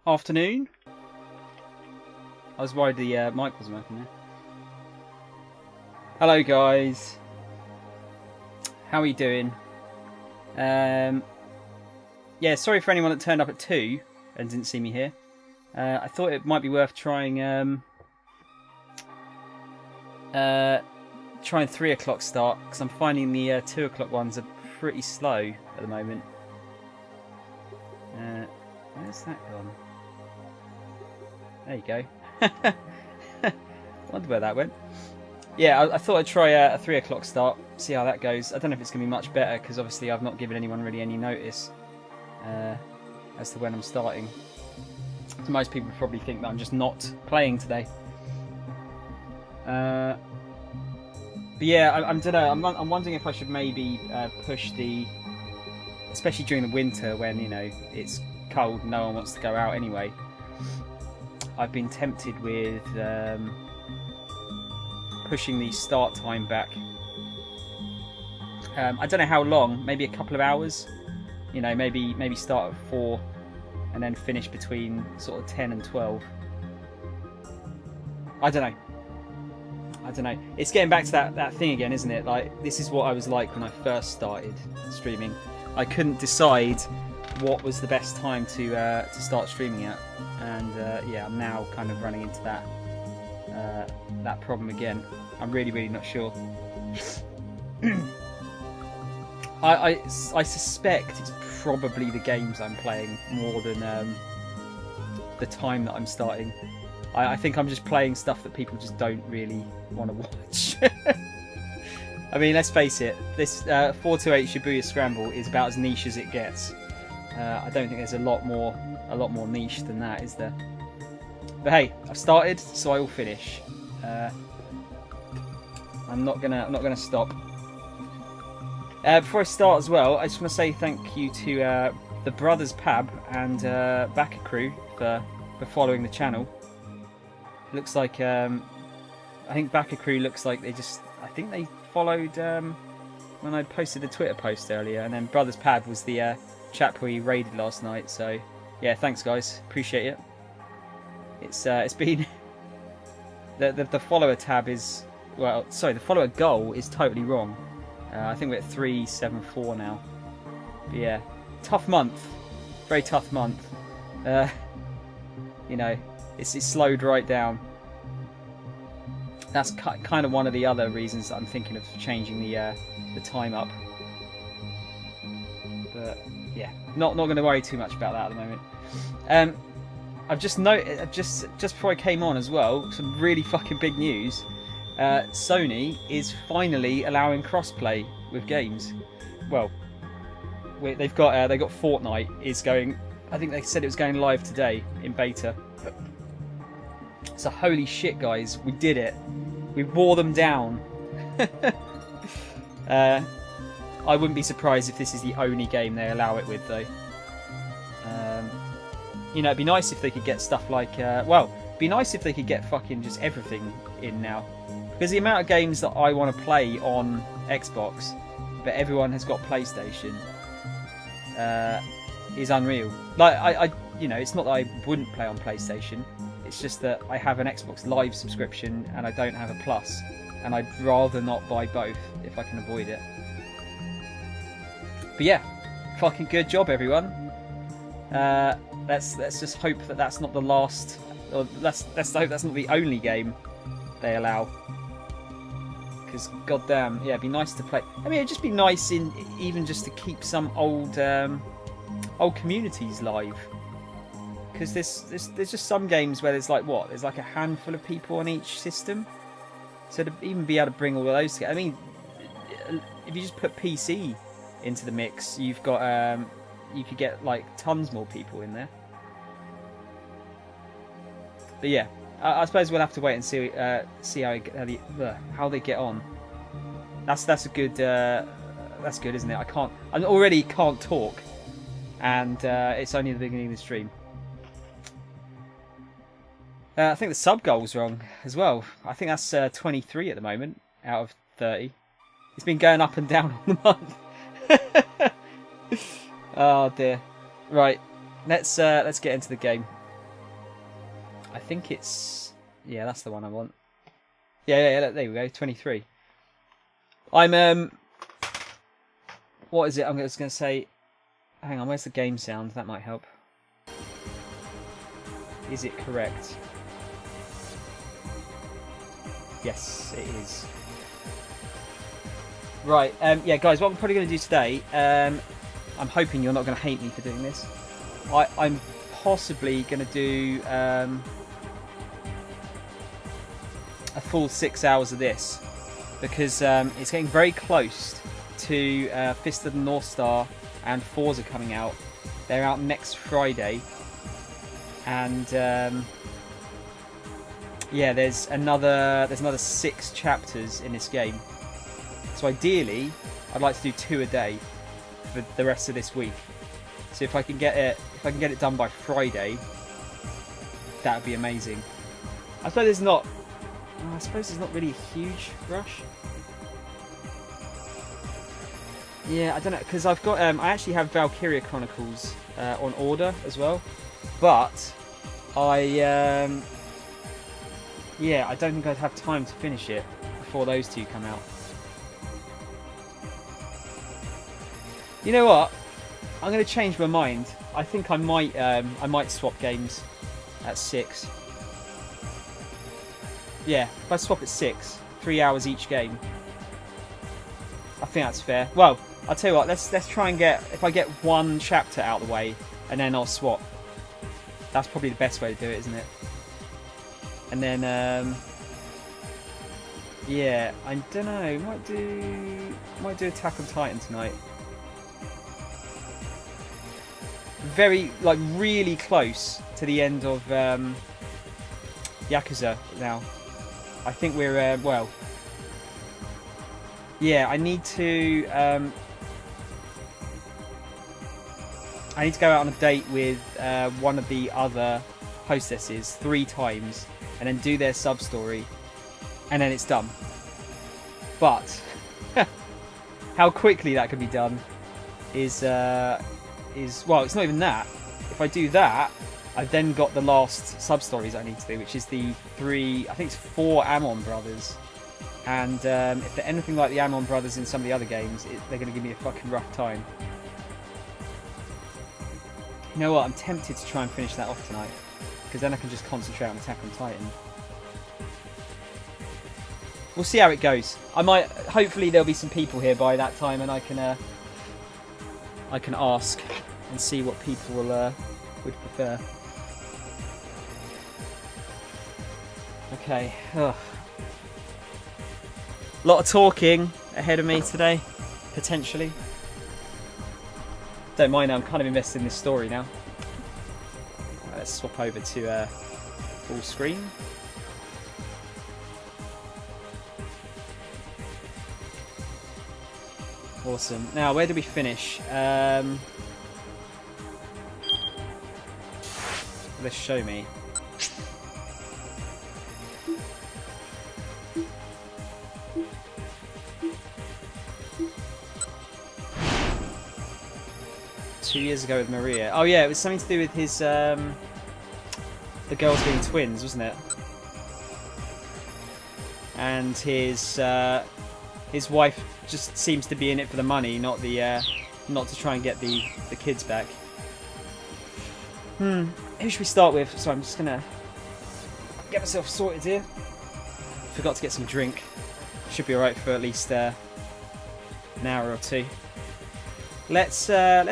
afternoon. I was worried the mic wasn't working there. Hello guys. How are you doing? Yeah, sorry for anyone that turned up at 2 and didn't see me here. I thought it might be worth trying 3 o'clock start, because I'm finding the 2 o'clock ones are pretty slow at the moment. Where's that gone? There you go. Wonder where that went. Yeah, I thought I'd try a 3 o'clock start, see how that goes. I don't know if it's going to be much better, because obviously I've not given anyone really any notice as to when I'm starting. Most people probably think that I'm just not playing today. But yeah, I'm wondering if I should maybe push the, especially during the winter when, you know, it's cold and no one wants to go out anyway. I've been tempted with pushing the start time back. I don't know how long, maybe a couple of hours. You know, maybe start at 4 and then finish between sort of 10 and 12. I don't know. It's getting back to that thing again, isn't it? Like, this is what I was like when I first started streaming. I couldn't decide what was the best time to start streaming at, and yeah, I'm now kind of running into that problem again. I'm really not sure. I suspect it's probably the games I'm playing more than the time that I'm starting. I think I'm just playing stuff that people just don't really want to watch. I mean, let's face it, this 428 Shibuya Scramble is about as niche as it gets. I don't think there's a lot more niche than that, is there? But hey, I've started, so I will finish. I'm not gonna stop. Before I start as well, I just want to say thank you to the Brothers Pab and Backer Crew for following the channel. It looks like I think Backer Crew looks like they followed when I posted the Twitter post earlier, and then Brothers Pab was the chap we raided last night. So yeah, thanks guys, appreciate it. It's been the follower tab is, well, sorry, the follower goal is totally wrong. I think we're at 374 now. But yeah, tough month, very tough month. You know, it's slowed right down. That's kind of one of the other reasons that I'm thinking of changing the time up. But yeah, not going to worry too much about that at the moment. I've just noted, just before I came on as well, some really fucking big news. Sony is finally allowing crossplay with games. Well, they've got Fortnite is going. I think they said it was going live today in beta. So holy shit, guys, we did it. We wore them down. I wouldn't be surprised if this is the only game they allow it with, though. You know, it'd be nice if they could get stuff like, well, it'd be nice if they could get fucking just everything in now. Because the amount of games that I want to play on Xbox, but everyone has got PlayStation, is unreal. Like, you know, it's not that I wouldn't play on PlayStation. It's just that I have an Xbox Live subscription and I don't have a Plus, and I'd rather not buy both if I can avoid it. But yeah, fucking good job, everyone. Let's just hope that that's not the last, or let's hope that's not the only game they allow. Because goddamn, yeah, it'd be nice to play. I mean, it'd just be nice even just to keep some old communities live. Because there's just some games where there's like a handful of people on each system. So to even be able to bring all of those together, I mean, if you just put PC into the mix, you've got you could get like tons more people in there. But yeah, I suppose we'll have to wait and see how they get on. That's a good that's good, isn't it? I already can't talk, and it's only the beginning of the stream. I think the sub goal's wrong as well. I think that's 23 at the moment out of 30. It's been going up and down all the month. Oh dear. Right, let's get into the game. I think it's... Yeah, that's the one I want. Yeah, there we go, 23. I'm, what is it? I'm just going to say... Hang on, where's the game sound? That might help. Is it correct? Yes, it is. Right, yeah, guys, what I'm probably going to do today... I'm hoping you're not going to hate me for doing this. I'm possibly going to do a full 6 hours of this, because it's getting very close to Fist of the North Star and Forza coming out. They're out next Friday, and yeah, there's another 6 chapters in this game. So ideally, I'd like to do 2 a day for the rest of this week. So if I can get it done by Friday, that would be amazing. I suppose there's not really a huge rush. Yeah, I don't know, because I've got I actually have Valkyria Chronicles on order as well, but I don't think I'd have time to finish it before those 2 come out. You know what? I'm going to change my mind. I think I might swap games at 6. Yeah, if I swap at 6, 3 hours each game. I think that's fair. Well, I'll tell you what. Let's try and if I get 1 chapter out of the way, and then I'll swap. That's probably the best way to do it, isn't it? And then yeah, I don't know. Might do Attack on Titan tonight. Really close to the end of Yakuza now. I think we're well. Yeah, I need to go out on a date with one of the other hostesses 3 times, and then do their sub story, and then it's done. But how quickly that can be done is well, it's not even that. If I do that, I've then got the last sub stories I need to do, which is the 3, I think it's 4 Amon brothers. And if they're anything like the Amon brothers in some of the other games, they're going to give me a fucking rough time. You know what? I'm tempted to try and finish that off tonight, because then I can just concentrate on Attack on Titan. We'll see how it goes. Hopefully there'll be some people here by that time, and I can ask and see what people would prefer. Okay. Ugh. A lot of talking ahead of me today, potentially. Don't mind, I'm kind of invested in this story now. Right, let's swap over to full screen. Awesome. Now, where do we finish? Let's show me. Two years ago with Maria. Oh yeah, it was something to do with his the girls being twins, wasn't it? And his wife just seems to be in it for the money, not to try and get the kids back. Who should we start with? So I'm just gonna get myself sorted here. Forgot to get some drink. Should be alright for at least an hour or 2. Let's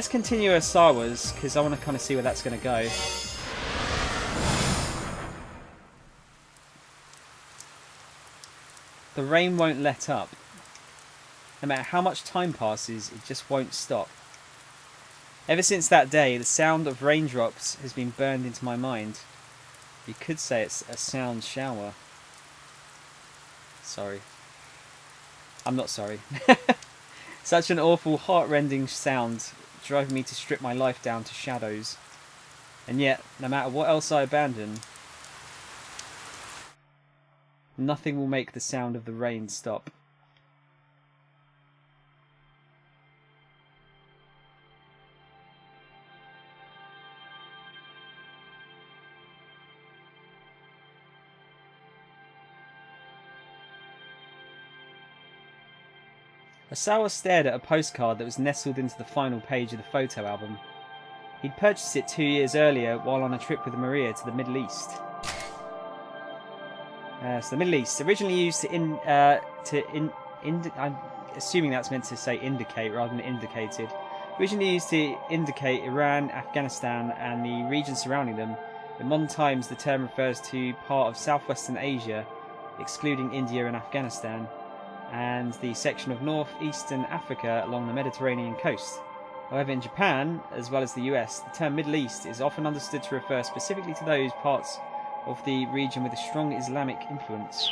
continue Asawa's, because I want to kind of see where that's going to go. The rain won't let up. No matter how much time passes, it just won't stop. Ever since that day, the sound of raindrops has been burned into my mind. You could say it's a sound shower. Sorry. I'm not sorry. Such an awful, heart-rending sound, driving me to strip my life down to shadows. And yet, no matter what else I abandon, nothing will make the sound of the rain stop. Osawa stared at a postcard that was nestled into the final page of the photo album. He'd purchased it 2 years earlier while on a trip with Maria to the Middle East. So the Middle East, originally used I'm assuming that's meant to say indicate rather than indicated. Originally used to indicate Iran, Afghanistan and the region surrounding them. In modern times the term refers to part of southwestern Asia, excluding India and Afghanistan, and the section of northeastern Africa along the Mediterranean coast. However, in Japan, as well as the US, the term Middle East is often understood to refer specifically to those parts of the region with a strong Islamic influence.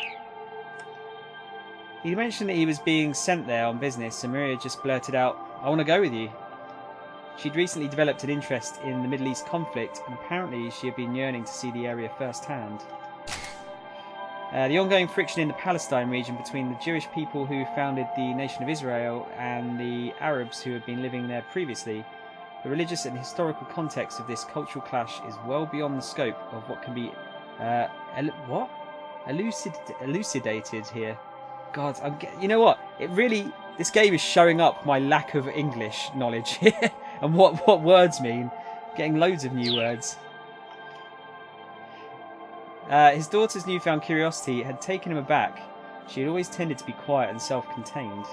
He mentioned that he was being sent there on business, and Maria just blurted out, "I want to go with you." She'd recently developed an interest in the Middle East conflict, and apparently she had been yearning to see the area firsthand. The ongoing friction in the Palestine region between the Jewish people who founded the nation of Israel and the Arabs who had been living there previously. The religious and historical context of this cultural clash is well beyond the scope of what can be elucidated here. God, you know what? This game is showing up my lack of English knowledge here and what words mean. Getting loads of new words. His daughter's newfound curiosity had taken him aback. She had always tended to be quiet and self-contained.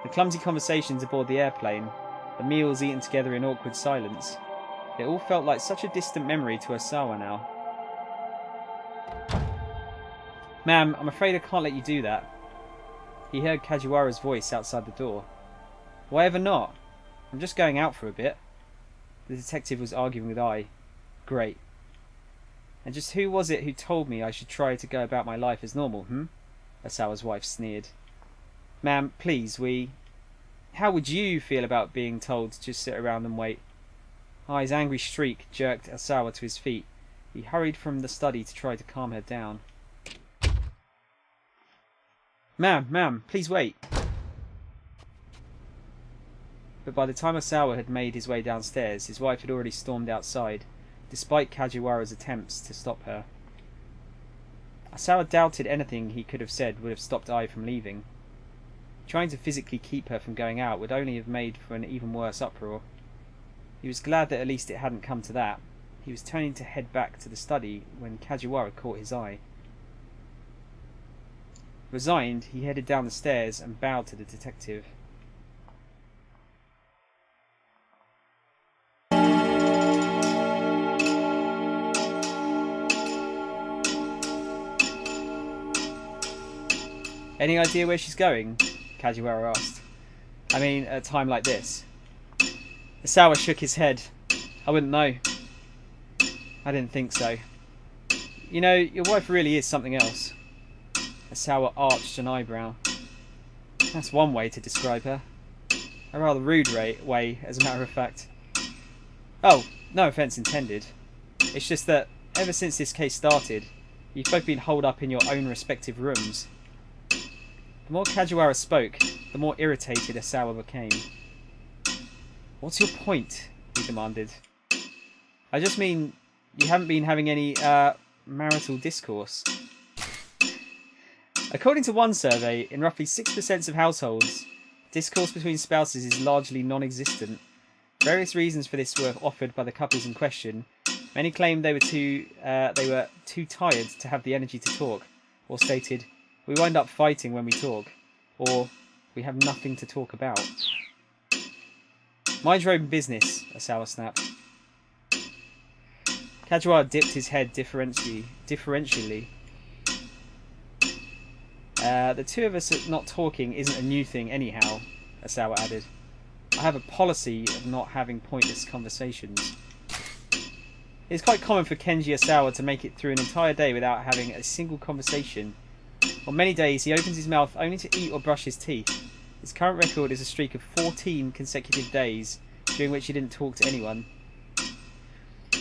The clumsy conversations aboard the airplane, the meals eaten together in awkward silence, it all felt like such a distant memory to Osawa now. "Ma'am, I'm afraid I can't let you do that." He heard Kajiwara's voice outside the door. "Why ever not? I'm just going out for a bit." The detective was arguing with Ai. "Great. And just who was it who told me I should try to go about my life as normal, Osawa's wife sneered. "Ma'am, please, How would you feel about being told to just sit around and wait?" Ai's angry shriek jerked Osawa to his feet. He hurried from the study to try to calm her down. Ma'am, please wait." But by the time Osawa had made his way downstairs, his wife had already stormed outside, despite Kajiwara's attempts to stop her. Osawa doubted anything he could have said would have stopped Ai from leaving. Trying to physically keep her from going out would only have made for an even worse uproar. He was glad that at least it hadn't come to that. He was turning to head back to the study when Kajiwara caught his eye. Resigned, he headed down the stairs and bowed to the detective. "Any idea where she's going?" Kajiwara asked. "I mean, at a time like this." Osawa shook his head. "I wouldn't know." "I didn't think so. You know, your wife really is something else." Osawa arched an eyebrow. "That's one way to describe her. A rather rude way, as a matter of fact." "Oh, no offence intended. It's just that, ever since this case started, you've both been holed up in your own respective rooms." The more Kajiwara spoke, the more irritated Osawa became. "What's your point?" he demanded. "I just mean, you haven't been having any, marital discourse." According to one survey, in roughly 6% of households, discourse between spouses is largely non-existent. Various reasons for this were offered by the couples in question. Many claimed they were too tired to have the energy to talk, or stated, "We wind up fighting when we talk," or "We have nothing to talk about." "Mind your own business," Osawa snapped. Kajiwara dipped his head differentially. The two of us not talking isn't a new thing anyhow," Osawa added. "I have a policy of not having pointless conversations." It's quite common for Kenji Osawa to make it through an entire day without having a single conversation. On many days, he opens his mouth only to eat or brush his teeth. His current record is a streak of 14 consecutive days, during which he didn't talk to anyone.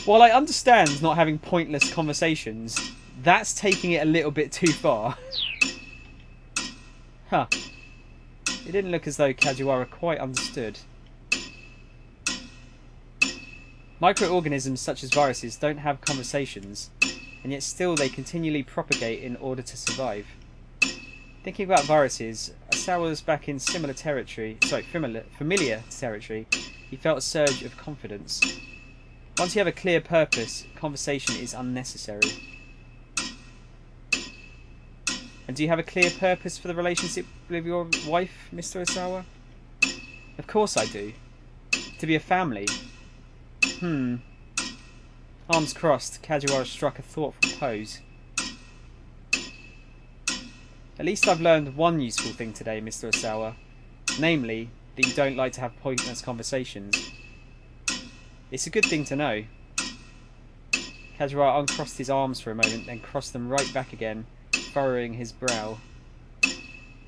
While I understand not having pointless conversations, that's taking it a little bit too far. It didn't look as though Kajiwara quite understood. Microorganisms such as viruses don't have conversations, and yet still they continually propagate in order to survive. Thinking about viruses, Asawa was back in familiar territory, he felt a surge of confidence. Once you have a clear purpose, conversation is unnecessary. And do you have a clear purpose for the relationship with your wife, Mr. Asawa? Of course I do. To be a family. Arms crossed, Kajiwara struck a thoughtful pose. At least I've learned one useful thing today, Mr. Asawa. Namely, that you don't like to have pointless conversations. It's a good thing to know. Kajiwara uncrossed his arms for a moment, then crossed them right back again, furrowing his brow.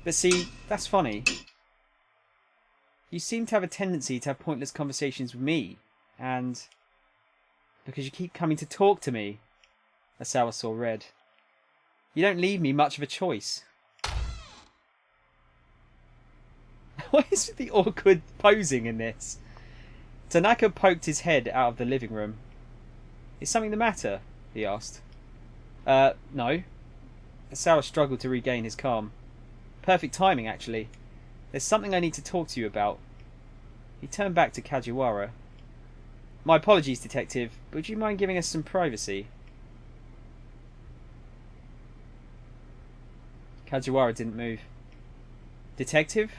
But see, that's funny. You seem to have a tendency to have pointless conversations with me, and because you keep coming to talk to me. Asawa saw red. You don't leave me much of a choice. What is with the awkward posing in this? Tanaka poked his head out of the living room. Is something the matter? He asked. No. Asawa struggled to regain his calm. Perfect timing, actually. There's something I need to talk to you about. He turned back to Kajiwara. My apologies, Detective, but would you mind giving us some privacy? Kajiwara didn't move. Detective?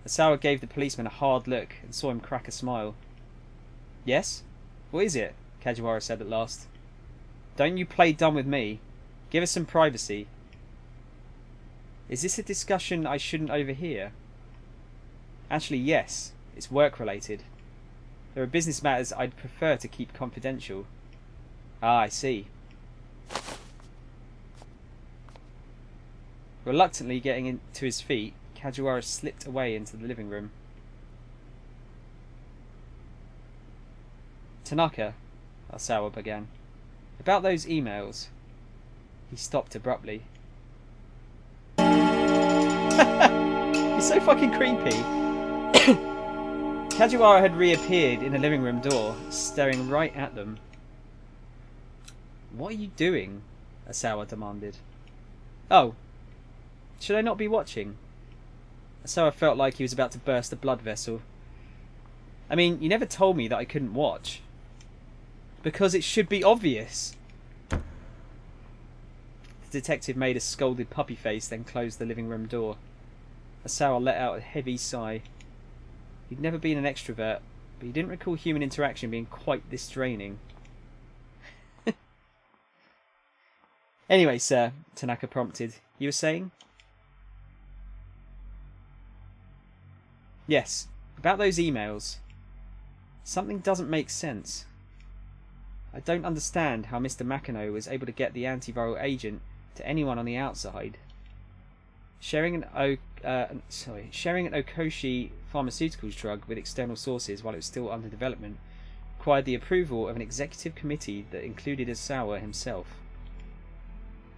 Asawa gave the policeman a hard look and saw him crack a smile. Yes? What is it? Kajiwara said at last. Don't you play dumb with me. Give us some privacy. Is this a discussion I shouldn't overhear? Actually, yes. It's work-related. There are business matters I'd prefer to keep confidential. Ah, I see. Reluctantly getting to his feet, Kajiwara slipped away into the living room. Tanaka, Asawa began. About those emails. He stopped abruptly. You're so fucking creepy. Kajiwara had reappeared in the living room door, staring right at them. What are you doing? Asawa demanded. Oh. Should I not be watching? Asawa felt like he was about to burst a blood vessel. I mean, you never told me that I couldn't watch. Because it should be obvious. The detective made a scolded puppy face, then closed the living room door. Asawa let out a heavy sigh. He'd never been an extrovert, but he didn't recall human interaction being quite this draining. Anyway, sir, Tanaka prompted. You were saying? Yes, about those emails. Something doesn't make sense. I don't understand how Mr. Makino was able to get the antiviral agent to anyone on the outside. Sharing an Okoshi pharmaceuticals drug with external sources while it was still under development required the approval of an executive committee that included Asawa himself.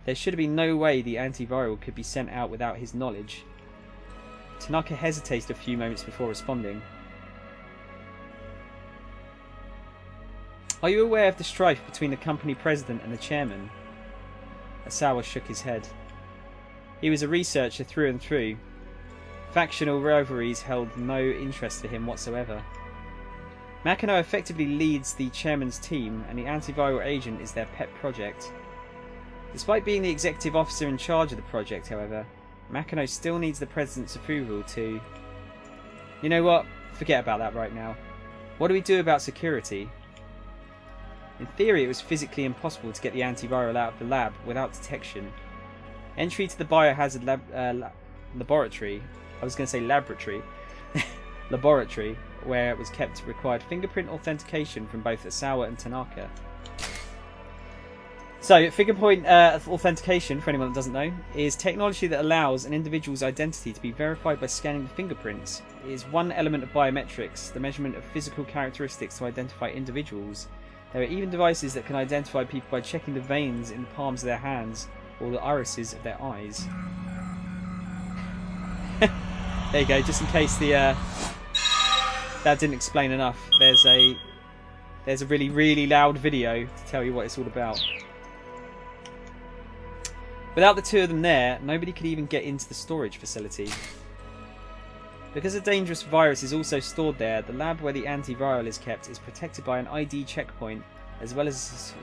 There should have been no way the antiviral could be sent out without his knowledge. Tanaka hesitated a few moments before responding. Are you aware of the strife between the company president and the chairman? Asawa shook his head. He was a researcher through and through. Factional rivalries held no interest for him whatsoever. Makino effectively leads the chairman's team, and the antiviral agent is their pet project. Despite being the executive officer in charge of the project, however, Makino still needs the president's approval to... You know what? Forget about that right now. What do we do about security? In theory, it was physically impossible to get the antiviral out of the lab without detection. Entry to the biohazard laboratory, I was going to say laboratory, laboratory, where it was kept, required fingerprint authentication from both Asawa and Tanaka. So, fingerprint authentication, for anyone that doesn't know, is technology that allows an individual's identity to be verified by scanning the fingerprints. It is one element of biometrics, the measurement of physical characteristics to identify individuals. There are even devices that can identify people by checking the veins in the palms of their hands or the irises of their eyes. There you go, just in case that didn't explain enough. There's a really, really loud video to tell you what it's all about. Without the two of them there, nobody could even get into the storage facility. Because a dangerous virus is also stored there, the lab where the antiviral is kept is protected by an ID checkpoint, as well as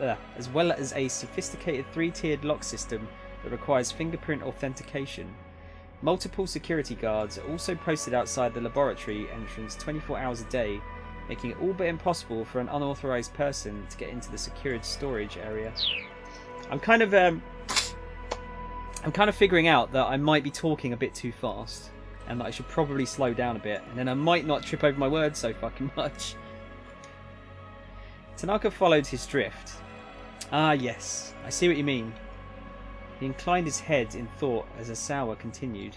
a sophisticated 3-tiered lock system that requires fingerprint authentication. Multiple security guards are also posted outside the laboratory entrance 24 hours a day, making it all but impossible for an unauthorized person to get into the secured storage area. I'm kind of figuring out that I might be talking a bit too fast, and that I should probably slow down a bit, and then I might not trip over my words so fucking much. Tanaka followed his drift. Ah yes, I see what you mean. He inclined his head in thought as Asawa continued.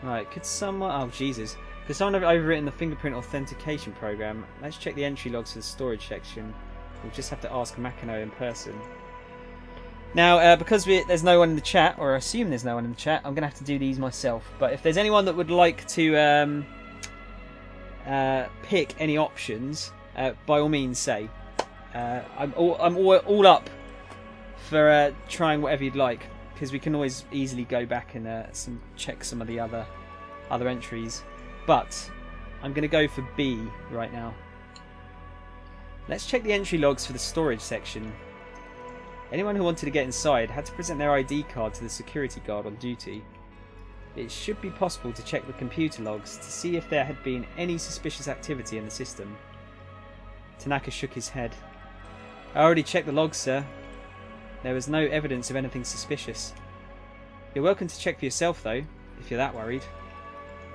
Right, could someone... Oh Jesus. Could someone have overwritten the fingerprint authentication program? Let's check the entry logs for the storage section. We'll just have to ask Makino in person. Now, because there's no one in the chat, or I assume there's no one in the chat, I'm going to have to do these myself. But if there's anyone that would like to pick any options, by all means say. I'm all up for trying whatever you'd like, because we can always easily go back and check some of the other entries. But I'm going to go for B right now. Let's check the entry logs for the storage section. Anyone who wanted to get inside had to present their ID card to the security guard on duty. It should be possible to check the computer logs to see if there had been any suspicious activity in the system. Tanaka shook his head. I already checked the logs, sir. There was no evidence of anything suspicious. You're welcome to check for yourself, though, if you're that worried.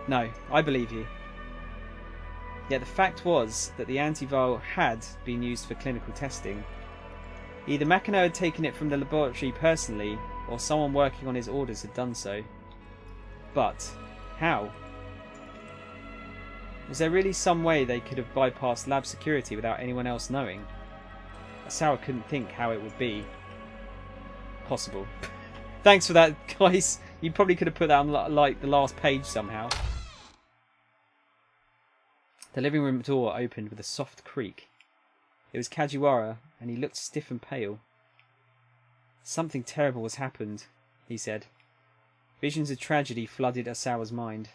No, I believe you. Yet the fact was that the antiviral had been used for clinical testing. Either Makino had taken it from the laboratory personally, or someone working on his orders had done so. But how? Was there really some way they could have bypassed lab security without anyone else knowing? Asawa couldn't think how it would be possible. Thanks for that, guys. You probably could have put that on like the last page somehow. The living room door opened with a soft creak. It was Kajiwara, and he looked stiff and pale. Something terrible has happened, he said. Visions of tragedy flooded Asawa's mind.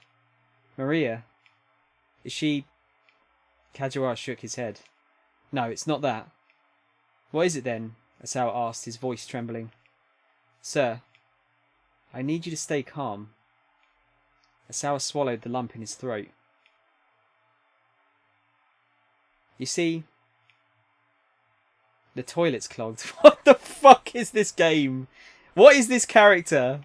Maria, is she... Kajiwara shook his head. No, it's not that. What is it then? Asawa asked, his voice trembling. Sir, I need you to stay calm. Asawa swallowed the lump in his throat. You see... The toilet's clogged. What the fuck is this game? What is this character?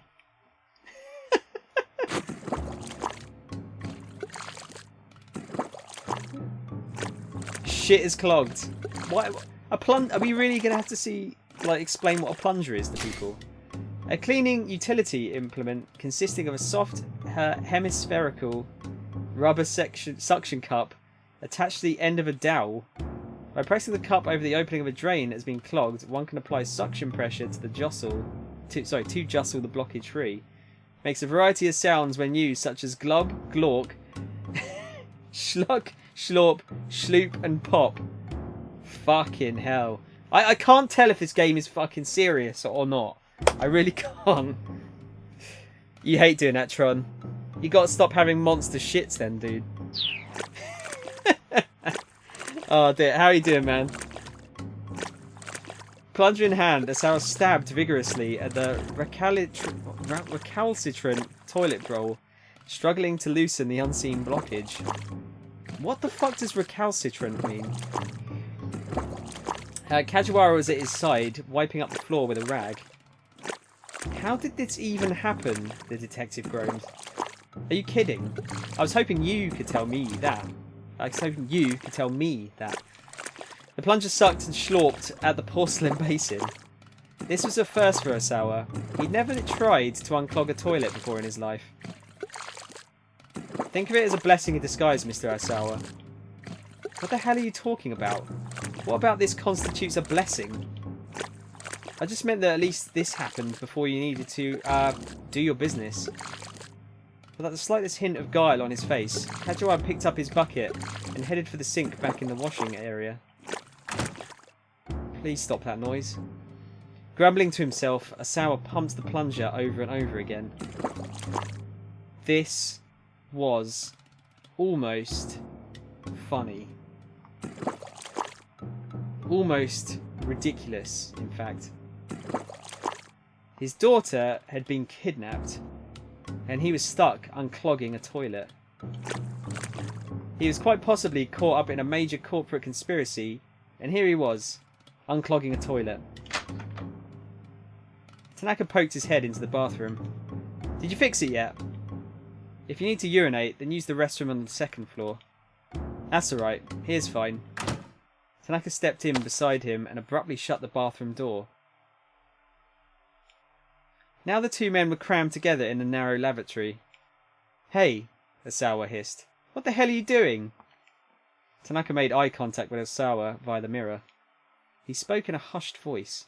Shit is clogged. What? Are we really going to have to see, like, explain what a plunger is to people? A cleaning utility implement consisting of a soft hemispherical rubber suction cup attached to the end of a dowel. By pressing the cup over the opening of a drain that has been clogged, one can apply suction pressure to jostle the blockage free. Makes a variety of sounds when used, such as glub, glork, schluck, schlorp, schloop, and pop. Fucking hell. I can't tell if this game is fucking serious or not. I really can't. You hate doing that, Tron. You gotta stop having monster shits then, dude. Oh dear, how are you doing, man? Plunger in hand, Asawa stabbed vigorously at the recalcitrant toilet bowl, struggling to loosen the unseen blockage. What the fuck does recalcitrant mean? Kajiwara was at his side, wiping up the floor with a rag. How did this even happen? The detective groaned. Are you kidding? I was hoping you could tell me that. The plunger sucked and slurped at the porcelain basin. This was a first for Asawa. He'd never tried to unclog a toilet before in his life. Think of it as a blessing in disguise, Mr. Asawa. What the hell are you talking about? What about this constitutes a blessing? I just meant that at least this happened before you needed to do your business. Without the slightest hint of guile on his face, Kajiwara picked up his bucket and headed for the sink back in the washing area. Please stop that noise. Grumbling to himself, Asawa pumps the plunger over and over again. This was almost funny. Almost ridiculous, in fact. His daughter had been kidnapped, and he was stuck unclogging a toilet. He was quite possibly caught up in a major corporate conspiracy, and here he was, unclogging a toilet. Tanaka poked his head into the bathroom. Did you fix it yet? If you need to urinate, then use the restroom on the second floor. That's alright, here's fine. Tanaka stepped in beside him and abruptly shut the bathroom door. Now the two men were crammed together in the narrow lavatory. Hey, Asawa hissed. What the hell are you doing? Tanaka made eye contact with Asawa via the mirror. He spoke in a hushed voice.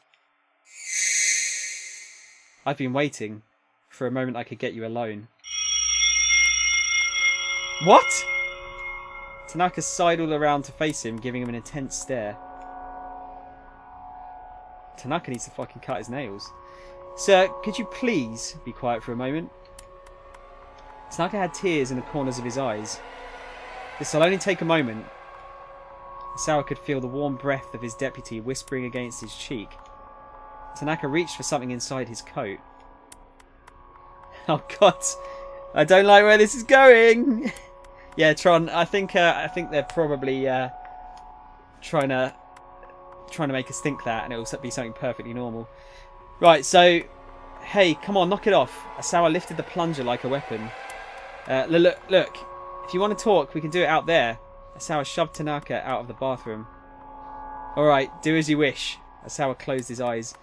I've been waiting for a moment I could get you alone. What? Tanaka sidled around to face him, giving him an intense stare. Tanaka needs to fucking cut his nails. Sir, could you please be quiet for a moment? Tanaka had tears in the corners of his eyes. This will only take a moment. Asawa could feel the warm breath of his deputy whispering against his cheek. Tanaka reached for something inside his coat. Oh god, I don't like where this is going. Yeah, Tron, I think they're probably trying to make us think that, and it will be something perfectly normal. Right, so hey, come on, knock it off. Asawa lifted the plunger like a weapon. Look. If you want to talk, we can do it out there. Asawa shoved Tanaka out of the bathroom. Alright, do as you wish. Asawa closed his eyes.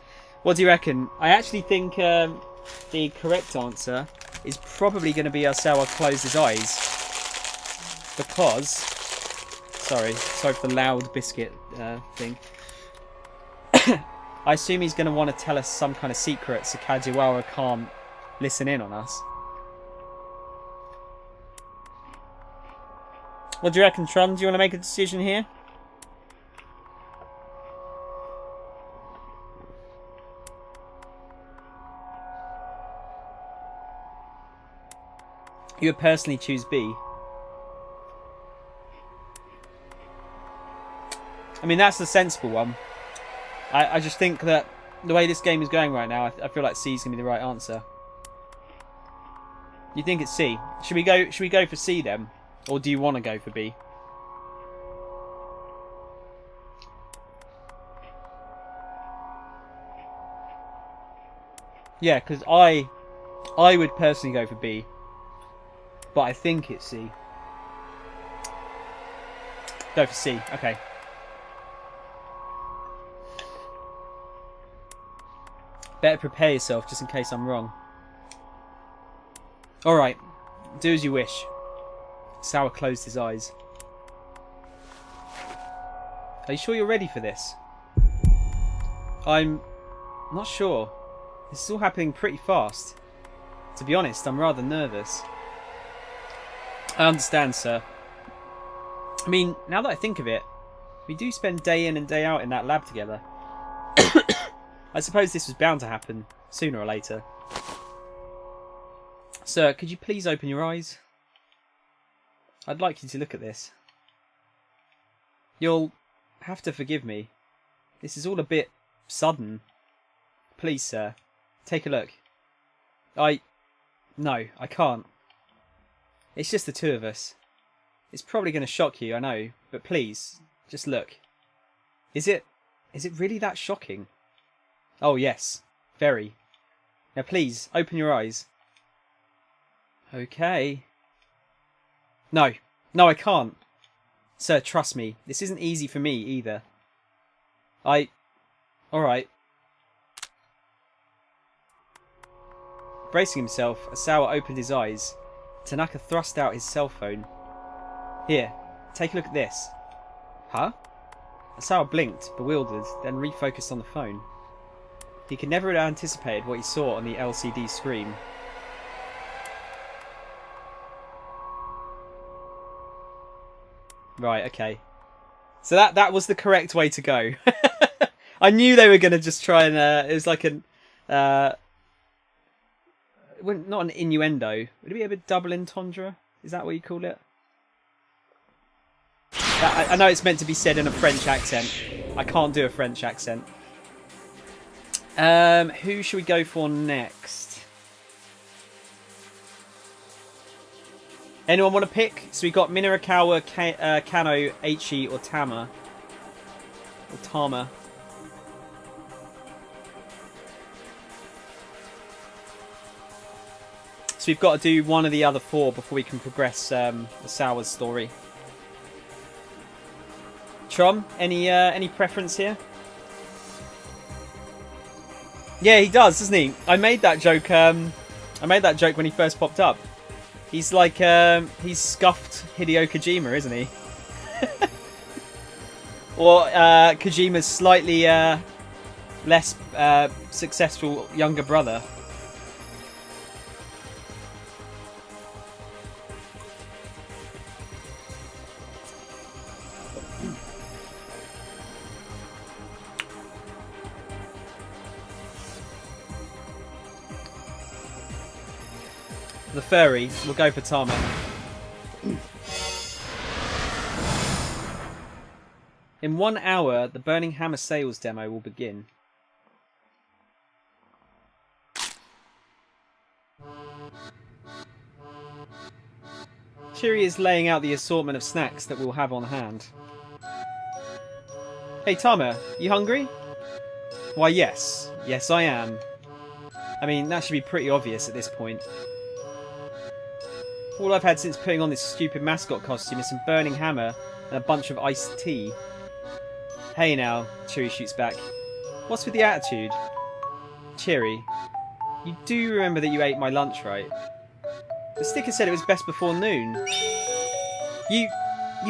What do you reckon? I actually think the correct answer is probably going to be Asawa closed his eyes. Because... Sorry for the loud biscuit thing. I assume he's going to want to tell us some kind of secret so Kajiwara can't listen in on us. What do you reckon, Tron? Do you want to make a decision here? You would personally choose B. I mean, that's the sensible one. I just think that the way this game is going right now, I feel like C is going to be the right answer. You think it's C? Should we go for C then? Or do you want to go for B? Yeah, because I would personally go for B. But I think it's C. Go for C. Okay. Better prepare yourself just in case I'm wrong. Alright. Do as you wish. Asawa closed his eyes. Are you sure you're ready for this? I'm not sure. This is all happening pretty fast. To be honest, I'm rather nervous. I understand, sir. I mean, now that I think of it, we do spend day in and day out in that lab together. I suppose this was bound to happen, sooner or later. Sir, could you please open your eyes? I'd like you to look at this. You'll have to forgive me. This is all a bit sudden. Please, sir, take a look. No, I can't. It's just the two of us. It's probably going to shock you, I know, but please, just look. Is it really that shocking? Oh yes, very. Now please, open your eyes. Okay. No, I can't. Sir, trust me, this isn't easy for me either. Alright. Bracing himself, Asawa opened his eyes. Tanaka thrust out his cell phone. Here, take a look at this. Huh? Asawa blinked, bewildered, then refocused on the phone. He could never have anticipated what he saw on the LCD screen. Right, okay. So that was the correct way to go. I knew they were going to just try and... it was like an... not an innuendo. Would it be a bit double entendre? Is that what you call it? I know it's meant to be said in a French accent. I can't do a French accent. Who should we go for next? Anyone want to pick? So we got Minarakawa, Kano, Aichi, or Tama. Or Tama. So we've got to do one of the other four before we can progress the Sours story. Trom, any preference here? Yeah, he does, doesn't he? I made that joke. I made that joke when he first popped up. He's like he's scuffed Hideo Kojima, isn't he? Or Kojima's slightly less successful younger brother. The furry, we'll go for Tama. In 1 hour, the Burning Hammer sales demo will begin. Chiri is laying out the assortment of snacks that we'll have on hand. Hey Tama, you hungry? Why yes. Yes I am. I mean, that should be pretty obvious at this point. All I've had since putting on this stupid mascot costume is some Burning Hammer and a bunch of iced tea. Hey now, Chiri shoots back. What's with the attitude? Chiri, you do remember that you ate my lunch, right? The sticker said it was best before noon. You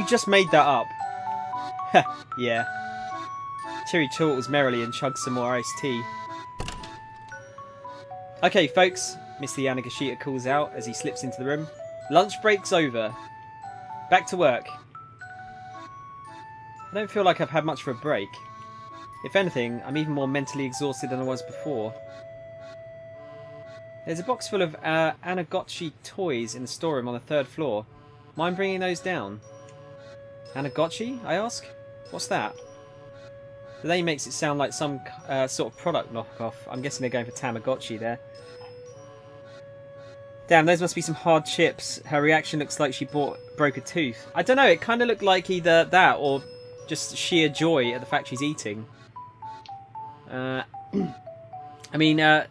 just made that up. Heh, yeah. Chiri chortles merrily and chugs some more iced tea. Okay, folks, Mr. Yanagashita calls out as he slips into the room. Lunch break's over. Back to work. I don't feel like I've had much of a break. If anything, I'm even more mentally exhausted than I was before. There's a box full of Anagotchi toys in the storeroom on the 3rd floor. Mind bringing those down? Anagotchi? I ask. What's that? The name makes it sound like some sort of product knockoff. I'm guessing they're going for Tamagotchi there. Damn, those must be some hard chips. Her reaction looks like she broke a tooth. I don't know, it kind of looked like either that or just sheer joy at the fact she's eating. I mean, the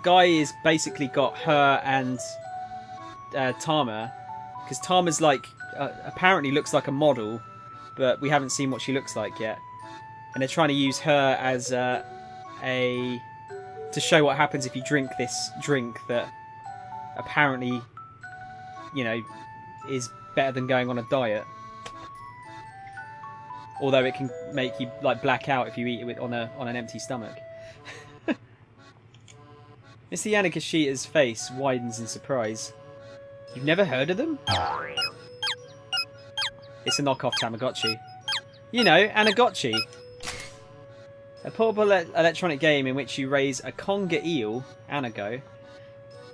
guy is basically got her and Tama. Because Tama's like, apparently looks like a model, but we haven't seen what she looks like yet. And they're trying to use her as to show what happens if you drink this drink that apparently, you know, is better than going on a diet. Although it can make you like black out if you eat it on an empty stomach. Mr. Yanagashita's face widens in surprise. You've never heard of them? It's a knockoff Tamagotchi. You know, Anagotchi. A portable electronic game in which you raise a conger eel, Anago,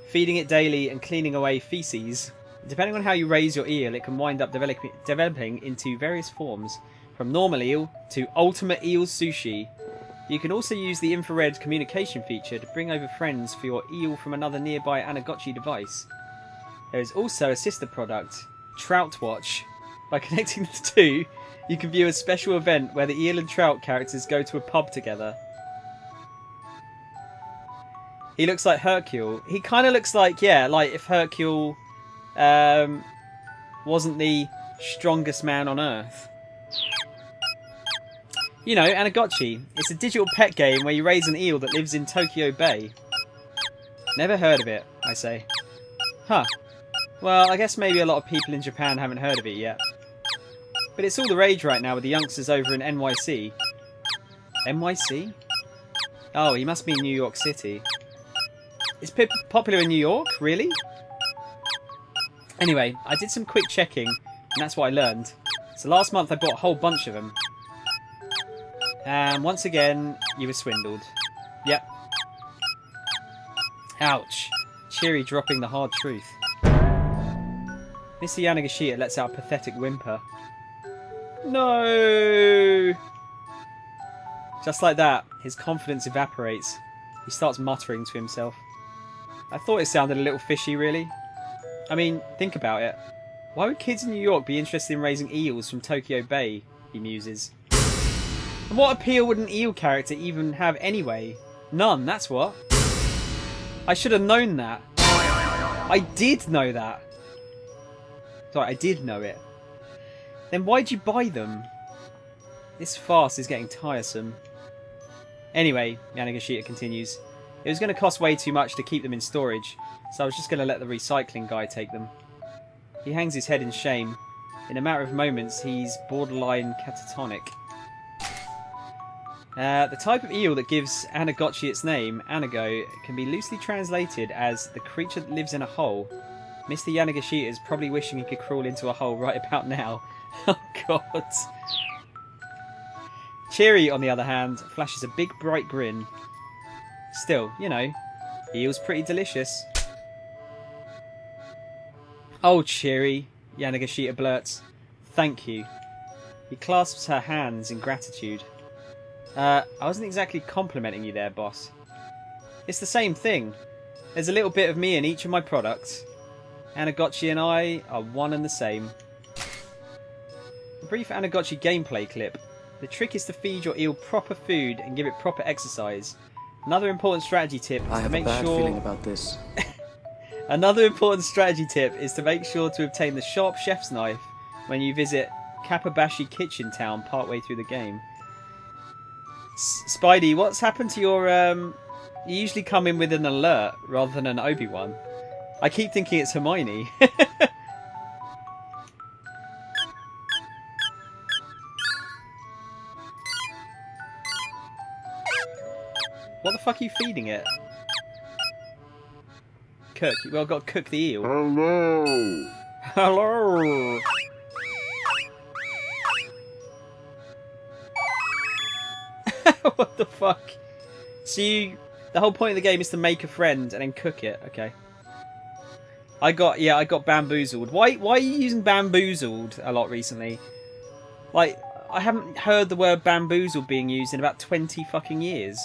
feeding it daily and cleaning away feces. Depending on how you raise your eel, it can wind up developing into various forms, from normal eel to ultimate eel sushi. You can also use the infrared communication feature to bring over friends for your eel from another nearby Anagotchi device. There is also a sister product, Trout Watch. By connecting the two, you can view a special event where the eel and trout characters go to a pub together. He looks like Hercule. He kind of looks like, yeah, like if Hercule wasn't the strongest man on Earth. You know, Anagotchi. It's a digital pet game where you raise an eel that lives in Tokyo Bay. Never heard of it, I say. Huh. Well, I guess maybe a lot of people in Japan haven't heard of it yet. But it's all the rage right now with the youngsters over in NYC. NYC? Oh, he must be in New York City. Is Pip popular in New York? Really? Anyway, I did some quick checking, and that's what I learned. So last month I bought a whole bunch of them. And once again, you were swindled. Yep. Ouch. Cheery dropping the hard truth. Mr. Yanagashita lets out a pathetic whimper. No! Just like that, his confidence evaporates. He starts muttering to himself. I thought it sounded a little fishy, really. I mean, think about it. Why would kids in New York be interested in raising eels from Tokyo Bay? He muses. And what appeal would an eel character even have anyway? None, that's what. I should have known that. I did know that. Sorry, I did know it. Then why'd you buy them? This farce is getting tiresome. Anyway, Yanagashita continues, it was going to cost way too much to keep them in storage, so I was just going to let the recycling guy take them. He hangs his head in shame. In a matter of moments, he's borderline catatonic. The type of eel that gives Anagotchi its name, Anago, can be loosely translated as the creature that lives in a hole. Mr. Yanagashita is probably wishing he could crawl into a hole right about now. Oh god. Cheery, on the other hand, flashes a big bright grin. Still, you know, eel's pretty delicious. Oh, Cheery, Yanagashita blurts. Thank you. He clasps her hands in gratitude. I wasn't exactly complimenting you there, boss. It's the same thing. There's a little bit of me in each of my products. Anagotchi and I are one and the same. A brief Anagotchi gameplay clip. The trick is to feed your eel proper food and give it proper exercise. Another important strategy tip is to make sure... I have a bad feeling about this. Another important strategy tip is to make sure to obtain the sharp chef's knife when you visit Kappabashi Kitchen Town partway through the game. Spidey, what's happened to your... You usually come in with an alert rather than an Obi-Wan. I keep thinking it's Hermione. What the fuck are you feeding it? Cook. Well, I've got to cook the eel. Hello. Hello. What the fuck? So the whole point of the game is to make a friend and then cook it. Okay. I got bamboozled. Why are you using bamboozled a lot recently? Like, I haven't heard the word bamboozled being used in about 20 fucking years.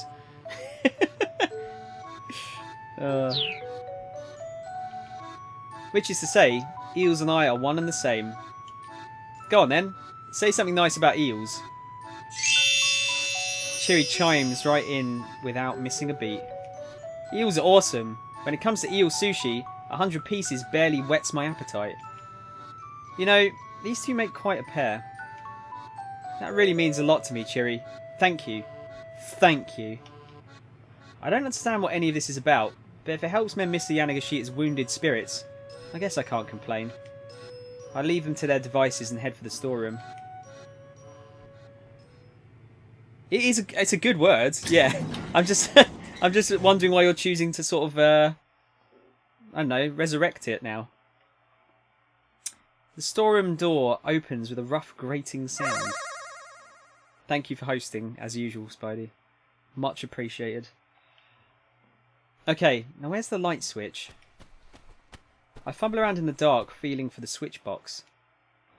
Which is to say, eels and I are one and the same. Go on then. Say something nice about eels. Cheery chimes right in without missing a beat. Eels are awesome. When it comes to eel sushi, 100 pieces barely whets my appetite. You know, these two make quite a pair. That really means a lot to me, Cheery. Thank you. Thank you. I don't understand what any of this is about, but if it helps mend Mr. Yanagashita's wounded spirits, I guess I can't complain. I leave them to their devices and head for the storeroom. It's a good word, yeah. I'm just wondering why you're choosing to sort of I don't know, resurrect it now. The storeroom door opens with a rough grating sound. Thank you for hosting, as usual, Spidey. Much appreciated. Okay, now where's the light switch? I fumble around in the dark, feeling for the switch box.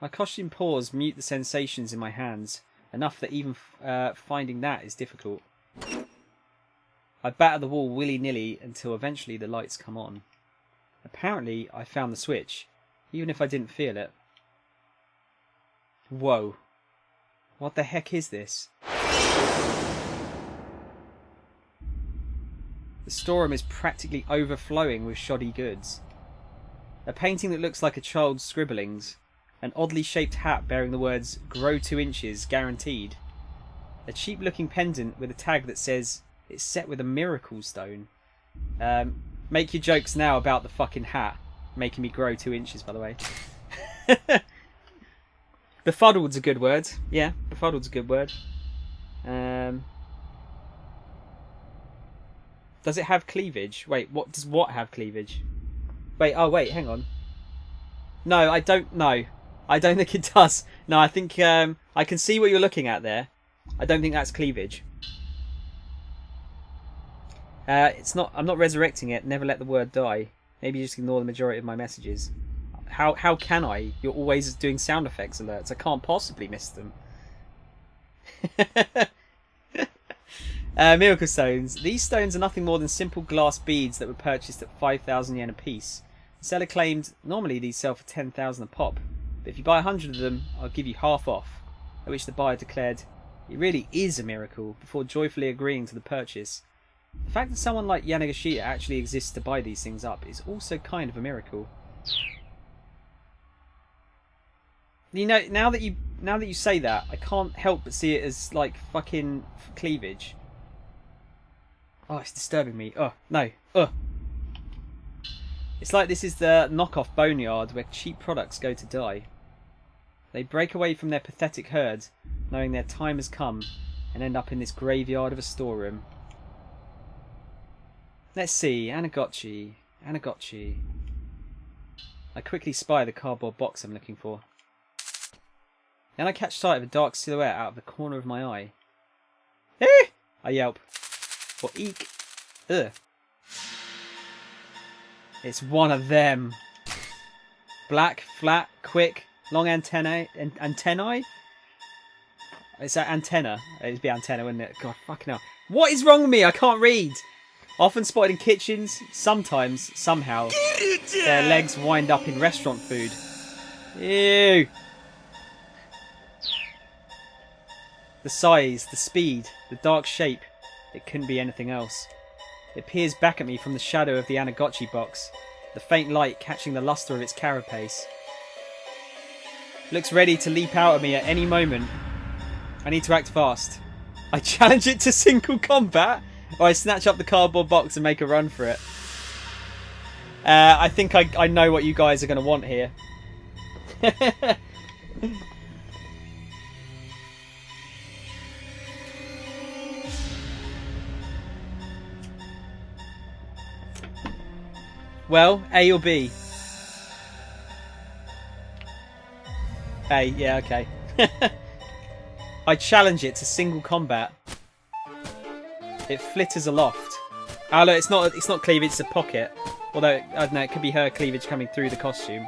My costume paws mute the sensations in my hands, enough that even finding that is difficult. I batter the wall willy-nilly until eventually the lights come on. Apparently, I found the switch, even if I didn't feel it. Whoa. What the heck is this? The storeroom is practically overflowing with shoddy goods. A painting that looks like a child's scribblings. An oddly shaped hat bearing the words, "Grow 2 inches, guaranteed." A cheap looking pendant with a tag that says, it's set with a miracle stone. Make your jokes now about the fucking hat. Making me grow 2 inches, by the way. Befuddled's a good word. Yeah, befuddled's a good word. Does it have cleavage? Wait, what does what have cleavage? Wait, oh wait, hang on. No, I don't know. I don't think it does. No, I think I can see what you're looking at there. I don't think that's cleavage. It's not. I'm not resurrecting it. Never let the word die. Maybe just ignore the majority of my messages. How can I? You're always doing sound effects alerts. I can't possibly miss them. Miracle stones. These stones are nothing more than simple glass beads that were purchased at 5,000 yen a piece. The seller claimed normally these sell for 10,000 a pop, but if you buy 100 of them, I'll give you half off. At which the buyer declared, "It really is a miracle," before joyfully agreeing to the purchase. The fact that someone like Yanagashita actually exists to buy these things up is also kind of a miracle. You know, now that you say that, I can't help but see it as like fucking cleavage. Oh, it's disturbing me. Oh, no. It's like this is the knockoff boneyard where cheap products go to die. They break away from their pathetic herd, knowing their time has come, and end up in this graveyard of a storeroom. Let's see. Anagotchi. I quickly spy the cardboard box I'm looking for. Then I catch sight of a dark silhouette out of the corner of my eye. Eh! I yelp. Or eek. Ugh. It's one of them. Black, flat, quick, long antennae. It's that antenna. It'd be antenna, wouldn't it? God, fucking hell. What is wrong with me? I can't read. Often spotted in kitchens, sometimes, somehow, their legs wind up in restaurant food. Ew. The size, the speed, the dark shape. It couldn't be anything else. It peers back at me from the shadow of the Anagotchi box, the faint light catching the luster of its carapace. Looks ready to leap out at me at any moment. I need to act fast. I challenge it to single combat, or I snatch up the cardboard box and make a run for it. I think I know what you guys are going to want here. Well, A or B? A, yeah, okay. I challenge it to single combat. It flitters aloft. Oh look, it's not cleavage, it's a pocket. Although, I don't know, it could be her cleavage coming through the costume.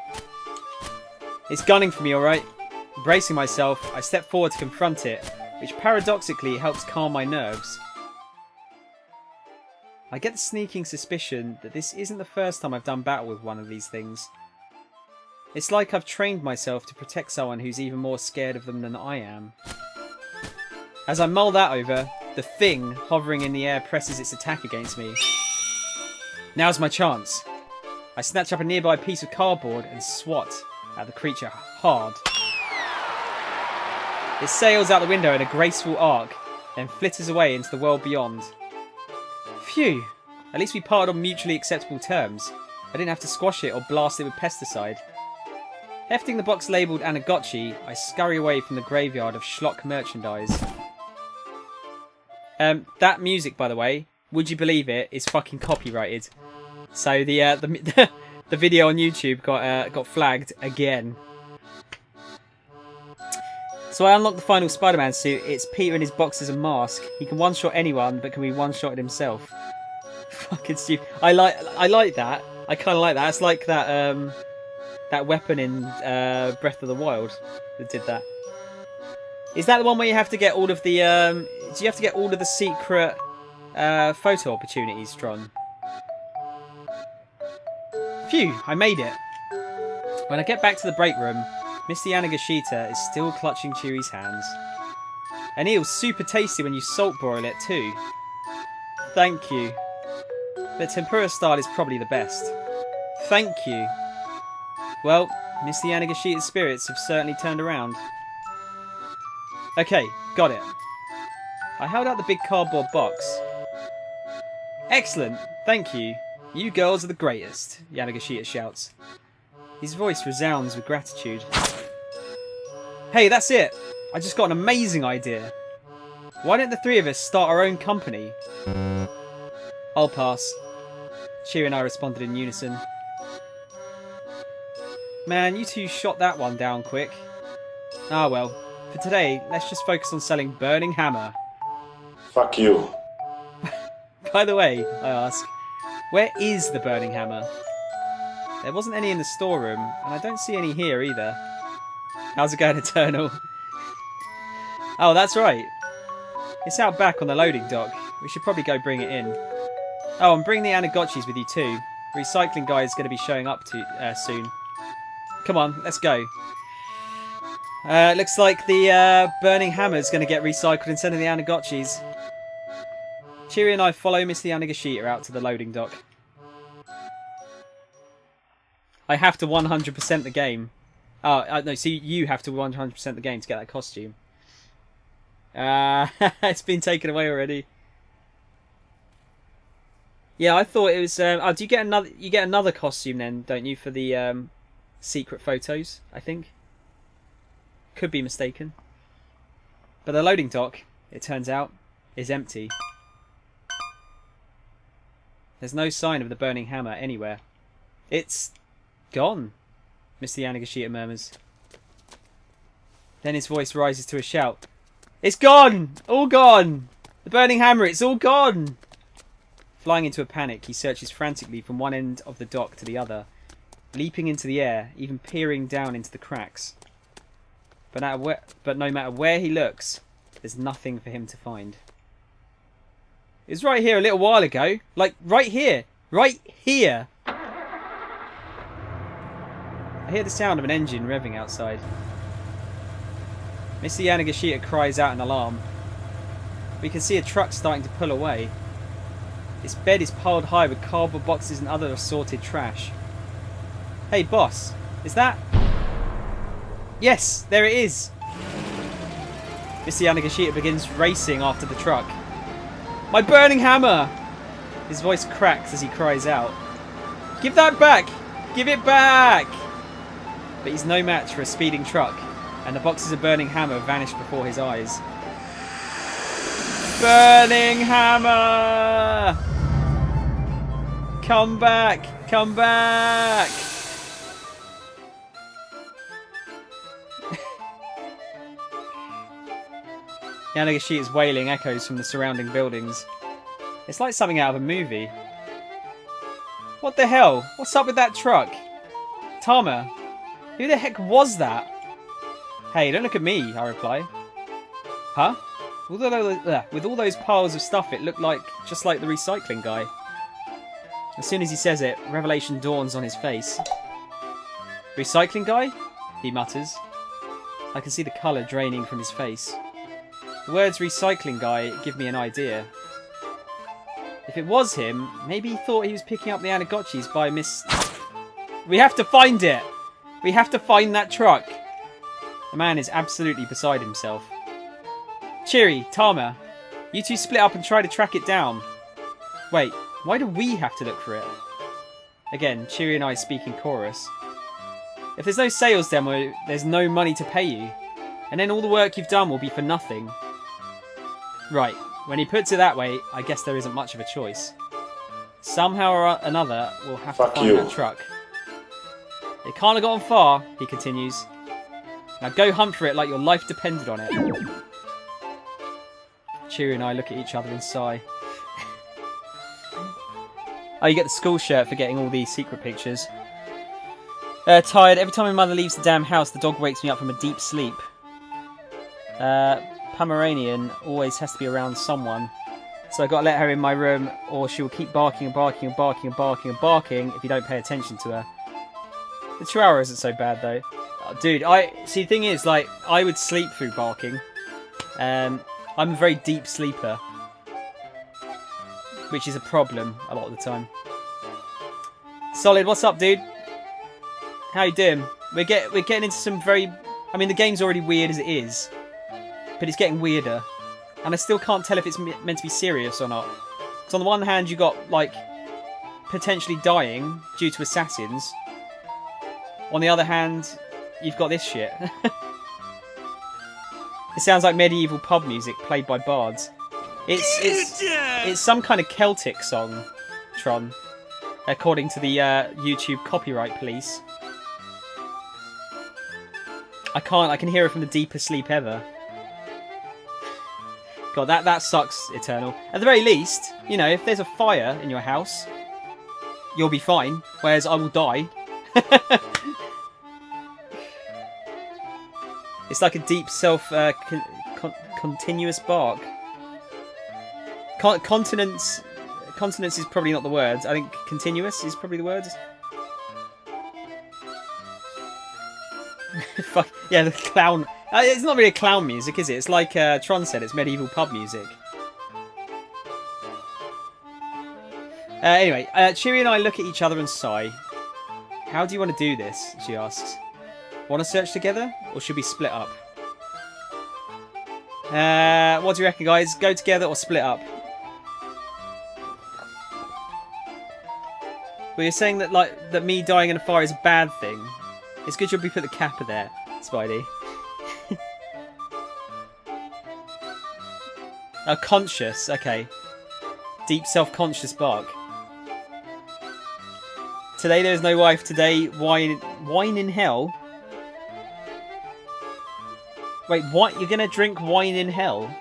It's gunning for me, alright? Bracing myself, I step forward to confront it, which paradoxically helps calm my nerves. I get the sneaking suspicion that this isn't the first time I've done battle with one of these things. It's like I've trained myself to protect someone who's even more scared of them than I am. As I mull that over, the thing hovering in the air presses its attack against me. Now's my chance. I snatch up a nearby piece of cardboard and swat at the creature hard. It sails out the window in a graceful arc, then flitters away into the world beyond. Phew, at least we parted on mutually acceptable terms. I didn't have to squash it or blast it with pesticide. Hefting the box labelled Anagotchi, I scurry away from the graveyard of schlock merchandise. That music, by the way, would you believe it, is fucking copyrighted. So the video on YouTube got flagged again. So I unlocked the final Spider-Man suit. It's Peter in his boxers and mask. He can one-shot anyone, but can be one-shotted himself. Fucking stupid. I like that. I kind of like that. It's like that weapon in Breath of the Wild that did that. Is that the one where you have to get all of the do you have to get all of the secret photo opportunities, Tron? Phew, I made it. When I get back to the break room, Mr. Yanagashita is still clutching Chewy's hands. And eel's super tasty when you salt broil it too. Thank you. The tempura style is probably the best. Thank you. Well, Mr. Yanagashita's spirits have certainly turned around. Okay, got it. I held out the big cardboard box. Excellent, thank you. You girls are the greatest, Yanagashita shouts. His voice resounds with gratitude. Hey, that's it! I just got an amazing idea. Why don't the three of us start our own company? I'll pass. Chewie and I responded in unison. Man, you two shot that one down quick. Ah well, for today, let's just focus on selling Burning Hammer. Fuck you. By the way, I ask, where is the Burning Hammer? There wasn't any in the storeroom, and I don't see any here either. How's it going, Eternal? Oh, that's right. It's out back on the loading dock. We should probably go bring it in. Oh, and bring the Anagotchis with you too. Recycling guy is going to be showing up soon. Come on, let's go. Looks like the Burning Hammer is going to get recycled instead of the Anagotchis. Cheery and I follow Miss the Anagashita out to the loading dock. I have to 100% the game. Oh, no, so you have to 100% the game to get that costume. It's been taken away already. Yeah, I thought it was... oh, do you get another... You get another costume then, don't you, for the secret photos, I think? Could be mistaken. But the loading dock, it turns out, is empty. There's no sign of the Burning Hammer anywhere. It's gone, Mr. Yanagashita murmurs. Then his voice rises to a shout. It's gone! All gone! The Burning Hammer, it's all gone! Flying into a panic, he searches frantically from one end of the dock to the other, leaping into the air, even peering down into the cracks. But no matter where he looks, there's nothing for him to find. It was right here a little while ago. Like, right here. Right here. I hear the sound of an engine revving outside. Mr. Yanagashita cries out in alarm. We can see a truck starting to pull away. Its bed is piled high with cardboard boxes and other assorted trash. Hey, boss. Is that... Yes, there it is. Mr. Yanagashita begins racing after the truck. My Burning Hammer! His voice cracks as he cries out. Give that back! Give it back! But he's no match for a speeding truck, and the boxes of Burning Hammer vanish before his eyes. Burning Hammer! Come back! Come back! Yanagashita's wailing echoes from the surrounding buildings. It's like something out of a movie. What the hell? What's up with that truck? Tama, who the heck was that? Hey, don't look at me, I reply. Huh? With all those piles of stuff, it looked like just like the recycling guy. As soon as he says it, revelation dawns on his face. Recycling guy? He mutters. I can see the colour draining from his face. The words recycling guy give me an idea. If it was him, maybe he thought he was picking up the Anagotchis by We have to find it! We have to find that truck! The man is absolutely beside himself. Cheery, Tama, you two split up and try to track it down. Wait, why do we have to look for it? Again, Cheery and I speak in chorus. If there's no sales demo, there's no money to pay you. And then all the work you've done will be for nothing. Right, when he puts it that way, I guess there isn't much of a choice. Somehow or another, we'll have to find that truck. It can't have gone far, he continues. Now go hunt for it like your life depended on it. Cheery and I look at each other and sigh. Oh, you get the school shirt for getting all these secret pictures. Tired. Every time my mother leaves the damn house, the dog wakes me up from a deep sleep. Pomeranian always has to be around someone. So I've got to let her in my room, or she will keep barking and barking and barking and barking and barking if you don't pay attention to her. The Chihuahua isn't so bad, though. Oh, dude, see, the thing is, like, I would sleep through barking. I'm a very deep sleeper. Which is a problem a lot of the time. Solid, what's up, dude? How you doing? We're getting into some very... I mean, the game's already weird as it is. But it's getting weirder. And I still can't tell if it's meant to be serious or not. Because on the one hand, you got, like, potentially dying due to assassins. On the other hand, you've got this shit. It sounds like medieval pub music played by bards. It's some kind of Celtic song, Tron. According to the YouTube copyright police. I can't. I can hear it from the deepest sleep ever. God, that sucks, Eternal. At the very least, you know, if there's a fire in your house, you'll be fine. Whereas I will die. It's like a deep continuous bark. Continence is probably not the word. I think continuous is probably the word. Fuck yeah, the clown. It's not really a clown music, is it? It's like Tron said. It's medieval pub music. Anyway, Cheery and I look at each other and sigh. How do you want to do this? She asks. Want to search together, or should we split up? What do you reckon, guys? Go together or split up? Well, you're saying that that me dying in a fire is a bad thing. It's good you put the kappa there, Spidey. Oh, conscious. Okay. Deep self-conscious bark. Today there's no wife. Today wine in hell. Wait, what? You're gonna drink wine in hell?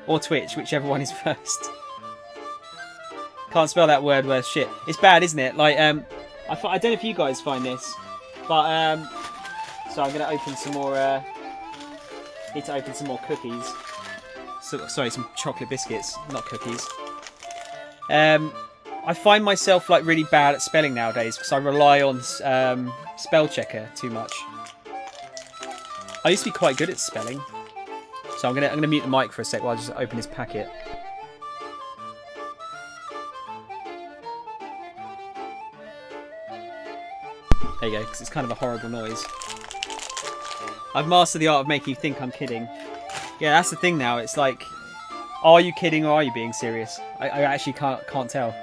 Or Twitch, whichever one is first. Can't spell that word worth shit. It's bad, isn't it? Like, I don't know if you guys find this, but so I'm gonna open some more. Need to open some more cookies. So, sorry, some chocolate biscuits, not cookies. I find myself like really bad at spelling nowadays because I rely on spell checker too much. I used to be quite good at spelling, so I'm gonna mute the mic for a sec while I just open this packet. There you go, because it's kind of a horrible noise. I've mastered the art of making you think I'm kidding. Yeah, that's the thing now. It's like, are you kidding or are you being serious? I actually can't tell.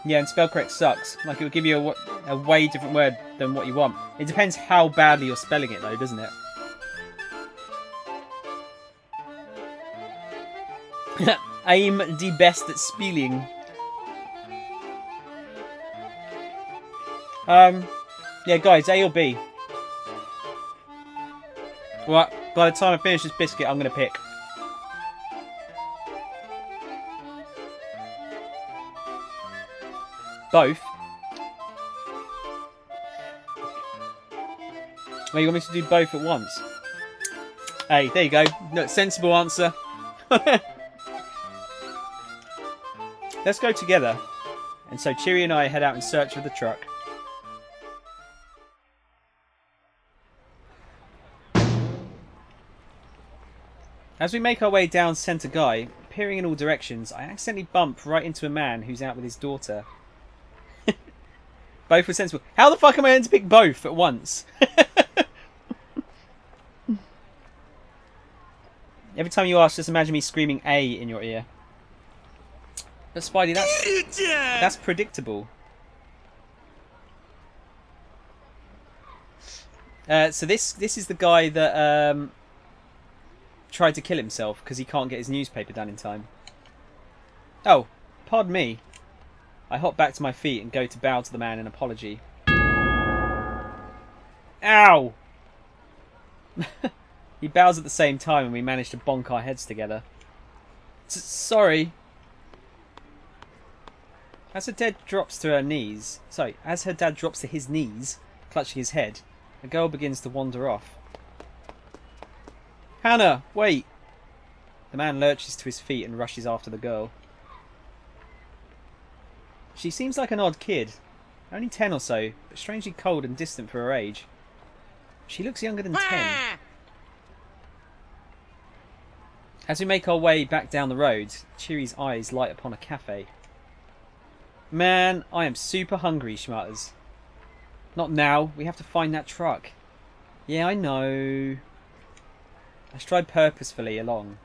Yeah, and spell correct sucks. Like, it will give you a way different word than what you want. It depends how badly you're spelling it, though, doesn't it? I'm the best at spelling. Yeah, guys, A or B? Well, by the time I finish this biscuit, I'm going to pick. Both? Well, you want me to do both at once? Hey, there you go. No, sensible answer. Let's go together. And so Cheery and I head out in search of the truck. As we make our way down Centre Guy, peering in all directions, I accidentally bump right into a man who's out with his daughter. Both were sensible. How the fuck am I meant to pick both at once? Every time you ask, just imagine me screaming A in your ear. But Spidey, that's predictable. So this is the guy that tried to kill himself because he can't get his newspaper done in time. Oh, pardon me. I hop back to my feet and go to bow to the man in apology. Ow! He bows at the same time and we manage to bonk our heads together. Sorry. As her dad drops to her knees, clutching his head, the girl begins to wander off. Hannah, wait! The man lurches to his feet and rushes after the girl. She seems like an odd kid, only 10 or so, but strangely cold and distant for her age. She looks younger than 10. As we make our way back down the road, Cheery's eyes light upon a cafe. Man, I am super hungry, she mutters. Not now, we have to find that truck. Yeah, I know. I stride purposefully along,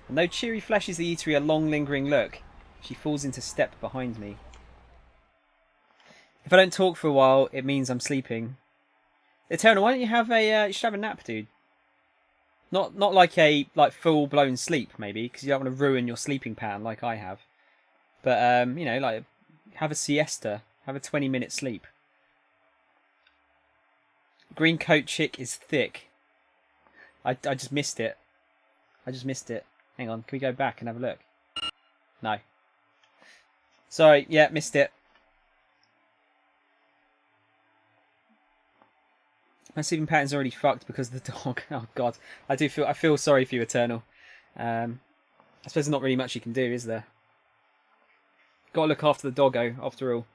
and though Cheery flashes the eatery a long lingering look, she falls into step behind me. If I don't talk for a while, it means I'm sleeping. Eternal, why don't you have you should have a nap, dude. Not like a full blown sleep, maybe, because you don't want to ruin your sleeping pattern like I have. But, you know, like, have a siesta. Have a 20-minute sleep. Green coat chick is thick. I just missed it. I just missed it. Hang on, can we go back and have a look? No. Sorry, yeah, missed it. My sleeping pattern's already fucked because of the dog. Oh god, I feel sorry for you, Eternal. I suppose there's not really much you can do, is there? Got to look after the doggo, after all.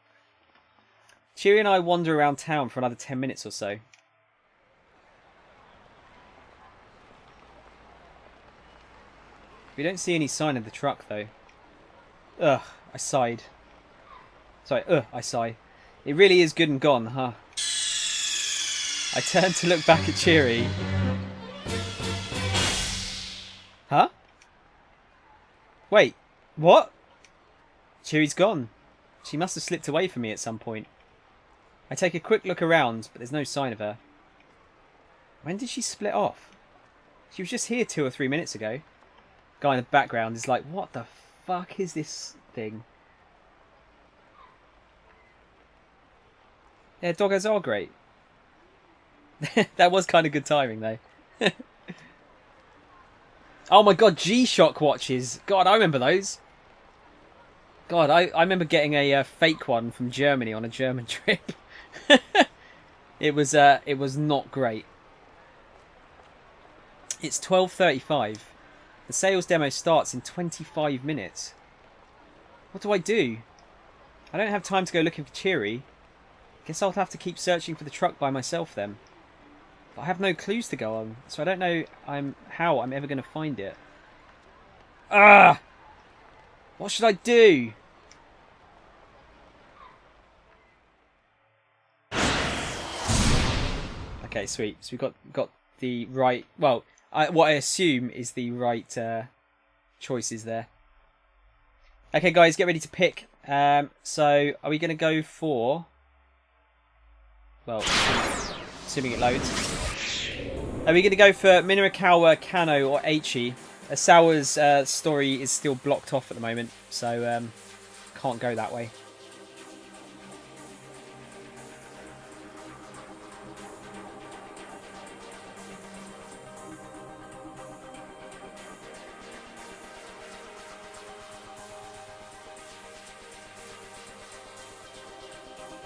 Cheery and I wander around town for another 10 minutes or so. We don't see any sign of the truck, though. Ugh, I sighed. Sorry, I sigh. It really is good and gone, huh? I turned to look back at Cheery. Huh? Wait, what? Cheery's gone. She must have slipped away from me at some point. I take a quick look around, but there's no sign of her. When did she split off? She was just here 2 or 3 minutes ago. Guy in the background is like, what the fuck is this thing? Yeah, doggos are great. That was kind of good timing, though. Oh my god, G-Shock watches. God, I remember those. God, I remember getting a fake one from Germany on a German trip. It was not great. It's 12:35. The sales demo starts in 25 minutes. What do? I don't have time to go looking for Cheery. Guess I'll have to keep searching for the truck by myself then. But I have no clues to go on, so I don't know how I'm ever going to find it. Ah! What should I do? Okay, sweet. So we've got the right... Well, what I assume is the right choices there. Okay, guys, get ready to pick. So, are we going to go for... Well, assuming it loads. Are we going to go for Minorikawa, Kano, or Aichi? Asawa's story is still blocked off at the moment, so can't go that way.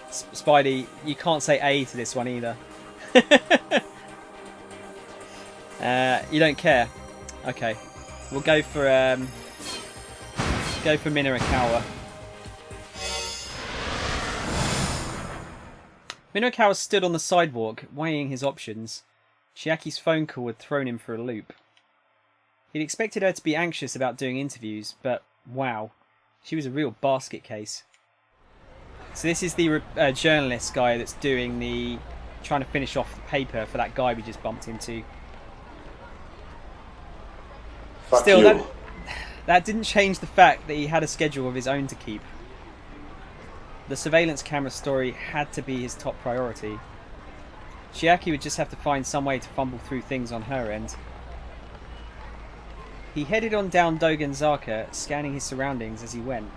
Spidey, you can't say A to this one either. You don't care. Okay, we'll go for Minorikawa. Minorikawa stood on the sidewalk, weighing his options. Chiaki's phone call had thrown him for a loop. He'd expected her to be anxious about doing interviews, but wow, she was a real basket case. So this is the journalist guy that's doing trying to finish off the paper for that guy we just bumped into. Fuck Still, you. that didn't change the fact that he had a schedule of his own to keep. The surveillance camera story had to be his top priority. Chiaki would just have to find some way to fumble through things on her end. He headed on down Dogenzaka, scanning his surroundings as he went.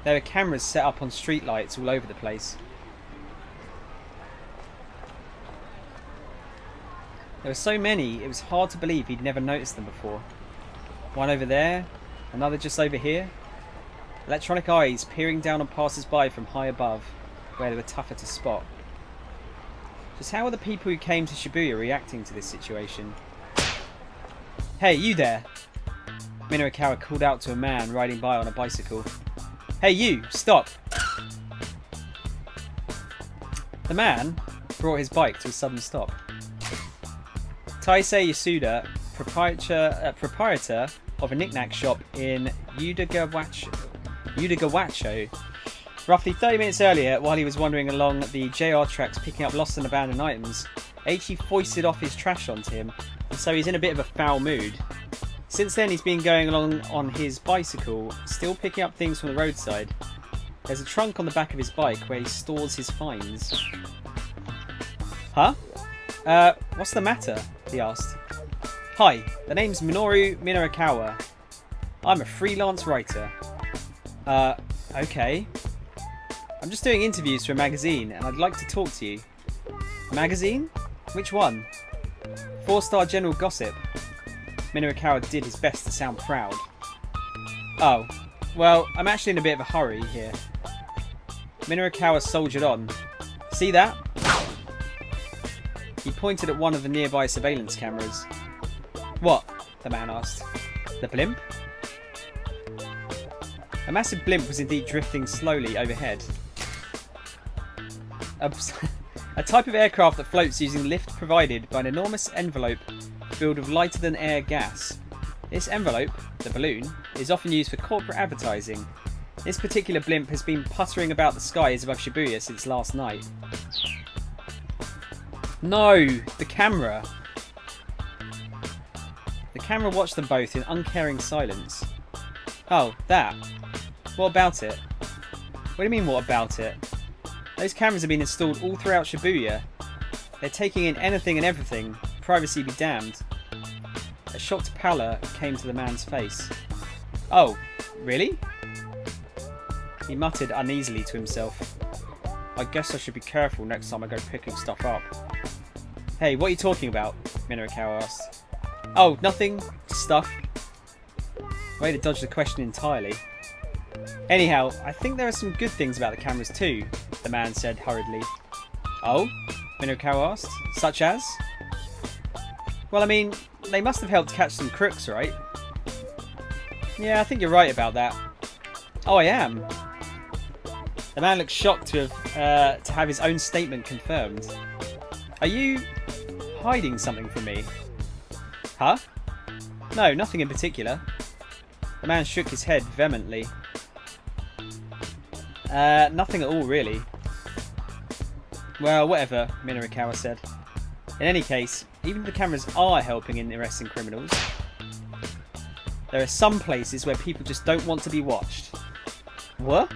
There were cameras set up on streetlights all over the place. There were so many, it was hard to believe he'd never noticed them before. One over there, another just over here. Electronic eyes peering down on passers-by from high above, where they were tougher to spot. Just how are the people who came to Shibuya reacting to this situation? Hey, you there! Minorikawa called out to a man riding by on a bicycle. Hey you, stop! The man brought his bike to a sudden stop. Taisei Yasuda, proprietor of a knick-knack shop in Udegawacho. Roughly 30 minutes earlier, while he was wandering along the JR tracks picking up lost and abandoned items, Aichi foisted off his trash onto him, and so he's in a bit of a foul mood. Since then, he's been going along on his bicycle, still picking up things from the roadside. There's a trunk on the back of his bike where he stores his finds. Huh? What's the matter? He asked. Hi, the name's Minoru Minorikawa. I'm a freelance writer. Okay. I'm just doing interviews for a magazine and I'd like to talk to you. Magazine? Which one? 4-Star General Gossip. Minorikawa did his best to sound proud. Oh, well, I'm actually in a bit of a hurry here. Minorikawa soldiered on. See that? He pointed at one of the nearby surveillance cameras. What? The man asked. The blimp? A massive blimp was indeed drifting slowly overhead. A type of aircraft that floats using lift provided by an enormous envelope filled with lighter-than-air gas. This envelope, the balloon, is often used for corporate advertising. This particular blimp has been puttering about the skies above Shibuya since last night. No! The camera! The camera watched them both in uncaring silence. Oh, that. What about it? What do you mean, what about it? Those cameras have been installed all throughout Shibuya. They're taking in anything and everything. Privacy be damned. A shocked pallor came to the man's face. Oh, really? He muttered uneasily to himself. I guess I should be careful next time I go picking stuff up. Hey, what are you talking about? Minorikawa asked. Oh, nothing. Stuff. Way to dodge the question entirely. Anyhow, I think there are some good things about the cameras too, the man said hurriedly. Oh? Minorikawa asked. Such as? Well, I mean, they must have helped catch some crooks, right? Yeah, I think you're right about that. Oh, I am. The man looked shocked to have his own statement confirmed. Are you hiding something from me? Huh? No, nothing in particular. The man shook his head vehemently. Nothing at all, really. Well, whatever, Minorikawa said. In any case, even if the cameras are helping in arresting criminals, there are some places where people just don't want to be watched. What?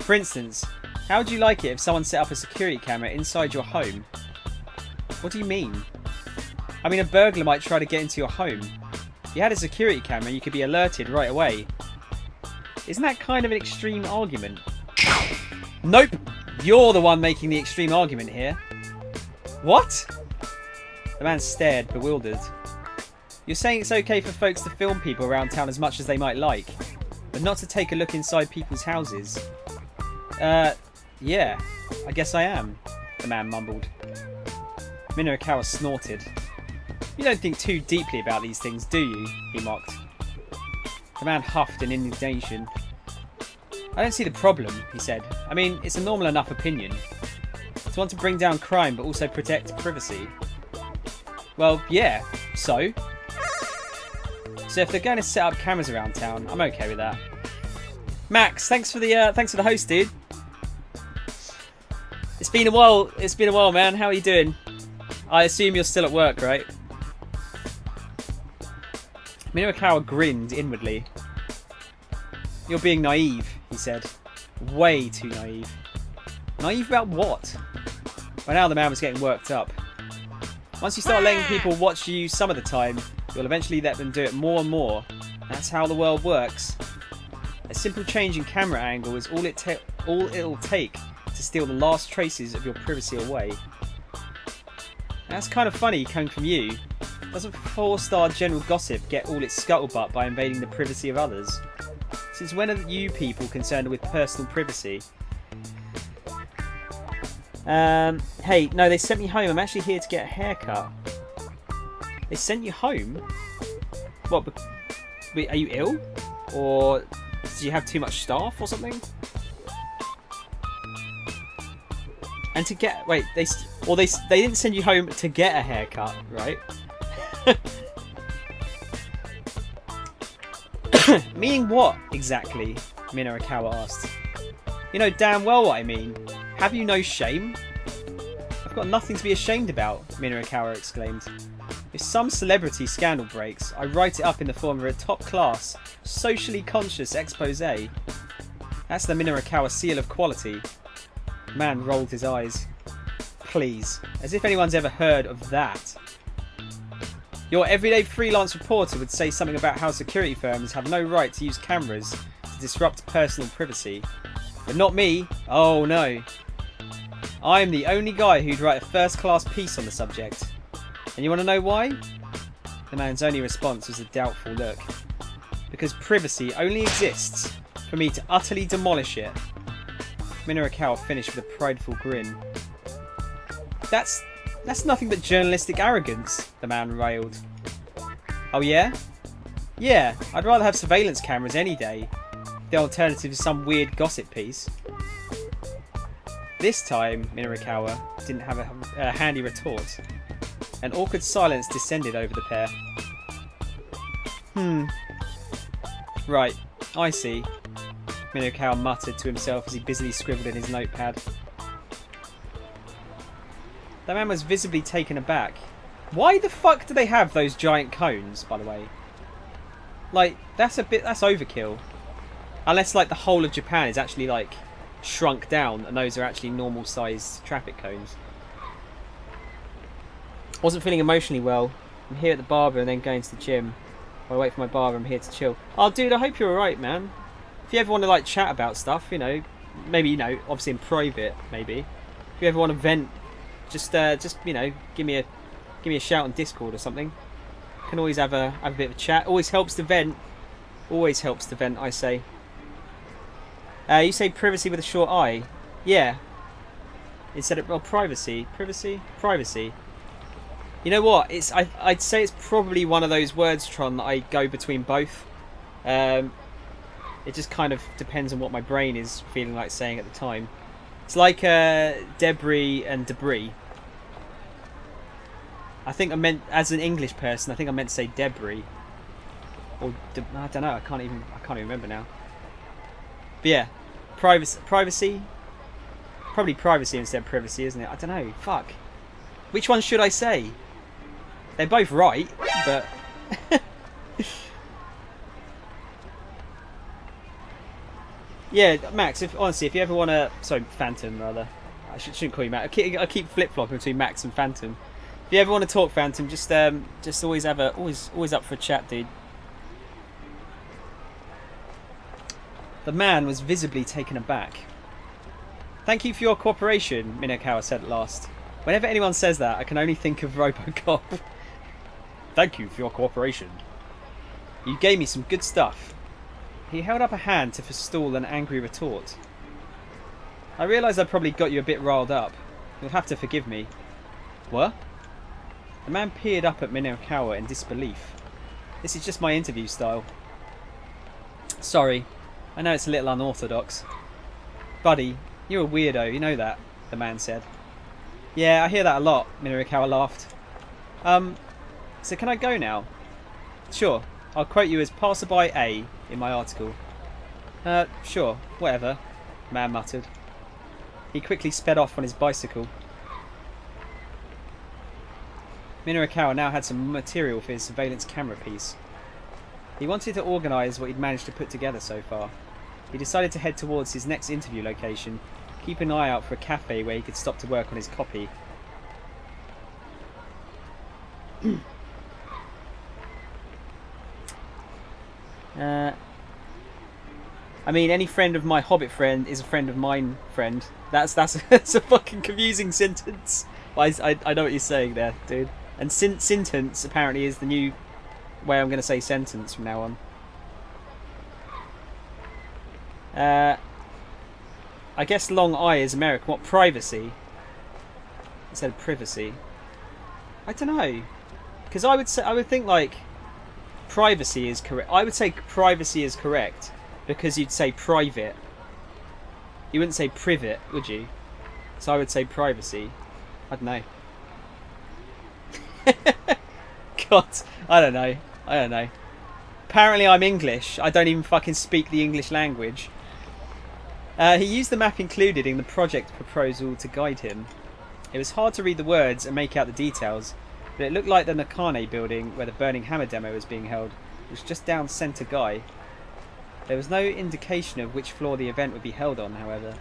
For instance, how would you like it if someone set up a security camera inside your home? What do you mean? I mean, a burglar might try to get into your home. If you had a security camera, you could be alerted right away. Isn't that kind of an extreme argument? Nope! You're the one making the extreme argument here. What? The man stared, bewildered. You're saying it's okay for folks to film people around town as much as they might like, but not to take a look inside people's houses? Yeah, I guess I am, the man mumbled. Minorikawa snorted. You don't think too deeply about these things, do you? He mocked. The man huffed in indignation. I don't see the problem, he said. I mean, it's a normal enough opinion. To want to bring down crime but also protect privacy. Well, yeah, so? So if they're going to set up cameras around town, I'm okay with that. Max, thanks for the host, dude. It's been a while, man. How are you doing? I assume you're still at work, right? Minorikawa grinned inwardly. You're being naive, he said. Way too naive. Naive about what? By now the man was getting worked up. Once you start letting people watch you some of the time, you'll eventually let them do it more and more. That's how the world works. A simple change in camera angle is all it'll take to steal the last traces of your privacy away. That's kind of funny coming from you. Doesn't 4-Star General Gossip get all its scuttlebutt by invading the privacy of others? Since when are you people concerned with personal privacy? Hey, no, they sent me home. I'm actually here to get a haircut. They sent you home? What, wait, are you ill? Or do you have too much staff or something? And to get... Wait, they didn't send you home to get a haircut, right? Meaning what, exactly? Minorikawa asked. You know damn well what I mean. Have you no shame? I've got nothing to be ashamed about, Minorikawa exclaimed. If some celebrity scandal breaks, I write it up in the form of a top-class, socially conscious expose. That's the Minorikawa seal of quality. The man rolled his eyes. Please, as if anyone's ever heard of that. Your everyday freelance reporter would say something about how security firms have no right to use cameras to disrupt personal privacy. But not me. Oh no. I'm the only guy who'd write a first-class piece on the subject. And you want to know why? The man's only response was a doubtful look. Because privacy only exists for me to utterly demolish it. Minorikawa finished with a prideful grin. That's nothing but journalistic arrogance, the man railed. Oh yeah? Yeah, I'd rather have surveillance cameras any day. The alternative is some weird gossip piece. This time, Minorikawa didn't have a handy retort. An awkward silence descended over the pair. Right, I see, Minorikawa muttered to himself as he busily scribbled in his notepad. The man was visibly taken aback. Why the fuck do they have those giant cones, by the way? Like, that's overkill. Unless, like, the whole of Japan is actually, like, shrunk down and those are actually normal sized traffic cones. Wasn't feeling emotionally well. I'm here at the barber and then going to the gym. While I wait for my barber, I'm here to chill. Oh, dude, I hope you're alright, man. If you ever want to, like, chat about stuff, you know, maybe, you know, obviously in private, maybe. If you ever want to vent, just you know, give me a shout on Discord or something. Can always have a bit of a chat. Always helps to vent. Always helps to vent, I say. You say privacy with a short I. Yeah. Instead of, well, privacy. Privacy. You know what? I'd say it's probably one of those words, Tron, that I go between both. It just kind of depends on what my brain is feeling like saying at the time. It's like debris and debris. I think I meant, as an English person, I think I meant to say debris. Or, I don't know, I can't even remember now. But yeah, privacy. Probably privacy instead of privacy, isn't it? I don't know, fuck. Which one should I say? They're both right, but... Yeah, Max, honestly, if you ever want to... Sorry, Phantom, rather. I shouldn't call you Max. I keep flip-flopping between Max and Phantom. If you ever want to talk, Phantom, just always always up for a chat, dude. The man was visibly taken aback. Thank you for your cooperation, Minorikawa said at last. Whenever anyone says that, I can only think of Robocop. Thank you for your cooperation. You gave me some good stuff. He held up a hand to forestall an angry retort. I realise I probably got you a bit riled up. You'll have to forgive me. What? The man peered up at Minorikawa in disbelief. This is just my interview style. Sorry, I know it's a little unorthodox. Buddy, you're a weirdo, you know that, the man said. Yeah, I hear that a lot, Minorikawa laughed. So can I go now? Sure, I'll quote you as Passerby A in my article. Sure, whatever, the man muttered. He quickly sped off on his bicycle. Minorikawa now had some material for his surveillance camera piece. He wanted to organise what he'd managed to put together so far. He decided to head towards his next interview location, keep an eye out for a cafe where he could stop to work on his copy. I mean, any friend of my Hobbit friend is a friend of mine friend. That's a fucking confusing sentence. I know what you're saying there, dude. And sentence apparently is the new way I'm going to say sentence from now on. I guess long I is American. What, privacy? Instead of privacy. I don't know. Because I would think like privacy is correct. I would say privacy is correct because you'd say private. You wouldn't say privet, would you? So I would say privacy. I don't know. God, I don't know. Apparently I'm English. I don't even fucking speak the English language. He used the map included in the project proposal to guide him. It was hard to read the words and make out the details, but it looked like the Nakane building where the Burning Hammer demo was being held was just down Centre Guy. There was no indication of which floor the event would be held on, however.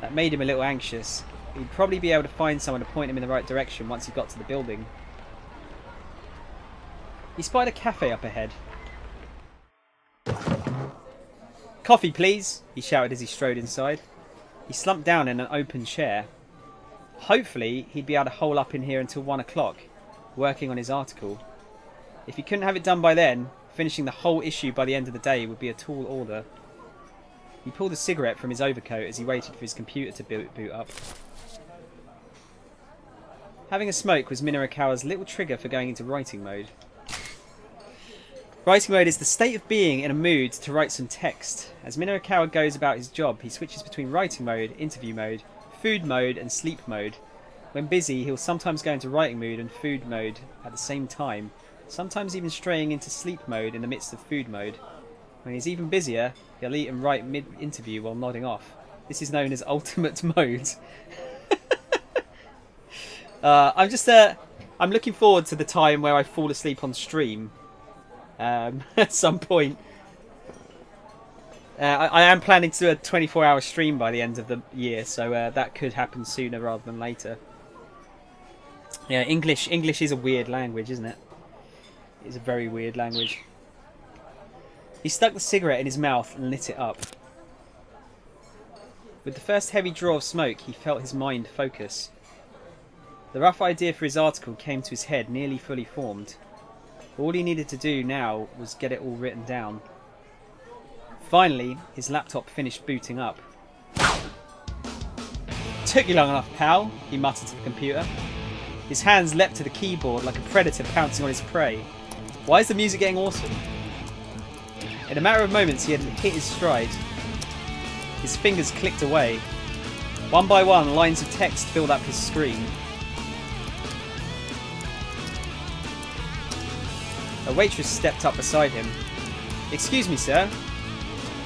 That made him a little anxious. He'd probably be able to find someone to point him in the right direction once he got to the building. He spied a cafe up ahead. "Coffee, please," he shouted as he strode inside. He slumped down in an open chair. Hopefully, he'd be able to hole up in here until 1 o'clock, working on his article. If he couldn't have it done by then, finishing the whole issue by the end of the day would be a tall order. He pulled a cigarette from his overcoat as he waited for his computer to boot up. Having a smoke was Minorikawa's little trigger for going into writing mode. Writing mode is the state of being in a mood to write some text. As Minorikawa goes about his job, he switches between writing mode, interview mode, food mode and sleep mode. When busy, he'll sometimes go into writing mode and food mode at the same time, sometimes even straying into sleep mode in the midst of food mode. When he's even busier, he'll eat and write mid-interview while nodding off. This is known as ultimate mode. I'm looking forward to the time where I fall asleep on stream. At some point. I am planning to do a 24-hour stream by the end of the year, so that could happen sooner rather than later. Yeah, English is a weird language, isn't it? It's a very weird language. He stuck the cigarette in his mouth and lit it up. With the first heavy draw of smoke, he felt his mind focus. The rough idea for his article came to his head nearly fully formed. All he needed to do now was get it all written down. Finally, his laptop finished booting up. "Took you long enough, pal," he muttered to the computer. His hands leapt to the keyboard like a predator pouncing on his prey. Why is the music getting awesome? In a matter of moments, he had hit his stride. His fingers clicked away. One by one, lines of text filled up his screen. A waitress stepped up beside him. "Excuse me, sir."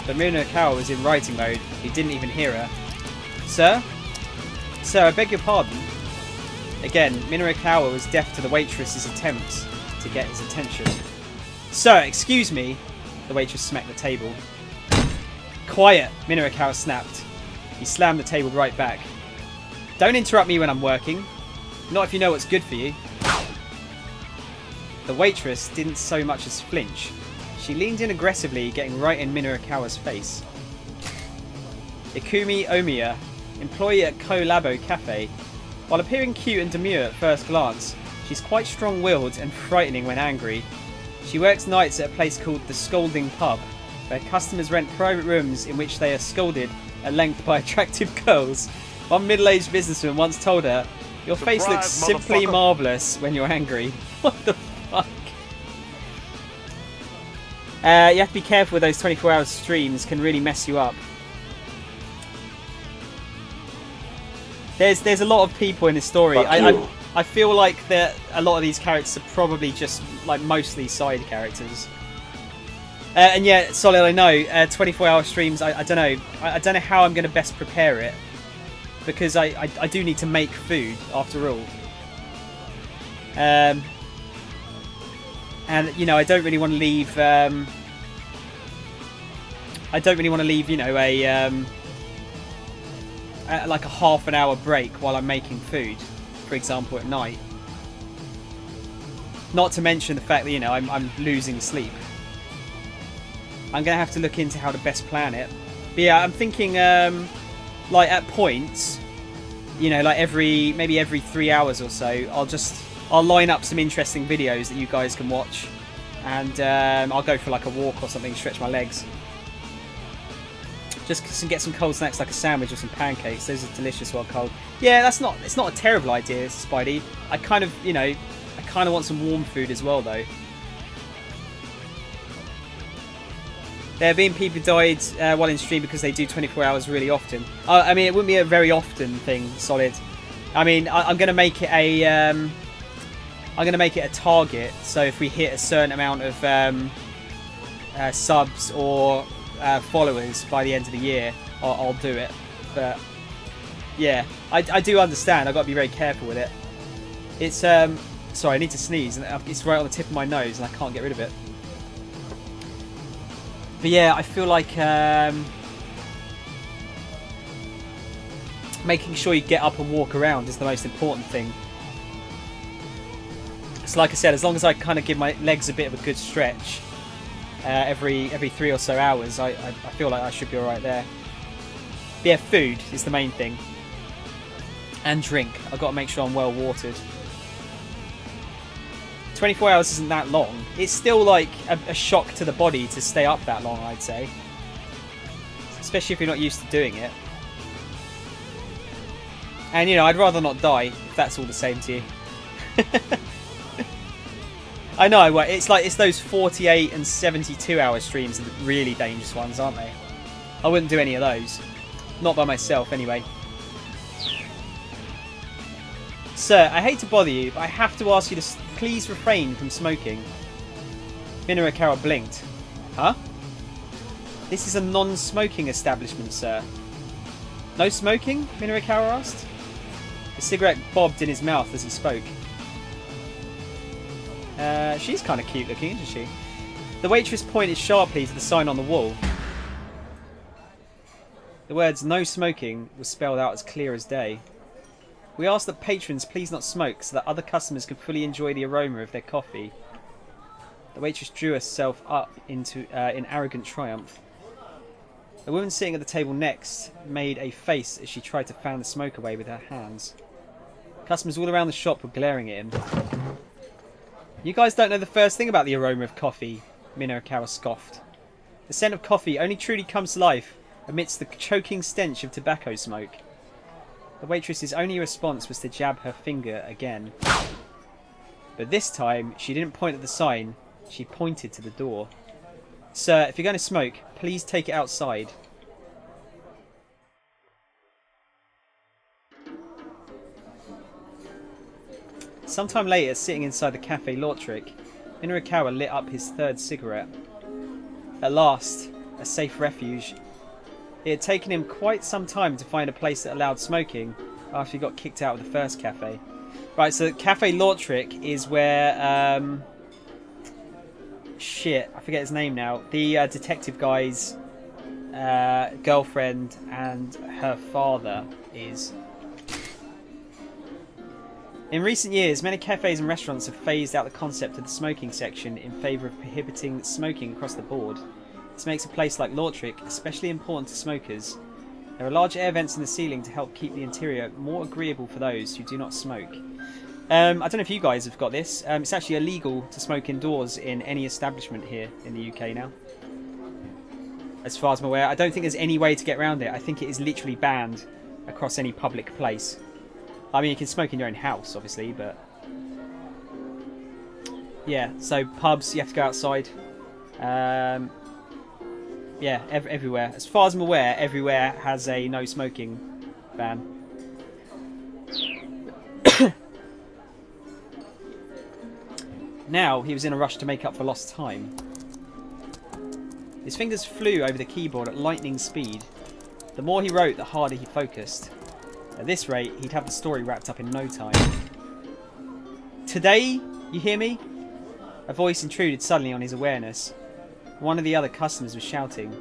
But Minorikawa was in writing mode. He didn't even hear her. "Sir? Sir, I beg your pardon." Again, Minorikawa was deaf to the waitress's attempts to get his attention. "Sir, excuse me." The waitress smacked the table. "Quiet," Minorikawa snapped. He slammed the table right back. "Don't interrupt me when I'm working. Not if you know what's good for you." The waitress didn't so much as flinch. She leaned in aggressively, getting right in Minorikawa's face. Ikumi Omiya, employee at Kolabo Cafe. While appearing cute and demure at first glance, she's quite strong-willed and frightening when angry. She works nights at a place called the Scolding Pub, where customers rent private rooms in which they are scolded at length by attractive girls. One middle-aged businessman once told her, "Your face looks simply marvellous when you're angry." What the fuck? You have to be careful with those 24-hour streams, can really mess you up. There's a lot of people in this story. I feel like that a lot of these characters are probably just like mostly side characters. And yeah, Solid, I know 24-hour streams. I don't know. I don't know how I'm going to best prepare it, because I do need to make food after all. And you know, I don't really want to leave. You know, like a half an hour break while I'm making food, for example, at night. Not to mention the fact that, you know, I'm losing sleep. I'm gonna have to look into how to best plan it. But yeah, I'm thinking like at points, you know, like maybe every 3 hours or so, I'll line up some interesting videos that you guys can watch, and I'll go for like a walk or something, stretch my legs. Just get some cold snacks like a sandwich or some pancakes. Those are delicious while cold. Yeah, it's not a terrible idea, Spidey. I kind of want some warm food as well, though. There have been people who died while in stream because they do 24 hours really often. I mean, it wouldn't be a very often thing, Solid. I mean, I'm going to make it a target. So if we hit a certain amount of subs or followers by the end of the year, I'll do it. But yeah, I do understand. I've got to be very careful with it. It's sorry, I need to sneeze, and it's right on the tip of my nose, and I can't get rid of it. But yeah, I feel like making sure you get up and walk around is the most important thing. So like I said, as long as I kind of give my legs a bit of a good stretch every 3 or so hours, I feel like I should be alright there. But yeah, food is the main thing. And drink. I've got to make sure I'm well watered. 24 hours isn't that long. It's still like a shock to the body to stay up that long, I'd say. Especially if you're not used to doing it. And you know, I'd rather not die if that's all the same to you. I know, it's those 48 and 72 hour streams are the really dangerous ones, aren't they? I wouldn't do any of those. Not by myself, anyway. Sir, I hate to bother you, but I have to ask you to please refrain from smoking. Minoru blinked. Huh? This is a non-smoking establishment, sir. No smoking? Minoru asked. The cigarette bobbed in his mouth as he spoke. She's kind of cute looking, isn't she? The waitress pointed sharply to the sign on the wall. The words "no smoking" were spelled out as clear as day. We ask that patrons please not smoke so that other customers can fully enjoy the aroma of their coffee. The waitress drew herself up in arrogant triumph. The woman sitting at the table next made a face as she tried to fan the smoke away with her hands. Customers all around the shop were glaring at him. You guys don't know the first thing about the aroma of coffee, Minoru scoffed. The scent of coffee only truly comes to life amidst the choking stench of tobacco smoke. The waitress's only response was to jab her finger again. But this time, she didn't point at the sign, she pointed to the door. Sir, if you're going to smoke, please take it outside. Sometime later, sitting inside the Café Lautrec, Minoru lit up his third cigarette. At last, a safe refuge. It had taken him quite some time to find a place that allowed smoking after he got kicked out of the first cafe. Right, so Café Lautrec is where... shit, I forget his name now. The detective guy's girlfriend and her father is... In recent years, many cafes and restaurants have phased out the concept of the smoking section in favour of prohibiting smoking across the board. This makes a place like Lautrec especially important to smokers. There are large air vents in the ceiling to help keep the interior more agreeable for those who do not smoke. I don't know if you guys have got this. It's actually illegal to smoke indoors in any establishment here in the UK now. As far as I'm aware, I don't think there's any way to get around it. I think it is literally banned across any public place. I mean, you can smoke in your own house, obviously, but... yeah, so pubs, you have to go outside. Yeah, everywhere. As far as I'm aware, everywhere has a no smoking ban. Now, he was in a rush to make up for lost time. His fingers flew over the keyboard at lightning speed. The more he wrote, the harder he focused. At this rate, he'd have the story wrapped up in no time. Today, you hear me? A voice intruded suddenly on his awareness. One of the other customers was shouting.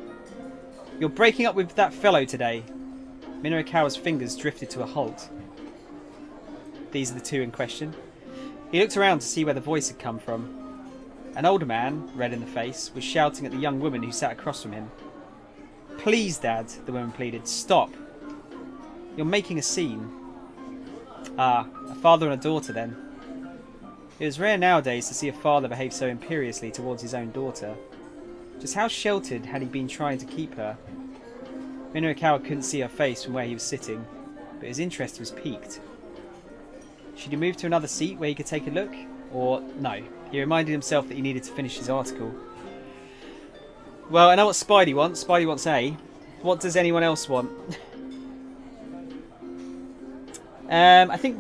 You're breaking up with that fellow today. Minoru fingers drifted to a halt. These are the two in question. He looked around to see where the voice had come from. An older man, red in the face, was shouting at the young woman who sat across from him. Please, Dad, the woman pleaded. Stop. You're making a scene. Ah, a father and a daughter then. It was rare nowadays to see a father behave so imperiously towards his own daughter. Just how sheltered had he been trying to keep her? Minoru couldn't see her face from where he was sitting, but his interest was piqued. Should he move to another seat where he could take a look? Or no, he reminded himself that he needed to finish his article. Well, I know what Spidey wants. Spidey wants A. What does anyone else want? I think...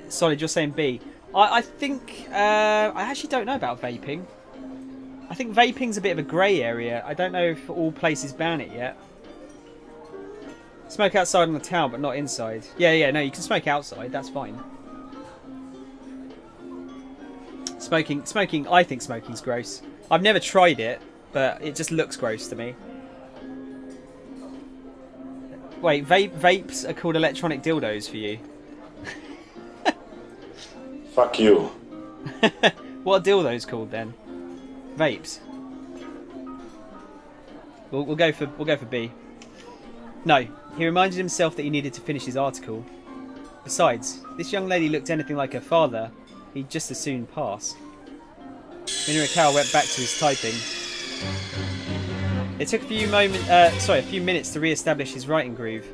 Solid, you're saying B. I think... I actually don't know about vaping. I think vaping's a bit of a grey area. I don't know if all places ban it yet. Smoke outside on the town, but not inside. Yeah, no, you can smoke outside. That's fine. Smoking. I think smoking's gross. I've never tried it, but it just looks gross to me. Wait, vapes are called electronic dildos for you? Fuck you. What are dildos called then? Vapes. We'll go for B. No, he reminded himself that he needed to finish his article. Besides, this young lady looked anything like her father. He'd just as soon pass. Minurikawa went back to his typing. It took a few minutes to re-establish his writing groove,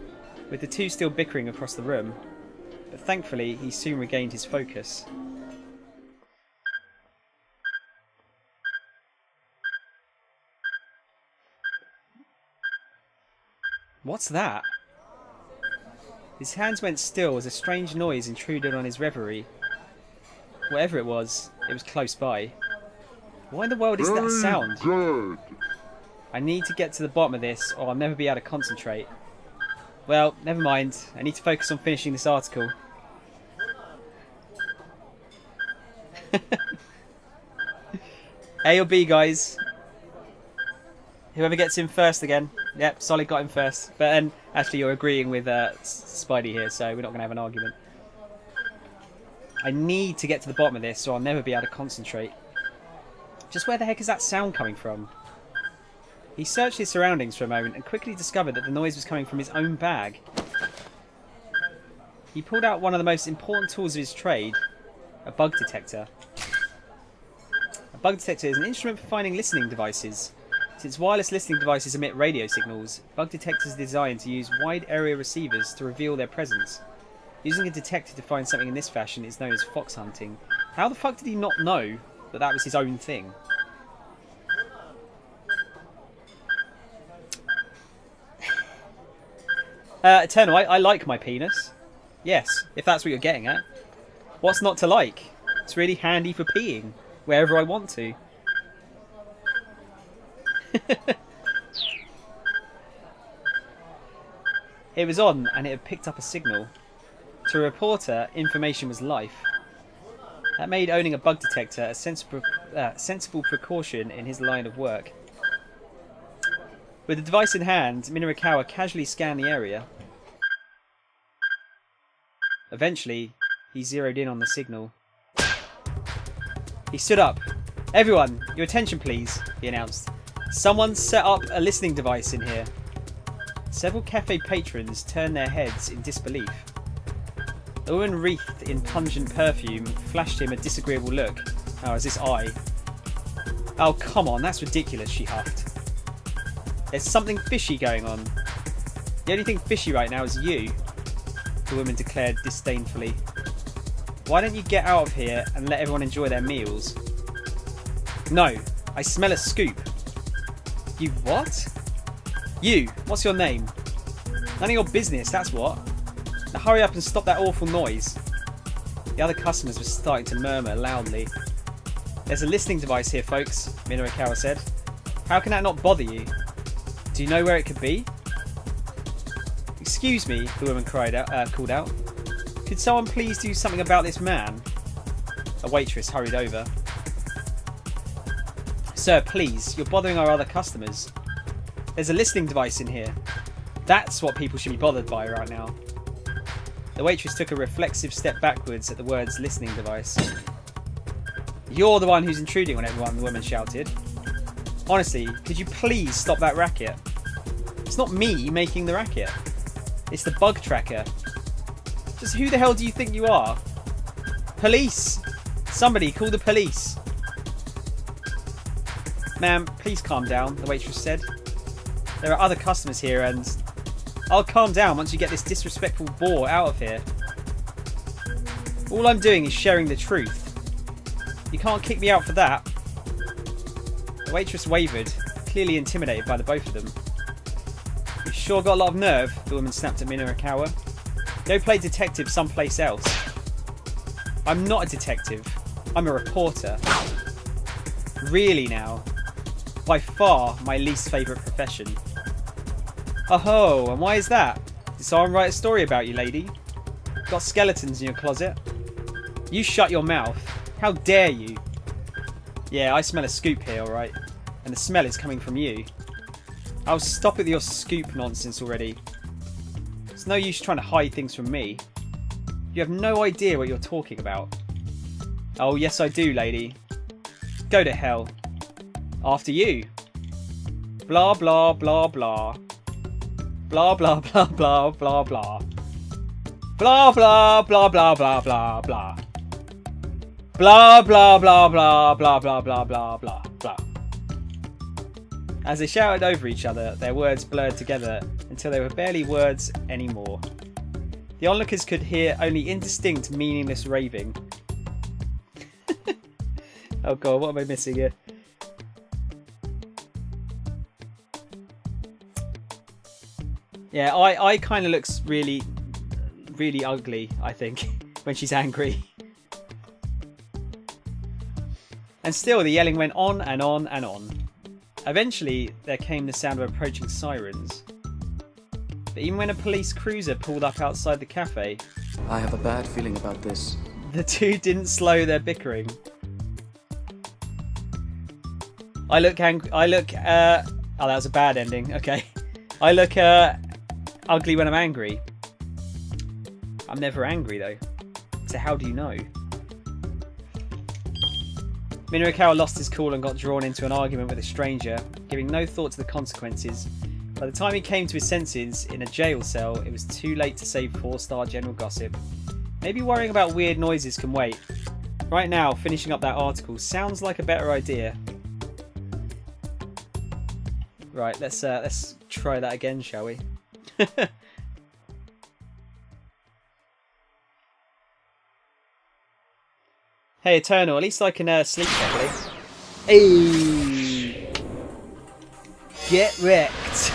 with the two still bickering across the room. But thankfully, he soon regained his focus. What's that? His hands went still as a strange noise intruded on his reverie. Whatever it was close by. Why in the world is that a sound? Good. I need to get to the bottom of this or I'll never be able to concentrate. Well, never mind. I need to focus on finishing this article. A or B, guys? Whoever gets in first again. Yep, Solid got him first. But then, actually, you're agreeing with Spidey here, so we're not going to have an argument. I need to get to the bottom of this, or I'll never be able to concentrate. Just where the heck is that sound coming from? He searched his surroundings for a moment and quickly discovered that the noise was coming from his own bag. He pulled out one of the most important tools of his trade, a bug detector. A bug detector is an instrument for finding listening devices. Since wireless listening devices emit radio signals, bug detectors are designed to use wide area receivers to reveal their presence. Using a detector to find something in this fashion is known as fox hunting. How the fuck did he not know that that was his own thing? Eternal, I like my penis. Yes, if that's what you're getting at. What's not to like? It's really handy for peeing wherever I want to. It was on and it had picked up a signal. To a reporter, information was life. That made owning a bug detector a sensible precaution in his line of work. With the device in hand, Minurikawa casually scanned the area. Eventually, he zeroed in on the signal. He stood up. "Everyone, your attention please," he announced. "Someone set up a listening device in here." Several cafe patrons turned their heads in disbelief. The woman wreathed in pungent perfume flashed him a disagreeable look. "Oh, is this I?" "Oh, come on, that's ridiculous," she huffed. "There's something fishy going on." "The only thing fishy right now is you," the woman declared disdainfully. "Why don't you get out of here and let everyone enjoy their meals?" "No, I smell a scoop." "You what?" "You, what's your name?" "None of your business, that's what. Now hurry up and stop that awful noise." The other customers were starting to murmur loudly. "There's a listening device here, folks," Minurikawa said. "How can that not bother you? Do you know where it could be?" "Excuse me," the woman called out. "Could someone please do something about this man?" A waitress hurried over. "Sir, please, you're bothering our other customers. There's a listening device in here. That's what people should be bothered by right now." The waitress took a reflexive step backwards at the words listening device. "You're the one who's intruding on everyone," the woman shouted. "Honestly, could you please stop that racket? It's not me making the racket. It's the bug tracker. Just who the hell do you think you are? Police! Somebody call the police!" "Ma'am, please calm down," the waitress said. "There are other customers here and..." "I'll calm down once you get this disrespectful bore out of here. All I'm doing is sharing the truth. You can't kick me out for that." The waitress wavered, clearly intimidated by the both of them. "You've sure got a lot of nerve," the woman snapped at Minurikawa. "Go play detective someplace else." "I'm not a detective. I'm a reporter." "Really now? By far my least favourite profession." "Oh, and why is that? Did someone write a story about you, lady? Got skeletons in your closet?" "You shut your mouth. How dare you?" "Yeah, I smell a scoop here, alright. And the smell is coming from you." "I'll stop with your scoop nonsense already. It's no use trying to hide things from me. You have no idea what you're talking about." Oh, yes I do, lady. Go to hell. After you. Blah, blah, blah, blah. Blah, blah, blah, blah, blah, blah. Blah, blah, blah, blah, blah, blah, blah. Blah, blah, blah, blah, blah, blah, blah, blah, blah, blah. As they shouted over each other, their words blurred together until they were barely words anymore. The onlookers could hear only indistinct, meaningless raving. Oh god, what am I missing here? Yeah, I kind of looks really, really ugly, I think, when she's angry. And still, the yelling went on and on and on. Eventually, there came the sound of approaching sirens. But even when a police cruiser pulled up outside the cafe, I have a bad feeling about this. the two didn't slow their bickering. Oh, that was a bad ending. Okay. I look ugly when I'm angry. I'm never angry though. So how do you know? Minoru lost his cool and got drawn into an argument with a stranger, giving no thought to the consequences. By the time he came to his senses in a jail cell, it was too late to save 4-star general gossip. Maybe worrying about weird noises can wait. Right now, finishing up that article sounds like a better idea. Right, let's try that again, shall we? Hey, Eternal, at least I can sleep properly. Hey! Get wrecked!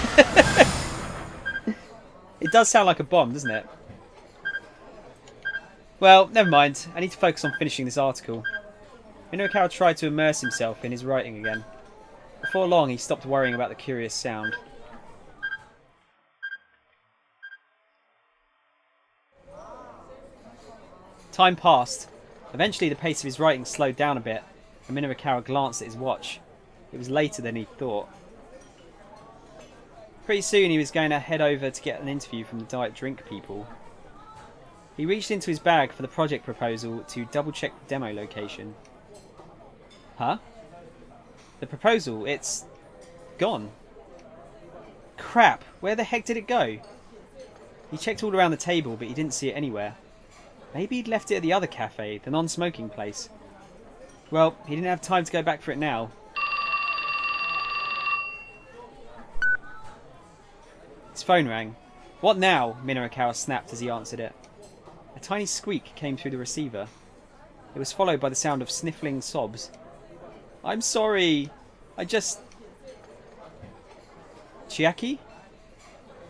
It does sound like a bomb, doesn't it? Well, never mind. I need to focus on finishing this article. Minoru tried to immerse himself in his writing again. Before long, he stopped worrying about the curious sound. Time passed. Eventually, the pace of his writing slowed down a bit, and Minoru glanced at his watch. It was later than he thought. Pretty soon, he was going to head over to get an interview from the diet drink people. He reached into his bag for the project proposal to double-check the demo location. Huh? The proposal, it's gone. Crap, where the heck did it go? He checked all around the table, but he didn't see it anywhere. Maybe he'd left it at the other cafe, the non-smoking place. Well, he didn't have time to go back for it now. His phone rang. What now? Minoru snapped as he answered it. A tiny squeak came through the receiver. It was followed by the sound of sniffling sobs. I'm sorry. I just... Chiaki?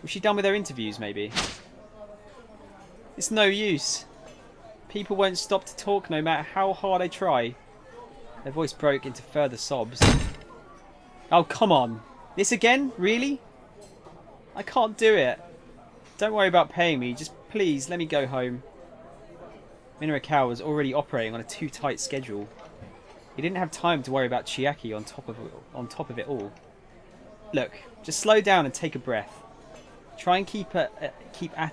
Was she done with her interviews, maybe? It's no use. People won't stop to talk no matter how hard I try. Her voice broke into further sobs. Oh, come on. This again? Really? I can't do it. Don't worry about paying me. Just please let me go home. Minoru was already operating on a too tight schedule. He didn't have time to worry about Chiaki on top of it all. Look, just slow down and take a breath. Try and keep at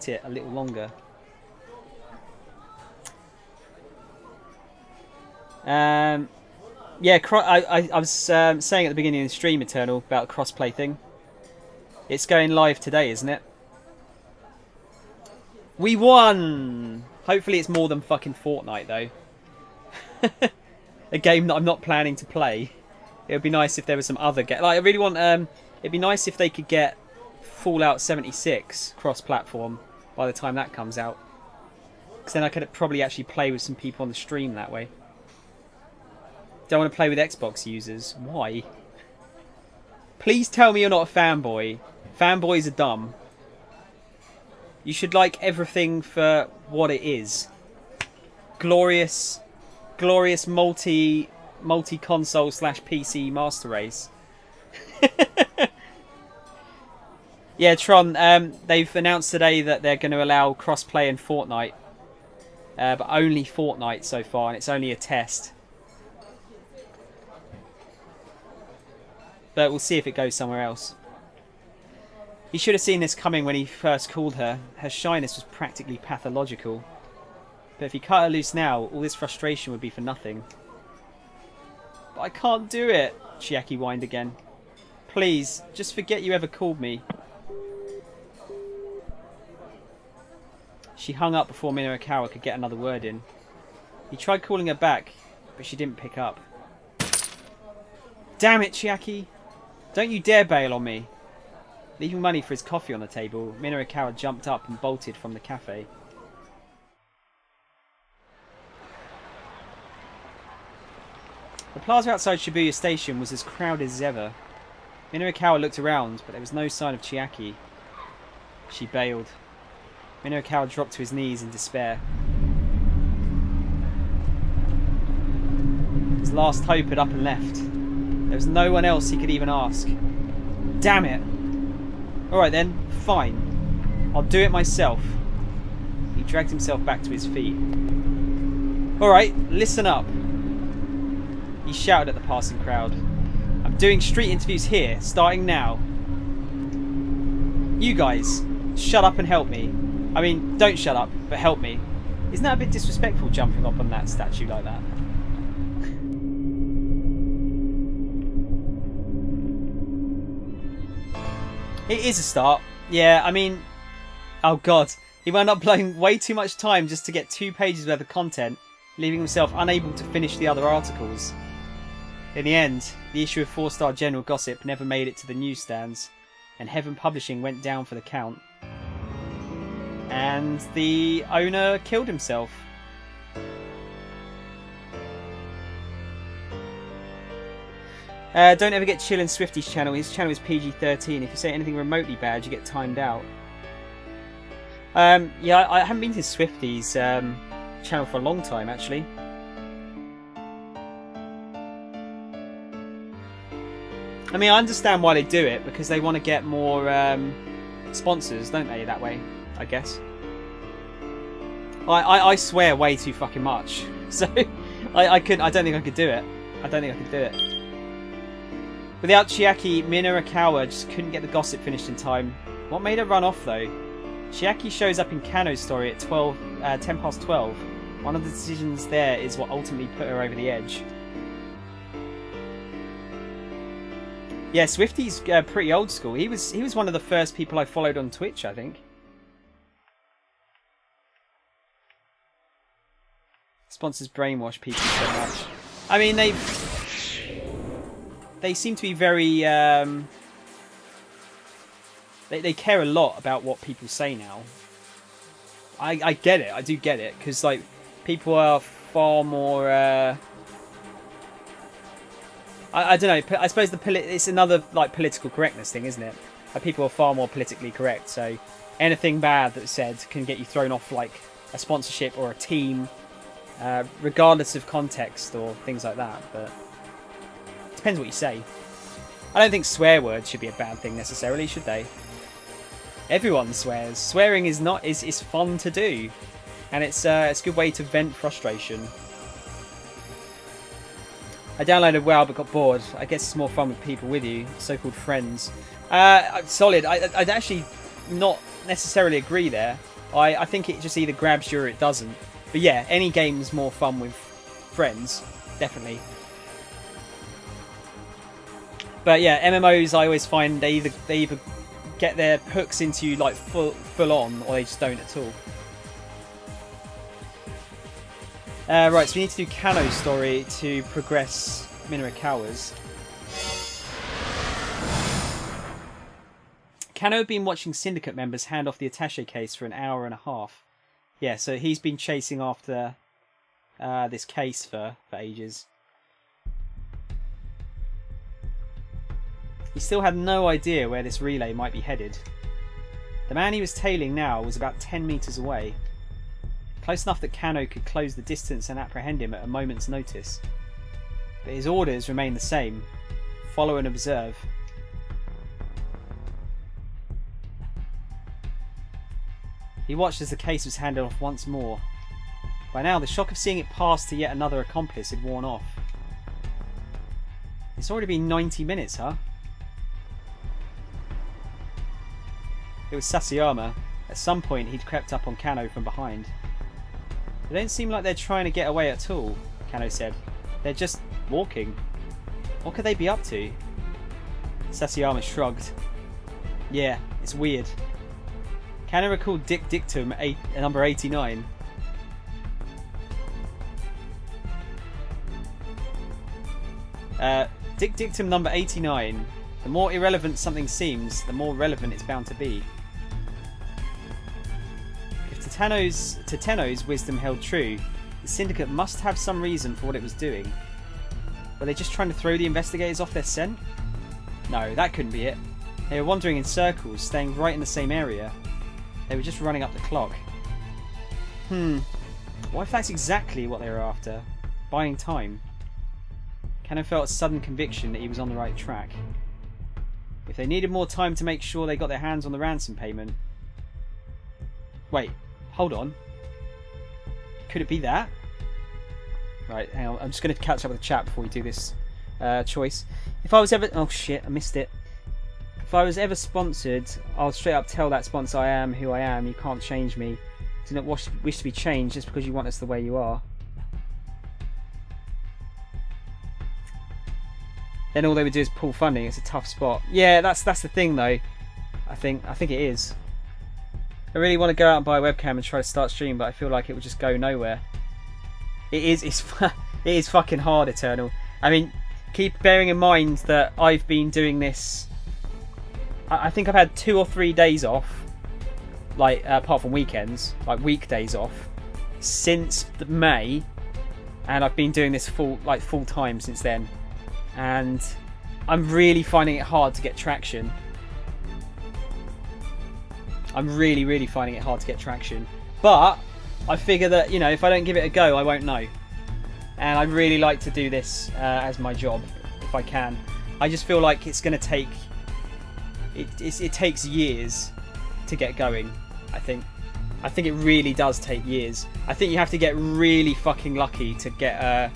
it a little longer. Yeah, I was saying at the beginning of the stream, Eternal, about the crossplay thing. It's going live today, isn't it? We won! Hopefully it's more than fucking Fortnite, though. A game that I'm not planning to play. It would be nice if there was some other game. Like, I really want... it'd be nice if they could get Fallout 76 cross-platform by the time that comes out. Because then I could probably actually play with some people on the stream that way. Don't want to play with Xbox users. Why? Please tell me you're not a fanboy. Fanboys are dumb. You should like everything for what it is. Glorious multi-console / PC master race. Yeah, Tron. They've announced today that they're going to allow cross-play in Fortnite, but only Fortnite so far, and it's only a test. But we'll see if it goes somewhere else. He should have seen this coming when he first called her. Her shyness was practically pathological. But if you cut her loose now, all this frustration would be for nothing. But I can't do it, Chiaki whined again. Please, just forget you ever called me. She hung up before Minorikawa could get another word in. He tried calling her back, but she didn't pick up. Damn it, Chiaki! Don't you dare bail on me! Leaving money for his coffee on the table, Minorikawa jumped up and bolted from the cafe. The plaza outside Shibuya Station was as crowded as ever. Minorikawa looked around, but there was no sign of Chiaki. She bailed. Minorikawa dropped to his knees in despair. His last hope had up and left. There was no one else he could even ask. Damn it! Alright then, fine. I'll do it myself. He dragged himself back to his feet. Alright, listen up. He shouted at the passing crowd. I'm doing street interviews here, starting now. You guys, shut up and help me. I mean, don't shut up, but help me. Isn't that a bit disrespectful, jumping up on that statue like that? It is a start. Yeah, I mean... Oh god. He wound up blowing way too much time just to get 2 pages worth of content, leaving himself unable to finish the other articles. In the end, the issue of 4-star general gossip never made it to the newsstands, and Heaven Publishing went down for the count. And the owner killed himself. Don't ever get chill in Swifty's channel. His channel is PG-13. If you say anything remotely bad, you get timed out. Yeah, I haven't been to Swifty's channel for a long time, actually. I mean, I understand why they do it, because they want to get more sponsors, don't they, that way, I guess. I swear way too fucking much. So, I don't think I could do it. I don't think I could do it. Without Chiaki, Minorikawa just couldn't get the gossip finished in time. What made her run off, though? Chiaki shows up in Kano's story at 10 past 12. One of the decisions there is what ultimately put her over the edge. Yeah, Swifty's pretty old school. He was one of the first people I followed on Twitch, I think. Sponsors brainwash people so much. I mean, they seem to be very they care a lot about what people say now. I get it. I do get it, because like people are far more I don't know. I suppose it's another like political correctness thing, isn't it? Like, people are far more politically correct, so anything bad that's said can get you thrown off like a sponsorship or a team, regardless of context or things like that. But it depends what you say. I don't think swear words should be a bad thing necessarily, should they? Everyone swears. Swearing is fun to do, and it's a good way to vent frustration. I downloaded WoW but got bored. I guess it's more fun with people with you, so-called friends. Solid. I'd actually not necessarily agree there. I think it just either grabs you or it doesn't. But yeah, any game's more fun with friends, definitely. But yeah, MMOs I always find they either get their hooks into you like full on, or they just don't at all. Right, so we need to do Kano's story to progress Minorikawa's. Kano had been watching Syndicate members hand off the attaché case for an hour and a half. Yeah, so he's been chasing after this case for ages. He still had no idea where this relay might be headed. The man he was tailing now was about 10 metres away. Close enough that Kano could close the distance and apprehend him at a moment's notice. But his orders remained the same. Follow and observe. He watched as the case was handed off once more. By now, the shock of seeing it pass to yet another accomplice had worn off. It's already been 90 minutes, huh? It was Sasayama. At some point, he'd crept up on Kano from behind. They don't seem like they're trying to get away at all, Kano said. They're just walking. What could they be up to? Sasayama shrugged. Yeah, it's weird. Can I recall Dick Dictum number 89? Dick Dictum number 89. The more irrelevant something seems, the more relevant it's bound to be. If Tenno's wisdom held true, the Syndicate must have some reason for what it was doing. Were they just trying to throw the investigators off their scent? No, that couldn't be it. They were wandering in circles, staying right in the same area. They were just running up the clock. What if that's exactly what they were after? Buying time. Kano felt a sudden conviction that he was on the right track. If they needed more time to make sure they got their hands on the ransom payment... Wait, hold on. Could it be that? Right, hang on. I'm just going to catch up with the chat before we do this choice. If I was ever... Oh shit, I missed it. If I was ever sponsored, I'll straight up tell that sponsor I am who I am. You can't change me. Do not wish to be changed just because you want us the way you are. Then all they would do is pull funding. It's a tough spot. Yeah, that's the thing though. I think it is. I really want to go out and buy a webcam and try to start streaming, but I feel like it would just go nowhere. It is fucking hard, Eternal. I mean, keep bearing in mind that I've been doing this. I think I've had 2 or 3 days off, like apart from weekends, like weekdays off, since May, and I've been doing this full time since then, and I'm really finding it hard to get traction. I'm really finding it hard to get traction, but I figure that, you know, if I don't give it a go, I won't know. And I really like to do this as my job if I can. I just feel like it's going to take. It takes years to get going. I think it really does take years. I think you have to get really fucking lucky to get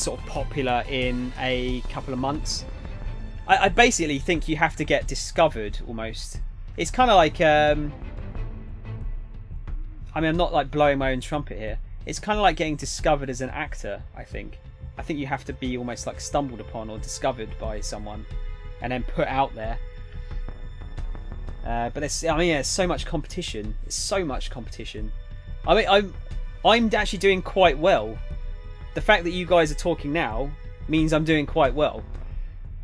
sort of popular in a couple of months. I basically think you have to get discovered almost. It's kind of like I mean, I'm not like blowing my own trumpet here. It's kind of like getting discovered as an actor. I think you have to be almost like stumbled upon or discovered by someone, and then put out there. But there's so much competition. It's so much competition. I mean, I'm actually doing quite well. The fact that you guys are talking now means I'm doing quite well,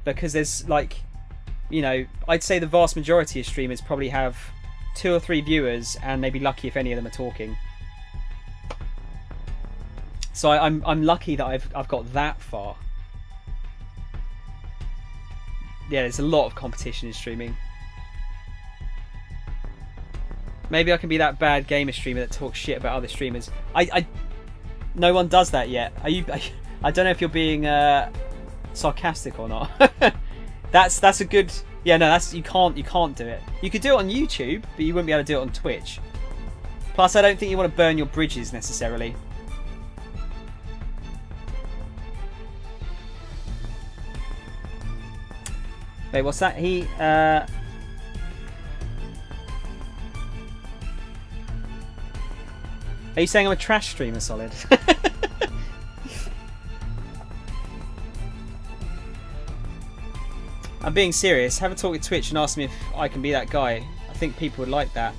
because there's like, you know, I'd say the vast majority of streamers probably have 2 or 3 viewers, and maybe lucky if any of them are talking. So I'm lucky that I've got that far. Yeah, there's a lot of competition in streaming. Maybe I can be that bad gamer streamer that talks shit about other streamers. No one does that yet. I don't know if you're being sarcastic or not. That's a good. Yeah, no, you can't do it. You could do it on YouTube, but you wouldn't be able to do it on Twitch. Plus, I don't think you want to burn your bridges necessarily. Wait, what's that? Are you saying I'm a trash streamer, Solid? I'm being serious. Have a talk with Twitch and ask me if I can be that guy. I think people would like that.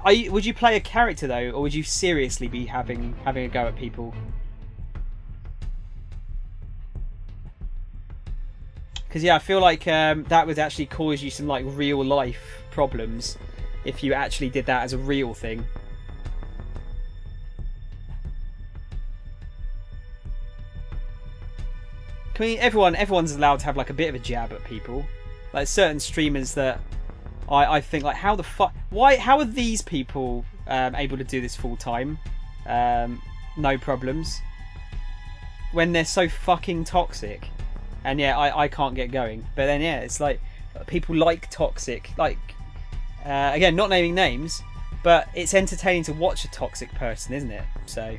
Would you play a character though, or would you seriously be having a go at people? Because yeah, I feel like that would actually cause you some like real life problems if you actually did that as a real thing. I mean, everyone's allowed to have like a bit of a jab at people. Like certain streamers that I think like, how the fuck, how are these people able to do this full time, no problems, when they're so fucking toxic? And yeah, I can't get going. But then yeah, it's like people like toxic, like again, not naming names, but it's entertaining to watch a toxic person, isn't it? So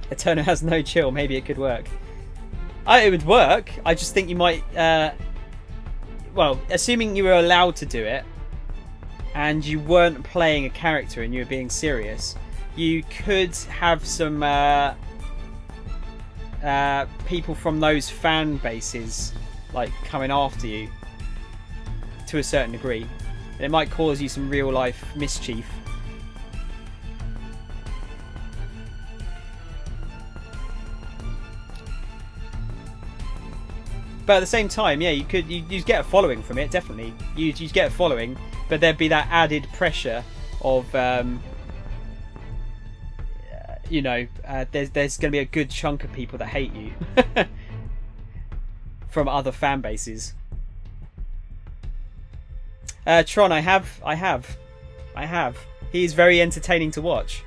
Eterno has no chill. Maybe it could work. It would work. I just think you might. well, assuming you were allowed to do it, and you weren't playing a character and you were being serious, you could have some people from those fan bases like coming after you to a certain degree. And it might cause you some real life mischief. But at the same time, yeah, you'd get a following from it, definitely. You'd get a following, but there'd be that added pressure of, you know, there's going to be a good chunk of people that hate you from other fan bases. Tron, I have. He is very entertaining to watch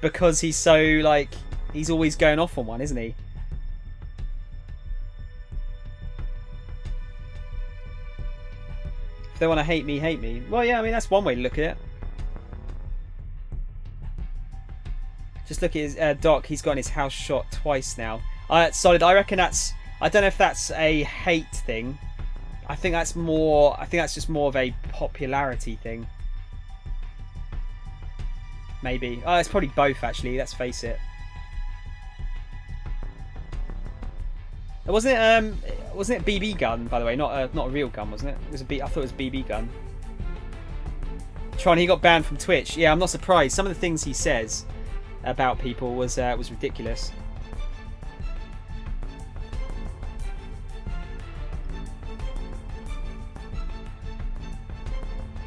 because he's so like he's always going off on one, isn't he? If they want to hate me, hate me. Well, yeah, I mean, that's one way to look at it. Just look at his Doc. He's gotten his house shot twice now. Solid. I reckon that's... I don't know if that's a hate thing. I think that's more... I think that's just more of a popularity thing. Maybe. Oh, it's probably both, actually. Let's face it. Wasn't it BB gun, by the way? Not a real gun, wasn't it? It was I thought it was BB gun. Tron, he got banned from Twitch. Yeah, I'm not surprised. Some of the things he says about people was ridiculous.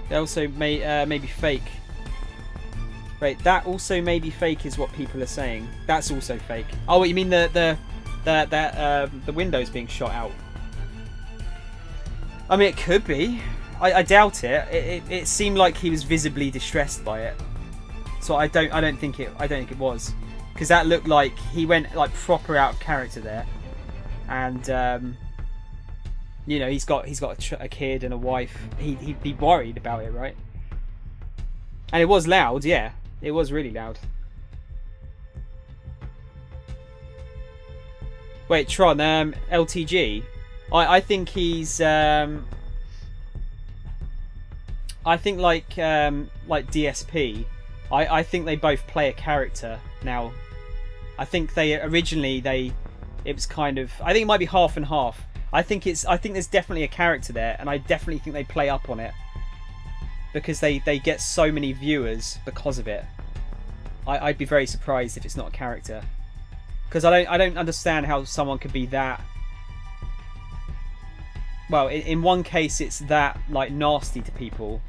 They also may be fake. Wait, that also may be fake, is what people are saying. That's also fake. Oh, you mean the windows being shot out? I mean, it could be. I doubt it. It seemed like he was visibly distressed by it, so I don't think it was, because that looked like he went like proper out of character there, and you know, he's got a kid and a wife. He'd be worried about it, right? And it was loud. Yeah, it was really loud. Wait, Tron, LTG. I think he's I think like DSP. I think they both play a character now. I think they originally it was kind of, I think it might be half and half. I think there's definitely a character there, and I definitely think they play up on it because they get so many viewers because of it. I'd be very surprised if it's not a character. Because I don't understand how someone could be that... Well, in one case it's that like nasty to people,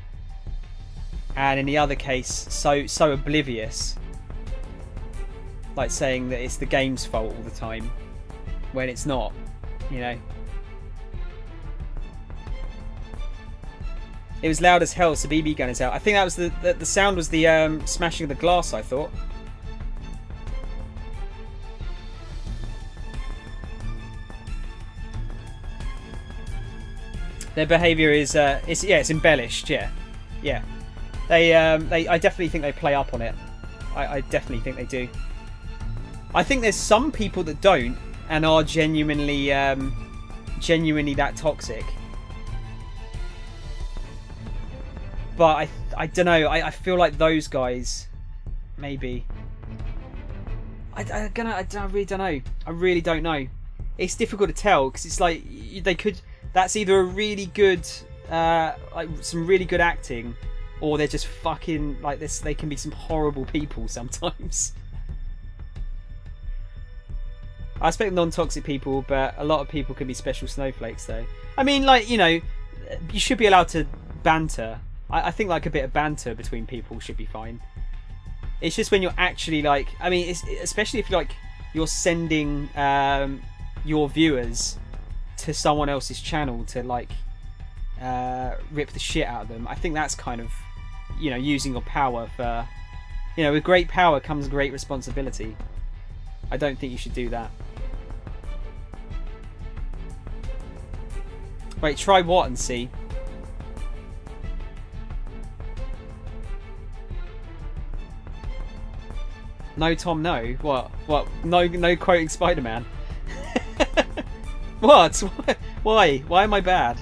and in the other case so oblivious, like saying that it's the game's fault all the time when it's not, you know. It was loud as hell, so BB gun is out. I think that was the sound was the smashing of the glass, I thought. Their behaviour is it's embellished, yeah. I definitely think they play up on it. I definitely think they do. I think there's some people that don't and are genuinely that toxic. But I don't know. I feel like those guys, maybe. I really don't know. I really don't know. It's difficult to tell because it's like they could. That's either a really good, like some really good acting, or they're just fucking like this. They can be some horrible people sometimes. I expect non-toxic people, but a lot of people can be special snowflakes, though. I mean, like, you know, you should be allowed to banter. I think like a bit of banter between people should be fine. It's just when you're actually like, I mean, especially if you're sending your viewers to someone else's channel to like rip the shit out of them. I think that's kind of, you know, using your power for, you know, with great power comes great responsibility. I don't think you should do that. Wait, try what and see? No, Tom, no. What? No quoting Spider-Man. What? Why? Why am I bad?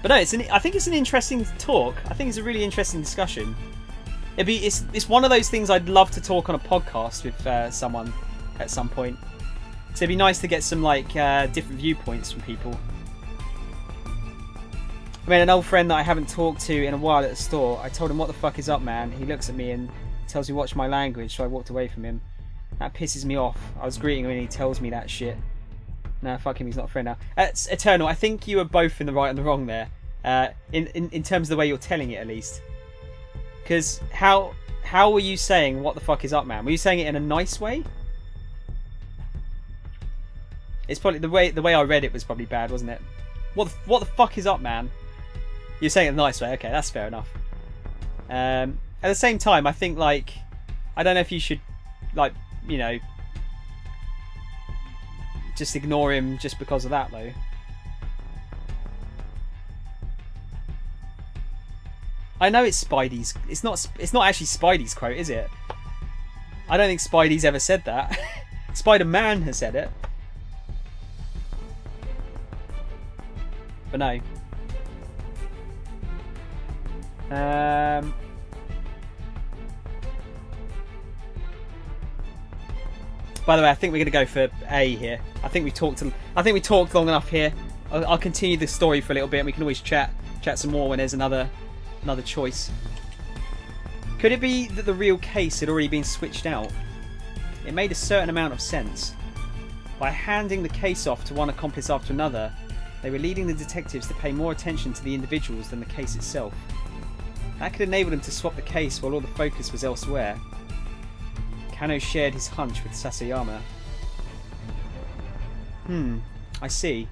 But no, I think it's an interesting talk. I think it's a really interesting discussion. It's one of those things I'd love to talk on a podcast with someone at some point. So it'd be nice to get some like different viewpoints from people. I mean, an old friend that I haven't talked to in a while at the store, I told him, "What the fuck is up, man?" He looks at me and tells me, "Watch my language," so I walked away from him. That pisses me off. I was greeting him and he tells me that shit. Nah, fuck him, he's not a friend now. It's Eternal, I think you were both in the right and the wrong there. In terms of the way you're telling it, at least. Because how were you saying, "What the fuck is up, man"? Were you saying it in a nice way? It's probably the way I read it was probably bad, wasn't it? What the fuck is up, man? You're saying it in a nice way. Okay, that's fair enough. At the same time, I think, like, I don't know if you should, like, you know, just ignore him just because of that, though. I know it's Spidey's. It's not actually Spidey's quote, is it? I don't think Spidey's ever said that. Spider-Man has said it. But no. By the way, I think we're going to go for A here. I think we talked long enough here. I'll continue the story for a little bit, and we can always chat some more when there's another choice. Could it be that the real case had already been switched out? It made a certain amount of sense. By handing the case off to one accomplice after another, they were leading the detectives to pay more attention to the individuals than the case itself. That could enable them to swap the case while all the focus was elsewhere. Kano shared his hunch with Sasayama. I see.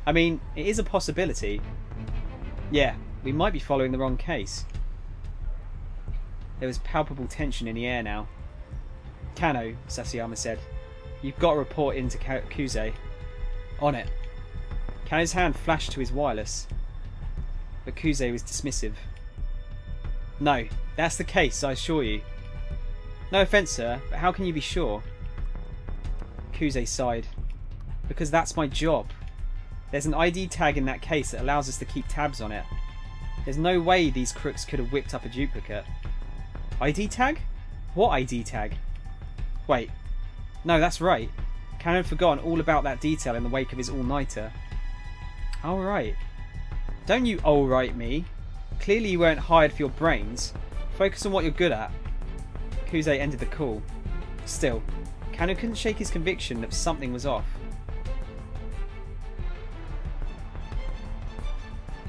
I mean, it is a possibility. Yeah, we might be following the wrong case. There was palpable tension in the air now. "Kano," Sasayama said, "you've got to report into Kuze." "On it." Kano's hand flashed to his wireless, but Kuze was dismissive. "No, that's the case, I assure you." "No offence, sir, but how can you be sure?" Kuze sighed. "Because that's my job. There's an ID tag in that case that allows us to keep tabs on it. There's no way these crooks could have whipped up a duplicate." "ID tag? What ID tag?" "Wait. No, that's right. Kano had forgotten all about that detail in the wake of his all-nighter." "All right. Don't you all-right me. Clearly you weren't hired for your brains. Focus on what you're good at." Kuze ended the call. Still, Kano couldn't shake his conviction that something was off.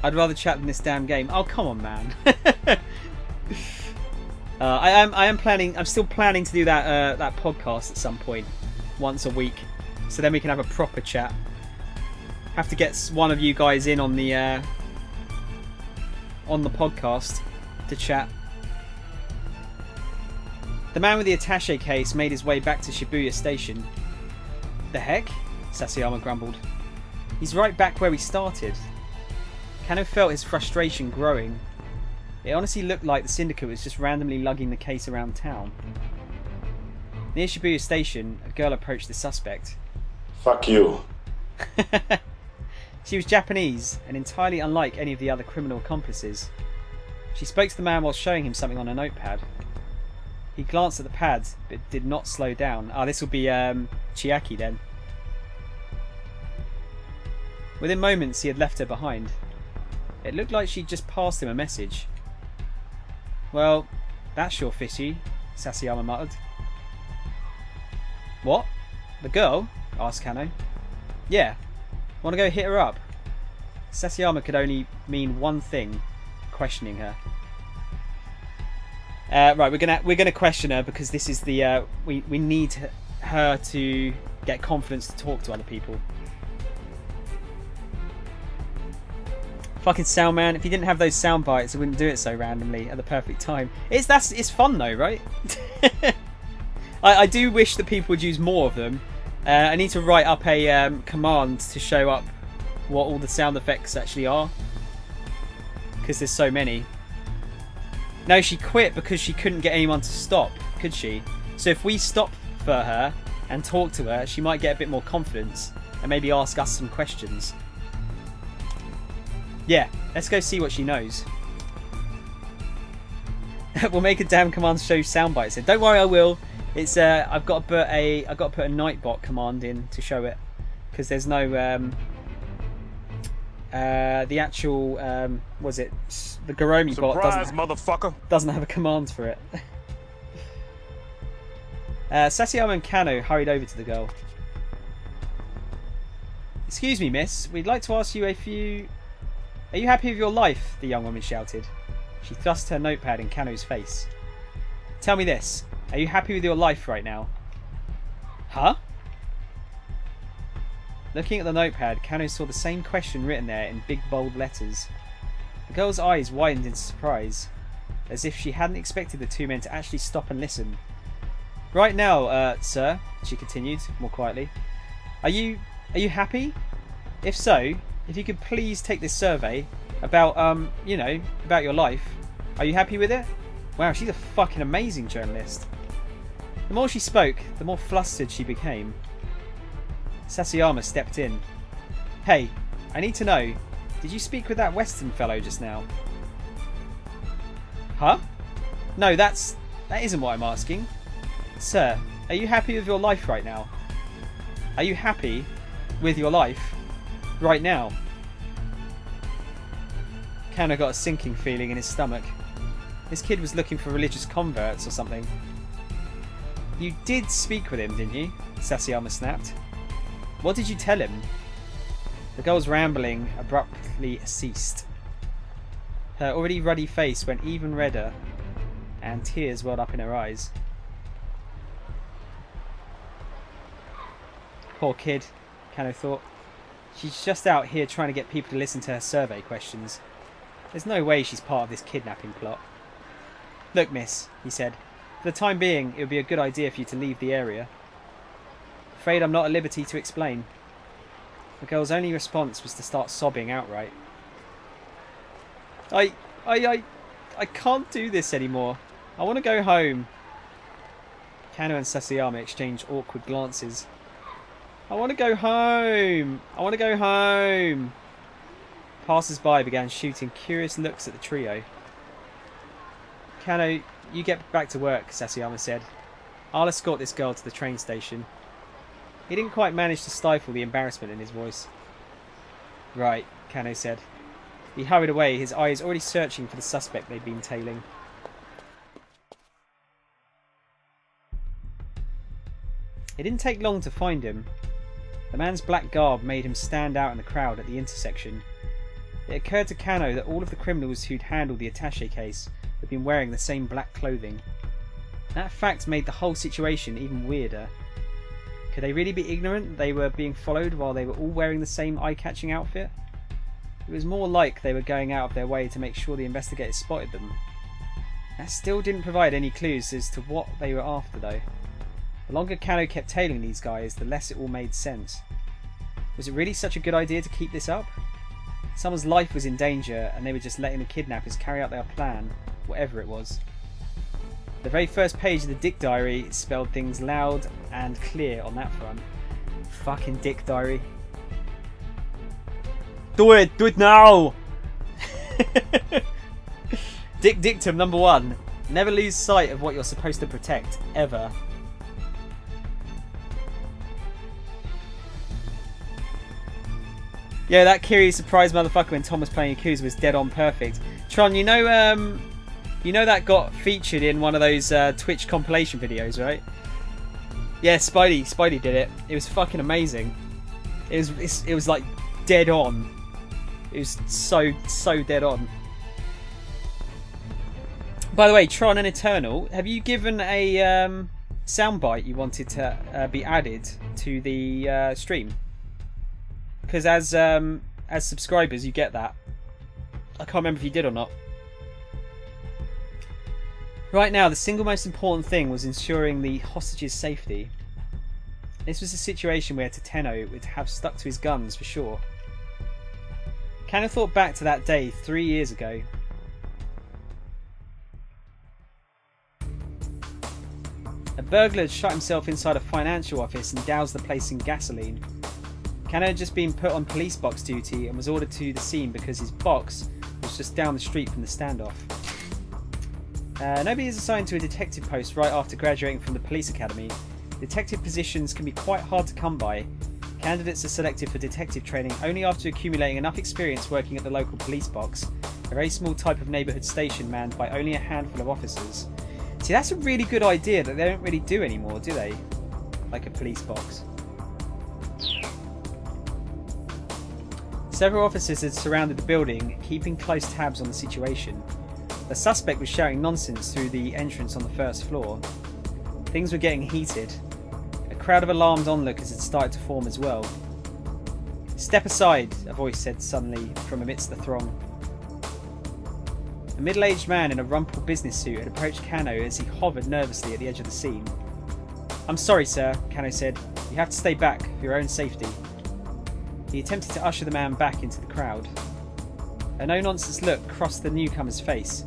"I'd rather chat than this damn game." Oh, come on, man. I'm still planning to do that podcast at some point, once a week, so then we can have a proper chat. Have to get one of you guys in on the podcast to chat. The man with the attaché case made his way back to Shibuya Station. "The heck?" Sasayama grumbled. "He's right back where we started." Kano felt his frustration growing. It honestly looked like the syndicate was just randomly lugging the case around town. Near Shibuya Station, a girl approached the suspect. Fuck you. She was Japanese and entirely unlike any of the other criminal accomplices. She spoke to the man while showing him something on a notepad. He glanced at the pad, but did not slow down. This will be Chiaki then. Within moments, he had left her behind. It looked like she'd just passed him a message. "Well, that's sure fishy," Sasayama muttered. "What? The girl?" asked Kano. "Yeah. Want to go hit her up?" Sasayama could only mean one thing: questioning her. Right, we're gonna question her because this is the we need her to get confidence to talk to other people. Fucking sound man! If you didn't have those sound bites, I wouldn't do it so randomly at the perfect time. It's fun though, right? I do wish that people would use more of them. I need to write up a command to show up what all the sound effects actually are, because there's so many. No, she quit because she couldn't get anyone to stop, could she? So if we stop for her and talk to her, she might get a bit more confidence and maybe ask us some questions. Yeah, let's go see what she knows. We'll make a damn command show soundbite. So don't worry, I will. It's I've got to put a Nightbot command in to show it because there's no the actual was it the Garomi bot doesn't have a command for it. Sasayama and Kano hurried over to the girl. Excuse me, miss. We'd like to ask you a few... Are you happy with your life? The young woman shouted. She thrust her notepad in Kano's face. Tell me this. Are you happy with your life right now? Huh? Looking at the notepad, Kano saw the same question written there in big bold letters. The girl's eyes widened in surprise, as if she hadn't expected the two men to actually stop and listen. Right now, sir, she continued, more quietly. Are you happy? If so, if you could please take this survey about, you know, about your life. Are you happy with it? Wow, she's a fucking amazing journalist. The more she spoke, the more flustered she became. Sasayama stepped in. Hey, I need to know, did you speak with that Western fellow just now? Huh? No, that isn't what I'm asking. Sir, are you happy with your life right now? Are you happy with your life right now? Kano got a sinking feeling in his stomach. This kid was looking for religious converts or something. You did speak with him, didn't you? Sasayama snapped. What did you tell him? The girl's rambling abruptly ceased. Her already ruddy face went even redder, and tears welled up in her eyes. Poor kid, Kano thought. She's just out here trying to get people to listen to her survey questions. There's no way she's part of this kidnapping plot. Look, miss, he said. For the time being, it would be a good idea for you to leave the area. Afraid I'm not at liberty to explain. The girl's only response was to start sobbing outright. I can't do this anymore. I want to go home. Kano and Sasayama exchanged awkward glances. I want to go home. I want to go home. Passers-by began shooting curious looks at the trio. Kano, you get back to work, Sasayama said. I'll escort this girl to the train station. He didn't quite manage to stifle the embarrassment in his voice. Right, Kano said. He hurried away, his eyes already searching for the suspect they'd been tailing. It didn't take long to find him. The man's black garb made him stand out in the crowd at the intersection. It occurred to Kano that all of the criminals who'd handled the attaché case had been wearing the same black clothing. That fact made the whole situation even weirder. Could they really be ignorant that they were being followed while they were all wearing the same eye-catching outfit? It was more like they were going out of their way to make sure the investigators spotted them. That still didn't provide any clues as to what they were after though. The longer Kano kept tailing these guys, the less it all made sense. Was it really such a good idea to keep this up? Someone's life was in danger and they were just letting the kidnappers carry out their plan, whatever it was. The very first page of the Dick Diary spelled things loud and clear on that front. Fucking Dick Diary. Do it now! Dick Dictum number 1. Never lose sight of what you're supposed to protect, ever. Yeah, that Kiri surprised motherfucker when Tom was playing Yakuza was dead on perfect. Tron, you know that got featured in one of those Twitch compilation videos, right? Yeah, Spidey did it. It was fucking amazing. It was like dead on. It was so dead on. By the way, Tron and Eternal, have you given a soundbite you wanted to be added to the stream? Because as subscribers, you get that. I can't remember if you did or not. Right now, the single most important thing was ensuring the hostages' safety. This was a situation where Tateno would have stuck to his guns for sure. Kano thought back to that day 3 years ago. A burglar had shut himself inside a financial office and doused the place in gasoline. Kano had just been put on police box duty and was ordered to the scene because his box was just down the street from the standoff. Nobody is assigned to a detective post right after graduating from the police academy. Detective positions can be quite hard to come by. Candidates are selected for detective training only after accumulating enough experience working at the local police box, a very small type of neighbourhood station manned by only a handful of officers. See, that's a really good idea that they don't really do anymore, do they? Like a police box. Several officers had surrounded the building, keeping close tabs on the situation. The suspect was shouting nonsense through the entrance on the first floor. Things were getting heated. A crowd of alarmed onlookers had started to form as well. "Step aside," a voice said suddenly from amidst the throng. A middle-aged man in a rumpled business suit had approached Kano as he hovered nervously at the edge of the scene. "I'm sorry, sir," Kano said. "You have to stay back for your own safety." He attempted to usher the man back into the crowd. A no-nonsense look crossed the newcomer's face.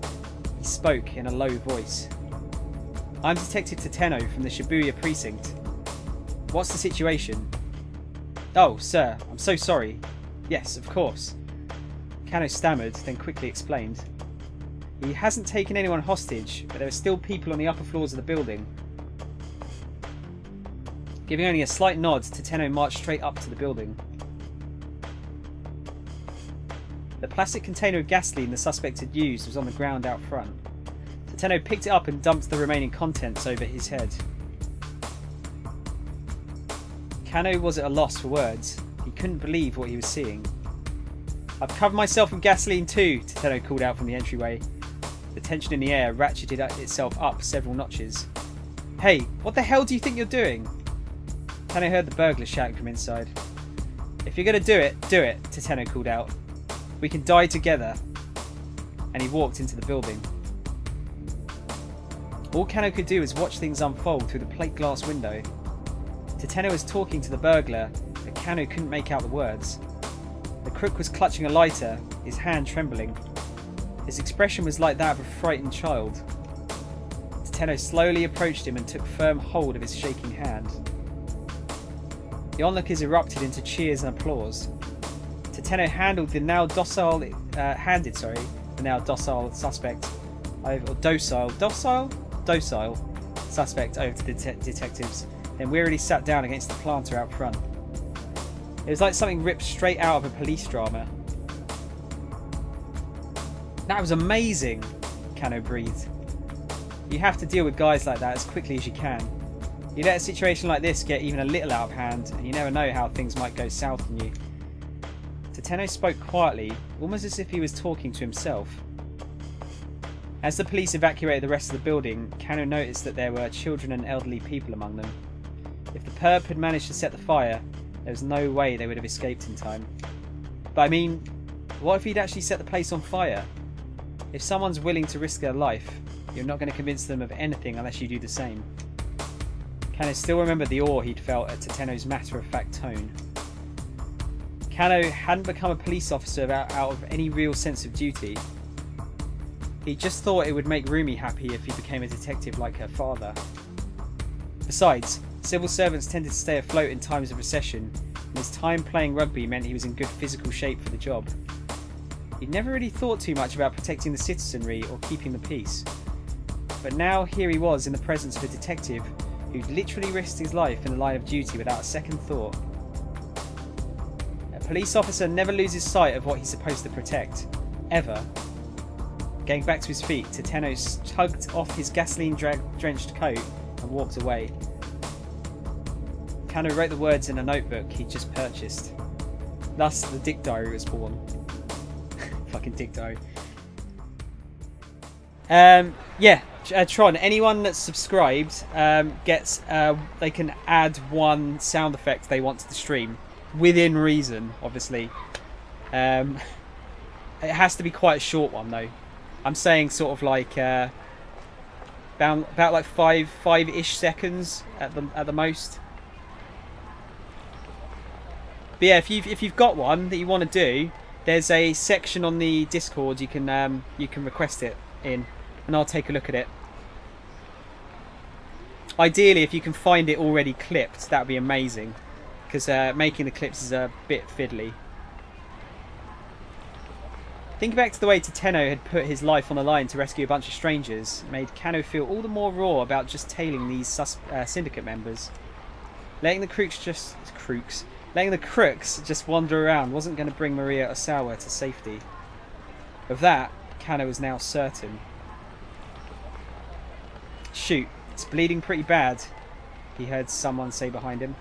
He spoke in a low voice. "I'm Detective Tateno from the Shibuya precinct. What's the situation?" "Oh, sir, I'm so sorry. Yes, of course." Kano stammered, then quickly explained. He hasn't taken anyone hostage, but there are still people on the upper floors of the building. Giving only a slight nod, Tateno marched straight up to the building. The plastic container of gasoline the suspect had used was on the ground out front. Tateno picked it up and dumped the remaining contents over his head. Kano was at a loss for words. He couldn't believe what he was seeing. "I've covered myself in gasoline too," Tateno called out from the entryway. The tension in the air ratcheted itself up several notches. "Hey, what the hell do you think you're doing?" Kano heard the burglar shouting from inside. "If you're going to do it, Tateno called out. "We can die together." And he walked into the building. All Kano could do was watch things unfold through the plate glass window. Tateno was talking to the burglar, but Kano couldn't make out the words. The crook was clutching a lighter, his hand trembling. His expression was like that of a frightened child. Tateno slowly approached him and took firm hold of his shaking hand. The onlookers erupted into cheers and applause. Tateno handed the now docile suspect docile suspect over to the detectives, then wearily sat down against the planter out front. It was like something ripped straight out of a police drama. "That was amazing," Kano breathed. "You have to deal with guys like that as quickly as you can. You let a situation like this get even a little out of hand, and you never know how things might go south on you." Tateno spoke quietly, almost as if he was talking to himself. As the police evacuated the rest of the building, Kano noticed that there were children and elderly people among them. If the perp had managed to set the fire, there was no way they would have escaped in time. But I mean, what if he'd actually set the place on fire? If someone's willing to risk their life, you're not going to convince them of anything unless you do the same. Kano still remembered the awe he'd felt at Tateno's matter-of-fact tone. Kano hadn't become a police officer out of any real sense of duty. He just thought it would make Rumi happy if he became a detective like her father. Besides, civil servants tended to stay afloat in times of recession, and his time playing rugby meant he was in good physical shape for the job. He'd never really thought too much about protecting the citizenry or keeping the peace. But now here he was in the presence of a detective who'd literally risked his life in the line of duty without a second thought. A police officer never loses sight of what he's supposed to protect. Ever. Getting back to his feet, Tateno tugged off his gasoline-drenched coat and walked away. Kano wrote the words in a notebook he'd just purchased. Thus, the Dick Diary was born. Fucking Dick Diary. Tron, anyone that's subscribed gets they can add one sound effect they want to the stream within reason, obviously. It has to be quite a short one though. I'm saying sort of like about like five-ish seconds at the most. But yeah, if you've got one that you want to do, there's a section on the Discord you can request it in, and I'll take a look at it. Ideally, if you can find it already clipped, that would be amazing. because making the clips is a bit fiddly. Think back to the way Tateno had put his life on the line to rescue a bunch of strangers. It made Kano feel all the more raw about just tailing these syndicate members. Letting the crooks just wander around wasn't going to bring Maria Osawa to safety. Of that, Kano was now certain. Shoot, it's bleeding pretty bad, he heard someone say behind him.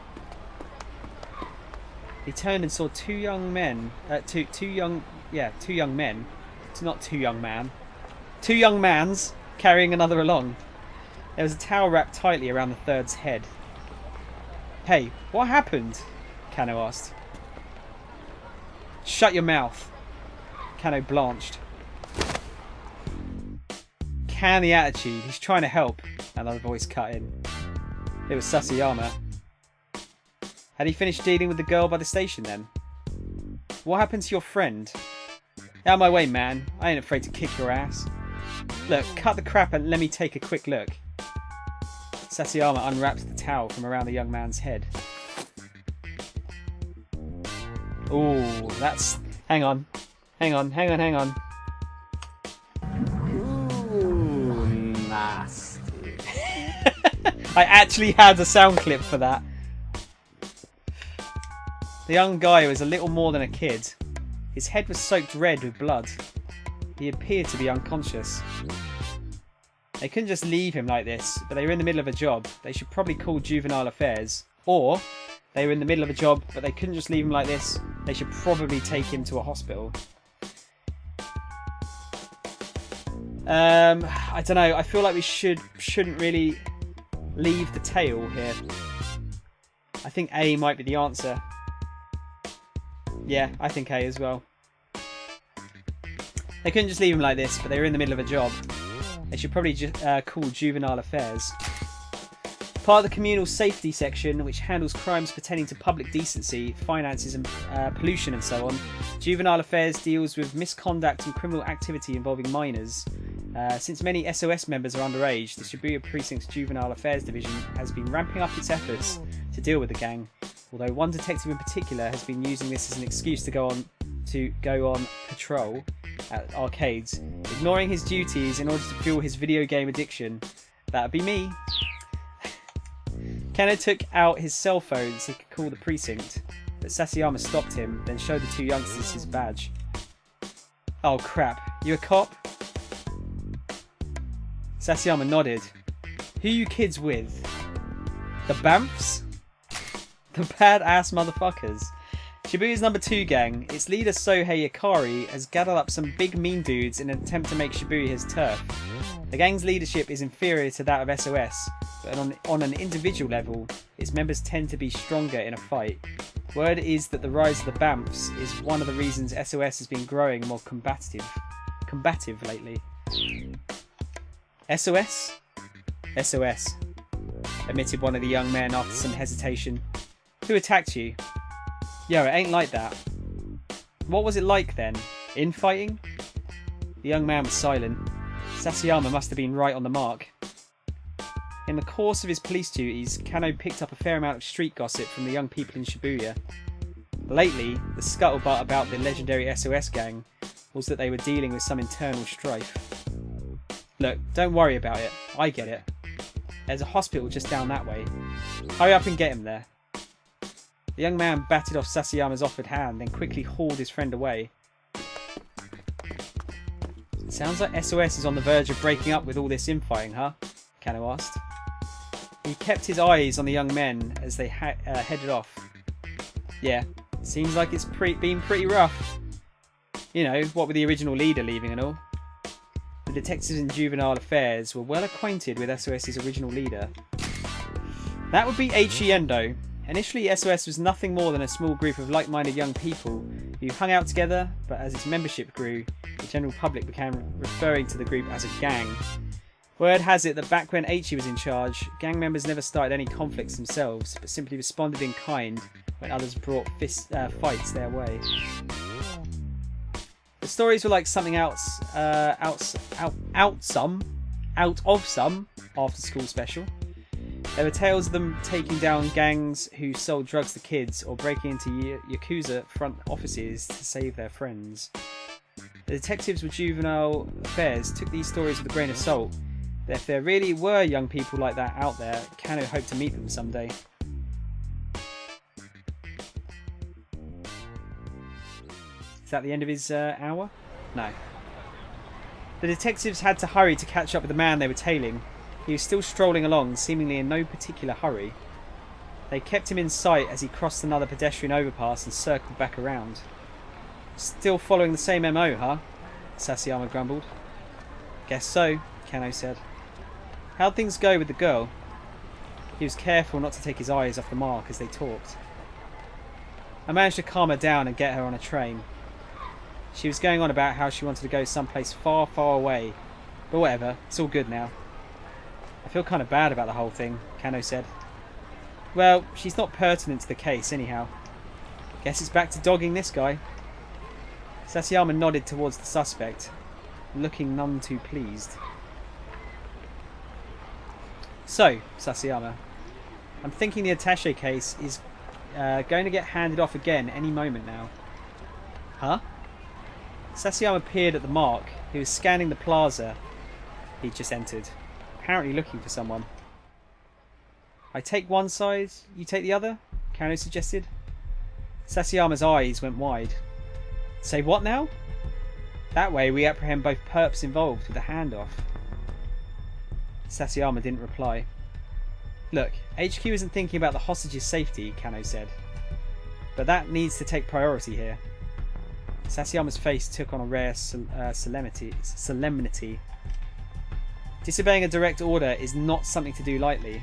He turned and saw two young mans carrying another along. There was a towel wrapped tightly around the third's head. Hey, what happened? Kano asked. Shut your mouth. Kano blanched. Can the attitude, he's trying to help. Another voice cut in. It was Sasayama. Had he finished dealing with the girl by the station then? What happened to your friend? Out of my way, man. I ain't afraid to kick your ass. Look, cut the crap and let me take a quick look. Sasayama unwrapped the towel from around the young man's head. Ooh, that's... Hang on. Ooh, nasty. I actually had a sound clip for that. The young guy was a little more than a kid. His head was soaked red with blood. He appeared to be unconscious. They couldn't just leave him like this, but they were in the middle of a job. They should probably call juvenile affairs. Or, they were in the middle of a job, but they couldn't just leave him like this. They should probably take him to a hospital. I don't know. I feel like we shouldn't really leave the tail here. I think A might be the answer. Yeah, I think A as well. They couldn't just leave him like this, but they were in the middle of a job. They should probably call juvenile affairs. Part of the communal safety section, which handles crimes pertaining to public decency, finances and pollution and so on, juvenile affairs deals with misconduct and criminal activity involving minors. Since many SOS members are underage, the Shibuya Precinct's Juvenile Affairs Division has been ramping up its efforts to deal with the gang, although one detective in particular has been using this as an excuse to go on patrol at arcades, ignoring his duties in order to fuel his video game addiction. That'd be me. Kano took out his cell phone so he could call the precinct, but Sasayama stopped him, then showed the two youngsters his badge. Oh crap, you a cop? Sasayama nodded. Who you kids with? The Bamfs? The badass motherfuckers. Shibuya's number 2 gang, its leader Sohei Ikari, has gathered up some big mean dudes in an attempt to make Shibuya his turf. The gang's leadership is inferior to that of SOS, but on an individual level, its members tend to be stronger in a fight. Word is that the rise of the Bamfs is one of the reasons SOS has been growing more combative lately. SOS? SOS, admitted one of the young men after some hesitation. Who attacked you? Yo, it ain't like that. What was it like then? Infighting? The young man was silent. Sasayama must have been right on the mark. In the course of his police duties, Kano picked up a fair amount of street gossip from the young people in Shibuya. Lately, the scuttlebutt about the legendary SOS gang was that they were dealing with some internal strife. Look, don't worry about it. I get it. There's a hospital just down that way. Hurry up and get him there. The young man batted off Sasayama's offered hand, then quickly hauled his friend away. Sounds like SOS is on the verge of breaking up with all this infighting, huh? Kano asked. He kept his eyes on the young men as they headed off. Yeah, seems like it's been pretty rough. You know, what with the original leader leaving and all. The detectives in juvenile affairs were well acquainted with SOS's original leader. That would be Eiichi Endo. Initially, SOS was nothing more than a small group of like-minded young people who hung out together, but as its membership grew, the general public began referring to the group as a gang. Word has it that back when Eiichi was in charge, gang members never started any conflicts themselves, but simply responded in kind when others brought fights their way. The stories were like something else, out of some after-school special. There were tales of them taking down gangs who sold drugs to kids or breaking into Yakuza front offices to save their friends. The detectives with juvenile affairs took these stories with a grain of salt, but if there really were young people like that out there, Kano hoped to meet them someday. Is that the end of his hour? No. The detectives had to hurry to catch up with the man they were tailing. He was still strolling along, seemingly in no particular hurry. They kept him in sight as he crossed another pedestrian overpass and circled back around. Still following the same MO, huh? Sasayama grumbled. Guess so, Kano said. How'd things go with the girl? He was careful not to take his eyes off the mark as they talked. I managed to calm her down and get her on a train. She was going on about how she wanted to go someplace far, far away. But whatever, it's all good now. I feel kind of bad about the whole thing, Kano said. Well, she's not pertinent to the case anyhow. Guess it's back to dogging this guy. Sasayama nodded towards the suspect, looking none too pleased. So, Sasayama, I'm thinking the attaché case is going to get handed off again any moment now. Huh? Sasayama peered at the mark. He was scanning the plaza he'd just entered, apparently looking for someone. I take one side, you take the other? Kano suggested. Sasayama's eyes went wide. Say what now? That way we apprehend both perps involved with the handoff. Sasayama didn't reply. Look, HQ isn't thinking about the hostage's safety, Kano said. But that needs to take priority here. Sasayama's face took on a rare solemnity. Disobeying a direct order is not something to do lightly.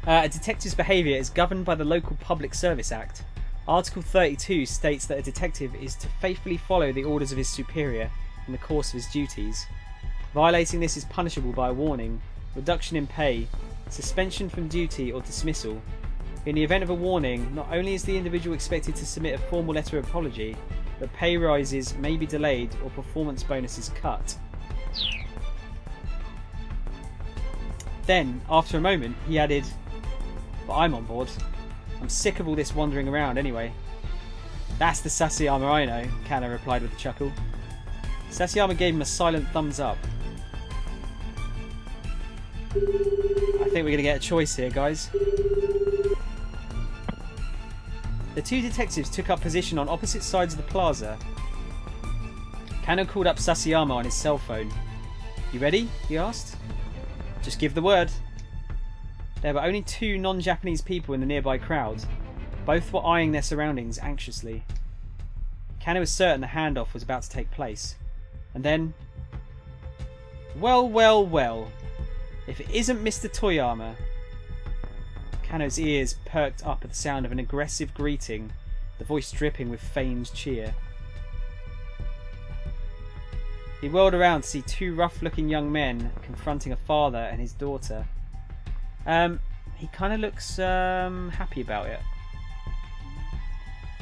A detective's behaviour is governed by the Local Public Service Act. Article 32 states that a detective is to faithfully follow the orders of his superior in the course of his duties. Violating this is punishable by a warning, reduction in pay, suspension from duty or dismissal. In the event of a warning, not only is the individual expected to submit a formal letter of apology, but pay rises may be delayed or performance bonuses cut. Then, after a moment, he added, "But I'm on board. I'm sick of all this wandering around anyway." That's the Sasayama I know, Kano replied with a chuckle. Sasayama gave him a silent thumbs up. I think we're going to get a choice here, guys. The two detectives took up position on opposite sides of the plaza. Kano called up Sasayama on his cell phone. You ready? He asked. Just give the word. There were only two non-Japanese people in the nearby crowd. Both were eyeing their surroundings anxiously. Kano was certain the handoff was about to take place. And then... Well, well, well. If it isn't Mr. Toyama. Kano's ears perked up at the sound of an aggressive greeting, the voice dripping with feigned cheer. He whirled around to see two rough-looking young men confronting a father and his daughter. He kind of looks happy about it.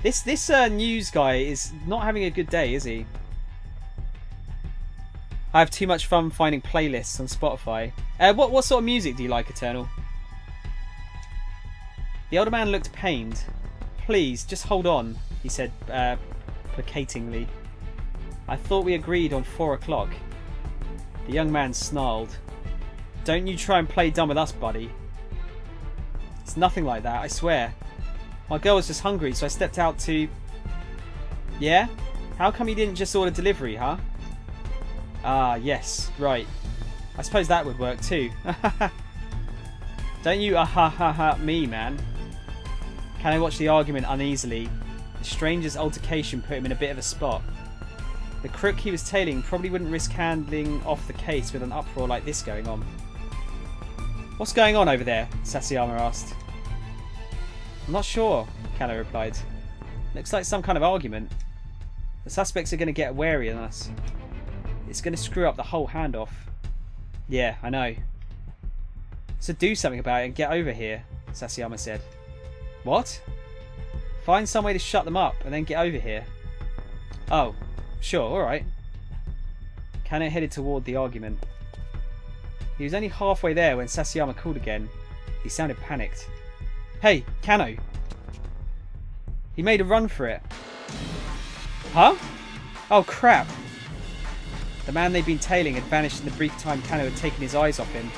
This news guy is not having a good day, is he? I have too much fun finding playlists on Spotify. What sort of music do you like, Eternal? The older man looked pained. Please, just hold on, he said placatingly. I thought we agreed on 4 o'clock. The young man snarled. Don't you try and play dumb with us, buddy. It's nothing like that, I swear. My girl was just hungry, so I stepped out to... Yeah? How come you didn't just order delivery, huh? Ah, yes, right. I suppose that would work too. Don't you ah-ha-ha-ha me, man. Kano watched the argument uneasily. The stranger's altercation put him in a bit of a spot. The crook he was tailing probably wouldn't risk handing off the case with an uproar like this going on. What's going on over there? Sasayama asked. I'm not sure, Kano replied. Looks like some kind of argument. The suspects are going to get wary of us. It's going to screw up the whole handoff. Yeah, I know. So do something about it and get over here, Sasayama said. What? Find some way to shut them up and then get over here. Oh, sure, alright. Kano headed toward the argument. He was only halfway there when Sasayama called again. He sounded panicked. Hey, Kano! He made a run for it. Huh? Oh crap! The man they'd been tailing had vanished in the brief time Kano had taken his eyes off him.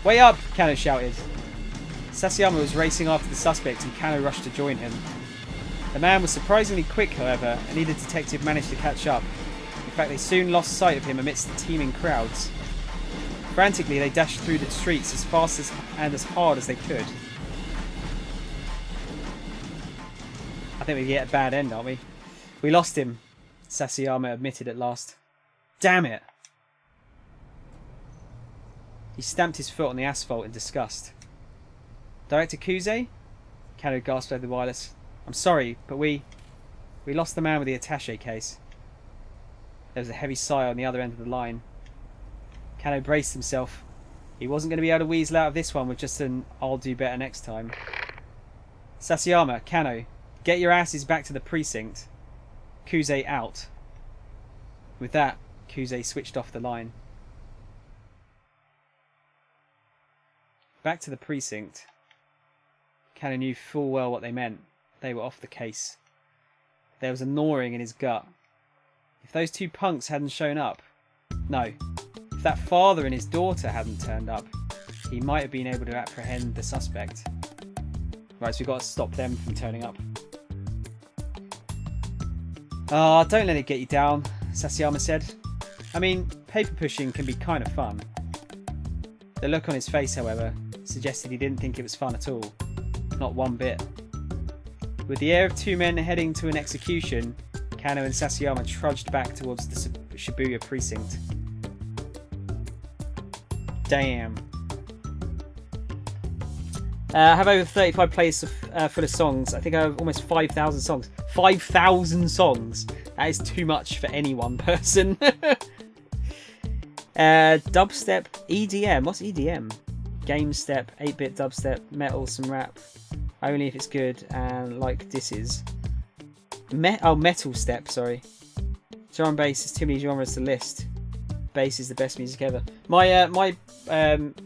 Way up! Kano shouted. Sasayama was racing after the suspect and Kano rushed to join him. The man was surprisingly quick, however, and neither detective managed to catch up. In fact, they soon lost sight of him amidst the teeming crowds. Frantically, they dashed through the streets as fast and as hard as they could. I think we get a bad end, aren't we? We lost him, Sasayama admitted at last. Damn it! He stamped his foot on the asphalt in disgust. Director Kuze? Kano gasped over the wireless. I'm sorry, but we lost the man with the attaché case. There was a heavy sigh on the other end of the line. Kano braced himself. He wasn't going to be able to weasel out of this one with just an I'll do better next time. Sasayama, Kano, get your asses back to the precinct. Kuze out. With that, Kuze switched off the line. Back to the precinct. Kano knew full well what they meant. They were off the case. There was a gnawing in his gut. If those two punks hadn't shown up... No. If that father and his daughter hadn't turned up, he might have been able to apprehend the suspect. Right, so we've got to stop them from turning up. Ah, don't let it get you down, Sasayama said. I mean, paper pushing can be kind of fun. The look on his face, however, suggested he didn't think it was fun at all. Not one bit. With the air of two men heading to an execution, Kano and Sasayama trudged back towards the Shibuya precinct. Damn. I have over 35 playlists full of songs. I think I have almost 5,000 songs. 5,000 songs! That is too much for any one person. Dubstep, EDM. What's EDM? Game step, 8-bit dubstep, metal, some rap. Only if it's good and like disses. Metal step, sorry. Drum and bass is too many genres to list. Bass is the best music ever. My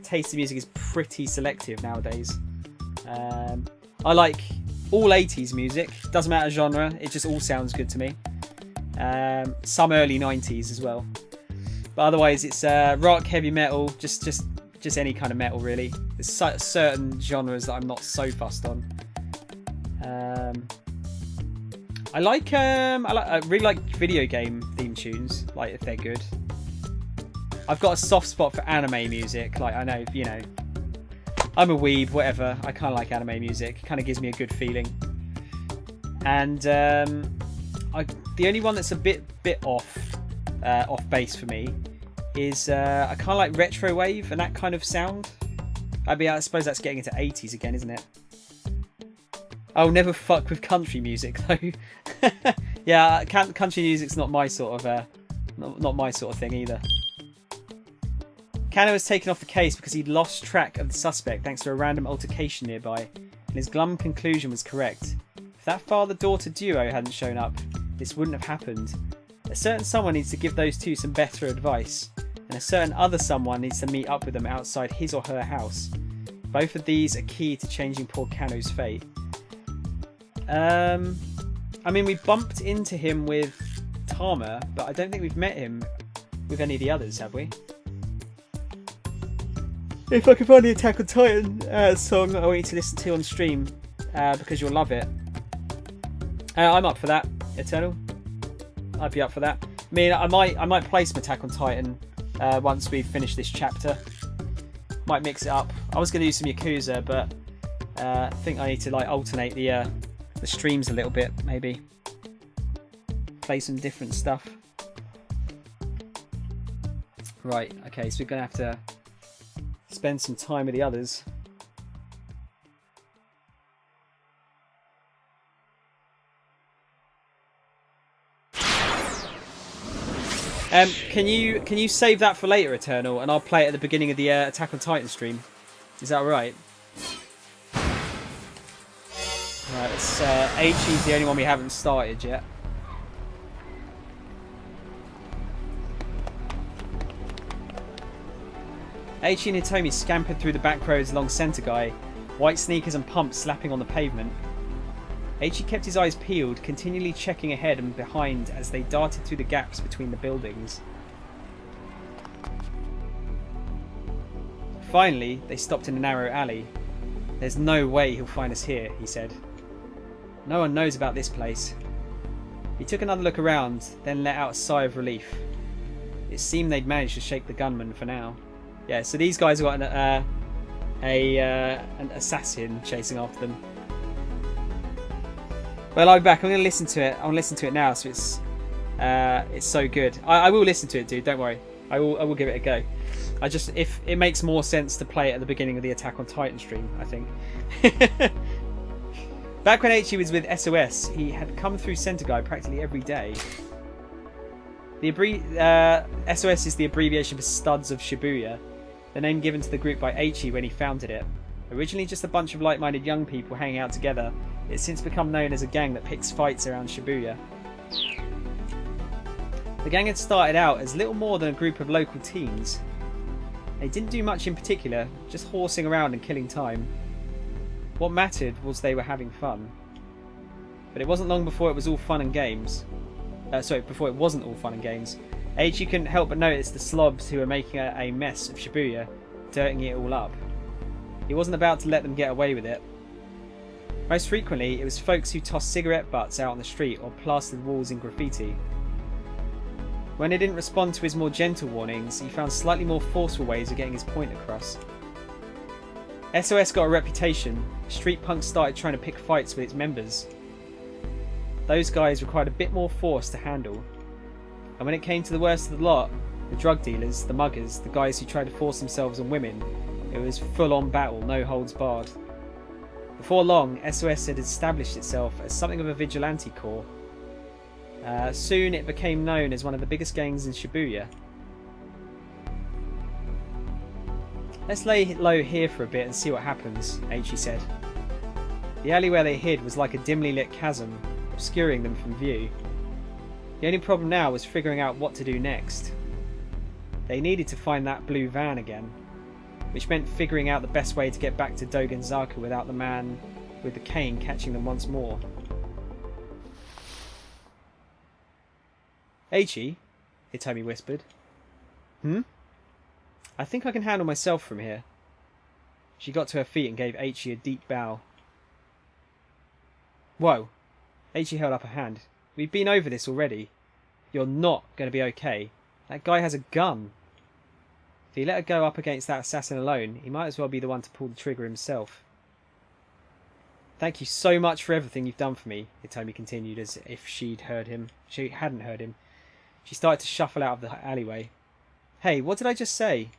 taste in music is pretty selective nowadays. I like all 80s music. Doesn't matter genre. It just all sounds good to me. Some early 90s as well. But otherwise, it's rock, heavy metal, just any kind of metal really. There's certain genres that I'm not so fussed on. I really like video game theme tunes, like if they're good. I've got a soft spot for anime music. Like I know, you know, I'm a weeb, whatever. I kind of like anime music. It kind of gives me a good feeling. And the only one that's a bit off base for me is I kind of like retro wave and that kind of sound. I suppose that's getting into 80s again, isn't it? I'll never fuck with country music though. Yeah, country music's not my sort of not my sort of thing either. Kano was taken off the case because he'd lost track of the suspect thanks to a random altercation nearby, and his glum conclusion was correct. If that father-daughter duo hadn't shown up, this wouldn't have happened. A certain someone needs to give those two some better advice, and a certain other someone needs to meet up with them outside his or her house. Both of these are key to changing poor Kano's fate. I mean, we bumped into him with Tama, but I don't think we've met him with any of the others, have we? If I can find the Attack on Titan song I want you to listen to on stream, because you'll love it. I'm up for that, Eternal. I'd be up for that. I mean, I might play some Attack on Titan once we've finished this chapter. Might mix it up. I was going to do some Yakuza, but I think I need to like alternate the streams a little bit, maybe. Play some different stuff. Right, okay, so we're going to have to spend some time with the others. Can you save that for later, Eternal, and I'll play it at the beginning of the Attack on Titan stream? Is that alright? Right, it's H.E.'s the only one we haven't started yet. Aichi and Hitomi scampered through the back roads along Center Guy, white sneakers and pumps slapping on the pavement. Aichi kept his eyes peeled, continually checking ahead and behind as they darted through the gaps between the buildings. Finally, they stopped in a narrow alley. "There's no way he'll find us here," he said. "No one knows about this place." He took another look around, then let out a sigh of relief. It seemed they'd managed to shake the gunman for now. Yeah, so these guys have got an assassin chasing after them. Well, I'll be back. I'm going to listen to it. I'll listen to it now, so it's so good. I will listen to it, dude. Don't worry. I will give it a go. If it makes more sense to play it at the beginning of the Attack on Titan stream, I think. Back when Aichi was with SOS, he had come through Center Guy practically every day. SOS is the abbreviation for Studs of Shibuya, the name given to the group by Aichi when he founded it. Originally just a bunch of like-minded young people hanging out together, it's since become known as a gang that picks fights around Shibuya. The gang had started out as little more than a group of local teens. They didn't do much in particular, just horsing around and killing time. What mattered was they were having fun. But it wasn't long before it was all fun and games. Before it wasn't all fun and games. Aichi couldn't help but notice the slobs who were making a mess of Shibuya, dirtying it all up. He wasn't about to let them get away with it. Most frequently, it was folks who tossed cigarette butts out on the street or plastered walls in graffiti. When he didn't respond to his more gentle warnings, he found slightly more forceful ways of getting his point across. SOS got a reputation. Street punks started trying to pick fights with its members. Those guys required a bit more force to handle. And when it came to the worst of the lot, the drug dealers, the muggers, the guys who tried to force themselves on women, it was full-on battle, no holds barred. Before long, SOS had established itself as something of a vigilante corps. Soon it became known as one of the biggest gangs in Shibuya. "Let's lay low here for a bit and see what happens," Aichi said. The alley where they hid was like a dimly lit chasm, obscuring them from view. The only problem now was figuring out what to do next. They needed to find that blue van again, which meant figuring out the best way to get back to Dogenzaku without the man with the cane catching them once more. "Aichi," Hitomi whispered. "I think I can handle myself from here." She got to her feet and gave Aichi a deep bow. "Whoa." Aichi held up a hand. "We've been over this already. You're not going to be okay. That guy has a gun. If he let her go up against that assassin alone, he might as well be the one to pull the trigger himself." "Thank you so much for everything you've done for me," Hitomi continued as if she'd heard him. She hadn't heard him. She started to shuffle out of the alleyway. "Hey, what did I just say?"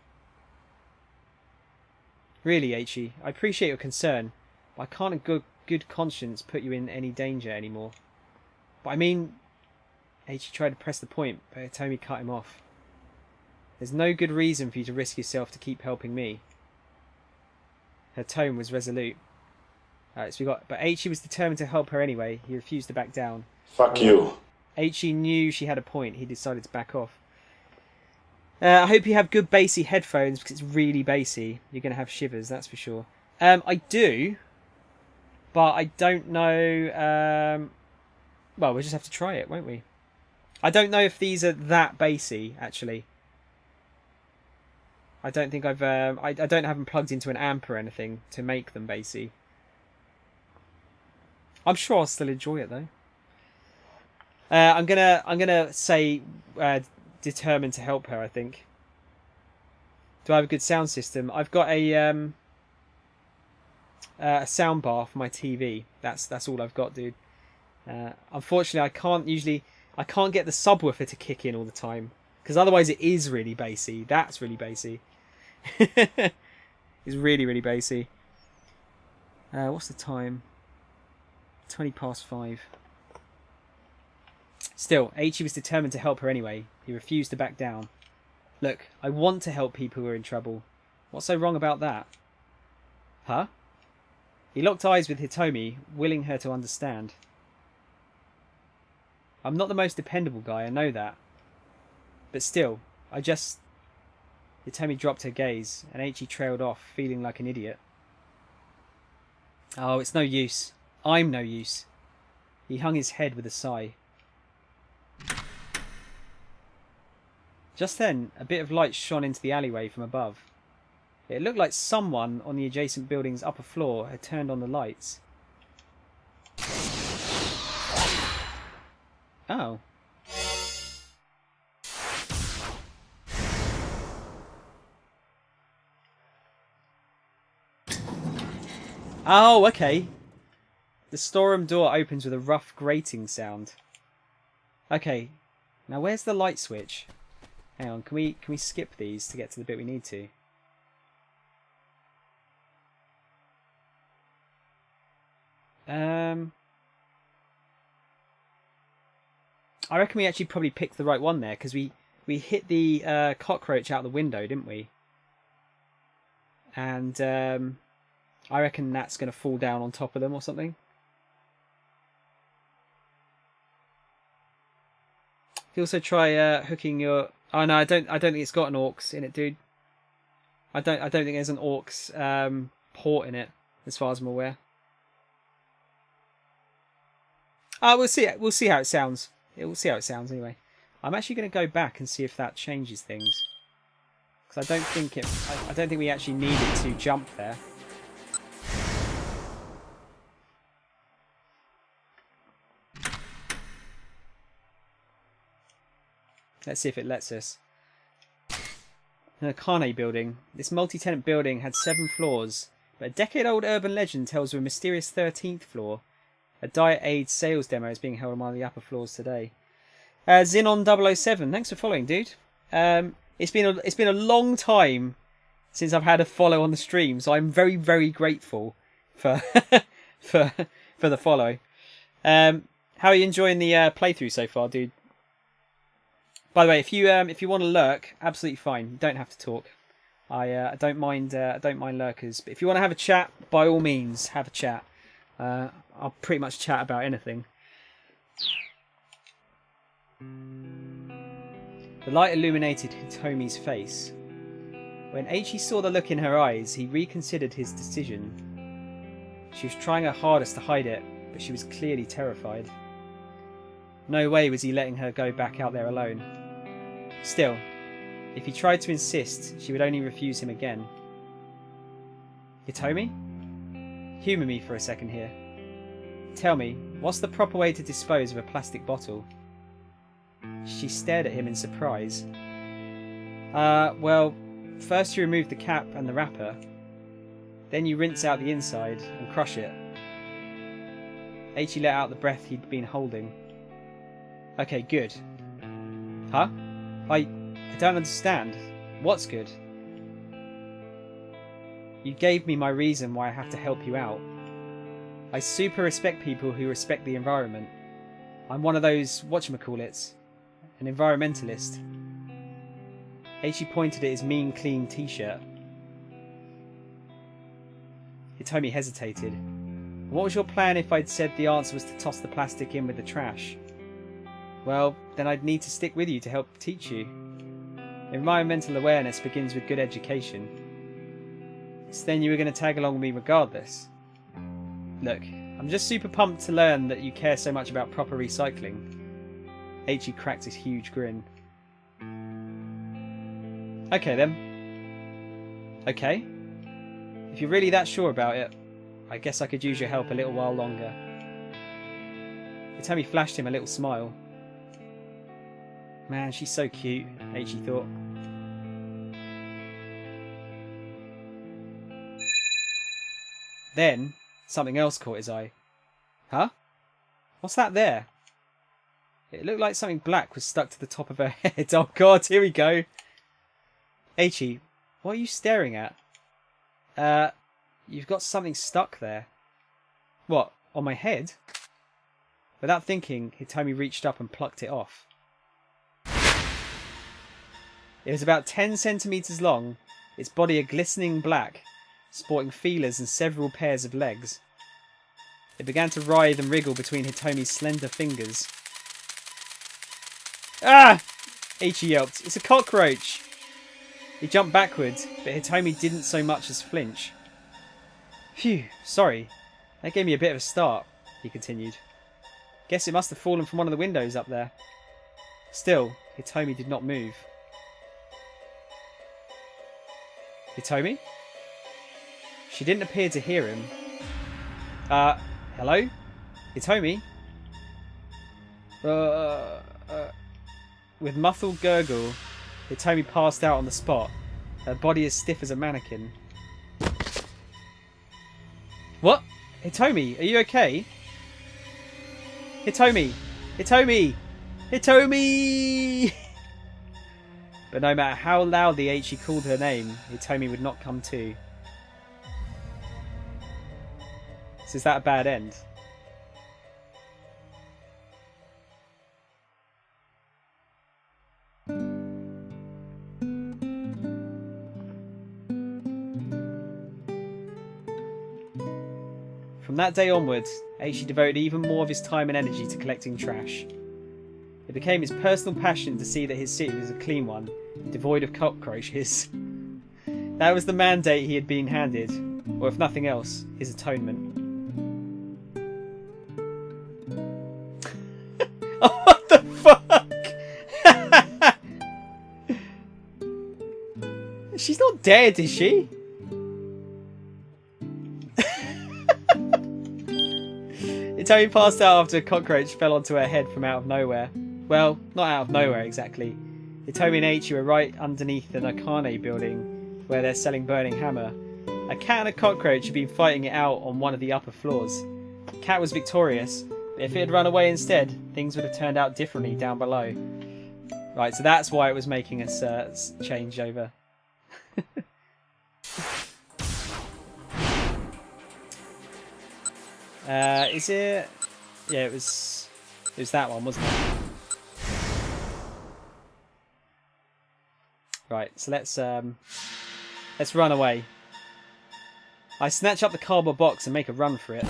"Really, Aichi, I appreciate your concern, but I can't in good conscience put you in any danger anymore." "But I mean..." Aichi tried to press the point, but Hitomi cut him off. "There's no good reason for you to risk yourself to keep helping me." Her tone was resolute. But Aichi was determined to help her anyway. He refused to back down. Fuck you. Aichi knew she had a point. He decided to back off. I hope you have good bassy headphones because it's really bassy. You're going to have shivers, that's for sure. I do, but I don't know. Well, we'll just have to try it, won't we? I don't know if these are that bassy, actually. I don't think I don't have them plugged into an amp or anything to make them bassy. I'm sure I'll still enjoy it though. I'm gonna say determined to help her. I think. Do I have a good sound system? I've got a sound bar for my TV. That's all I've got, dude. Unfortunately, I can't get the subwoofer to kick in all the time because otherwise it is really bassy. That's really bassy. It's really, really bassy. What's the time? 5:20. Still, Aichi was determined to help her anyway. He refused to back down. "Look, I want to help people who are in trouble. What's so wrong about that?" "Huh?" He locked eyes with Hitomi, willing her to understand. "I'm not the most dependable guy, I know that. But still, I Hitomi dropped her gaze, and Eiichi trailed off, feeling like an idiot. Oh, it's no use. I'm no use. He hung his head with a sigh. Just then, a bit of light shone into the alleyway from above. It looked like someone on the adjacent building's upper floor had turned on the lights. Oh. Oh, okay. The storeroom door opens with a rough grating sound. Okay. Now where's the light switch? Hang on, can we skip these to get to the bit we need to? I reckon we actually probably picked the right one there, because we hit the cockroach out the window, didn't we? And I reckon that's going to fall down on top of them or something. You can also try hooking your... Oh no, I don't think it's got an aux in it, dude. I don't think there's an aux port in it, as far as I'm aware. We'll see. We'll see how it sounds. We'll see how it sounds anyway. I'm actually going to go back and see if that changes things, because I don't think it. I don't think we actually needed to jump there. Let's see if it lets us. In a Kane building, this multi-tenant building had 7 floors, but a decade-old urban legend tells of a mysterious 13th floor. A diet aid sales demo is being held on one of the upper floors today. Xenon007, thanks for following, dude. It's been a long time since I've had a follow on the stream, so I'm very, very grateful for for the follow. How are you enjoying the playthrough so far, dude? By the way, if you want to lurk, absolutely fine. You don't have to talk. I don't mind lurkers. But if you want to have a chat, by all means, have a chat. I'll pretty much chat about anything. The light illuminated Hitomi's face. When Eiichi saw the look in her eyes, he reconsidered his decision. She was trying her hardest to hide it, but she was clearly terrified. No way was he letting her go back out there alone. Still, if he tried to insist, she would only refuse him again. Hitomi? Humour me for a second here. Tell me, what's the proper way to dispose of a plastic bottle? She stared at him in surprise. Well, first you remove the cap and the wrapper. Then you rinse out the inside and crush it. Eiichi let out the breath he'd been holding. Okay, good. Huh? I don't understand. What's good? You gave me my reason why I have to help you out. I super respect people who respect the environment. I'm one of those whatchamacallits, an environmentalist. Eiichi pointed at his mean clean t-shirt. Hitomi hesitated. What was your plan if I'd said the answer was to toss the plastic in with the trash? Well, then I'd need to stick with you to help teach you. Environmental awareness begins with good education. So then you were going to tag along with me regardless. Look, I'm just super pumped to learn that you care so much about proper recycling. Eiichi cracked his huge grin. Okay then. Okay. If you're really that sure about it, I guess I could use your help a little while longer. Hitomi flashed him a little smile. Man, she's so cute, Eiichi thought. Then, something else caught his eye. Huh? What's that there? It looked like something black was stuck to the top of her head. Oh god, here we go. Eiichi, what are you staring at? You've got something stuck there. What, on my head? Without thinking, Hitomi reached up and plucked it off. It was about 10 centimetres long, its body a glistening black, sporting feelers and several pairs of legs. It began to writhe and wriggle between Hitomi's slender fingers. Ah! Eiichi yelped. It's a cockroach! He jumped backwards, but Hitomi didn't so much as flinch. Phew, sorry. That gave me a bit of a start, he continued. Guess it must have fallen from one of the windows up there. Still, Hitomi did not move. Hitomi? She didn't appear to hear him. Hello? Hitomi? With muffled gurgle, Hitomi passed out on the spot, her body as stiff as a mannequin. What? Hitomi, are you okay? Hitomi! Hitomi! Hitomi! But no matter how loudly Eiichi called her name, Hitomi would not come to. So is that a bad end? From that day onwards, Eiichi devoted even more of his time and energy to collecting trash. It became his personal passion to see that his city was a clean one, devoid of cockroaches. That was the mandate he had been handed, or if nothing else, his atonement. Oh, what the fuck? She's not dead, is she? Hitomi passed out after a cockroach fell onto her head from out of nowhere. Well, not out of nowhere exactly. Hitomi and Eiichi were right underneath the Nakane building where they're selling Burning Hammer. A cat and a cockroach had been fighting it out on one of the upper floors. The cat was victorious, but if it had run away instead, things would have turned out differently down below. Right, so that's why it was making us change over. Is it? Yeah, it was that one, wasn't it? Right, so let's run away. I snatch up the cardboard box and make a run for it.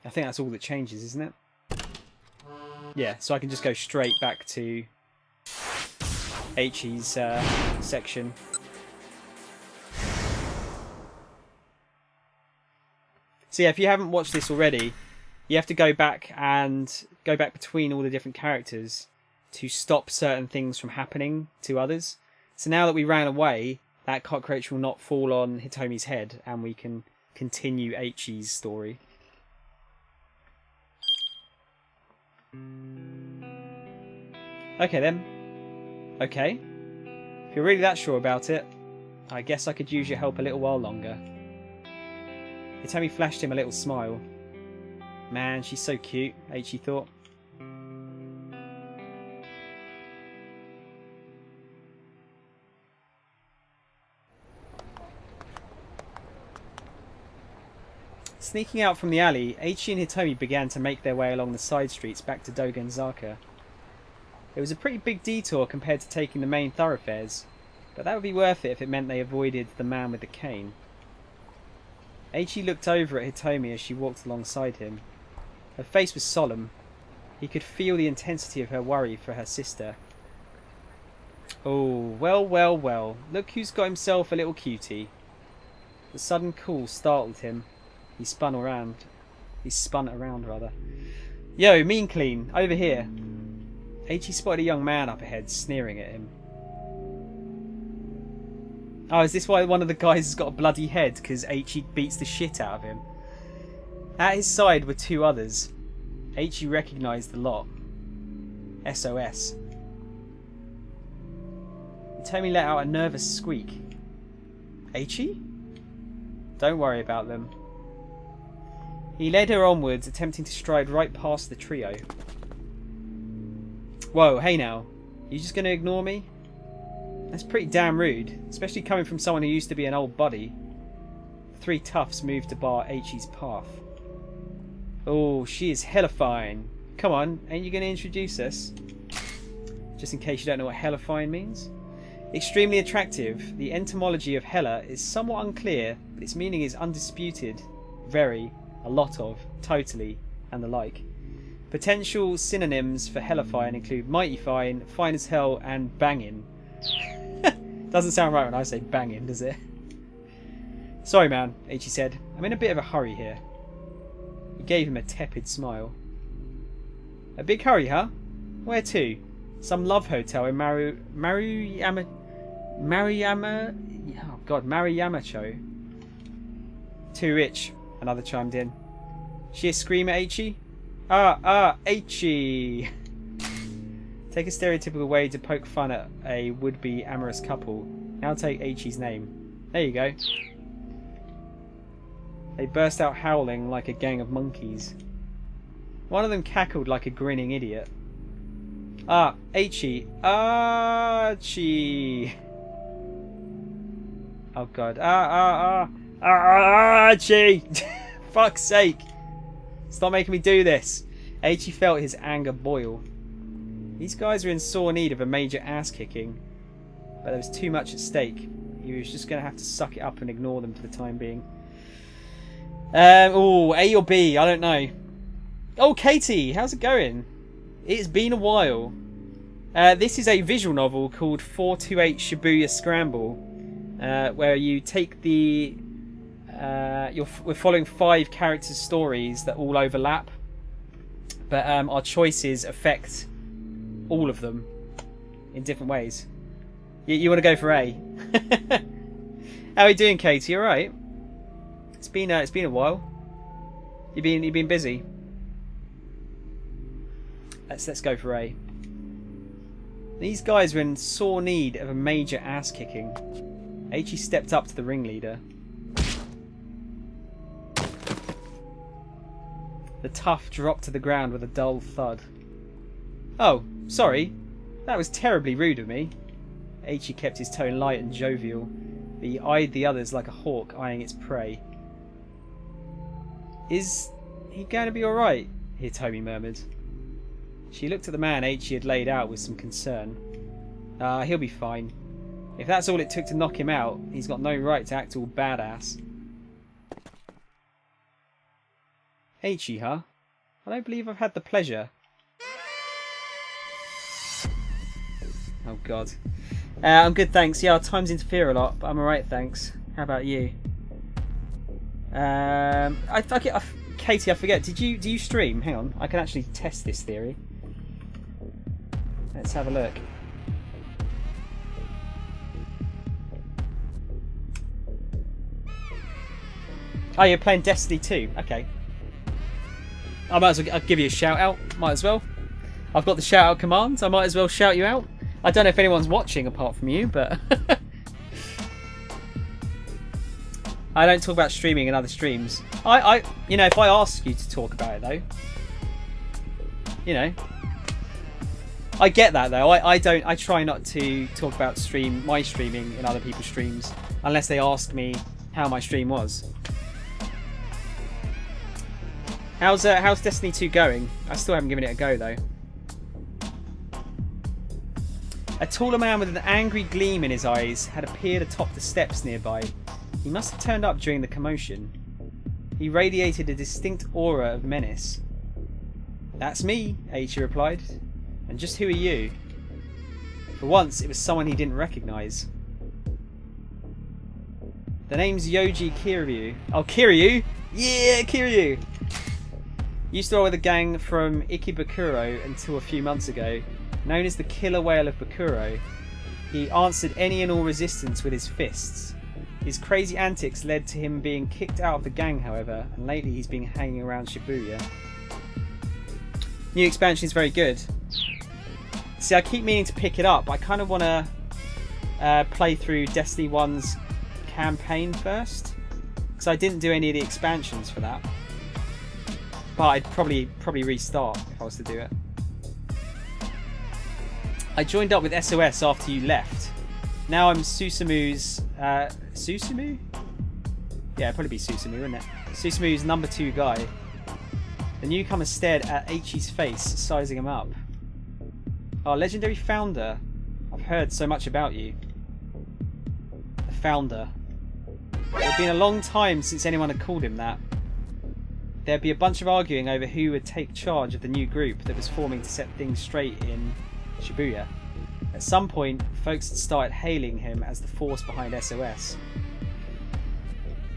I think that's all that changes, isn't it? Yeah, so I can just go straight back to Eiichi's section. So yeah, if you haven't watched this already, you have to go back between all the different characters to stop certain things from happening to others. So now that we ran away, that cockroach will not fall on Hitomi's head, and we can continue Eiichi's story. Okay then. Okay. If you're really that sure about it, I guess I could use your help a little while longer. Hitomi flashed him a little smile. Man, she's so cute, Eiichi thought. Sneaking out from the alley, Eiichi and Hitomi began to make their way along the side streets back to Dogenzaka. It was a pretty big detour compared to taking the main thoroughfares, but that would be worth it if it meant they avoided the man with the cane. Eiichi looked over at Hitomi as she walked alongside him. Her face was solemn. He could feel the intensity of her worry for her sister. Oh, well, well, well. Look who's got himself a little cutie. The sudden call startled him. He spun around. Yo, Mean Clean, over here. Eiichi spotted a young man up ahead, sneering at him. Oh, is this why one of the guys has got a bloody head? Because Eiichi beats the shit out of him. At his side were two others. Eiichi recognised the lot. SOS. Hitomi let out a nervous squeak. Eiichi? Don't worry about them. He led her onwards, attempting to stride right past the trio. Whoa, hey now. You just gonna ignore me? That's pretty damn rude, especially coming from someone who used to be an old buddy. The three toughs moved to bar Eiichi's path. Oh, she is hella fine. Come on, ain't you going to introduce us? Just in case you don't know what hella fine means. Extremely attractive. The etymology of hella is somewhat unclear, but its meaning is undisputed, very, a lot of, totally, and the like. Potential synonyms for hellafine include mighty fine, fine as hell, and bangin'. Doesn't sound right when I say bangin', does it? Sorry, man, H.E. said. I'm in a bit of a hurry here. He gave him a tepid smile. A big hurry, huh? Where to? Some love hotel in Maruyamacho. Too rich, another chimed in. She a screamer, H.E.? H.E. Take a stereotypical way to poke fun at a would-be amorous couple. Now take H.E.'s name. There you go. They burst out howling like a gang of monkeys. One of them cackled like a grinning idiot. H.E. Archie. Oh god. Archie! Fuck's sake. Stop making me do this. H.E. felt his anger boil. These guys are in sore need of a major ass kicking. But there was too much at stake. He was just going to have to suck it up and ignore them for the time being. A or B, I don't know. Oh, Katie, how's it going? It's been a while. This is a visual novel called 428 Shibuya Scramble, where you take the... we're following 5 characters' stories that all overlap, but our choices affect all of them in different ways. You want to go for A? How are you doing, Katie? All right? It's been a while. You've been busy. Let's go for A. These guys were in sore need of a major ass kicking. H.E. stepped up to the ringleader. The tough dropped to the ground with a dull thud. Oh, sorry. That was terribly rude of me. H.E. kept his tone light and jovial, but he eyed the others like a hawk eyeing its prey. Is he going to be alright? Hitomi murmured. She looked at the man H.E. had laid out with some concern. He'll be fine. If that's all it took to knock him out, he's got no right to act all badass. H.E., huh? I don't believe I've had the pleasure. Oh god. I'm good, thanks. Yeah, our times interfere a lot, but I'm alright, thanks. How about you? Katie, I forget. Do you stream? Hang on, I can actually test this theory. Let's have a look. Oh, you're playing Destiny 2. Okay. I might as well. I'll give you a shout out. Might as well. I've got the shout out command. I might as well shout you out. I don't know if anyone's watching apart from you, but I don't talk about streaming in other streams. You know, if I ask you to talk about it though, you know, I get that though. I try not to talk about my streaming in other people's streams unless they ask me how my stream was. How's Destiny 2 going? I still haven't given it a go though. A taller man with an angry gleam in his eyes had appeared atop the steps nearby. He must have turned up during the commotion. He radiated a distinct aura of menace. That's me, H.E. replied. And just who are you? For once, it was someone he didn't recognise. The name's Yoji Kiryu. Oh, Kiryu? Yeah, Kiryu! Used to roll with a gang from Ikebukuro until a few months ago. Known as the killer whale of Bukuro, he answered any and all resistance with his fists. His crazy antics led to him being kicked out of the gang, however, and lately he's been hanging around Shibuya. New expansion is very good. See, I keep meaning to pick it up. I kind of want to play through Destiny 1's campaign first, because I didn't do any of the expansions for that. But I'd probably restart if I was to do it. I joined up with SOS after you left. Now I'm Susumu's... Susumu? Yeah, it'd probably be Susumu, wouldn't it? Susumu's number 2 guy. The newcomer stared at H.E.'s face, sizing him up. Our legendary founder. I've heard so much about you. The founder. It had been a long time since anyone had called him that. there'd be a bunch of arguing over who would take charge of the new group that was forming to set things straight in Shibuya. At some point, folks had started hailing him as the force behind SOS.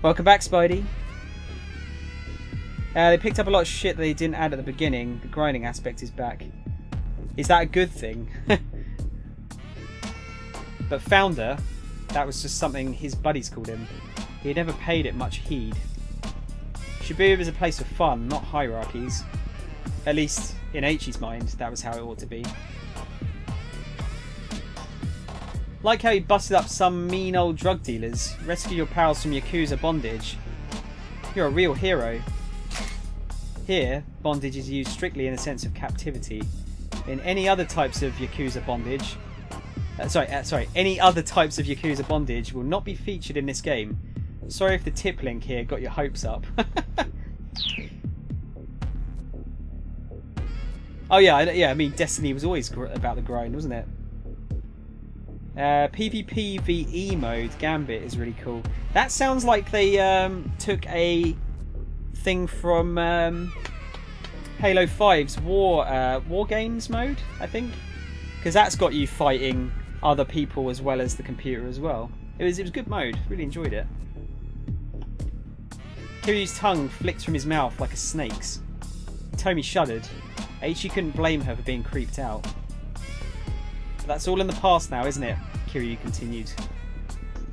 Welcome back, Spidey. They picked up a lot of shit that they didn't add at the beginning. The grinding aspect is back. Is that a good thing? But Founder, that was just something his buddies called him. He had never paid it much heed. Shibuya was a place of fun, not hierarchies. At least, in H's mind, that was how it ought to be. Like how he busted up some mean old drug dealers, rescued your pals from Yakuza bondage. You're a real hero. Here, bondage is used strictly in a sense of captivity. In any other types of Yakuza bondage... any other types of Yakuza bondage will not be featured in this game. Sorry if the tip link here got your hopes up. Oh yeah, I mean Destiny was always about the grind, wasn't it? PvPvE mode, Gambit, is really cool. That sounds like they took a thing from Halo 5's War Games mode, I think. Because that's got you fighting other people as well as the computer as well. It was good mode, really enjoyed it. Kiryu's tongue flicked from his mouth like a snake's. Tomi shuddered. Aichi couldn't blame her for being creeped out. But that's all in the past now, isn't it? Kiryu continued.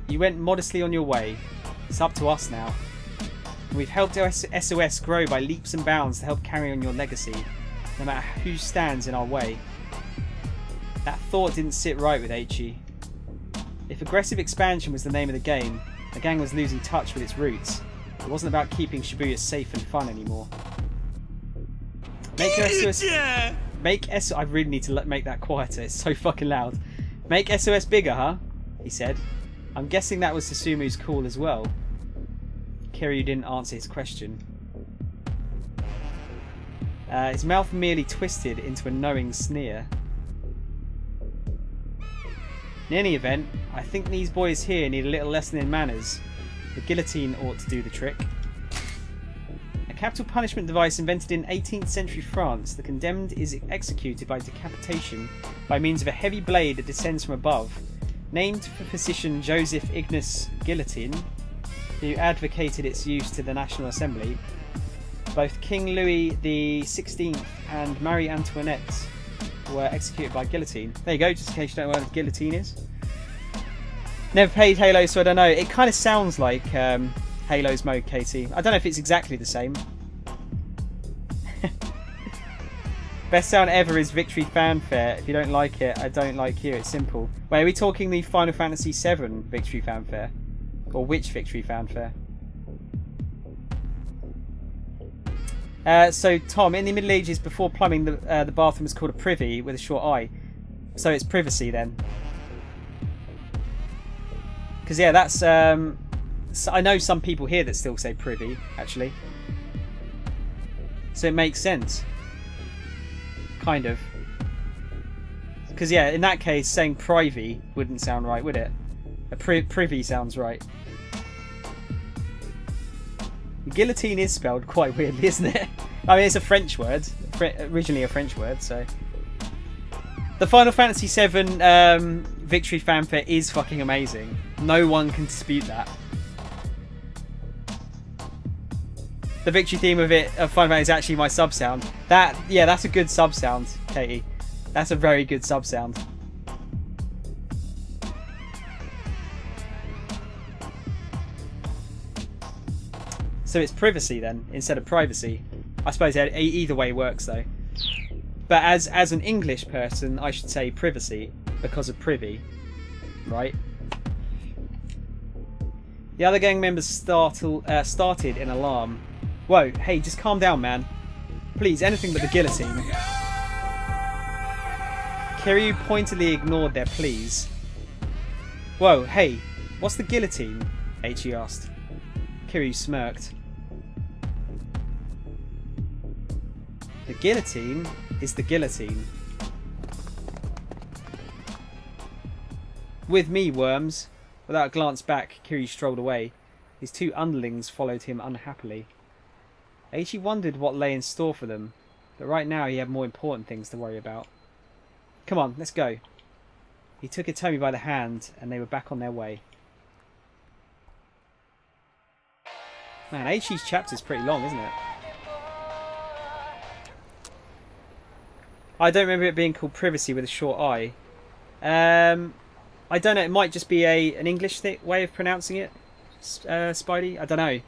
You went modestly on your way. It's up to us now. And we've helped SOS grow by leaps and bounds to help carry on your legacy, no matter who stands in our way. That thought didn't sit right with Aichi. If aggressive expansion was the name of the game, the gang was losing touch with its roots. It wasn't about keeping Shibuya safe and fun anymore. Make SOS... I really need to make that quieter, it's so fucking loud. Make SOS bigger, huh? He said. I'm guessing that was Susumu's call as well. Kiryu didn't answer his question. His mouth merely twisted into a knowing sneer. In any event, I think these boys here need a little lesson in manners. The guillotine ought to do the trick. A capital punishment device invented in 18th century France, the condemned is executed by decapitation by means of a heavy blade that descends from above. Named for physician Joseph Ignace Guillotine, who advocated its use to the National Assembly, both King Louis XVI and Marie Antoinette were executed by guillotine. There you go, just in case you don't know what a guillotine is. Never played Halo, so I don't know. It kind of sounds like Halo's mode, Katie. I don't know if it's exactly the same. Best sound ever is Victory Fanfare. If you don't like it, I don't like you. It's simple. Wait, are we talking the Final Fantasy VII Victory Fanfare? Or which Victory Fanfare? So, Tom, in the Middle Ages, before plumbing, the bathroom was called a privy with a short I. So it's privacy then. Because, yeah, that's... so I know some people here that still say privy, actually. So it makes sense. Kind of. Because, yeah, in that case, saying privy wouldn't sound right, would it? A privy sounds right. Guillotine is spelled quite weirdly, isn't it? I mean, it's a French word. Originally a French word, so... The Final Fantasy VII Victory Fanfare is fucking amazing. No one can dispute that. The victory theme of Final Fantasy is actually my sub sound. Yeah, that's a good sub sound, Katie. That's a very good sub sound. So it's privacy then, instead of privacy. I suppose either way works though. But as an English person, I should say privacy, because of privy. Right? The other gang members started in alarm. Whoa, hey, just calm down, man. Please, anything but the guillotine. Kiryu pointedly ignored their pleas. Whoa, hey, what's the guillotine? Aichi asked. Kiryu smirked. The guillotine is the guillotine. With me, worms. Without a glance back, Kiryu strolled away. His two underlings followed him unhappily. Aichi wondered what lay in store for them, but right now he had more important things to worry about. Come on, let's go. He took Hitomi by the hand and they were back on their way. Man, Aichi's chapter's pretty long, isn't it? I don't remember it being called Privacy with a short I. I don't know, it might just be an English way of pronouncing it, Spidey. I don't know.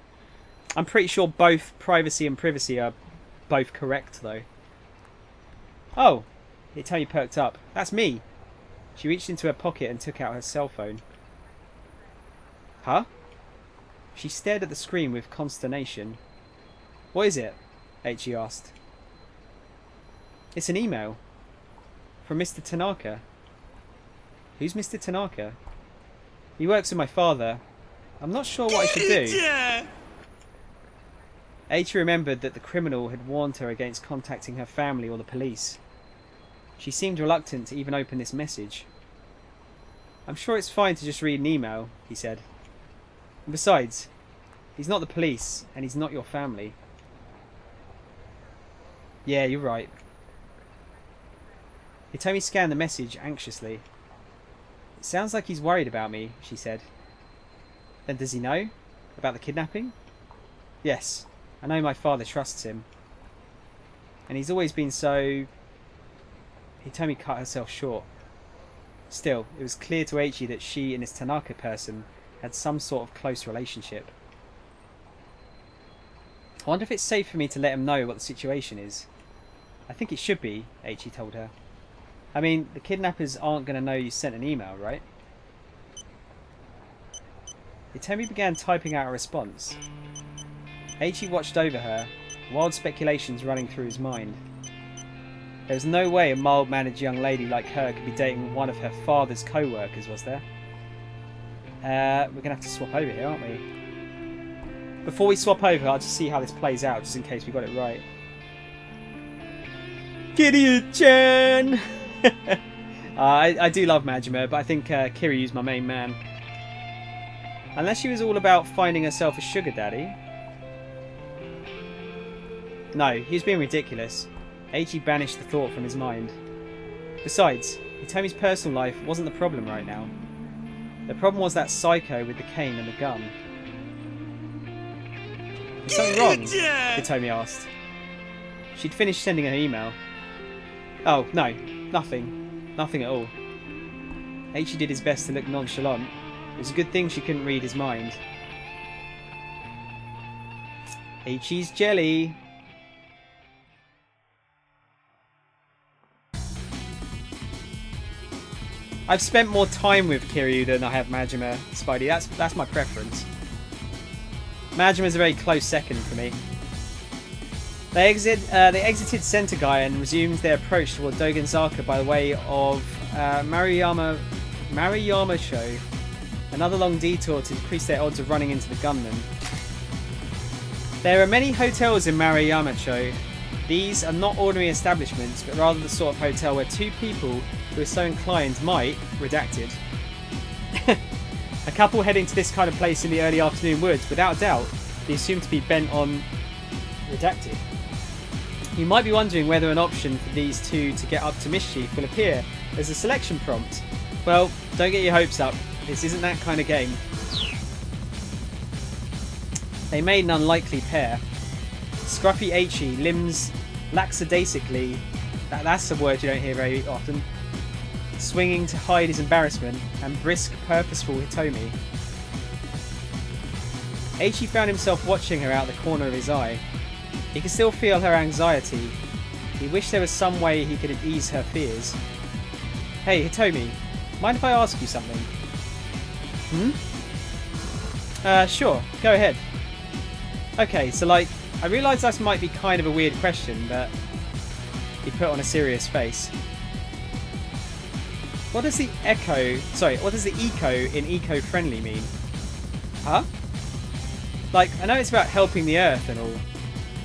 I'm pretty sure both privacy and privacy are both correct, though. Oh, Hitomi perked up. That's me. She reached into her pocket and took out her cell phone. Huh? She stared at the screen with consternation. What is it? Aichi asked. It's an email. From Mr. Tanaka. Who's Mr. Tanaka? He works with my father. I'm not sure what I should do. Aichi remembered that the criminal had warned her against contacting her family or the police. She seemed reluctant to even open this message. I'm sure it's fine to just read an email, he said. And besides, he's not the police and he's not your family. Yeah, you're right. Hitomi scanned the message anxiously. It sounds like he's worried about me, she said. Then does he know? About the kidnapping? Yes, I know my father trusts him. And he's always been so... Hitomi cut herself short. Still, it was clear to Aichi that she and this Tanaka person had some sort of close relationship. I wonder if it's safe for me to let him know what the situation is. I think it should be, Aichi told her. I mean, the kidnappers aren't going to know you sent an email, right? Hitomi began typing out a response. Aichi watched over her, wild speculations running through his mind. There was no way a mild-mannered young lady like her could be dating one of her father's co-workers, was there? We're going to have to swap over here, aren't we? Before we swap over, I'll just see how this plays out, just in case we got it right. Kiryu-chan! I do love Majima, but I think Kiryu's my main man. Unless she was all about finding herself a sugar daddy. No, he was being ridiculous. Aichi banished the thought from his mind. Besides, Hitomi's personal life wasn't the problem right now. The problem was that psycho with the cane and the gun. Is something wrong? Hitomi asked. She'd finished sending her email. Oh, no, nothing. Nothing at all. Aichi did his best to look nonchalant. It was a good thing she couldn't read his mind. Aichi's jelly. I've spent more time with Kiryu than I have Majima, Spidey. That's my preference. Majima's a very close second for me. They exited Sentai and resumed their approach toward Dogenzaka by the way of Maruyama Show. Another long detour to increase their odds of running into the gunman. There are many hotels in Maruyama Show. These are not ordinary establishments, but rather the sort of hotel where two people who are so inclined might, redacted, a couple heading to this kind of place in the early afternoon would, without doubt, be assumed to be bent on, redacted. You might be wondering whether an option for these two to get up to mischief will appear as a selection prompt. Well, don't get your hopes up. This isn't that kind of game. They made an unlikely pair. Scruffy Aichi, limbs lackadaisically, that's a word you don't hear very often, swinging to hide his embarrassment, and brisk, purposeful Hitomi. Aichi found himself watching her out the corner of his eye. He could still feel her anxiety. He wished there was some way he could ease her fears. Hey, Hitomi, mind if I ask you something? Sure, go ahead. Okay, so I realise this might be kind of a weird question, but he put on a serious face. What does the eco in eco-friendly mean? Huh? I know it's about helping the earth and all,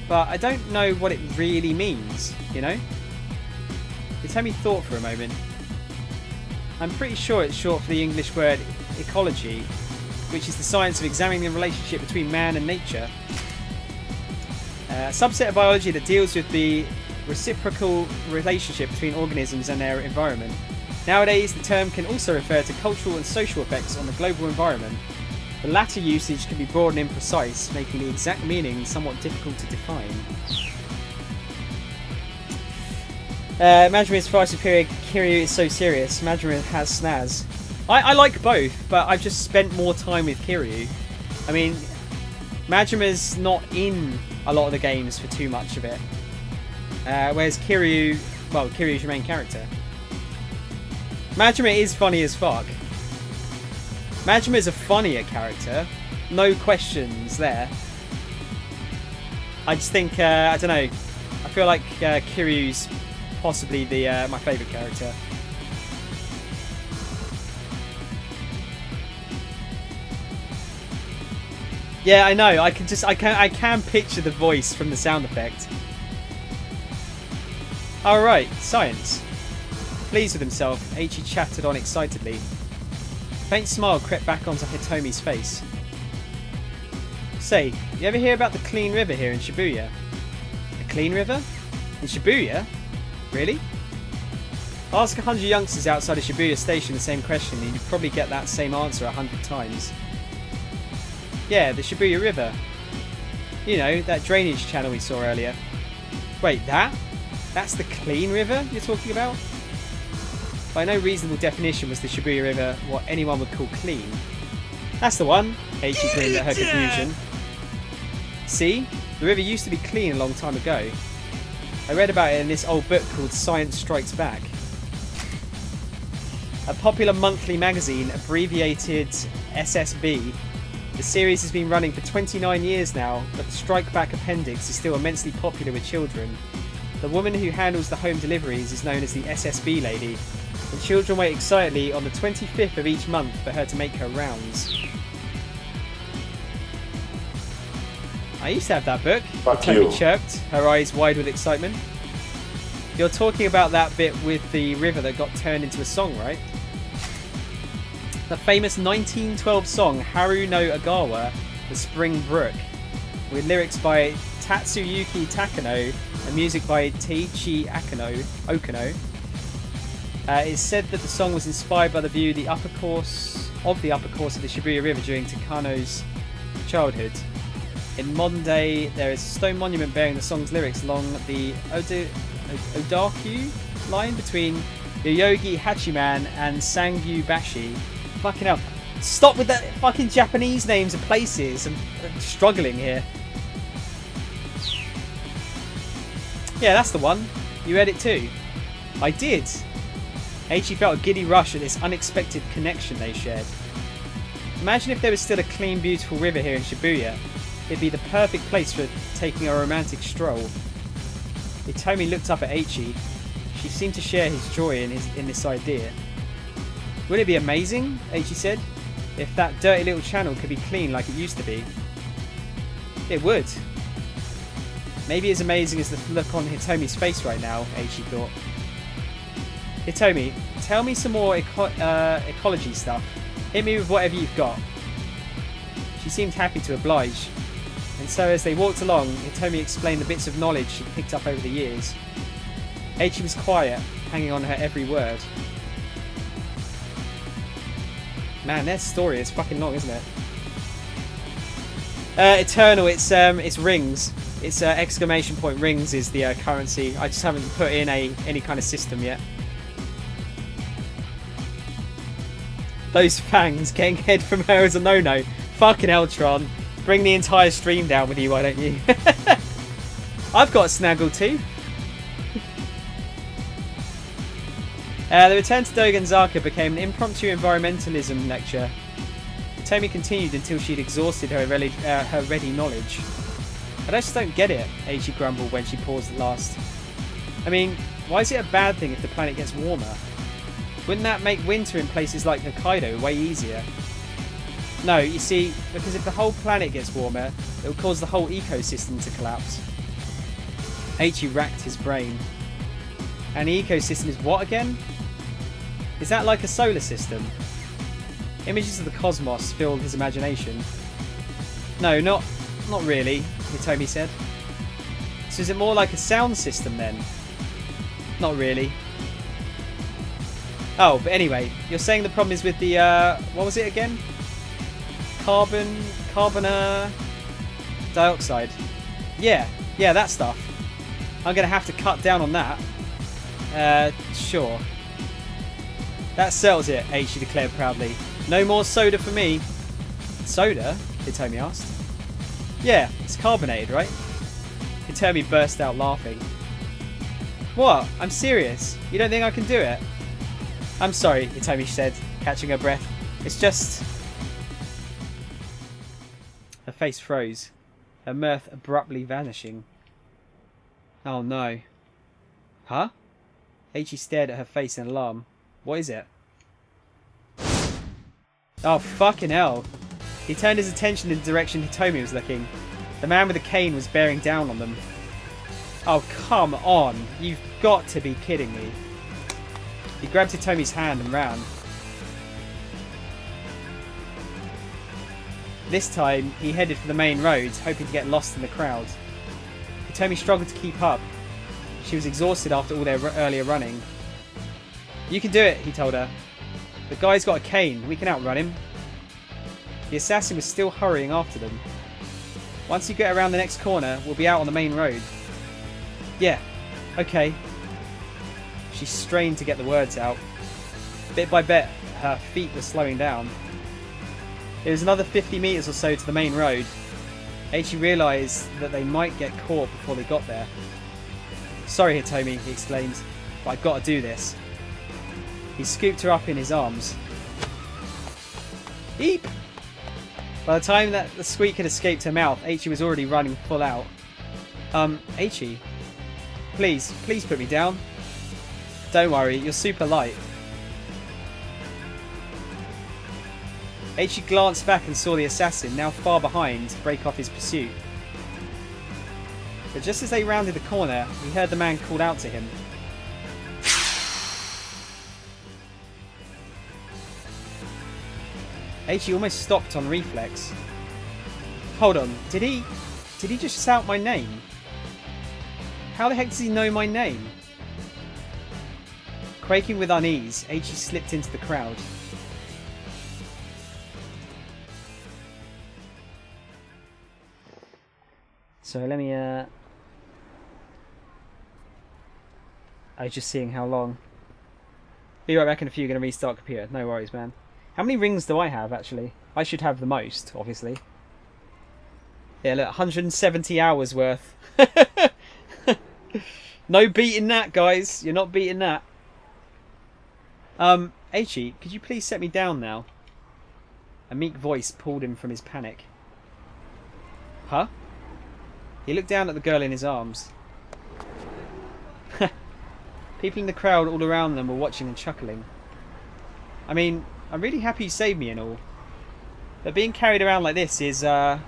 but I don't know what it really means, you know? Hitomi thought for a moment. I'm pretty sure it's short for the English word ecology, which is the science of examining the relationship between man and nature. A subset of biology that deals with the reciprocal relationship between organisms and their environment. Nowadays, the term can also refer to cultural and social effects on the global environment. The latter usage can be broad and imprecise, making the exact meaning somewhat difficult to define. Majima is far superior, Kiryu is so serious, Majima has snaz. I like both, but I've just spent more time with Kiryu. I mean, Majima's not in a lot of the games for too much of it. Whereas Kiryu, well, Kiryu's your main character. Majima is funny as fuck. Majima is a funnier character. No questions there. I just think, I don't know. I feel like Kiryu's possibly the my favourite character. Yeah, I know. I can picture the voice from the sound effect. All right, science. Pleased with himself, Eiichi chattered on excitedly. A faint smile crept back onto Hitomi's face. Say, you ever hear about the clean river here in Shibuya? A clean river? In Shibuya? Really? Ask 100 youngsters outside of Shibuya station the same question and you'd probably get that same answer 100 times. Yeah, the Shibuya River. You know, that drainage channel we saw earlier. Wait, that? That's the clean river you're talking about? By no reasonable definition was the Shibuya River what anyone would call clean. That's the one, Eiichi grinned at her confusion. See? The river used to be clean a long time ago. I read about it in this old book called Science Strikes Back. A popular monthly magazine, abbreviated SSB, the series has been running for 29 years now, but the Strike Back appendix is still immensely popular with children. The woman who handles the home deliveries is known as the SSB lady, and children wait excitedly on the 25th of each month for her to make her rounds. I used to have that book, Toby chirped, her eyes wide with excitement. You're talking about that bit with the river that got turned into a song, right? The famous 1912 song Haru no Agawa, The Spring Brook, with lyrics by Tatsuyuki Takano and music by Teiichi Okano. It's said that the song was inspired by the view of the upper course of the Shibuya River during Takano's childhood. In modern day, there is a stone monument bearing the song's lyrics along the Odaku line between Yoyogi Hachiman and Sangyu Bashi. Fucking hell. Stop with that fucking Japanese names of places. I'm struggling here. Yeah, that's the one. You read it too. I did. Eiichi felt a giddy rush at this unexpected connection they shared. Imagine if there was still a clean, beautiful river here in Shibuya. It'd be the perfect place for taking a romantic stroll. Hitomi looked up at Eiichi. She seemed to share his joy in this idea. Wouldn't it be amazing, Eiichi said, if that dirty little channel could be clean like it used to be? It would. Maybe as amazing as the look on Hitomi's face right now, Eiichi thought. Hitomi, tell me some more ecology stuff. Hit me with whatever you've got. She seemed happy to oblige. And so as they walked along, Hitomi explained the bits of knowledge she'd picked up over the years. Eiichi was quiet, hanging on her every word. Man, their story is fucking long, isn't it? Eternal, it's rings. It's exclamation point rings is the currency. I just haven't put in any kind of system yet. Those fangs, getting head from her is a no-no. Fucking Eltron. Bring the entire stream down with you, why don't you? I've got a snaggle too. The return to Dogenzaka became an impromptu environmentalism lecture. Hitomi continued until she'd exhausted her ready knowledge. I just don't get it, Eiichi grumbled when she paused at last. I mean, why is it a bad thing if the planet gets warmer? Wouldn't that make winter in places like Hokkaido way easier? No, you see, because if the whole planet gets warmer, it will cause the whole ecosystem to collapse. Eiichi racked his brain. And the ecosystem is what again? Is that like a solar system? Images of the cosmos filled his imagination. No, not really, Hitomi said. So is it more like a sound system then? Not really. Oh, but anyway, you're saying the problem is with the, what was it again? Carbon dioxide. Yeah, that stuff. I'm going to have to cut down on that. Sure. That settles it, H declared proudly. No more soda for me. Soda? Hitomi asked. Yeah, it's carbonated, right? Hitomi burst out laughing. What? I'm serious. You don't think I can do it? I'm sorry, Hitomi said, catching her breath. It's just... Her face froze, her mirth abruptly vanishing. Oh no. Huh? Eiichi stared at her face in alarm. What is it? Oh, fucking hell. He turned his attention in the direction Hitomi was looking. The man with the cane was bearing down on them. Oh, come on. You've got to be kidding me. He grabbed Hitomi's hand and ran. This time, he headed for the main road, hoping to get lost in the crowd. Hitomi struggled to keep up. She was exhausted after all their earlier running. You can do it, he told her. The guy's got a cane. We can outrun him. The assassin was still hurrying after them. Once you get around the next corner, we'll be out on the main road. Yeah, okay. She strained to get the words out. Bit by bit, her feet were slowing down. It was another 50 metres or so to the main road. Eiichi realised that they might get caught before they got there. Sorry, Hitomi, he exclaimed, but I've got to do this. He scooped her up in his arms. Eep! By the time that the squeak had escaped her mouth, Eiichi was already running full out. Eiichi, please put me down. Don't worry, you're super light. Eiichi glanced back and saw the assassin, now far behind, break off his pursuit. But just as they rounded the corner, he heard the man called out to him. Eiichi almost stopped on reflex. Hold on, did he just shout my name? How the heck does he know my name? Quaking with unease, Eiichi slipped into the crowd. So let me, I was just seeing how long. Be right back in a few, gonna restart computer. No worries, man. How many rings do I have, actually? I should have the most, obviously. Yeah, look, 170 hours worth. No beating that, guys. You're not beating that. Eiichi, could you please set me down now? A meek voice pulled him from his panic. Huh? He looked down at the girl in his arms. People in the crowd all around them were watching and chuckling. I mean, I'm really happy you saved me and all. But being carried around like this is, Hitomi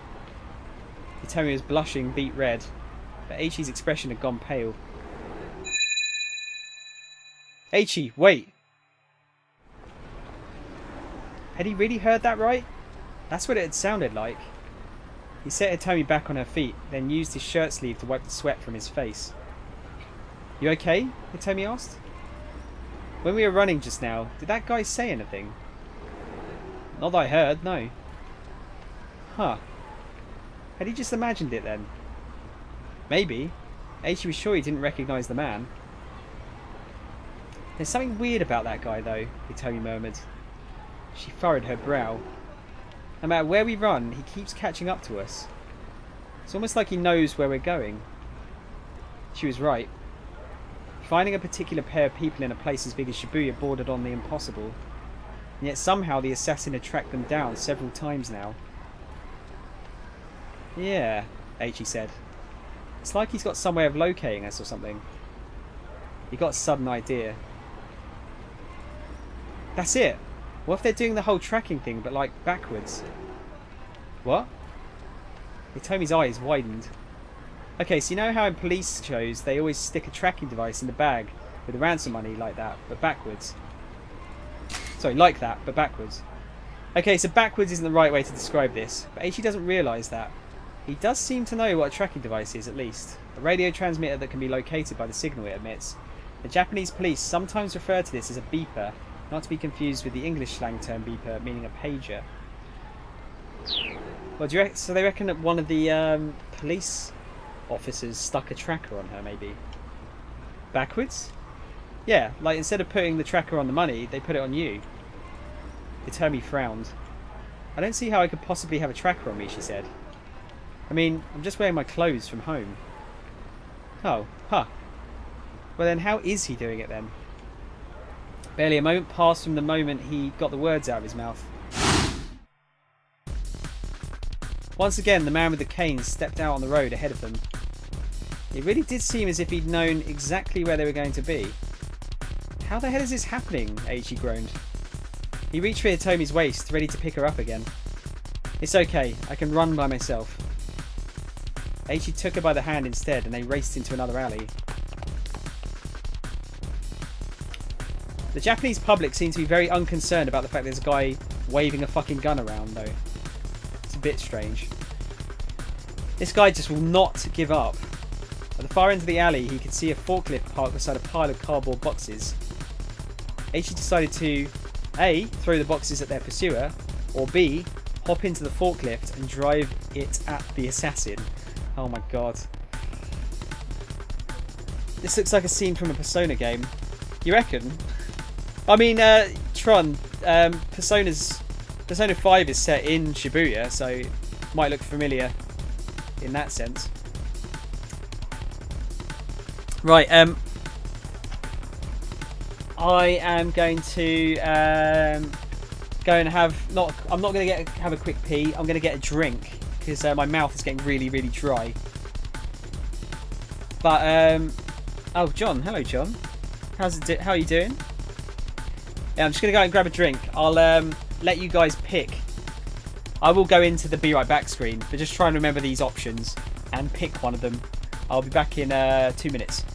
was blushing beet red. But Eiichi's expression had gone pale. Eiichi, wait! Had he really heard that right? That's what it had sounded like. He set Hitomi back on her feet, then used his shirt sleeve to wipe the sweat from his face. You okay? Hitomi asked. When we were running just now, did that guy say anything? Not that I heard, no. Huh. Had he just imagined it then? Maybe. Eiichi was sure he didn't recognise the man. There's something weird about that guy though, Hitomi murmured. She furrowed her brow. No matter where we run, he keeps catching up to us. It's almost like he knows where we're going. She was right. Finding a particular pair of people in a place as big as Shibuya bordered on the impossible. And yet somehow the assassin had tracked them down several times now. Yeah, Eiichi said. It's like he's got some way of locating us or something. He got a sudden idea. That's it! What if they're doing the whole tracking thing, but like backwards? What? Hitomi's eyes widened. Okay, so you know how in police shows they always stick a tracking device in the bag with the ransom money like that, but backwards? Sorry, like that, but backwards. Okay, so backwards isn't the right way to describe this, but Eiichi doesn't realise that. He does seem to know what a tracking device is, at least. A radio transmitter that can be located by the signal it emits. The Japanese police sometimes refer to this as a beeper, not to be confused with the English slang term beeper, meaning a pager. Well, so they reckon that one of the police officers stuck a tracker on her, maybe? Backwards? Yeah, like instead of putting the tracker on the money, they put it on you. Itomi frowned. I don't see how I could possibly have a tracker on me, she said. I mean, I'm just wearing my clothes from home. Oh, huh. Well then, how is he doing it then? Barely a moment passed from the moment he got the words out of his mouth. Once again, the man with the cane stepped out on the road ahead of them. It really did seem as if he'd known exactly where they were going to be. How the hell is this happening? Aichi groaned. He reached for Hitomi's waist, ready to pick her up again. It's okay, I can run by myself. Aichi took her by the hand instead, and they raced into another alley. The Japanese public seems to be very unconcerned about the fact there's a guy waving a fucking gun around, though. It's a bit strange. This guy just will not give up. At the far end of the alley, he could see a forklift parked beside a pile of cardboard boxes. Aichi decided to A. throw the boxes at their pursuer, or B. hop into the forklift and drive it at the assassin. Oh my god. This looks like a scene from a Persona game. You reckon? I mean, Tron, Persona 5 is set in Shibuya, so it might look familiar in that sense. Right, I am going to go and have I'm not going to have a quick pee. I'm going to get a drink because my mouth is getting really, really dry. But oh, John, hello, John. How are you doing? Yeah, I'm just going to go and grab a drink. I'll let you guys pick. I will go into the be right back screen, but just try and remember these options and pick one of them. I'll be back in 2 minutes.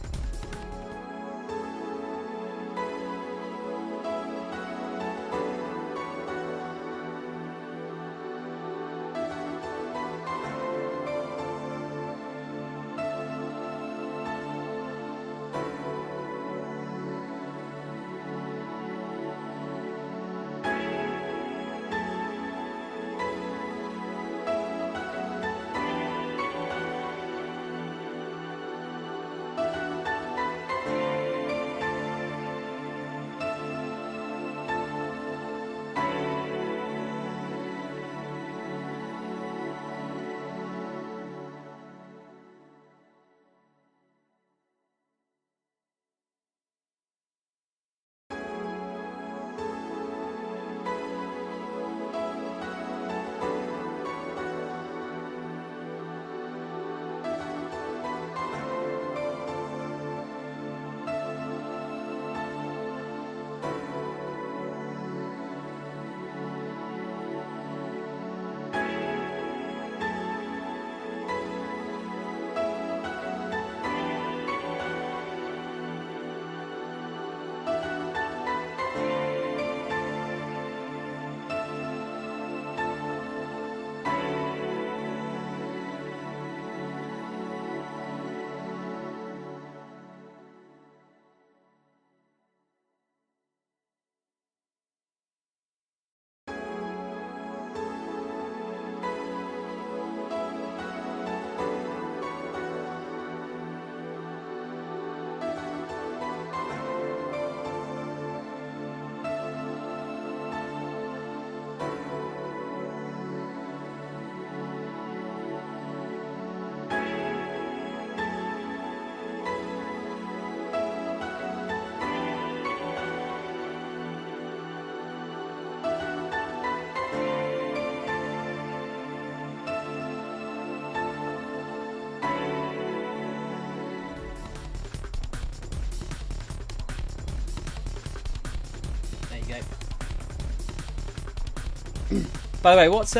By the way, what's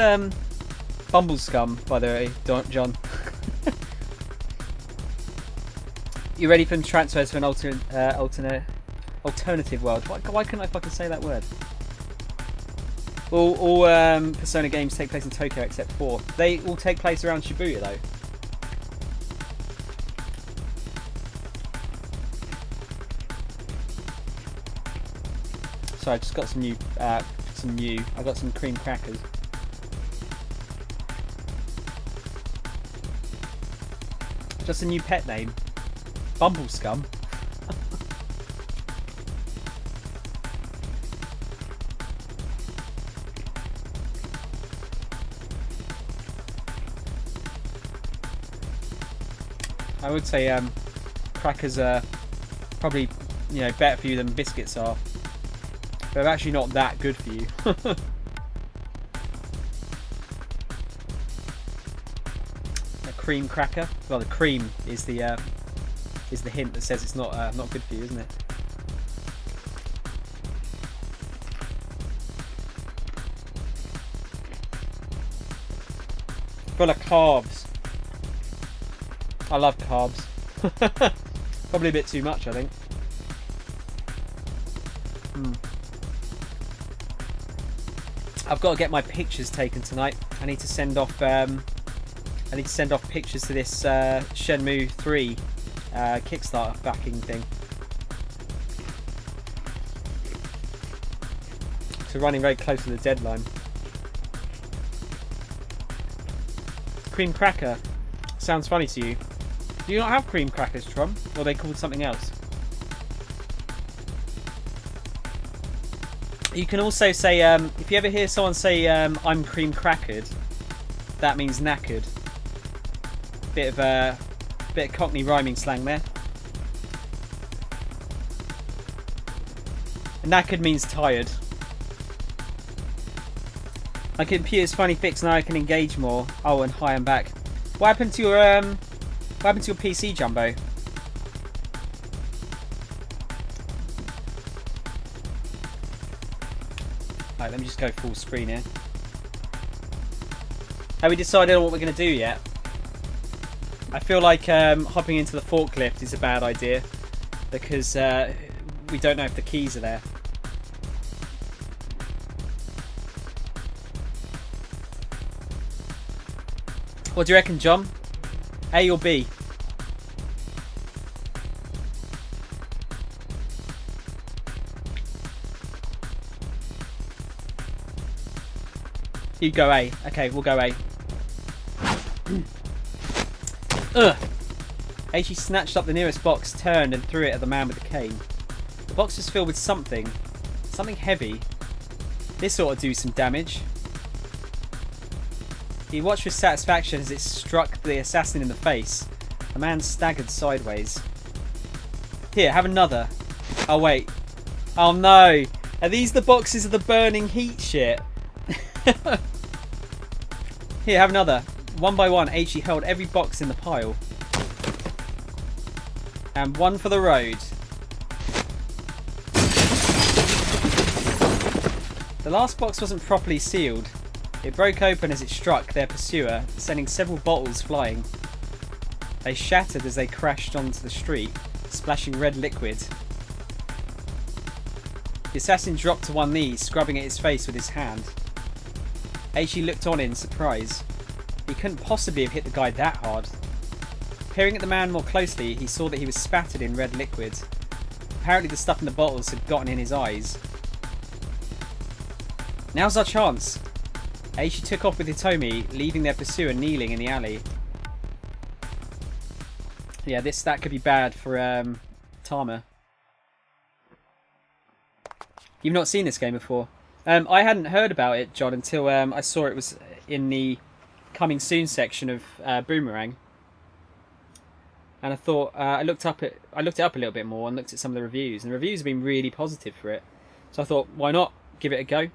Bumble Scum, by the way, John? You ready for transfers to an alternative world? Why couldn't I fucking say that word? All Persona games take place in Tokyo except 4. They all take place around Shibuya though. Sorry, I just got some new. I got some cream crackers. Just a new pet name, Bumble Scum. I would say crackers are probably, you know, better for you than biscuits are. They're actually not that good for you. A cream cracker. Well, the cream is the hint that says it's not good for you, isn't it? Full of carbs. I love carbs. Probably a bit too much, I think. I've got to get my pictures taken tonight. I need to send off. Pictures to this Shenmue 3 Kickstarter backing thing. So running very close to the deadline. Cream cracker sounds funny to you. Do you not have cream crackers, Tron? Or are they called something else? You can also say, if you ever hear someone say, I'm cream crackered, that means knackered. Bit of Cockney rhyming slang there. Knackered means tired. My computer's finally fixed now. I can engage more. Oh, and hi, I'm back. What happened to your PC, Jumbo? Right, let me just go full screen here. Have we decided on what we're going to do yet? I feel like hopping into the forklift is a bad idea because we don't know if the keys are there. What do you reckon, John? A or B? You go A. Okay, we'll go A. Ugh. Aichi snatched up the nearest box, turned and threw it at the man with the cane. The box was filled with something heavy. This ought to do some damage. He watched with satisfaction as it struck the assassin in the face. The man staggered sideways. Here, have another. Oh wait. Oh no. Are these the boxes of the burning heat shit? Here, have another. One by one, Aichi held every box in the pile. And one for the road. The last box wasn't properly sealed. It broke open as it struck their pursuer, sending several bottles flying. They shattered as they crashed onto the street, splashing red liquid. The assassin dropped to one knee, scrubbing at his face with his hand. Aichi looked on in surprise. He couldn't possibly have hit the guy that hard. Peering at the man more closely, he saw that he was spattered in red liquid. Apparently the stuff in the bottles had gotten in his eyes. Now's our chance. Aichi took off with Hitomi, leaving their pursuer kneeling in the alley. Yeah, that could be bad for Tama. You've not seen this game before. I hadn't heard about it, John, until I saw it was in the coming soon section of Boomerang. And I thought I looked it up a little bit more and looked at some of the reviews, and the reviews have been really positive for it. So I thought, why not give it a go?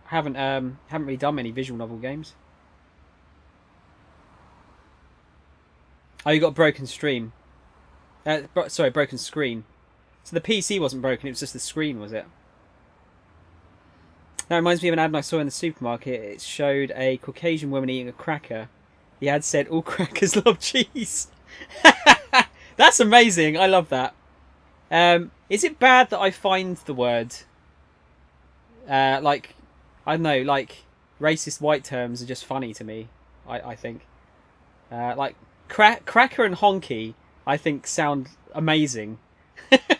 Haven't really done many visual novel games. Oh, you got a broken stream. Broken screen. So the PC wasn't broken; it was just the screen, was it? That reminds me of an ad I saw in the supermarket. It showed a Caucasian woman eating a cracker. The ad said, "All crackers love cheese." That's amazing. I love that. Is it bad that I find the word like, I don't know, like racist white terms are just funny to me. I think like cracker and honky, I think sound amazing.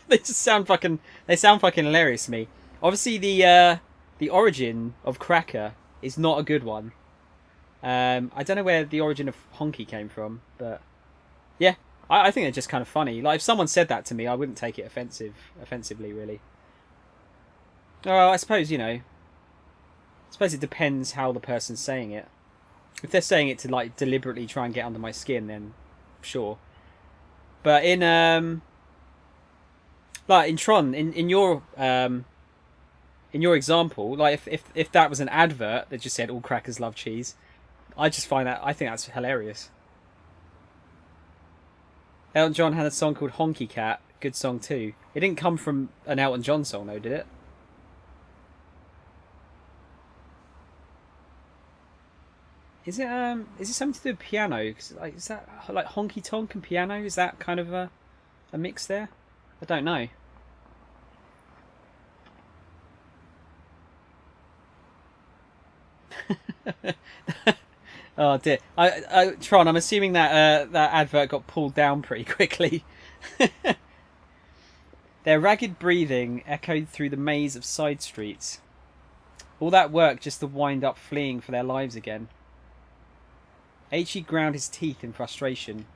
They sound fucking hilarious to me. Obviously, the origin of Cracker is not a good one. I don't know where the origin of Honky came from, but yeah, I think they're just kind of funny. Like if someone said that to me, I wouldn't take it offensively, really. I suppose I suppose it depends how the person's saying it. If they're saying it to like deliberately try and get under my skin, then sure. But like in Tron, in your example, like if that was an advert that just said all crackers love cheese, I think that's hilarious. Elton John had a song called Honky Cat, good song too. It didn't come from an Elton John song though, did it? Is it something to do with piano? 'Cause, like, is that like honky tonk and piano? Is that kind of a mix there? I don't know. Oh dear. Tron, I'm assuming that that advert got pulled down pretty quickly. Their ragged breathing echoed through the maze of side streets. All that work just to wind up fleeing for their lives again. H.E. ground his teeth in frustration.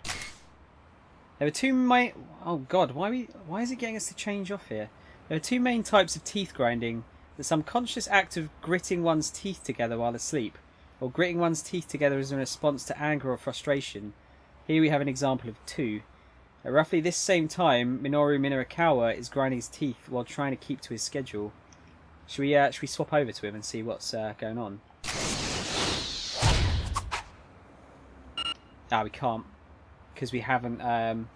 There were two main... Oh god, why is it getting us to change off here? There are two main types of teeth grinding. The subconscious act of gritting one's teeth together while asleep, or gritting one's teeth together as a response to anger or frustration. Here we have an example of two. At roughly this same time, Minoru Minorikawa is grinding his teeth while trying to keep to his schedule. Should we swap over to him and see what's going on? We can't, because we haven't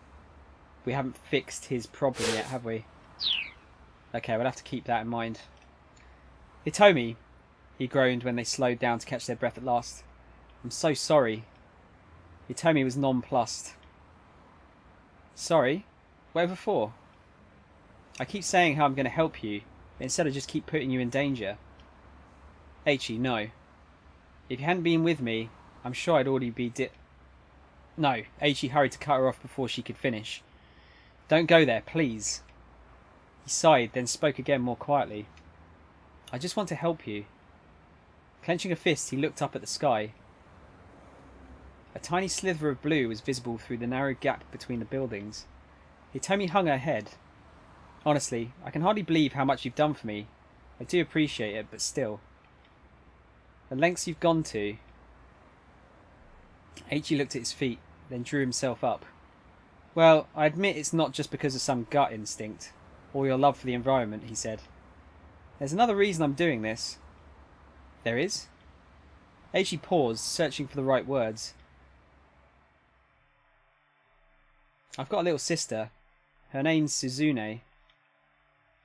fixed his problem yet, have we? Okay, we'll have to keep that in mind. Hitomi, he groaned when they slowed down to catch their breath at last. I'm so sorry. Hitomi was nonplussed. Sorry? Whatever for? I keep saying how I'm going to help you, but instead I just keep putting you in danger. Eiichi, no. If you hadn't been with me, I'm sure I'd already be No, Eiichi hurried to cut her off before she could finish. Don't go there, please. He sighed, then spoke again more quietly. I just want to help you. Clenching a fist, he looked up at the sky. A tiny sliver of blue was visible through the narrow gap between the buildings. Hitomi hung her head. Honestly, I can hardly believe how much you've done for me. I do appreciate it, but still. The lengths you've gone to. Eiichi looked at his feet, then drew himself up. Well, I admit it's not just because of some gut instinct, or your love for the environment, he said. There's another reason I'm doing this. There is? Eiichi paused, searching for the right words. I've got a little sister. Her name's Suzune.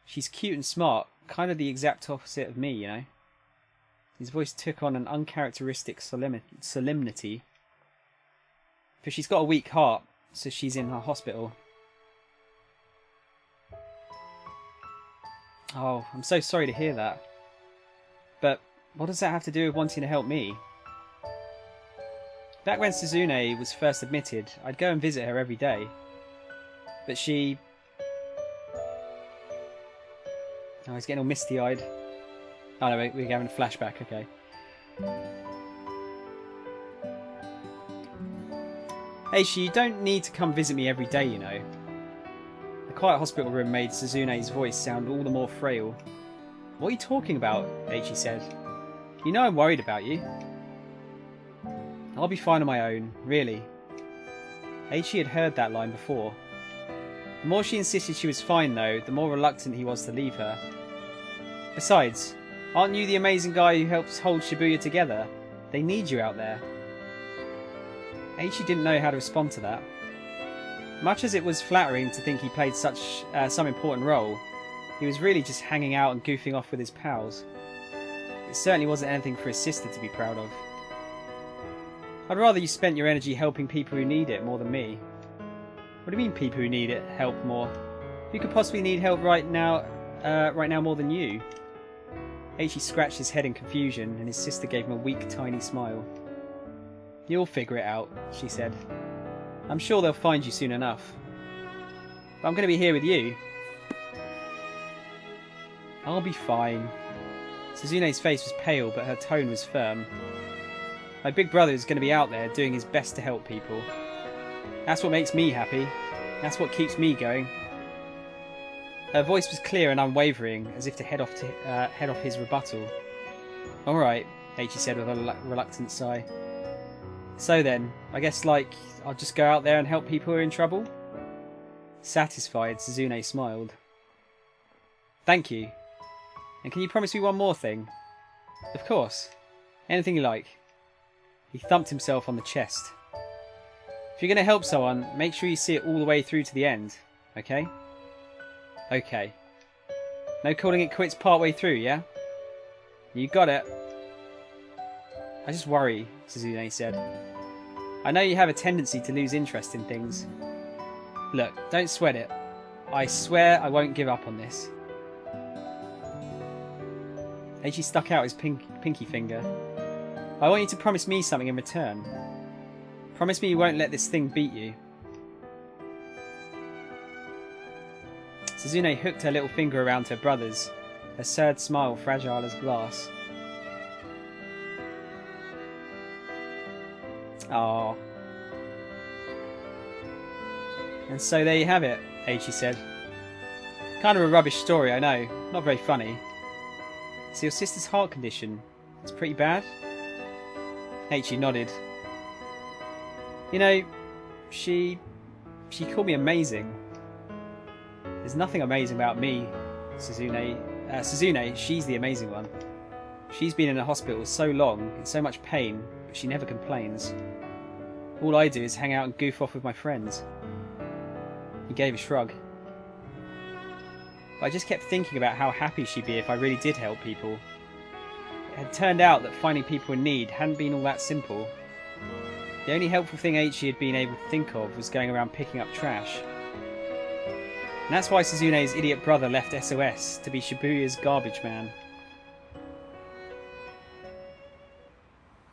She's cute and smart, kind of the exact opposite of me, you know. His voice took on an uncharacteristic solemnity. But she's got a weak heart, so she's in her hospital. Oh, I'm so sorry to hear that. But what does that have to do with wanting to help me? Back when Suzune was first admitted, I'd go and visit her every day. But she... Oh, he's getting all misty-eyed. Oh no, we're having a flashback, okay. Eiichi, you don't need to come visit me every day, you know. The quiet hospital room made Suzune's voice sound all the more frail. What are you talking about? Eiichi said. You know I'm worried about you. I'll be fine on my own, really. Eiichi had heard that line before. The more she insisted she was fine, though, the more reluctant he was to leave her. Besides, aren't you the amazing guy who helps hold Shibuya together? They need you out there. Eiichi didn't know how to respond to that. Much as it was flattering to think he played some important role, he was really just hanging out and goofing off with his pals. It certainly wasn't anything for his sister to be proud of. I'd rather you spent your energy helping people who need it more than me. What do you mean people who need it help more? Who could possibly need help right now more than you? Eiichi scratched his head in confusion, and his sister gave him a weak, tiny smile. You'll figure it out, she said. I'm sure they'll find you soon enough. But I'm going to be here with you. I'll be fine. Suzune's face was pale, but her tone was firm. My big brother is going to be out there doing his best to help people. That's what makes me happy. That's what keeps me going. Her voice was clear and unwavering, as if to head off his rebuttal. All right, Eiichi said with a reluctant sigh. So then, I guess, I'll just go out there and help people who are in trouble? Satisfied, Suzune smiled. Thank you. And can you promise me one more thing? Of course. Anything you like. He thumped himself on the chest. If you're going to help someone, make sure you see it all the way through to the end, okay? Okay. No calling it quits partway through, yeah? You got it. I just worry, Suzune said. I know you have a tendency to lose interest in things. Look, don't sweat it. I swear I won't give up on this. Eiichi stuck out his pinky finger. I want you to promise me something in return. Promise me you won't let this thing beat you. Suzune hooked her little finger around her brother's, her sad smile fragile as glass. Ah. And so there you have it, Eiichi said. Kind of a rubbish story, I know. Not very funny. So your sister's heart condition, it's pretty bad? Eiichi nodded. You know, she called me amazing. There's nothing amazing about me, Suzune. Suzune, she's the amazing one. She's been in a hospital so long, in so much pain, but she never complains. All I do is hang out and goof off with my friends. He gave a shrug. But I just kept thinking about how happy she'd be if I really did help people. It had turned out that finding people in need hadn't been all that simple. The only helpful thing Eiichi had been able to think of was going around picking up trash. And that's why Suzune's idiot brother left SOS to be Shibuya's garbage man.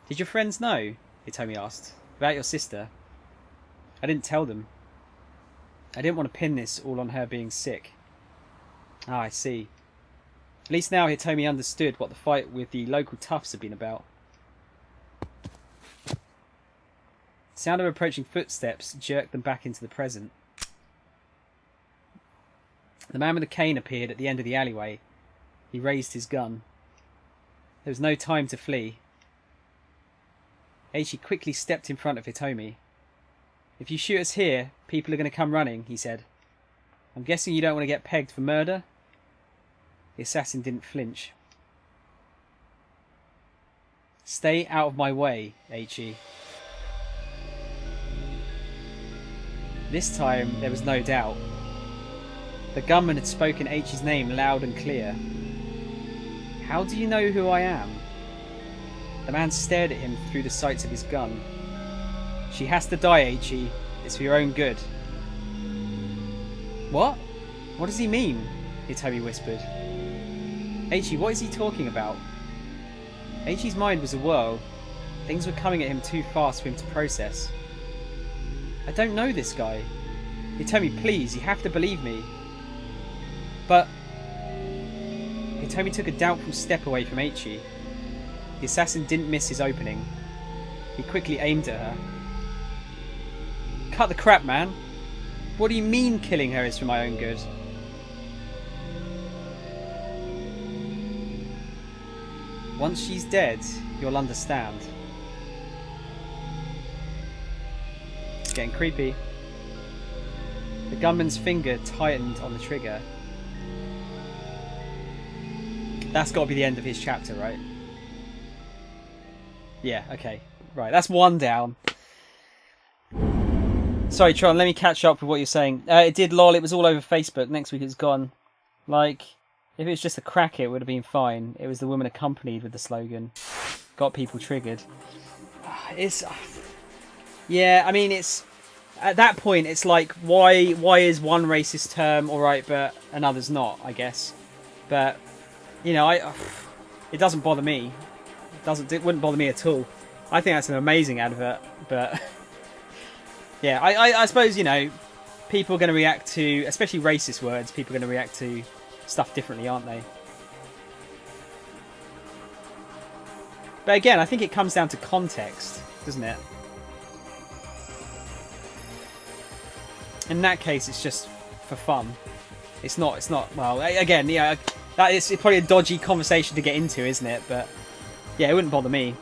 Did your friends know, Hitomi asked, about your sister? I didn't tell them. I didn't want to pin this all on her being sick. Ah, I see. At least now Hitomi understood what the fight with the local toughs had been about. The sound of approaching footsteps jerked them back into the present. The man with the cane appeared at the end of the alleyway. He raised his gun. There was no time to flee. Eiichi quickly stepped in front of Hitomi. If you shoot us here, people are going to come running, he said. I'm guessing you don't want to get pegged for murder? The assassin didn't flinch. Stay out of my way, Eiichi. This time, there was no doubt. The gunman had spoken Eiichi's name loud and clear. How do you know who I am? The man stared at him through the sights of his gun. She has to die, Eiichi. It's for your own good. What? What does he mean? Hitomi whispered. Eiichi, what is he talking about? Eiichi's mind was a whirl. Things were coming at him too fast for him to process. I don't know this guy. Hitomi, please, you have to believe me. But... Hitomi took a doubtful step away from Eiichi. The assassin didn't miss his opening. He quickly aimed at her. Cut the crap, man. What do you mean killing her is for my own good? Once she's dead, you'll understand. It's getting creepy. The gunman's finger tightened on the trigger. That's got to be the end of his chapter, right? Yeah, okay. Right, that's one down. Sorry, Tron, let me catch up with what you're saying. It did, lol, it was all over Facebook. Next week it's gone. Like, if it was just a cracker, it would have been fine. It was the woman accompanied with the slogan. Got people triggered. It's... Yeah, I mean, it's... At that point, it's like, why is one racist term alright, but another's not, I guess. But, you know, it doesn't bother me. It wouldn't bother me at all. I think that's an amazing advert, but... Yeah, I suppose, you know, people are going to react to, especially racist words, people are going to react to stuff differently, aren't they? But again, I think it comes down to context, doesn't it? In that case, it's just for fun. It's not, well, again, yeah, that is probably a dodgy conversation to get into, isn't it? But yeah, it wouldn't bother me.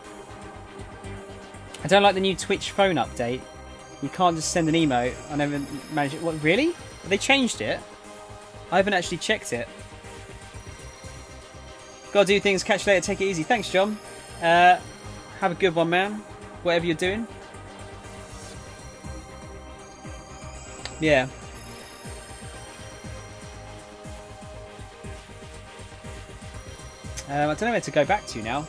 I don't like the new Twitch phone update. You can't just send an emote. I never managed it. What, really? They changed it? I haven't actually checked it. Gotta do things, catch you later, take it easy. Thanks, John. Have a good one, man. Whatever you're doing. Yeah. I don't know where to go back to now.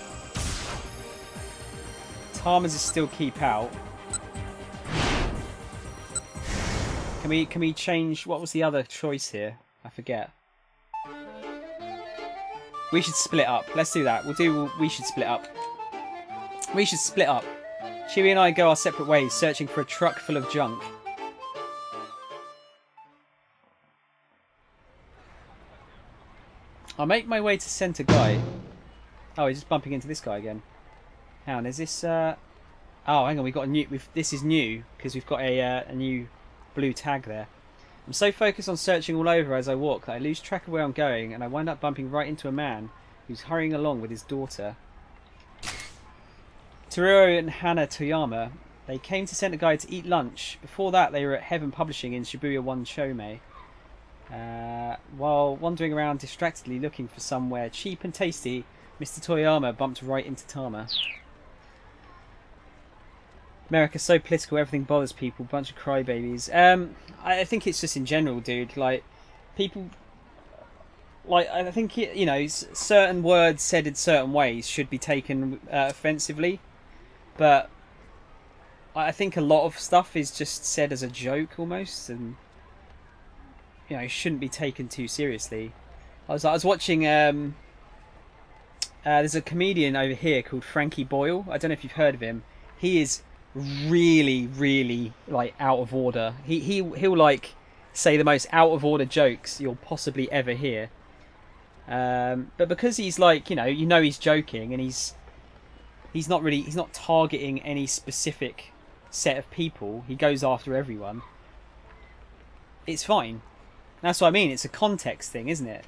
Tarmas is still keep out. Can we change? What was the other choice here? I forget. We should split up. Let's do that. We should split up. We should split up. Chewie and I go our separate ways, searching for a truck full of junk. I'll make my way to centre guy. Oh, he's just bumping into this guy again. Hang on, is this... Oh, hang on, we got a new... This is new, because we've got a new blue tag there. I'm so focused on searching all over as I walk that I lose track of where I'm going, and I wind up bumping right into a man who's hurrying along with his daughter. Teruo and Hana Toyama. They came to Centre Guide to eat lunch. Before that, they were at Heaven Publishing in Shibuya 1 Chome. While wandering around distractedly looking for somewhere cheap and tasty, Mr. Toyama bumped right into Tama. America's so political, everything bothers people. Bunch of crybabies. I think it's just in general, dude. Like, people... Like, I think, you know, certain words said in certain ways should be taken offensively. But I think a lot of stuff is just said as a joke, almost. And, you know, shouldn't be taken too seriously. I was watching... there's a comedian over here called Frankie Boyle. I don't know if you've heard of him. He is... really like out of order. He'll like say the most out of order jokes you'll possibly ever hear, but because he's like, you know he's joking, and he's not targeting any specific set of people. He goes after everyone. It's fine. That's what I mean. It's a context thing, isn't it?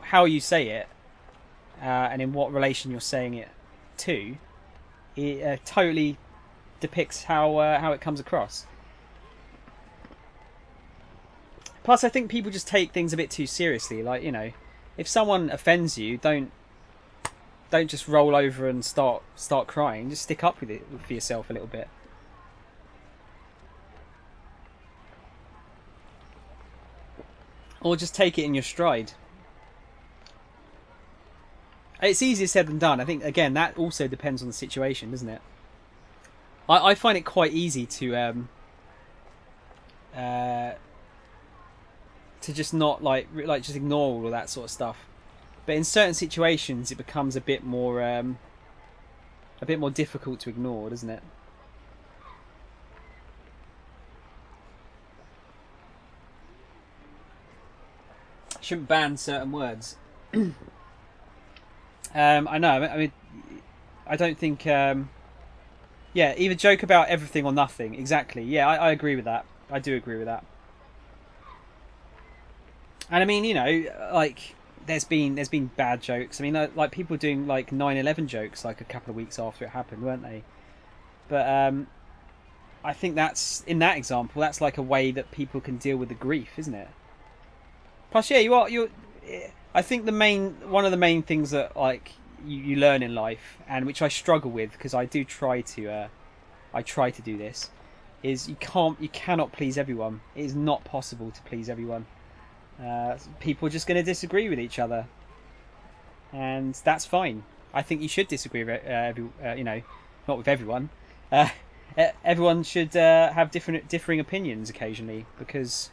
How you say it, and in what relation you're saying it to, it totally depicts how it comes across. Plus, I think people just take things a bit too seriously. Like, you know, if someone offends you, don't just roll over and start crying. Just stick up with it for yourself a little bit. Or just take it in your stride. It's easier said than done. I think, again, that also depends on the situation, doesn't it? I find it quite easy to just not like just ignore all of that sort of stuff, but in certain situations it becomes a bit more difficult to ignore, doesn't it? Shouldn't ban certain words. I know. I mean, I don't think. Yeah, either joke about everything or nothing. Exactly. Yeah, I agree with that. I do agree with that. And I mean, you know, like there's been bad jokes. I mean, like people doing like 9/11 jokes like a couple of weeks after it happened, weren't they? But I think that's, in that example, that's like a way that people can deal with the grief, isn't it? Plus, yeah, you're. I think one of the main things that like you learn in life, and which I struggle with because I do try to do this, is you cannot please everyone. It is not possible to please everyone. People are just going to disagree with each other, and that's fine. I think you should disagree with not with everyone. Everyone should have differing opinions occasionally, because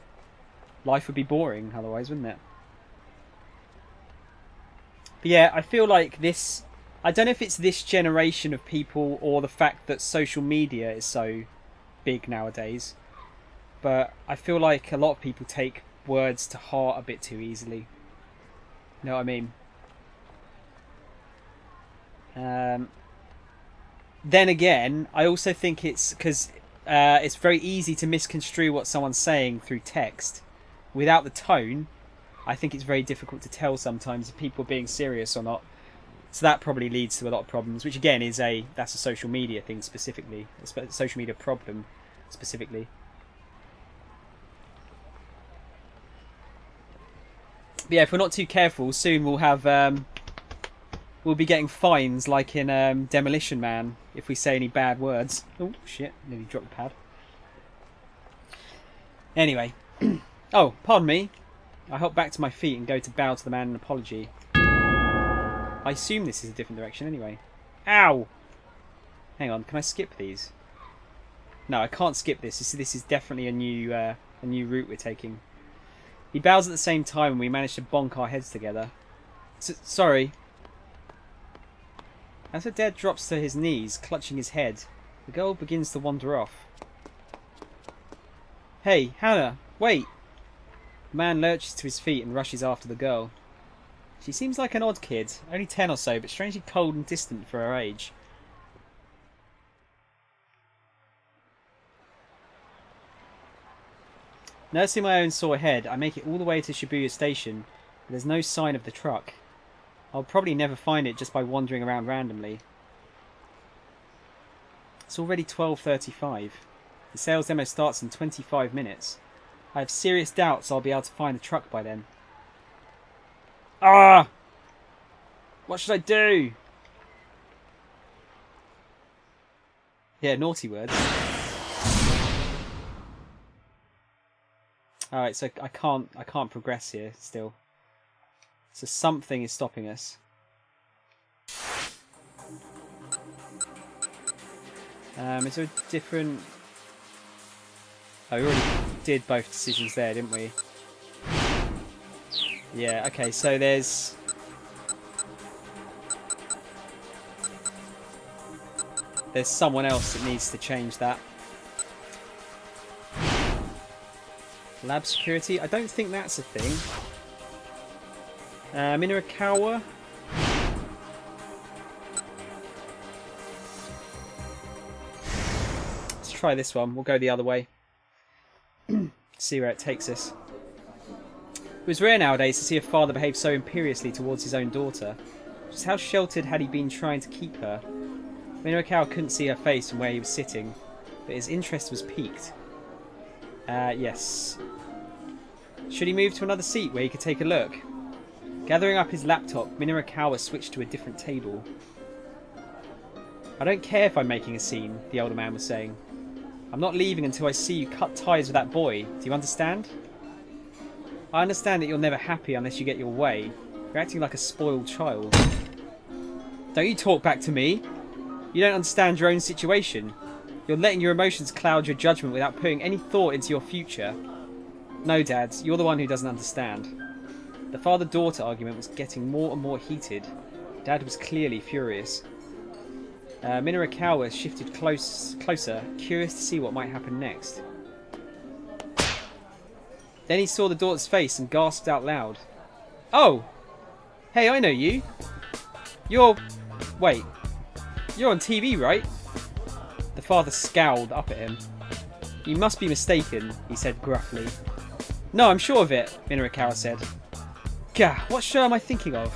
life would be boring otherwise, wouldn't it? But yeah, I feel like this... I don't know if it's this generation of people or the fact that social media is so big nowadays, but I feel like a lot of people take words to heart a bit too easily. You know what I mean? then again, I also think it's because it's very easy to misconstrue what someone's saying through text. Without the tone, I think it's very difficult to tell sometimes if people are being serious or not. So that probably leads to a lot of problems, which again is that's a social media thing specifically, a social media problem specifically. But yeah, if we're not too careful, soon we'll have we'll be getting fines like in Demolition Man if we say any bad words. Oh shit! Nearly dropped the pad. Anyway, oh pardon me. I hop back to my feet and go to bow to the man in apology. I assume this is a different direction anyway. Ow! Hang on, can I skip these? No, I can't skip this. This is definitely a new route we're taking. He bows at the same time and we manage to bonk our heads together. Sorry. As her dad drops to his knees, clutching his head, the girl begins to wander off. Hey, Hannah, wait! The man lurches to his feet and rushes after the girl. She seems like an odd kid, only 10 or so, but strangely cold and distant for her age. Nursing my own sore head, I make it all the way to Shibuya Station, but there's no sign of the truck. I'll probably never find it just by wandering around randomly. It's already 12:35. The sales demo starts in 25 minutes. I have serious doubts I'll be able to find the truck by then. Ah! What should I do? Yeah, naughty words. Alright, so I can't progress here still. So something is stopping us. Is there a different... Oh, we already did both decisions there, didn't we? Yeah, okay, so there's... There's someone else that needs to change that. Lab security? I don't think that's a thing. Minorikawa? Let's try this one. We'll go the other way. See where it takes us. It was rare nowadays to see a father behave so imperiously towards his own daughter. Just how sheltered had he been trying to keep her? Minorikawa couldn't see her face from where he was sitting, but his interest was piqued. Yes. Should he move to another seat where he could take a look? Gathering up his laptop, Minorikawa switched to a different table. I don't care if I'm making a scene, the older man was saying. I'm not leaving until I see you cut ties with that boy. Do you understand? I understand that you're never happy unless you get your way. You're acting like a spoiled child. Don't you talk back to me. You don't understand your own situation. You're letting your emotions cloud your judgment without putting any thought into your future. No, Dad, you're the one who doesn't understand. The father-daughter argument was getting more and more heated. Dad was clearly furious. Minorikawa shifted closer, curious to see what might happen next. Then he saw the daughter's face and gasped out loud. Oh! Hey, I know you. Wait. You're on TV, right? The father scowled up at him. You must be mistaken, he said gruffly. No, I'm sure of it, Minorikawa said. Gah, what show am I thinking of?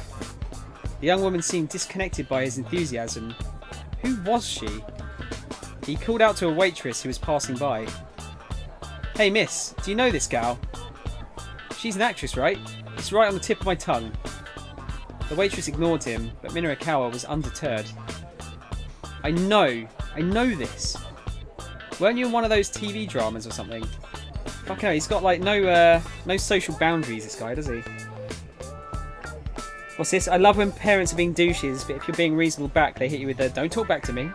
The young woman seemed disconnected by his enthusiasm. Who was she? He called out to a waitress who was passing by. Hey miss, do you know this gal? She's an actress, right? It's right on the tip of my tongue. The waitress ignored him, but Minorikawa was undeterred. I know this. Weren't you in one of those TV dramas or something? Fucking hell, he's got like no social boundaries, this guy, does he? What's this? I love when parents are being douches, but if you're being reasonable back, they hit you with the "don't talk back to me."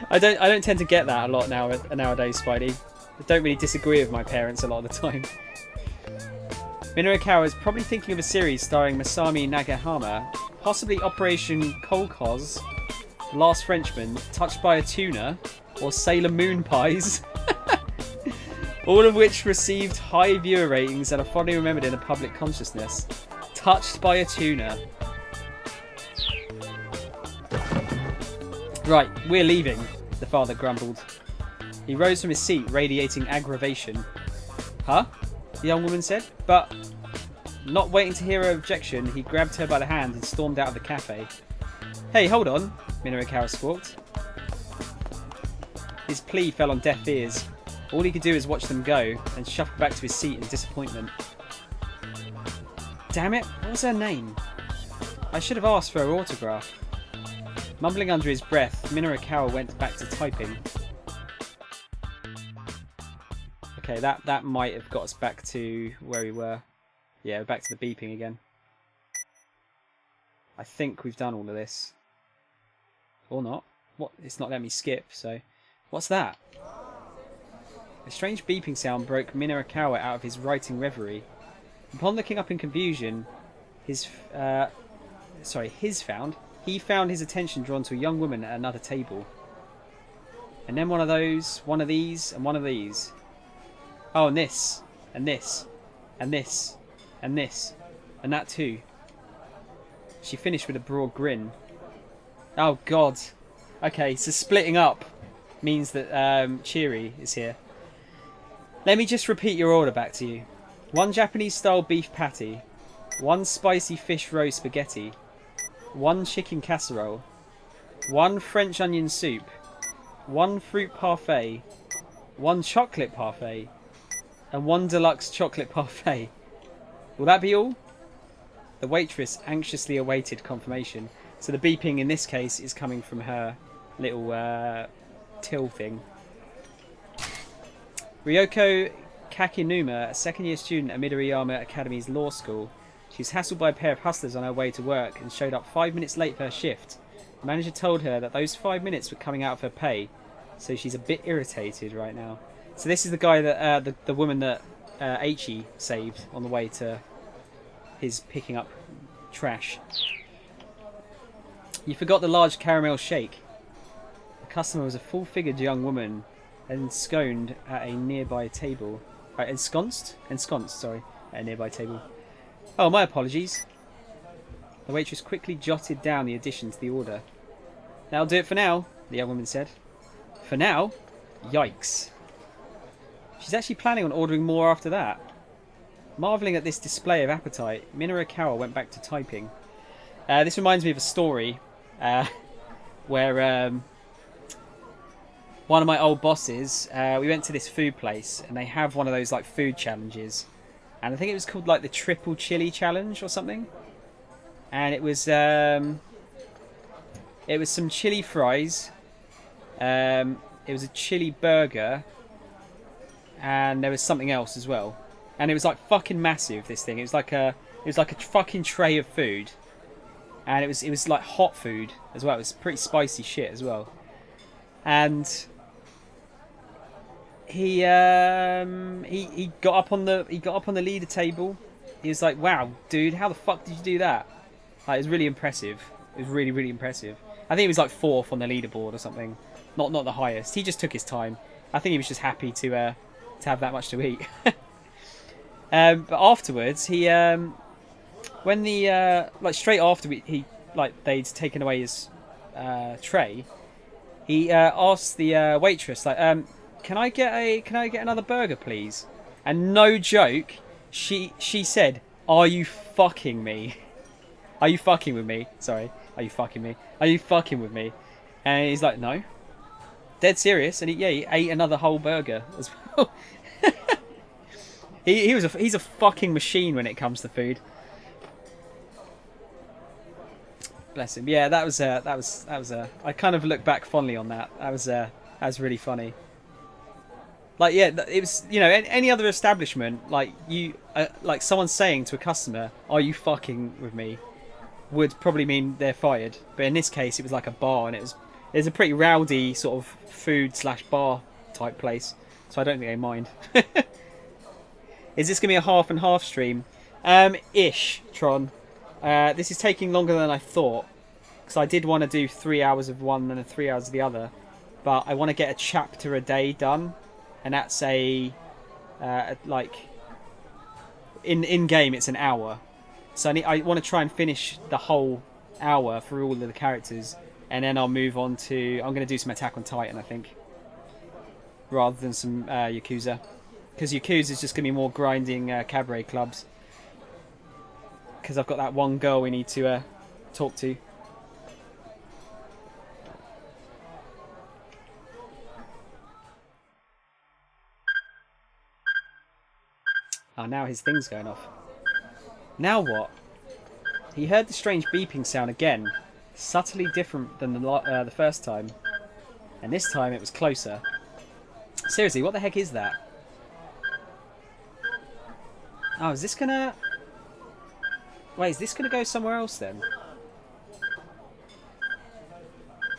I don't tend to get that a lot nowadays, Spidey. I don't really disagree with my parents a lot of the time. Minorikawa is probably thinking of a series starring Masami Nagahama, possibly Operation Kolkhoz, The Last Frenchman, Touched by a Tuna, or Sailor Moon Pies. All of which received high viewer ratings and are fondly remembered in the public consciousness. Touched by a Tuna. Right, we're leaving, the father grumbled. He rose from his seat, radiating aggravation. Huh? The young woman said, but... Not waiting to hear her objection, he grabbed her by the hand and stormed out of the cafe. Hey, hold on, Minorikawa squawked. His plea fell on deaf ears. All he could do was watch them go and shuffle back to his seat in disappointment. Damn it, what was her name? I should have asked for her autograph. Mumbling under his breath, Minorikawa went back to typing. Okay, that might have got us back to where we were. Yeah, back to the beeping again. I think we've done all of this. Or not. What? It's not letting me skip, so... What's that? A strange beeping sound broke Minorikawa out of his writing reverie. Upon looking up in confusion, he found his attention drawn to a young woman at another table. And then one of these, and one of these. Oh, and this, and this, and this, and this, and that too. She finished with a broad grin. Oh, God. Okay, so splitting up means that Chiri is here. Let me just repeat your order back to you. 1 Japanese-style beef patty, 1 spicy fish roe spaghetti, 1 chicken casserole, 1 French onion soup, 1 fruit parfait, 1 chocolate parfait, and 1 deluxe chocolate parfait. Will that be all? The waitress anxiously awaited confirmation. So the beeping in this case is coming from her little till thing. Ryoko Kakinuma, a second-year student at Midoriyama Academy's law school. She was hassled by a pair of hustlers on her way to work and showed up 5 minutes late for her shift. The manager told her that those 5 minutes were coming out of her pay, so she's a bit irritated right now. So this is the guy that the woman that Aichi saved on the way to his picking up trash. You forgot the large caramel shake. The customer was a full-figured young woman, ensconced at a nearby table. Right, ensconced, sorry, at a nearby table. Oh, my apologies. The waitress quickly jotted down the addition to the order. That'll do it for now, the young woman said. For now? Yikes. She's actually planning on ordering more after that. Marvelling at this display of appetite, Minorikawa went back to typing. This reminds me of a story where one of my old bosses, we went to this food place and they have one of those like food challenges. And I think it was called like the triple chili challenge or something. And it was some chili fries. It was a chili burger. And there was something else as well. And it was like fucking massive, this thing. It was like a fucking tray of food. And it was like hot food as well. It was pretty spicy shit as well. And he got up on the leader table. He was like, "Wow, dude, how the fuck did you do that?" Like, it was really impressive. It was really, really impressive. I think he was like 4th on the leaderboard or something. Not the highest. He just took his time. I think he was just happy to have that much to eat. But afterwards, he when the like straight after they'd taken away his tray, he asked the waitress like, can I get another burger, please? And no joke, she said, "Are you fucking me? Are you fucking with me? Sorry, are you fucking me? Are you fucking with me?" And he's like, "No." Dead serious, and he ate another whole burger as well. He's a fucking machine when it comes to food. Bless him. Yeah, that was I kind of look back fondly on that. That was really funny. Like, yeah, it was, you know, any other establishment, like like someone saying to a customer, "Are you fucking with me?" would probably mean they're fired. But in this case, it was like a bar, and it was a pretty rowdy sort of food/bar type place, so I don't think they mind. Is this gonna be a half and half stream? Ish, Tron. This is taking longer than I thought, because I did want to do 3 hours of one and 3 hours of the other, but I want to get a chapter a day done, and that's like in game it's an hour, so I want to try and finish the whole hour for all of the characters And then I'll move on to... I'm going to do some Attack on Titan, I think. Rather than some Yakuza. Because Yakuza is just going to be more grinding cabaret clubs. Because I've got that one girl we need to talk to. Oh, now his thing's going off. Now what? He heard the strange beeping sound again. Subtly different than the first time. And this time it was closer. Seriously, what the heck is that? Oh, is this gonna... Wait, is this gonna go somewhere else then?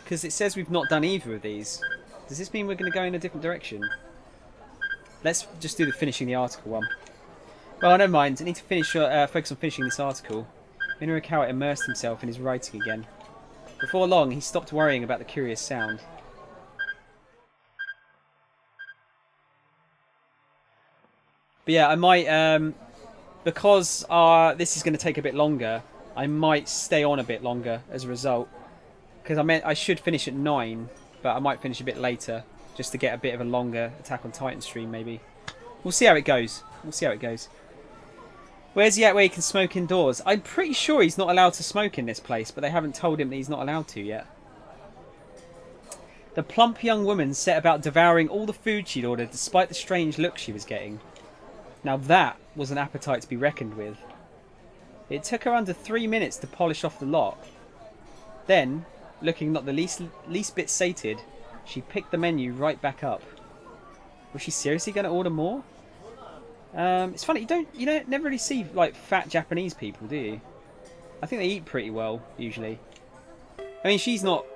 Because it says we've not done either of these. Does this mean we're gonna go in a different direction? Let's just do the finishing the article one. Well, never mind. I need to finish. Focus on finishing this article. Minoru immersed himself in his writing again. Before long, he stopped worrying about the curious sound. But yeah, I might, because this is going to take a bit longer, I might stay on a bit longer as a result. Because I should finish at 9, but I might finish a bit later, just to get a bit of a longer Attack on Titan stream, maybe. We'll see how it goes. We'll see how it goes. Where's he at where he can smoke indoors? I'm pretty sure he's not allowed to smoke in this place, but they haven't told him that he's not allowed to yet. The plump young woman set about devouring all the food she'd ordered, despite the strange look she was getting. Now that was an appetite to be reckoned with. It took her under 3 minutes to polish off the lot. Then, looking not the least bit sated, she picked the menu right back up. Was she seriously going to order more? It's funny, you don't never really see like fat Japanese people, do you? I think they eat pretty well usually. I mean, she's not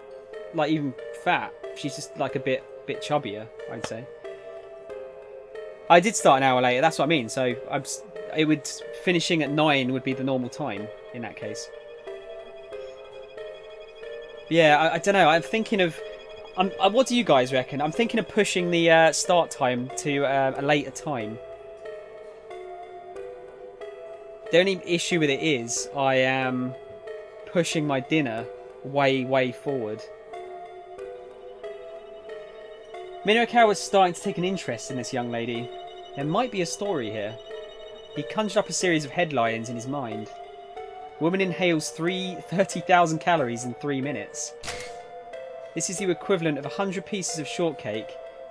like even fat. She's just like a bit chubbier, I'd say. I did start an hour later. That's what I mean. So finishing at 9 would be the normal time in that case. Yeah, I don't know. I'm thinking of. What do you guys reckon? I'm thinking of pushing the start time to a later time. The only issue with it is I am pushing my dinner way forward. Minoru was starting to take an interest in this young lady. There might be a story here. He conjured up a series of headlines in his mind. Woman inhales 30,000 calories in 3 minutes. This is the equivalent of 100 pieces of shortcake,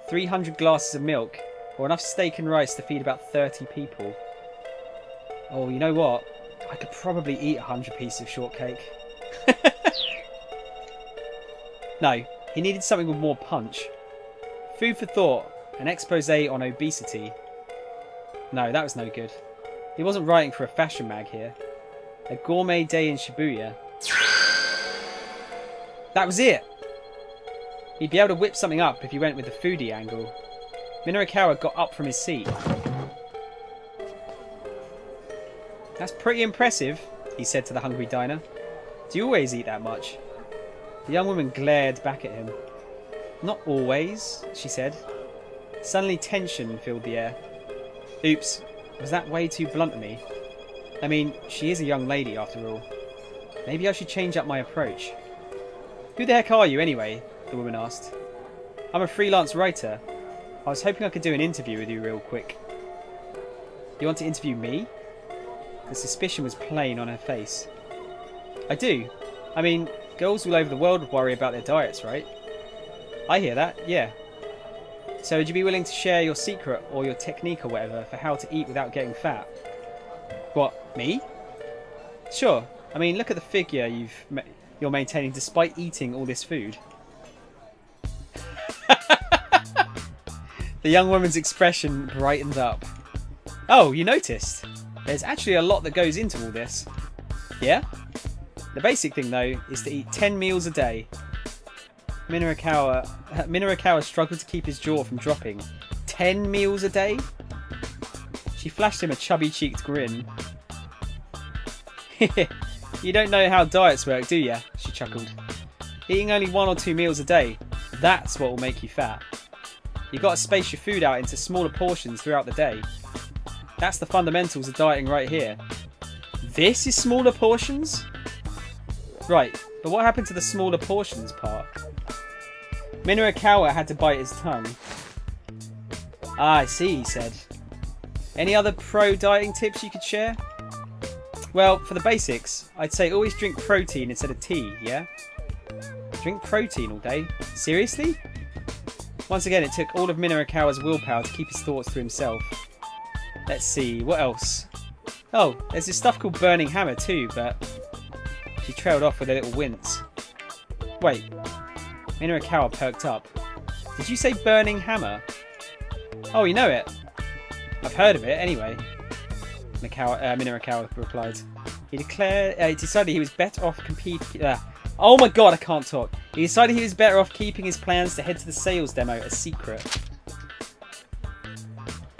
300 glasses of milk, or enough steak and rice to feed about 30 people. Oh, you know what? I could probably eat 100 pieces of shortcake. No, he needed something with more punch. Food for thought, an expose on obesity. No, that was no good. He wasn't writing for a fashion mag here. A gourmet day in Shibuya. That was it! He'd be able to whip something up if he went with the foodie angle. Minoru got up from his seat. That's pretty impressive, he said to the hungry diner. Do you always eat that much? The young woman glared back at him. Not always, she said. Suddenly tension filled the air. Oops, was that way too blunt of me? I mean, she is a young lady after all. Maybe I should change up my approach. Who the heck are you anyway? The woman asked. I'm a freelance writer. I was hoping I could do an interview with you real quick. You want to interview me? The suspicion was plain on her face. I do. I mean, girls all over the world worry about their diets, right? I hear that, yeah. So would you be willing to share your secret or your technique or whatever for how to eat without getting fat? What, me? Sure. I mean, look at the figure you're maintaining despite eating all this food. The young woman's expression brightened up. Oh, you noticed? There's actually a lot that goes into all this. Yeah? The basic thing, though, is to eat 10 meals a day. Minoru struggled to keep his jaw from dropping. 10 meals a day? She flashed him a chubby-cheeked grin. You don't know how diets work, do you? She chuckled. Eating only 1 or 2 meals a day, that's what will make you fat. You've got to space your food out into smaller portions throughout the day. That's the fundamentals of dieting right here. This is smaller portions? Right, but what happened to the smaller portions part? Minorikawa had to bite his tongue. Ah, I see, he said. Any other pro dieting tips you could share? Well, for the basics, I'd say always drink protein instead of tea, yeah? Drink protein all day? Seriously? Once again, it took all of Minorikawa's willpower to keep his thoughts to himself. Let's see, what else? Oh, there's this stuff called Burning Hammer too, but she trailed off with a little wince. Wait, Minorikawa perked up. Did you say Burning Hammer? Oh, you know it. I've heard of it, anyway. Minorikawa replied. He decided he was better off competing... oh my god, I can't talk. He decided he was better off keeping his plans to head to the sales demo a secret.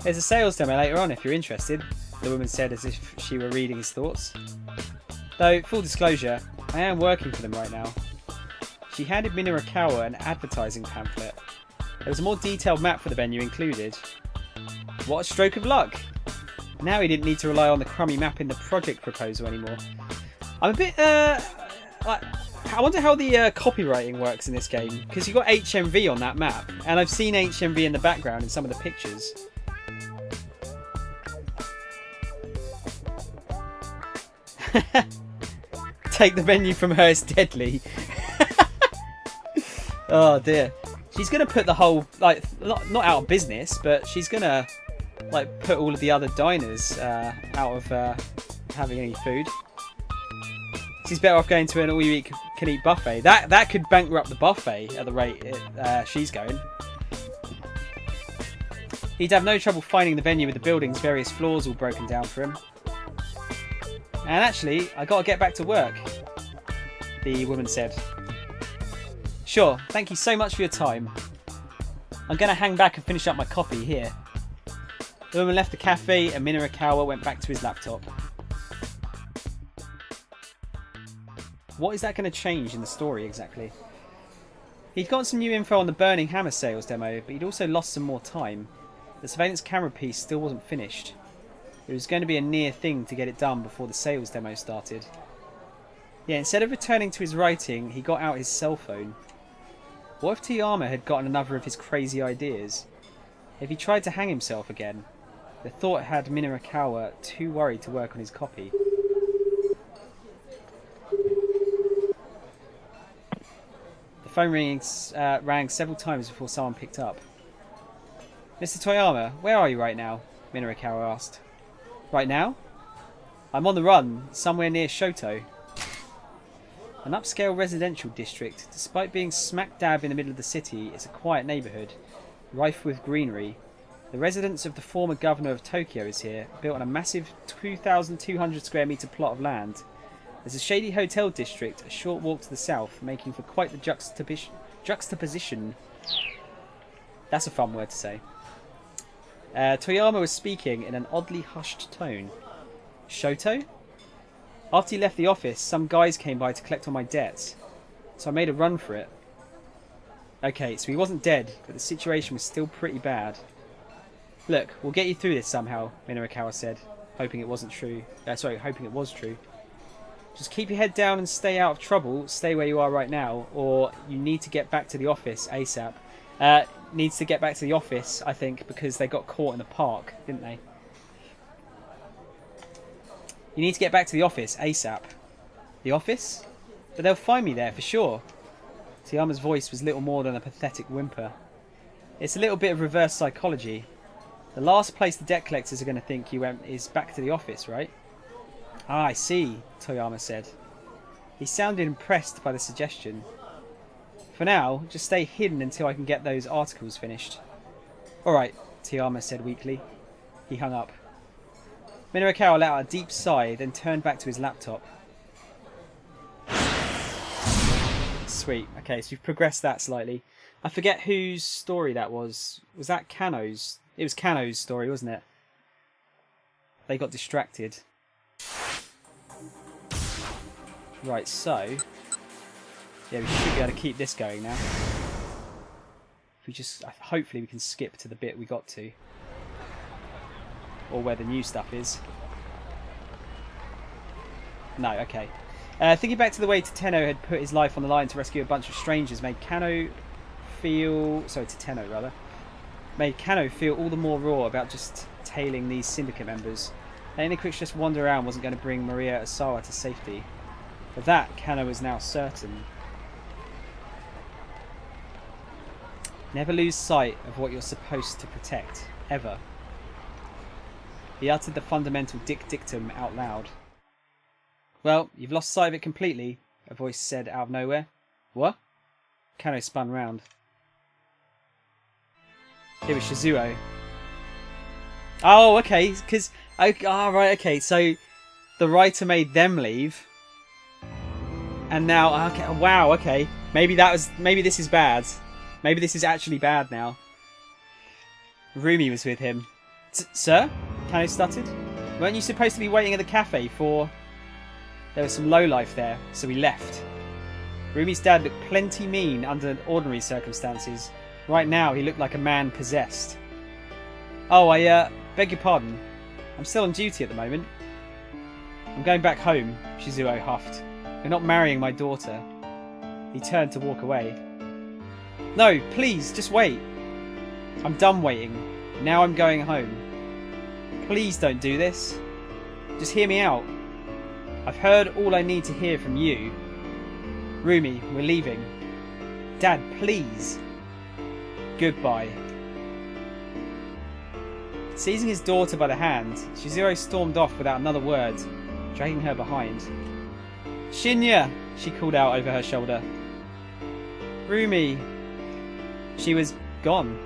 There's a sales demo later on if you're interested, the woman said as if she were reading his thoughts. Though, full disclosure, I am working for them right now. She handed Minorikawa an advertising pamphlet. There was a more detailed map for the venue included. What a stroke of luck! Now he didn't need to rely on the crummy map in the project proposal anymore. I'm a bit, I wonder how the copywriting works in this game, because you've got HMV on that map, and I've seen HMV in the background in some of the pictures. Take the venue from her, it's deadly. Oh dear. She's going to put the whole, like, not out of business, but she's going to, like, put all of the other diners out of having any food. She's better off going to an all-you-can-eat buffet. That could bankrupt the buffet at the rate she's going. He'd have no trouble finding the venue with the building's various floors all broken down for him. And actually, I got to get back to work, the woman said. Sure, thank you so much for your time. I'm going to hang back and finish up my coffee here. The woman left the cafe and Minorikawa went back to his laptop. What is that going to change in the story exactly? He'd got some new info on the Burning Hammer sales demo, but he'd also lost some more time. The surveillance camera piece still wasn't finished. It was going to be a near thing to get it done before the sales demo started. Yeah, instead of returning to his writing, he got out his cell phone. What if Toyama had gotten another of his crazy ideas? If he tried to hang himself again? The thought had Minorikawa too worried to work on his copy. The phone rang several times before someone picked up. Mr. Toyama, where are you right now? Minorikawa asked. Right now? I'm on the run, somewhere near Shoto. An upscale residential district, despite being smack dab in the middle of the city, is a quiet neighbourhood, rife with greenery. The residence of the former governor of Tokyo is here, built on a massive 2,200 square metre plot of land. There's a shady hotel district a short walk to the south, making for quite the juxtaposition. That's a fun word to say. Toyama was speaking in an oddly hushed tone. Shoto? After he left the office, some guys came by to collect on my debts, so I made a run for it. Okay, so he wasn't dead, but the situation was still pretty bad. Look, we'll get you through this somehow, Minorikawa said, hoping it was true. Just keep your head down and stay out of trouble, stay where you are right now, or you need to get back to the office ASAP. Needs to get back to the office, I think, because they got caught in the park, didn't they? You need to get back to the office ASAP. The office? But they'll find me there for sure. Toyama's voice was little more than a pathetic whimper. It's a little bit of reverse psychology. The last place the debt collectors are going to think you went is back to the office, right? Ah, I see, Toyama said. He sounded impressed by the suggestion. For now, just stay hidden until I can get those articles finished. Alright, Toyama said weakly. He hung up. Minorikawa let out a deep sigh, then turned back to his laptop. Sweet. Okay, so we've progressed that slightly. I forget whose story that was. Was that Kano's? It was Kano's story, wasn't it? They got distracted. Right, so... yeah, we should be able to keep this going now. If we just... hopefully we can skip to the bit we got to. Or where the new stuff is. No, okay. Thinking back to the way Tateno had put his life on the line to rescue a bunch of strangers made Kano feel... Sorry, Tateno, rather. Made Kano feel all the more raw about just tailing these syndicate members. Letting the Quicks just wander around wasn't going to bring Maria Osawa to safety. Of that, Kano was now certain. Never lose sight of what you're supposed to protect, ever. He uttered the fundamental dictum out loud. Well, you've lost sight of it completely, a voice said out of nowhere. What? Kano spun round. It was Shizuo. Oh, okay, because... right, okay, so the writer made them leave. And now, okay, wow, okay. Maybe this is bad. Maybe this is actually bad now. Rumi was with him. Sir? Kano stuttered. Weren't you supposed to be waiting at the cafe for... There was some lowlife there, so we left. Rumi's dad looked plenty mean under ordinary circumstances. Right now, he looked like a man possessed. Oh, I beg your pardon. I'm still on duty at the moment. I'm going back home, Shizuo huffed. You're not marrying my daughter. He turned to walk away. No, please, just wait. I'm done waiting. Now I'm going home. Please don't do this. Just hear me out. I've heard all I need to hear from you. Rumi, we're leaving. Dad, please. Goodbye. Seizing his daughter by the hand, Shizuo stormed off without another word, dragging her behind. Shinya! She called out over her shoulder. Rumi! She was gone.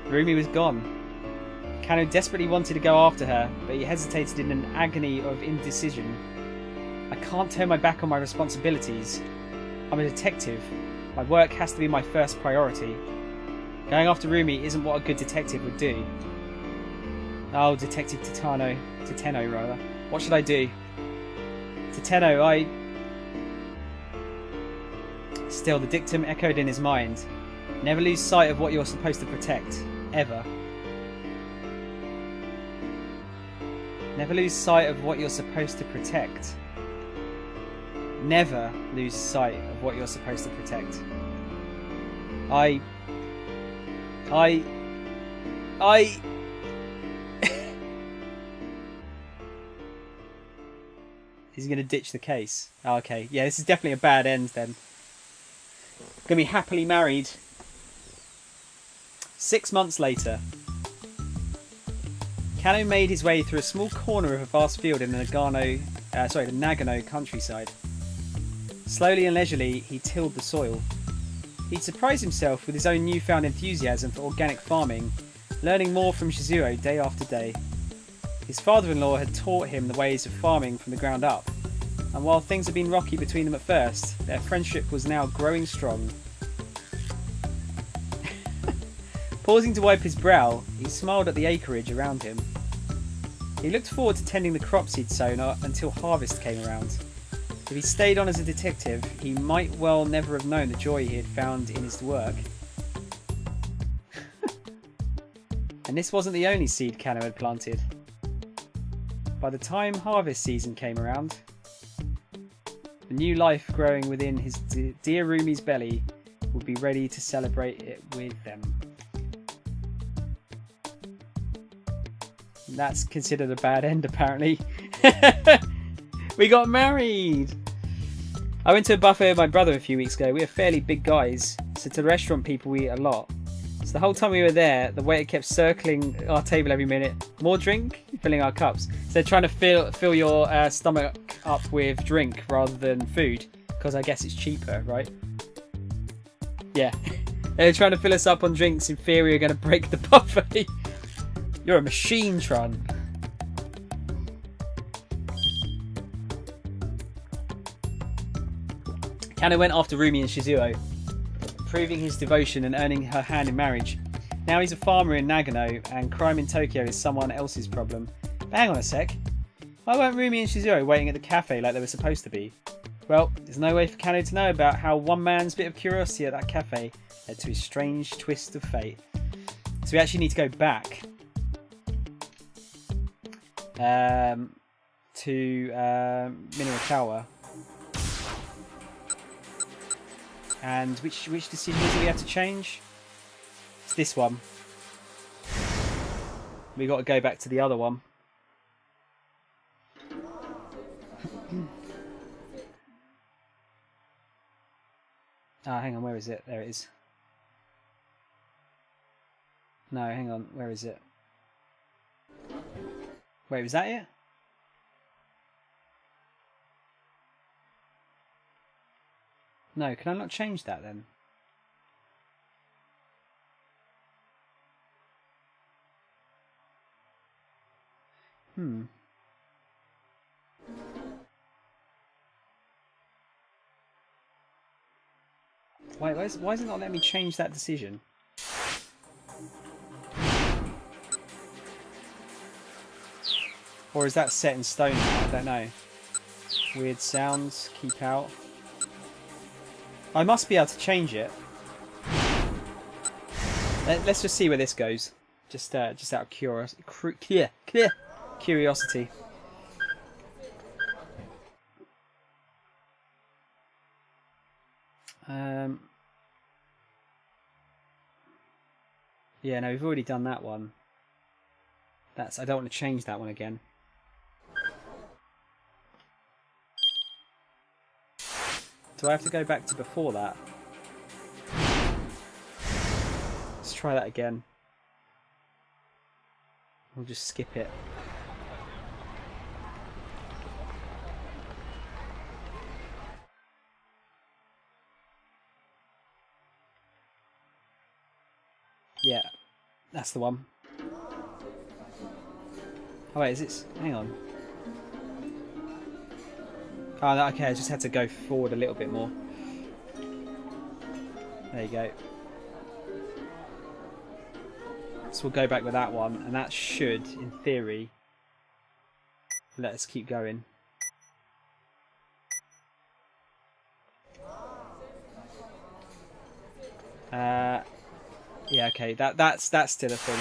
Rumi was gone. Kano desperately wanted to go after her, but he hesitated in an agony of indecision. I can't turn my back on my responsibilities. I'm a detective. My work has to be my first priority. Going after Rumi isn't what a good detective would do. Oh, Detective Tateno, rather. What should I do? Tateno, Still, the dictum echoed in his mind. Never lose sight of what you're supposed to protect. Ever. Never lose sight of what you're supposed to protect. Never lose sight of what you're supposed to protect. He's going to ditch the case. Oh, okay. Yeah, this is definitely a bad end then. Going to be happily married. 6 months later. Kano made his way through a small corner of a vast field in the Nagano countryside. Slowly and leisurely, he tilled the soil. He'd surprised himself with his own newfound enthusiasm for organic farming, learning more from Shizuo day after day. His father-in-law had taught him the ways of farming from the ground up, and while things had been rocky between them at first, their friendship was now growing strong. Pausing to wipe his brow, he smiled at the acreage around him. He looked forward to tending the crops he'd sown until harvest came around. If he stayed on as a detective, he might well never have known the joy he had found in his work. And this wasn't the only seed Kano had planted. By the time harvest season came around, the new life growing within his dear Rumi's belly would be ready to celebrate it with them. And that's considered a bad end, apparently. We got married! I went to a buffet with my brother a few weeks ago. We are fairly big guys, so to the restaurant people we eat a lot. So the whole time we were there, the waiter kept circling our table every minute. More drink? Filling our cups. So they're trying to fill your stomach up with drink rather than food, because I guess it's cheaper, right? Yeah. They're trying to fill us up on drinks in fear we were going to break the buffet. You're a machine, Tron. Kano went after Rumi and Shizuo, proving his devotion and earning her hand in marriage. Now he's a farmer in Nagano, and crime in Tokyo is someone else's problem. But hang on a sec. Why weren't Rumi and Shizuo waiting at the cafe like they were supposed to be? Well, there's no way for Kano to know about how one man's bit of curiosity at that cafe led to his strange twist of fate. So we actually need to go back to Minorikawa And which decision is it we have to change? It's this one. We got to go back to the other one. Ah, hang on, where is it? There it is. No, hang on, where is it? Wait, was that it? No, can I not change that then? Wait, why is it not letting me change that decision? Or is that set in stone now? I don't know. Weird sounds, keep out. I must be able to change it. Let's just see where this goes. Just out of curiosity. Yeah, no, we've already done that one. I don't want to change that one again. Do I have to go back to before that? Let's try that again. We'll just skip it. Yeah, that's the one. Oh wait, is it? Hang on. Oh, okay, I just had to go forward a little bit more. There you go. So we'll go back with that one, and that should, in theory, let us keep going. Yeah, okay, that's still a thing.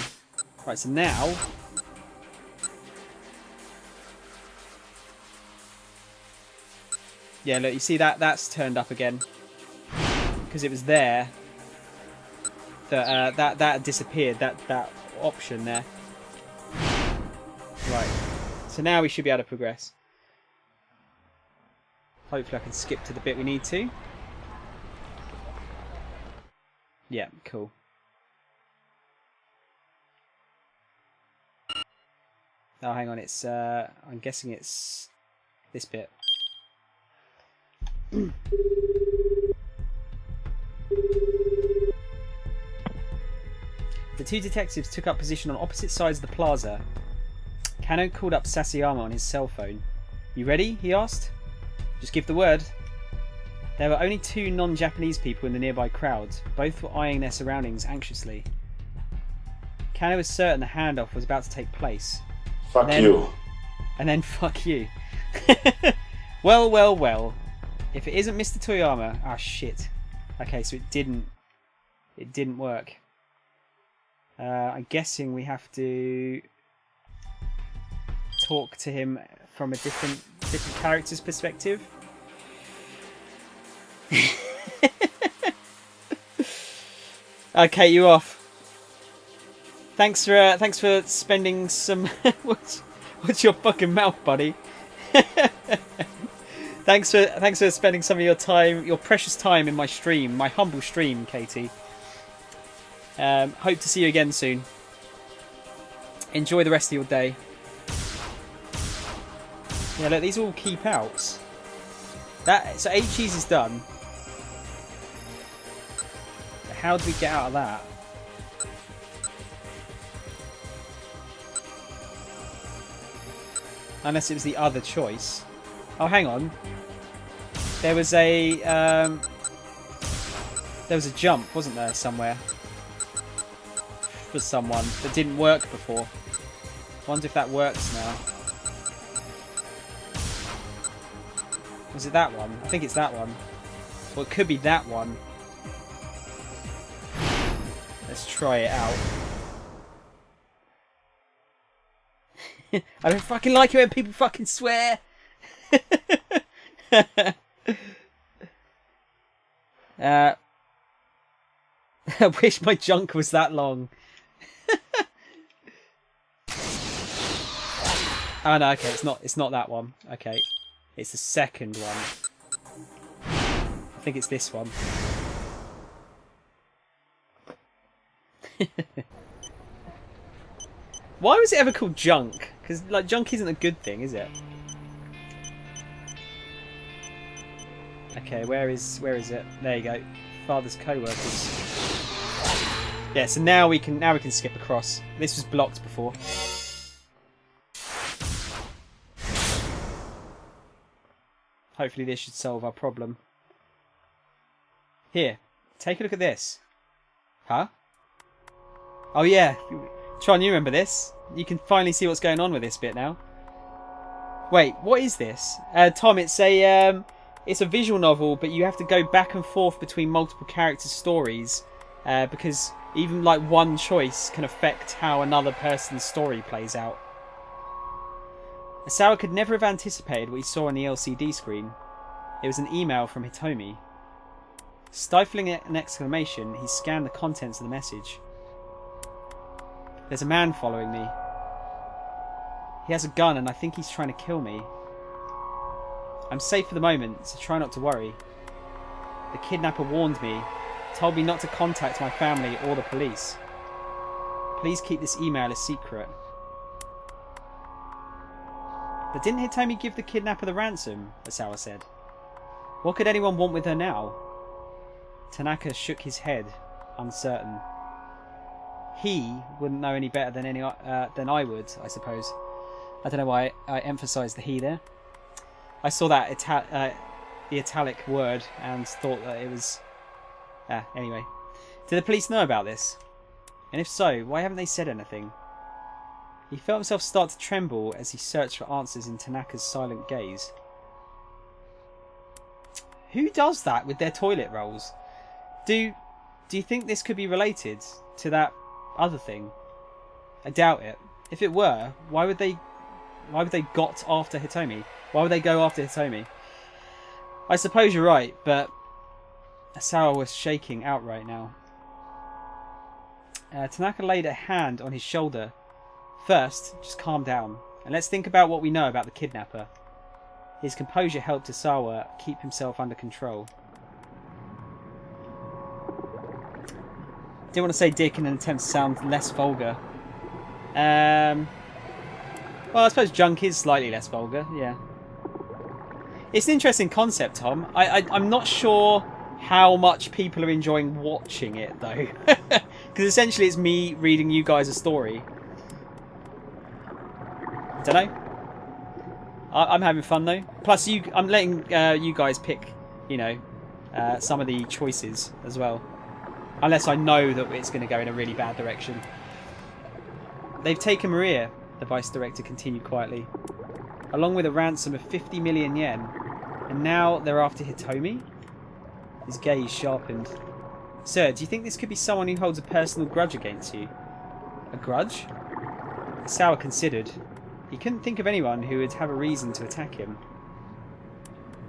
Right, so now yeah, look, you see that's turned up again because it was there. That disappeared. That option there. Right. So now we should be able to progress. Hopefully, I can skip to the bit we need to. Yeah, cool. Oh, hang on. It's I'm guessing it's this bit. The two detectives took up position on opposite sides of the plaza. Kano called up Sasayama on his cell phone. You ready? He asked. Just give the word. There were only two non-Japanese people in the nearby crowd. Both were eyeing their surroundings anxiously. Kano was certain the handoff was about to take place. Fuck you. And then fuck you. Well, well, well. If it isn't Mr. Toyama... Ah, shit. Okay, so it didn't work. I'm guessing we have to talk to him from a different character's perspective. Okay, you off. Thanks for spending some. What's your fucking mouth, buddy? Thanks for spending some of your time, your precious time in my stream, my humble stream, Katie. Hope to see you again soon. Enjoy the rest of your day. Yeah, look, these are all keep outs. So 8 cheese is done. How do we get out of that? Unless it was the other choice. Oh, hang on. There was a jump, wasn't there, somewhere? For someone that didn't work before. Wonder if that works now. Was it that one? I think it's that one. Well, it could be that one. Let's try it out. I don't fucking like it when people fucking swear. I wish my junk was that long. Oh no, okay, it's not that one. Okay. It's the second one. I think it's this one. Why was it ever called junk? Because like junk isn't a good thing, is it? Okay, where is it? There you go. Father's co-workers. Yeah, so now we can skip across. This was blocked before. Hopefully this should solve our problem. Here, take a look at this. Huh? Oh yeah, Tron, you remember this? You can finally see what's going on with this bit now. Wait, what is this? Tom, it's a visual novel, but you have to go back and forth between multiple characters' stories, because even like one choice can affect how another person's story plays out. Asawa could never have anticipated what he saw on the LCD screen. It was an email from Hitomi. Stifling an exclamation, he scanned the contents of the message. There's a man following me. He has a gun and I think he's trying to kill me. I'm safe for the moment, so try not to worry. The kidnapper warned me, told me not to contact my family or the police. Please keep this email a secret. But didn't Hitomi give the kidnapper the ransom? Asawa said. What could anyone want with her now? Tanaka shook his head, uncertain. He wouldn't know any better than I would, I suppose. I don't know why I emphasised the he there. I saw that the italic word and thought that it was... anyway. Do the police know about this? And if so, why haven't they said anything? He felt himself start to tremble as he searched for answers in Tanaka's silent gaze. Who does that with their toilet rolls? Do you think this could be related to that other thing? I doubt it. If it were, why would they got after Hitomi? Why would they go after Hitomi? I suppose you're right, but Asawa was shaking outright now. Tanaka laid a hand on his shoulder. First, just calm down, and let's think about what we know about the kidnapper. His composure helped Asawa keep himself under control. Didn't want to say dick in an attempt to sound less vulgar. Well, I suppose junk is slightly less vulgar, yeah. It's an interesting concept, Tom. I'm not sure how much people are enjoying watching it, though. Because essentially it's me reading you guys a story. Don't know. I'm having fun, though. Plus, I'm letting you guys pick, you know, some of the choices as well. Unless I know that it's going to go in a really bad direction. They've taken Maria, the Vice Director continued quietly, along with a ransom of 50 million yen. And now they're after Hitomi? His gaze sharpened. Sir, do you think this could be someone who holds a personal grudge against you? A grudge? Asawa considered. He couldn't think of anyone who would have a reason to attack him.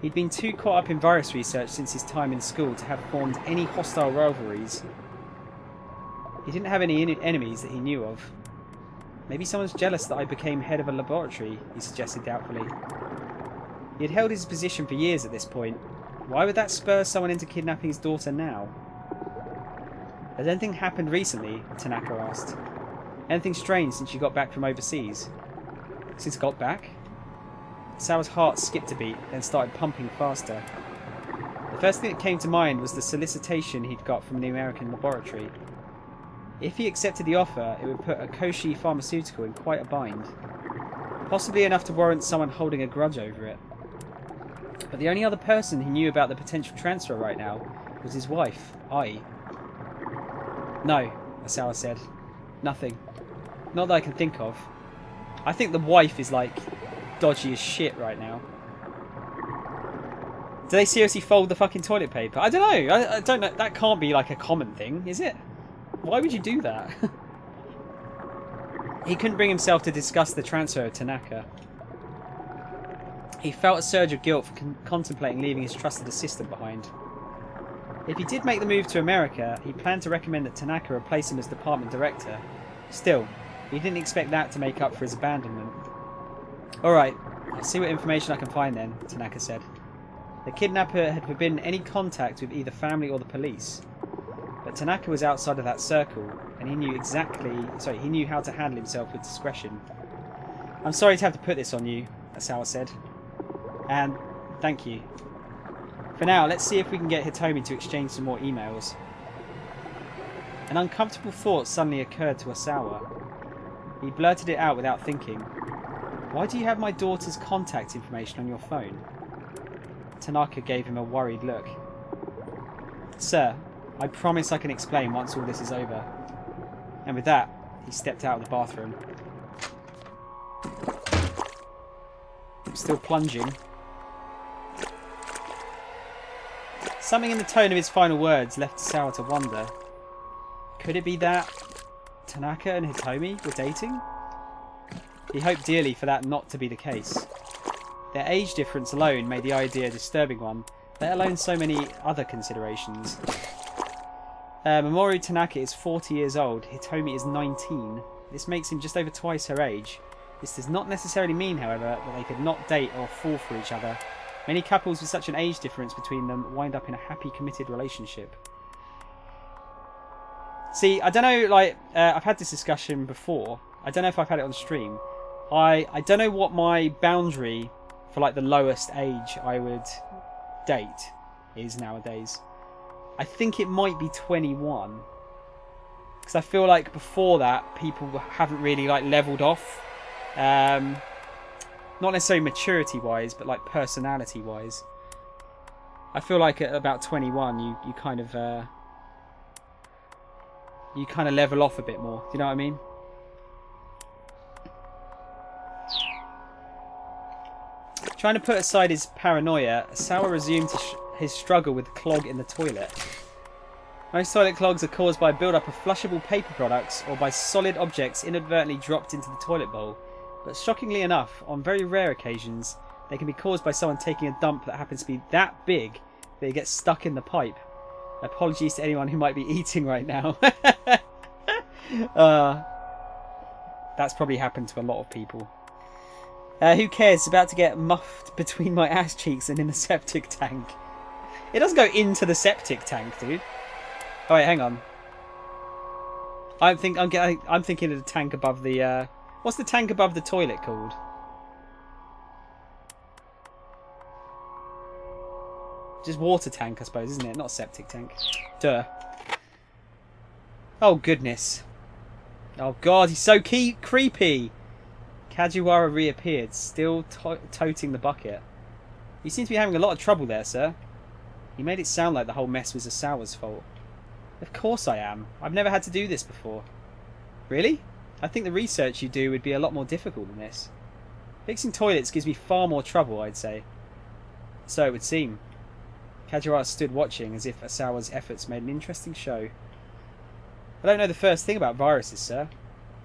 He'd been too caught up in virus research since his time in school to have formed any hostile rivalries. He didn't have any enemies that he knew of. Maybe someone's jealous that I became head of a laboratory, he suggested doubtfully. He had held his position for years at this point. Why would that spur someone into kidnapping his daughter now? Has anything happened recently? Tanaka asked. Anything strange since you got back from overseas? Since I got back? Asawa's heart skipped a beat, then started pumping faster. The first thing that came to mind was the solicitation he'd got from the American laboratory. If he accepted the offer, it would put a Koshi pharmaceutical in quite a bind. Possibly enough to warrant someone holding a grudge over it. But the only other person who knew about the potential transfer right now was his wife, Ai. No, Asawa said. Nothing. Not that I can think of. I think the wife is like dodgy as shit right now. Do they seriously fold the fucking toilet paper? I don't know. I don't know. That can't be like a common thing, is it? Why would you do that? He couldn't bring himself to discuss the transfer of Tanaka. He felt a surge of guilt for contemplating leaving his trusted assistant behind. If he did make the move to America, he planned to recommend that Tanaka replace him as department director. Still, he didn't expect that to make up for his abandonment. Alright, I'll see what information I can find then, Tanaka said. The kidnapper had forbidden any contact with either family or the police. But Tanaka was outside of that circle, and he knew he knew how to handle himself with discretion. I'm sorry to have to put this on you, Asawa said. And thank you. For now, let's see if we can get Hitomi to exchange some more emails. An uncomfortable thought suddenly occurred to Asawa. He blurted it out without thinking. Why do you have my daughter's contact information on your phone? Tanaka gave him a worried look. Sir, I promise I can explain once all this is over. And with that, he stepped out of the bathroom. Still plunging. Something in the tone of his final words left Asawa to wonder. Could it be that Tanaka and Hitomi were dating? He hoped dearly for that not to be the case. Their age difference alone made the idea a disturbing one, let alone so many other considerations. Mamoru Tanaka is 40 years old, Hitomi is 19. This makes him just over twice her age. This does not necessarily mean, however, that they could not date or fall for each other. Many couples with such an age difference between them wind up in a happy, committed relationship. See, I don't know, I've had this discussion before. I don't know if I've had it on stream. I don't know what my boundary for, the lowest age I would date is nowadays. I think it might be 21. Because I feel like before that, people haven't really, leveled off. Not necessarily maturity-wise, but, personality-wise. I feel like at about 21, you kind of level off a bit more. Do you know what I mean? Trying to put aside his paranoia, Asawa resumed his struggle with the clog in the toilet. Most toilet clogs are caused by a build-up of flushable paper products or by solid objects inadvertently dropped into the toilet bowl. But shockingly enough, on very rare occasions, they can be caused by someone taking a dump that happens to be that big that it gets stuck in the pipe. Apologies to anyone who might be eating right now. That's probably happened to a lot of people. Who cares? It's about to get muffed between my ass cheeks and in the septic tank. It doesn't go into the septic tank, dude. Oh wait, hang on. I'm thinking of the tank above the. What's the tank above the toilet called? Just water tank, I suppose, isn't it? Not septic tank. Duh. Oh goodness. Oh god, he's so creepy. Kajiwara reappeared, still toting the bucket. You seem to be having a lot of trouble there, sir. He made it sound like the whole mess was Asawa's fault. Of course I am. I've never had to do this before. Really? I think the research you do would be a lot more difficult than this. Fixing toilets gives me far more trouble, I'd say. So it would seem. Kajiwara stood watching as if Asawa's efforts made an interesting show. I don't know the first thing about viruses, sir,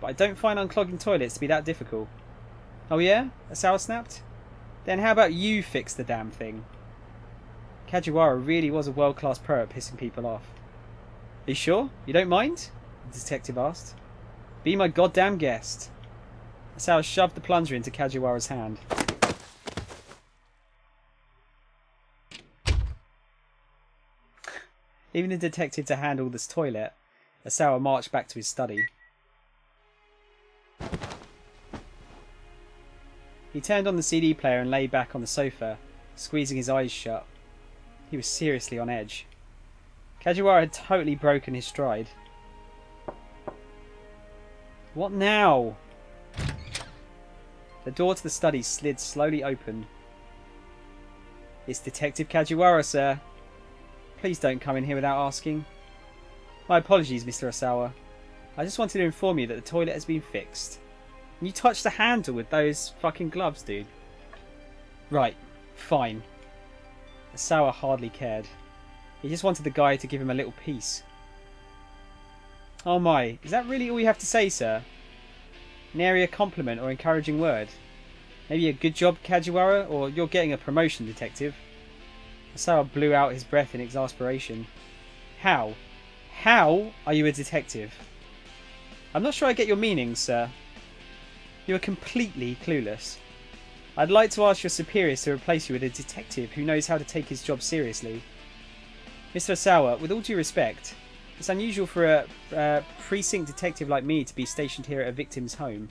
but I don't find unclogging toilets to be that difficult. Oh yeah? Asawa snapped? Then how about you fix the damn thing? Kajiwara really was a world-class pro at pissing people off. Are you sure? You don't mind? The detective asked. Be my goddamn guest. Asawa shoved the plunger into Kajiwara's hand. Leaving the detective to handle this toilet, Asawa marched back to his study. He turned on the CD player and lay back on the sofa, squeezing his eyes shut. He was seriously on edge. Kajiwara had totally broken his stride. What now? The door to the study slid slowly open. It's Detective Kajiwara, sir. Please don't come in here without asking. My apologies, Mr. Asawa. I just wanted to inform you that the toilet has been fixed. And you touched the handle with those fucking gloves, dude. Right, fine. Asawa hardly cared. He just wanted the guy to give him a little piece. Oh my, is that really all you have to say, sir? Nary a compliment or encouraging word? Maybe a good job, Kajiwara, or you're getting a promotion, detective? Asawa blew out his breath in exasperation. How? How are you a detective? I'm not sure I get your meaning, sir. You are completely clueless. I'd like to ask your superiors to replace you with a detective who knows how to take his job seriously. Mr. Osawa, with all due respect, it's unusual for a precinct detective like me to be stationed here at a victim's home.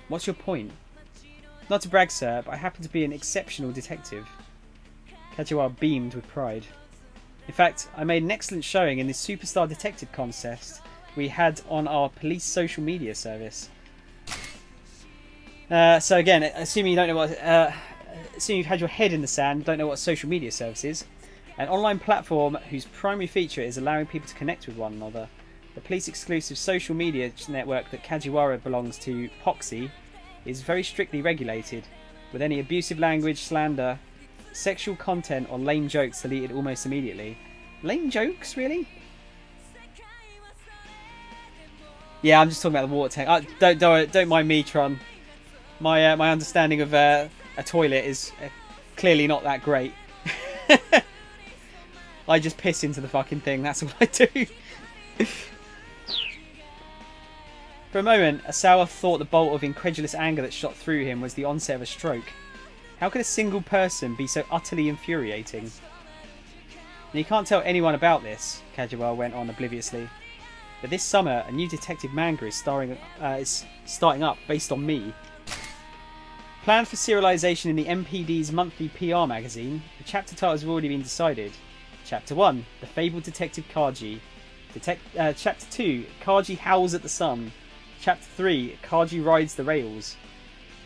What's your point? Not to brag, sir, but I happen to be an exceptional detective. Kajiwara beamed with pride. In fact, I made an excellent showing in this Superstar Detective contest we had on our police social media service. So again, assuming you don't know what, assuming you've had your head in the sand, don't know what a social media service is, an online platform whose primary feature is allowing people to connect with one another. The police-exclusive social media network that Kajiwara belongs to, Poxy, is very strictly regulated, with any abusive language, slander, sexual content, or lame jokes deleted almost immediately. Lame jokes, really? Yeah, I'm just talking about the water tank. Don't mind me, Tron. My understanding of a toilet is clearly not that great. I just piss into the fucking thing. That's all I do. For a moment, Osawa thought the bolt of incredulous anger that shot through him was the onset of a stroke. How could a single person be so utterly infuriating? And you can't tell anyone about this, Kajiwara went on obliviously. But this summer, a new detective manga is starting up based on me. Planned for serialization in the MPD's monthly PR magazine, the chapter titles have already been decided. Chapter 1, The Fabled Detective Kaji. Chapter 2, Kaji Howls at the Sun. Chapter 3, Kaji Rides the Rails.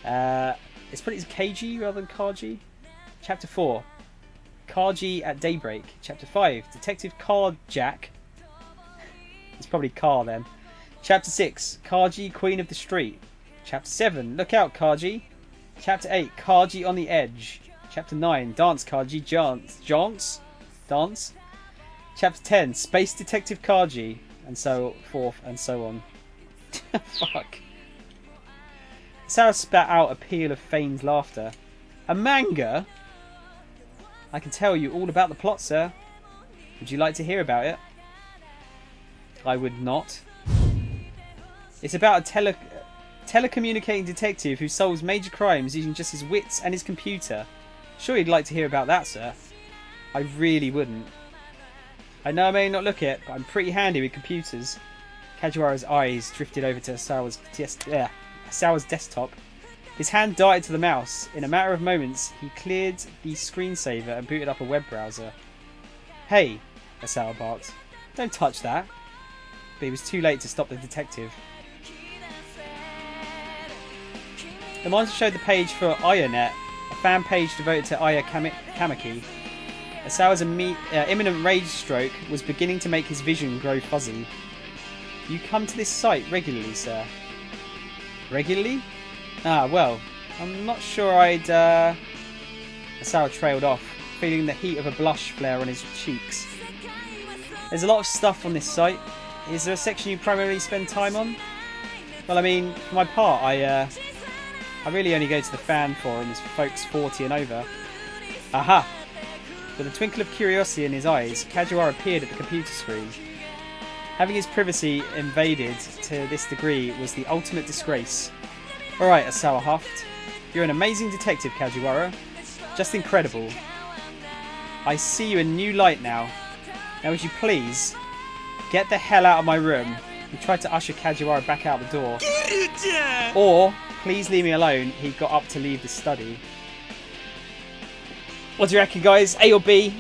It's probably KG rather than Kaji. Chapter 4, Kaji at Daybreak. Chapter 5, Detective Carjack. It's probably Car then. Chapter 6, Kaji, Queen of the Street. Chapter 7, Look Out Kaji. Chapter 8, Kaji on the Edge. Chapter 9, Dance Kaji, Dance. Chapter 10, Space Detective Kaji. And so forth and so on. Fuck. Sarah spat out a peal of feigned laughter. A manga? I can tell you all about the plot, sir. Would you like to hear about it? I would not. It's about a telecommunicating detective who solves major crimes using just his wits and his computer. Sure you'd like to hear about that, sir. I really wouldn't. I know I may not look it, but I'm pretty handy with computers. Kajiwara's eyes drifted over to Osawa's desktop. His hand darted to the mouse. In a matter of moments, he cleared the screensaver and booted up a web browser. Hey, Osawa barked. Don't touch that. But he was too late to stop the detective. The monitor showed the page for AyaNet, a fan page devoted to Aya Kamaki. Osawa's imminent rage stroke was beginning to make his vision grow fuzzy. You come to this site regularly, sir? Regularly? Ah, well, I'm not sure I'd... Osawa trailed off, feeling the heat of a blush flare on his cheeks. There's a lot of stuff on this site. Is there a section you primarily spend time on? Well, I mean, for my part, I really only go to the fan forums for folks 40 and over. Aha! With a twinkle of curiosity in his eyes, Kajiwara appeared at the computer screen. Having his privacy invaded to this degree was the ultimate disgrace. Alright, Osawa huffed. You're an amazing detective, Kajiwara. Just incredible. I see you in new light now. Now would you please get the hell out of my room? He tried to usher Kajiwara back out the door. Or, please leave me alone. He got up to leave the study. What do you reckon, guys? A or B?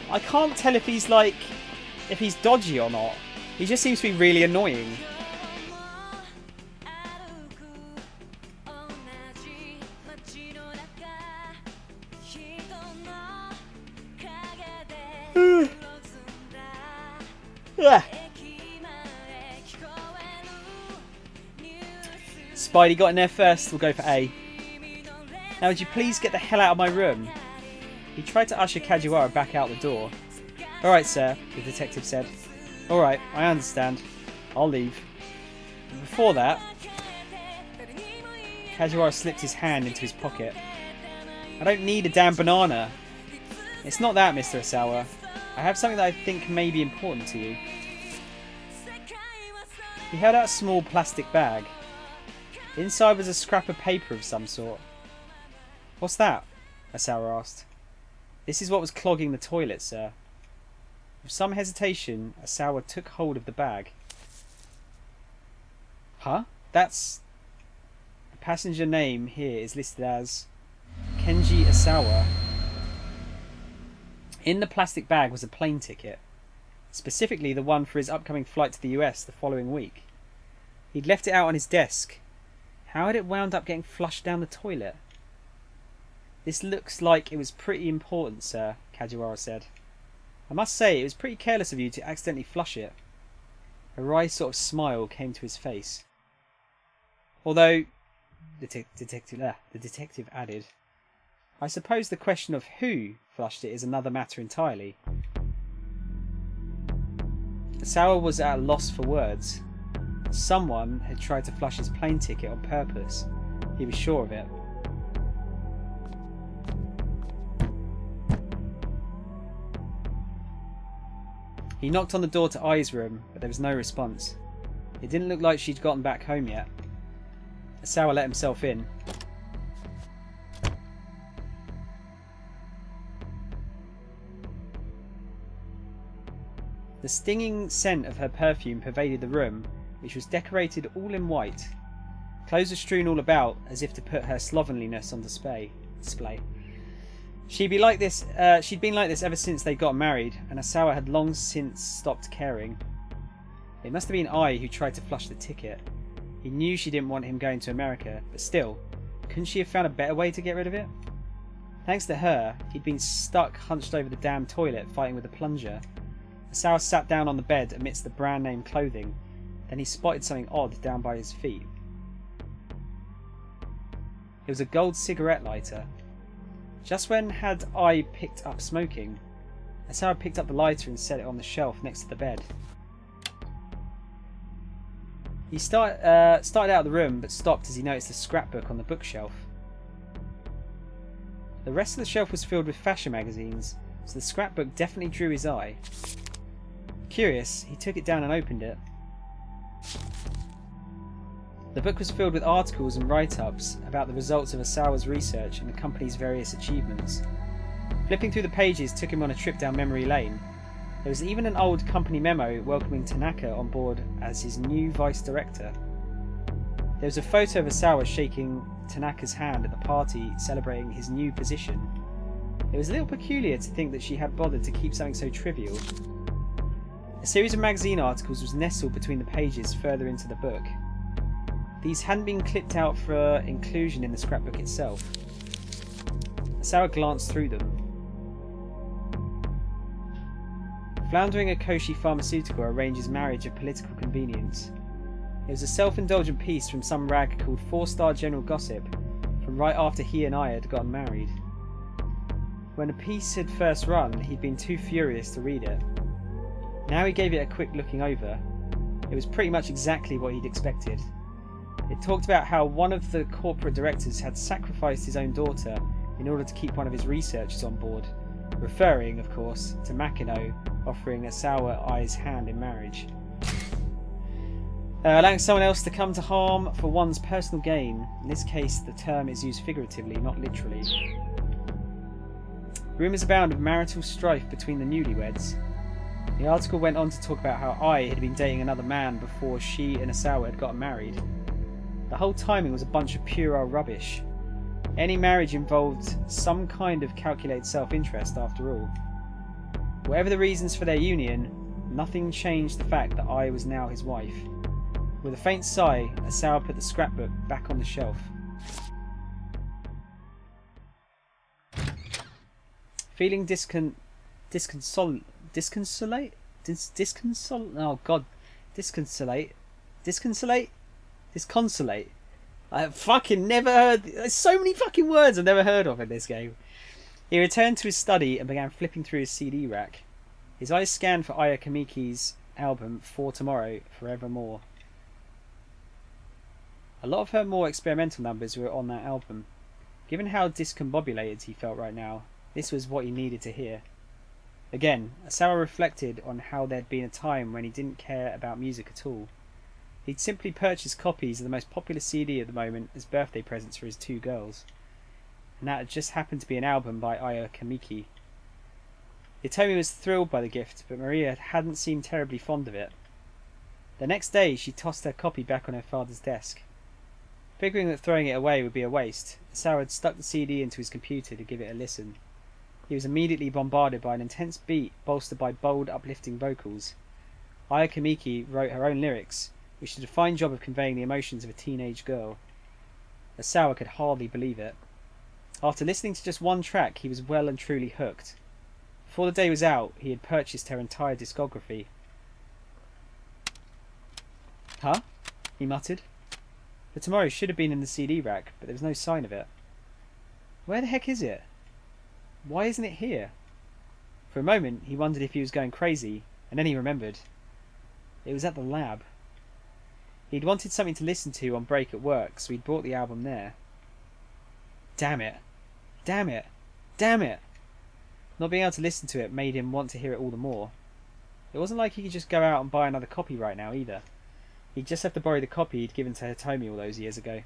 I can't tell if he's dodgy or not. He just seems to be really annoying. Spidey got in there first. We'll go for A. Now would you please get the hell out of my room? He tried to usher Kajiwara back out the door. Alright, sir, the detective said. Alright, I understand. I'll leave. But before that, Kajiwara slipped his hand into his pocket. I don't need a damn banana. It's not that, Mr. Asawa. I have something that I think may be important to you. He held out a small plastic bag. Inside was a scrap of paper of some sort. What's that? Asawa asked. This is what was clogging the toilet, sir. With some hesitation, Asawa took hold of the bag. Huh? That's... The passenger name here is listed as Kenji Asawa. In the plastic bag was a plane ticket. Specifically the one for his upcoming flight to the US the following week. He'd left it out on his desk. How had it wound up getting flushed down the toilet? This looks like it was pretty important, sir, Kajiwara said. I must say, it was pretty careless of you to accidentally flush it. A wry sort of smile came to his face. Although, the detective added, I suppose the question of who flushed it is another matter entirely. Asawa was at a loss for words. Someone had tried to flush his plane ticket on purpose. He was sure of it. He knocked on the door to Ai's room, but there was no response. It didn't look like she'd gotten back home yet. Asawa let himself in. The stinging scent of her perfume pervaded the room, which was decorated all in white. Clothes were strewn all about, as if to put her slovenliness on display. She'd been like this ever since they got married, and Asawa had long since stopped caring. It must have been Ai who tried to flush the ticket. He knew she didn't want him going to America, but still, couldn't she have found a better way to get rid of it? Thanks to her, he'd been stuck hunched over the damn toilet fighting with a plunger. Asawa sat down on the bed amidst the brand name clothing. Then he spotted something odd down by his feet. It was a gold cigarette lighter. Just when had I picked up smoking, Asawa picked up the lighter and set it on the shelf next to the bed. He started out the room, but stopped as he noticed a scrapbook on the bookshelf. The rest of the shelf was filled with fashion magazines, so the scrapbook definitely drew his eye. Curious, he took it down and opened it. The book was filled with articles and write-ups about the results of Asawa's research and the company's various achievements. Flipping through the pages took him on a trip down memory lane. There was even an old company memo welcoming Tanaka on board as his new vice director. There was a photo of Asawa shaking Tanaka's hand at the party celebrating his new position. It was a little peculiar to think that she had bothered to keep something so trivial. A series of magazine articles was nestled between the pages further into the book. These hadn't been clipped out for inclusion in the scrapbook itself. Asawa glanced through them. Floundering Akoshi Pharmaceutical arranges marriage of political convenience. It was a self-indulgent piece from some rag called 4-Star General Gossip, from right after he and I had gotten married. When the piece had first run, he'd been too furious to read it. Now he gave it a quick looking over. It was pretty much exactly what he'd expected. It talked about how one of the corporate directors had sacrificed his own daughter in order to keep one of his researchers on board, referring, of course, to Makino offering Asawa Ai's hand in marriage. Allowing someone else to come to harm for one's personal gain. In this case, the term is used figuratively, not literally. Rumours abound of marital strife between the newlyweds. The article went on to talk about how Ai had been dating another man before she and Asawa had gotten married. The whole timing was a bunch of puerile rubbish. Any marriage involved some kind of calculated self-interest after all. Whatever the reasons for their union, nothing changed the fact that Ai was now his wife. With a faint sigh, Asawa put the scrapbook back on the shelf. Feeling disconsolate? I fucking never heard. There's so many fucking words I've never heard of in this game. He returned to his study and began flipping through his CD rack. His eyes scanned for Aya Kamiki's album For Tomorrow, Forevermore. A lot of her more experimental numbers were on that album. Given how discombobulated he felt right now, This was what he needed to hear. Again, Asawa reflected on how there'd been a time when he didn't care about music at all. He'd simply purchased copies of the most popular CD at the moment as birthday presents for his 2 girls. And that had just happened to be an album by Aya Kamiki. Hitomi was thrilled by the gift, but Maria hadn't seemed terribly fond of it. The next day, she tossed her copy back on her father's desk. Figuring that throwing it away would be a waste, Asawa had stuck the CD into his computer to give it a listen. He was immediately bombarded by an intense beat bolstered by bold, uplifting vocals. Aya Kamiki wrote her own lyrics, which did a fine job of conveying the emotions of a teenage girl. Asawa could hardly believe it. After listening to just one track, he was well and truly hooked. Before the day was out, he had purchased her entire discography. Huh? He muttered. The Tomorrow should have been in the CD rack, but there was no sign of it. Where the heck is it? Why isn't it here? For a moment, he wondered if he was going crazy, and then he remembered. It was at the lab. He'd wanted something to listen to on break at work, so he'd brought the album there. Damn it. Damn it. Damn it. Not being able to listen to it made him want to hear it all the more. It wasn't like he could just go out and buy another copy right now either. He'd just have to borrow the copy he'd given to Hitomi all those years ago.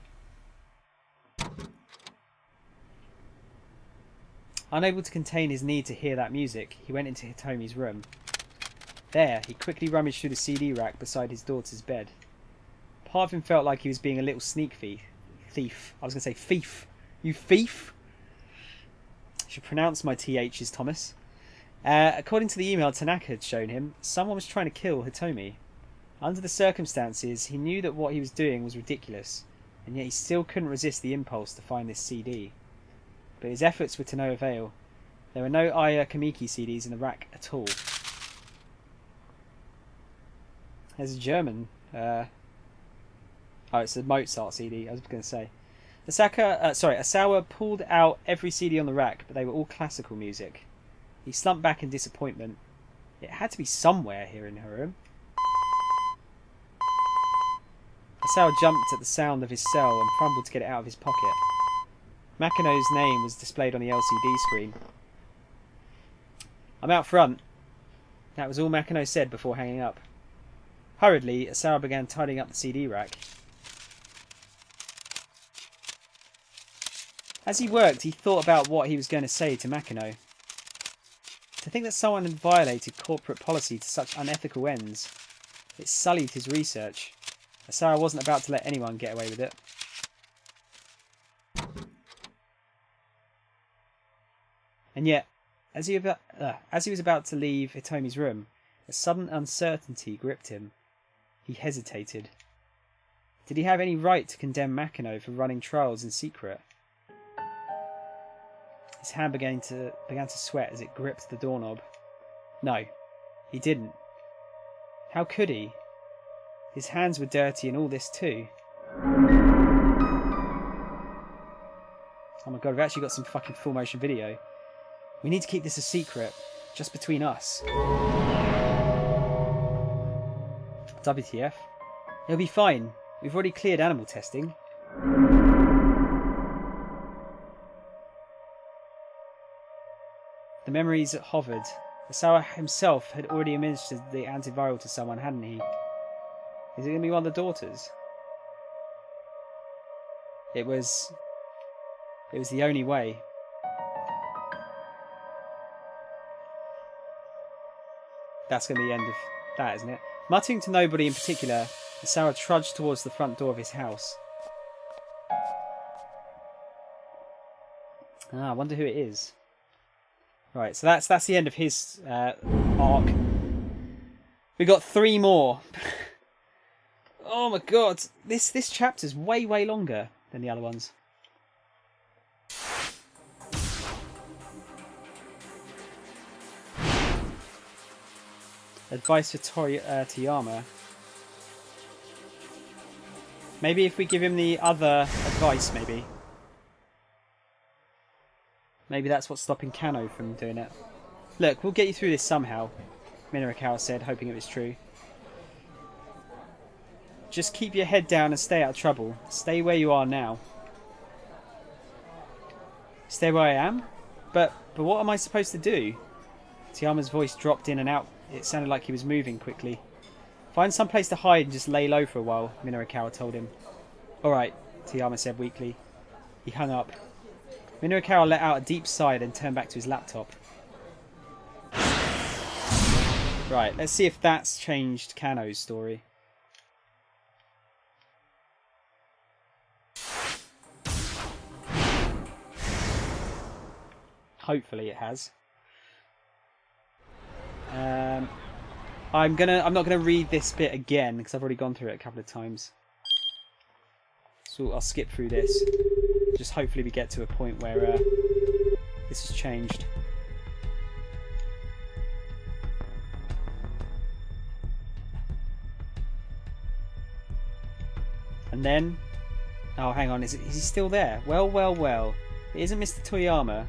Unable to contain his need to hear that music, he went into Hitomi's room. There, he quickly rummaged through the CD rack beside his daughter's bed. Part of him felt like he was being a little sneak thief. I was going to say thief. You thief? I should pronounce my THs, Thomas. According to the email Tanaka had shown him, someone was trying to kill Hitomi. Under the circumstances, he knew that what he was doing was ridiculous, and yet he still couldn't resist the impulse to find this CD. But his efforts were to no avail. There were no Aya Kamiki CDs in the rack at all. There's a German. Oh, it's a Mozart CD, I was going to say. Asawa pulled out every CD on the rack, but they were all classical music. He slumped back in disappointment. It had to be somewhere here in her room. Asawa jumped at the sound of his cell and fumbled to get it out of his pocket. Makino's name was displayed on the LCD screen. I'm out front. That was all Makino said before hanging up. Hurriedly, Asawa began tidying up the CD rack. As he worked, he thought about what he was going to say to Makino. To think that someone had violated corporate policy to such unethical ends, it sullied his research. Asawa wasn't about to let anyone get away with it. And yet, as he was about to leave Hitomi's room, a sudden uncertainty gripped him. He hesitated. Did he have any right to condemn Makino for running trials in secret? His hand began to sweat as it gripped the doorknob. No, he didn't. How could he? His hands were dirty and all this too. Oh my god, we've actually got some fucking full motion video. We need to keep this a secret, just between us. WTF? He'll be fine. We've already cleared animal testing. The memories hovered. Asawa himself had already administered the antiviral to someone, hadn't he? Is it going to be one of the daughters? It was the only way. That's going to be the end of that, isn't it? Muttering to nobody in particular, Asawa trudged towards the front door of his house. I wonder who it is. Right, so that's the end of his arc. We got 3 more. Oh my god, this chapter's way longer than the other ones. Advice for Toyama. Maybe if we give him the other advice, maybe. Maybe that's what's stopping Kano from doing it. Look, we'll get you through this somehow, Minorikawa said, hoping it was true. Just keep your head down and stay out of trouble. Stay where you are now. Stay where I am? But But what am I supposed to do? Tiama's voice dropped in and out. It sounded like he was moving quickly. Find some place to hide and just lay low for a while, Minorukawa told him. Alright, Tiama said weakly. He hung up. Minorukawa let out a deep sigh and turned back to his laptop. Right, let's see if that's changed Kano's story. Hopefully it has. I'm not gonna read this bit again because I've already gone through it a couple of times. So I'll skip through this. Just hopefully we get to a point where this has changed. And then, oh hang on, is he still there? Well. It isn't Mr. Toyama.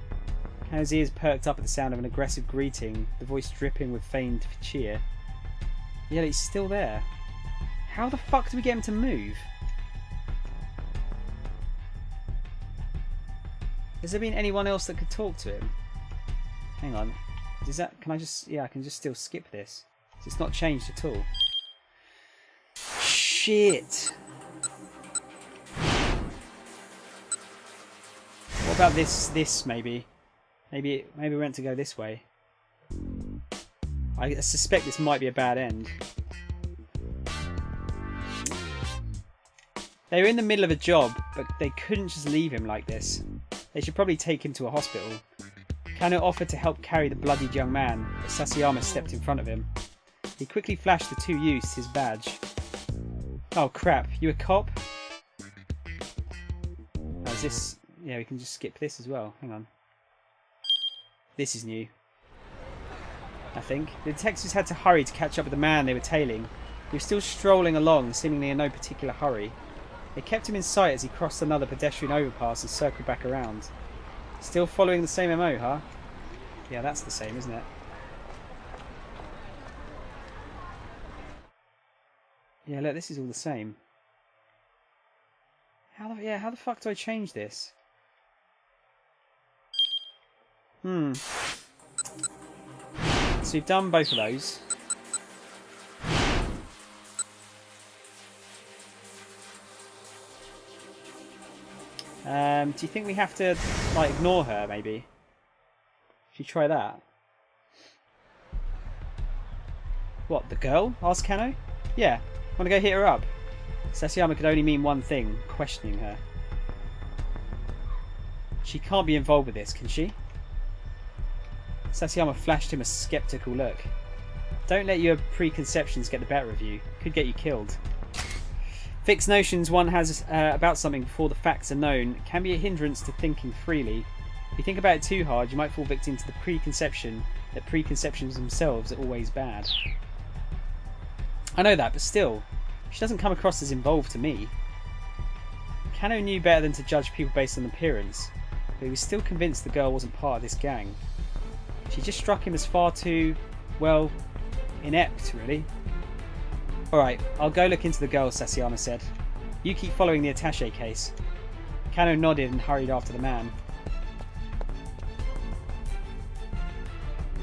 Kano's ears perked up at the sound of an aggressive greeting, the voice dripping with feigned cheer. Yeah, he's still there. How the fuck do we get him to move? Has there been anyone else that could talk to him? Hang on. Is that... Can I just... Yeah, I can just still skip this. It's not changed at all. Shit! What about this maybe? Maybe we're meant to go this way. I suspect this might be a bad end. They were in the middle of a job, but they couldn't just leave him like this. They should probably take him to a hospital. Kano offered to help carry the bloodied young man, but Sasayama stepped in front of him. He quickly flashed the two youths his badge. Oh crap, you a cop? Oh, is this... Yeah, we can just skip this as well. Hang on. This is new. I think. The detectives had to hurry to catch up with the man they were tailing. He was still strolling along, seemingly in no particular hurry. They kept him in sight as he crossed another pedestrian overpass and circled back around. Still following the same MO, huh? Yeah, that's the same, isn't it? Yeah, look, this is all the same. How the fuck do I change this? So we've done both of those. Do you think we have to like ignore her maybe? Should you try that? What, the girl? Asked Kano. Yeah, wanna go hit her up? Sasayama could only mean one thing, questioning her. She can't be involved with this, can she? Sasayama flashed him a skeptical look. Don't let your preconceptions get the better of you. Could get you killed. Fixed notions one has about something before the facts are known can be a hindrance to thinking freely. If you think about it too hard, you might fall victim to the preconception that preconceptions themselves are always bad. I know that, but still, she doesn't come across as involved to me. Kano knew better than to judge people based on appearance, but he was still convinced the girl wasn't part of this gang. She just struck him as far too, well, inept, really. Alright, I'll go look into the girl, Sasayama said. You keep following the attaché case. Kano nodded and hurried after the man.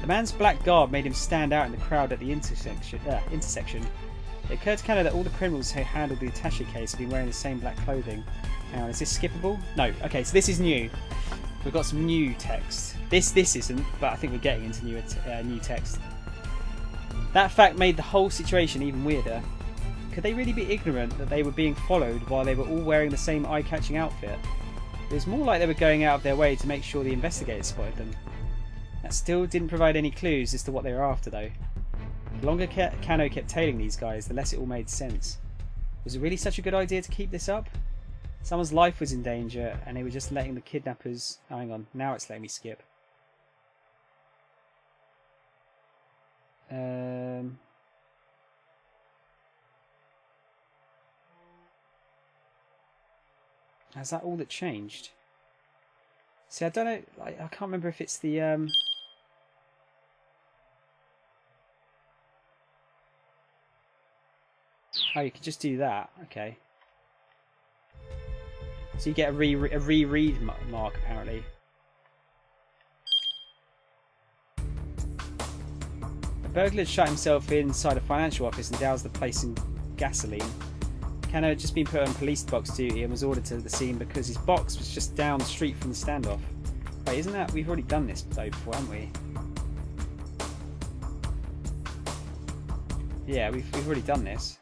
The man's black garb made him stand out in the crowd at the intersection. It occurred to Kano that all the criminals who handled the attaché case had been wearing the same black clothing. Hang on, is this skippable? No. Okay, so this is new. We've got some new text. This isn't, but I think we're getting into new text. That fact made the whole situation even weirder. Could they really be ignorant that they were being followed while they were all wearing the same eye-catching outfit? It was more like they were going out of their way to make sure the investigators spotted them. That still didn't provide any clues as to what they were after, though. The longer Kano kept tailing these guys, the less it all made sense. Was it really such a good idea to keep this up? Someone's life was in danger, and they were just letting the kidnappers... Oh, hang on, now it's letting me skip. Is that all that changed? See, I don't know. I can't remember if it's the Oh, you could just do that. Okay. So you get a reread mark apparently. burglar had shut himself inside a financial office and doused the place in gasoline. Kano had just been put on police box duty and was ordered to the scene because his box was just down the street from the standoff. Wait, isn't that... We've already done this though before, haven't we? Yeah, we've already done this.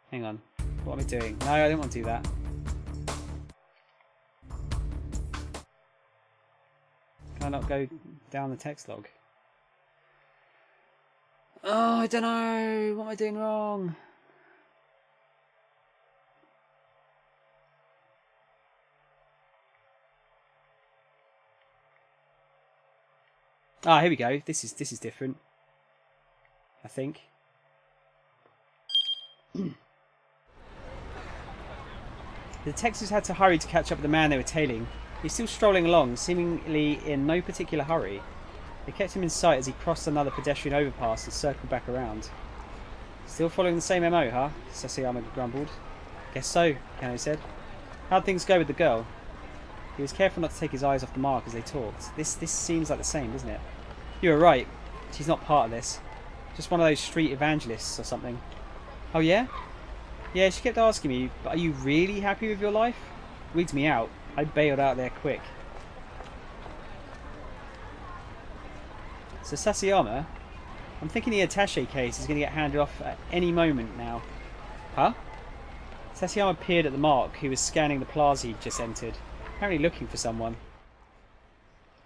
Hang on. What am I doing? No, I don't want to do that. Can I not go down the text log? Oh, I don't know. What am I doing wrong? Ah, here we go. This is different. I think. The detectives had to hurry to catch up with the man they were tailing. He was still strolling along, seemingly in no particular hurry. They kept him in sight as he crossed another pedestrian overpass and circled back around. Still following the same MO, huh? Sasayama grumbled. Guess so, Kano said. How'd things go with the girl? He was careful not to take his eyes off the mark as they talked. This seems like the same, doesn't it? You were right. She's not part of this. Just one of those street evangelists or something. Oh yeah? Yeah, she kept asking me, but are you really happy with your life? Wigged me out. I bailed out there quick. So Sasayama, I'm thinking the attaché case is going to get handed off at any moment now. Huh? Sasayama peered at the mark, who was scanning the plaza he'd just entered, apparently looking for someone.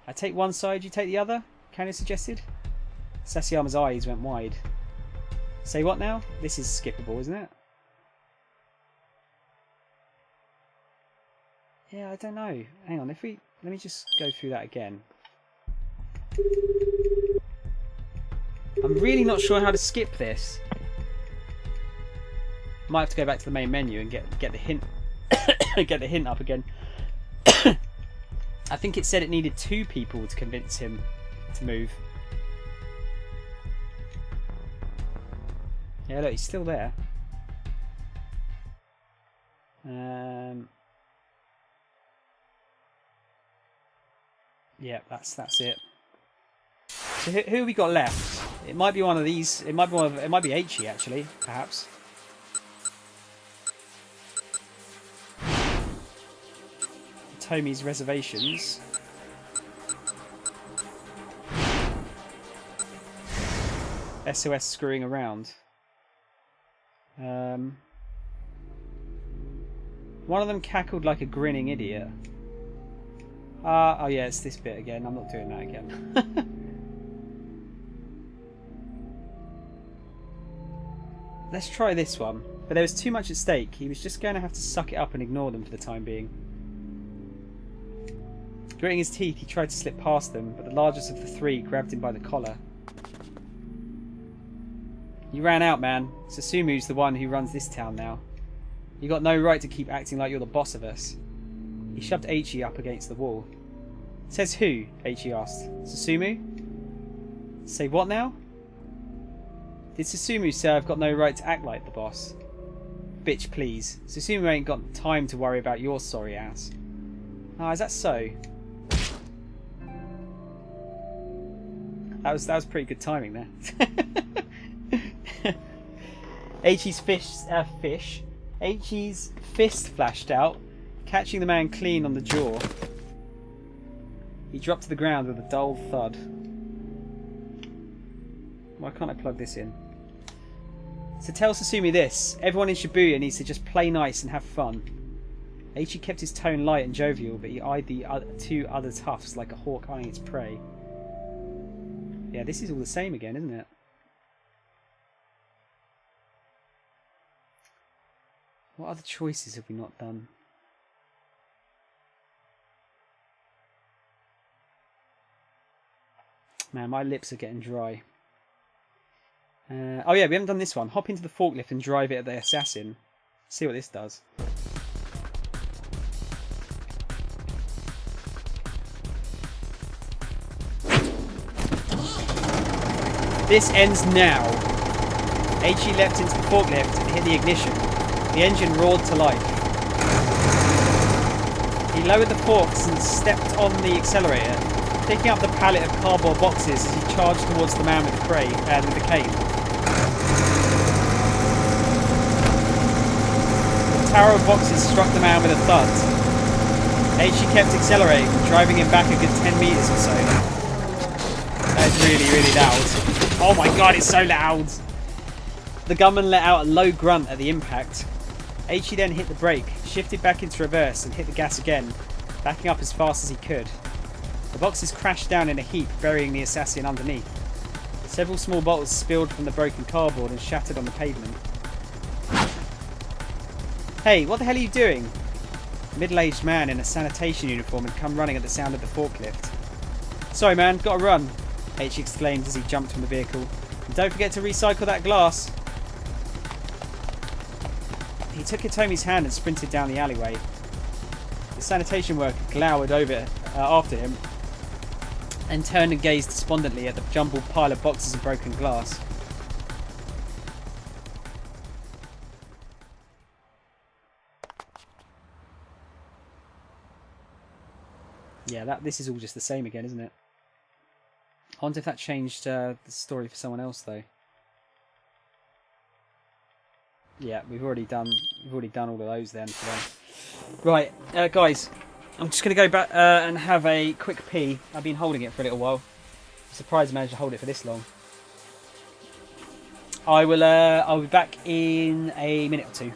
I take one side, you take the other? Kano suggested. Sasayama's eyes went wide. Say what now? This is skippable, isn't it? Yeah, I don't know. Hang on, let me just go through that again. I'm really not sure how to skip this. Might have to go back to the main menu and get the hint get the hint up again. I think it said it needed 2 people to convince him to move. Yeah, look, he's still there. Yeah, that's it. So who have we got left? It might be one of these. It might be Aichi actually, perhaps. Tomi's reservations. SOS screwing around. One of them cackled like a grinning idiot. Oh yeah, it's this bit again. I'm not doing that again. Let's try this one. But there was too much at stake. He was just going to have to suck it up and ignore them for the time being. Gritting his teeth, he tried to slip past them, but the largest of the 3 grabbed him by the collar. You ran out, man. Susumu's the one who runs this town now. You got no right to keep acting like you're the boss of us. He shoved Aichi up against the wall. Says who? Aichi asked. Susumu? Say what now? Did Susumu say I've got no right to act like the boss? Bitch, please. Susumu ain't got time to worry about your sorry ass. Ah, is that so? That was pretty good timing there. Aichi's fist flashed out, catching the man clean on the jaw. He dropped to the ground with a dull thud. Why can't I plug this in? So tell Susumi this. Everyone in Shibuya needs to just play nice and have fun. Aichi kept his tone light and jovial, but he eyed the 2 other toughs like a hawk eyeing its prey. Yeah, this is all the same again, isn't it? What other choices have we not done? Man, my lips are getting dry. Oh yeah, we haven't done this one. Hop into the forklift and drive it at the assassin. See what this does. This ends now. Aichi leapt into the forklift and hit the ignition. The engine roared to life. He lowered the forks and stepped on the accelerator. picking up the pallet of cardboard boxes as he charged towards the man with the cane. The tower of boxes struck the man with a thud. H.E. kept accelerating, driving him back a good 10 metres or so. That is really, really loud. Oh my god, it's so loud! The gunman let out a low grunt at the impact. H.E. then hit the brake, shifted back into reverse and hit the gas again, backing up as fast as he could. The boxes crashed down in a heap, burying the assassin underneath. Several small bottles spilled from the broken cardboard and shattered on the pavement. Hey, what the hell are you doing? A middle-aged man in a sanitation uniform had come running at the sound of the forklift. Sorry man, gotta run, H exclaimed as he jumped from the vehicle. And don't forget to recycle that glass. He took Hitomi's hand and sprinted down the alleyway. The sanitation worker glowered over after him and turned and gazed despondently at the jumbled pile of boxes and broken glass. Yeah, this is all just the same again, isn't it? I wonder if that changed the story for someone else, though. Yeah, we've already done all of those then for them. Right, guys, I'm just gonna go back and have a quick pee. I've been holding it for a little while. I'm surprised I managed to hold it for this long. I'll be back in a minute or two.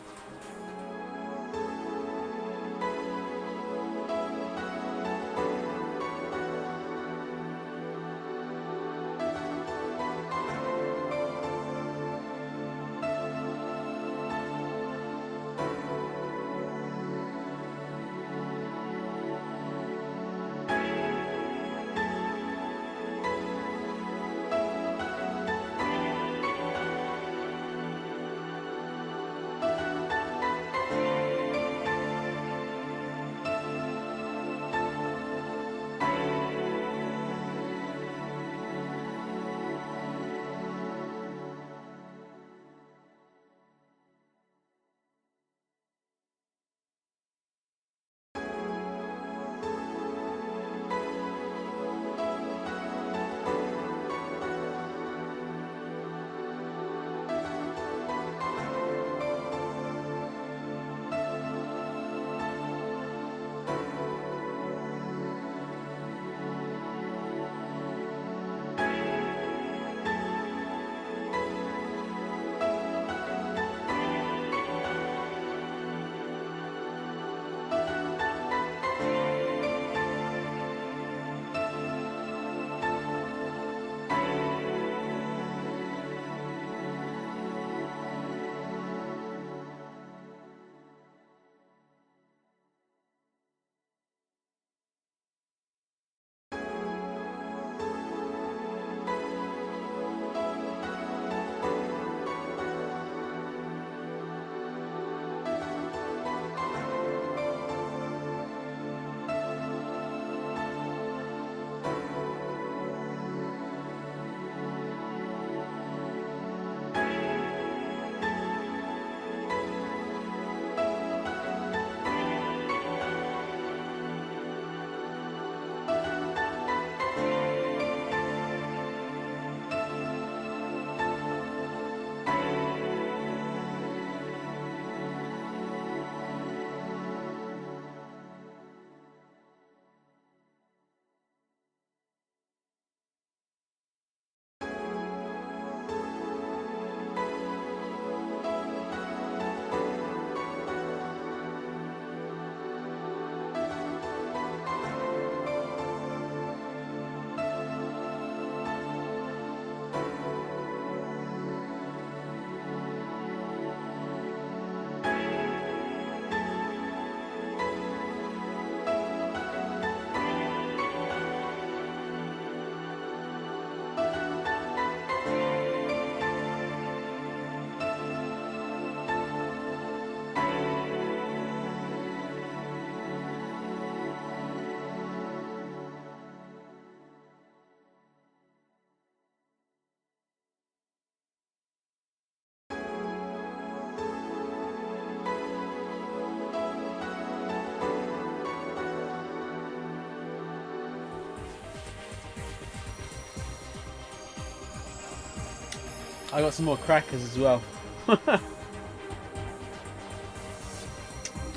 I got some more crackers as well.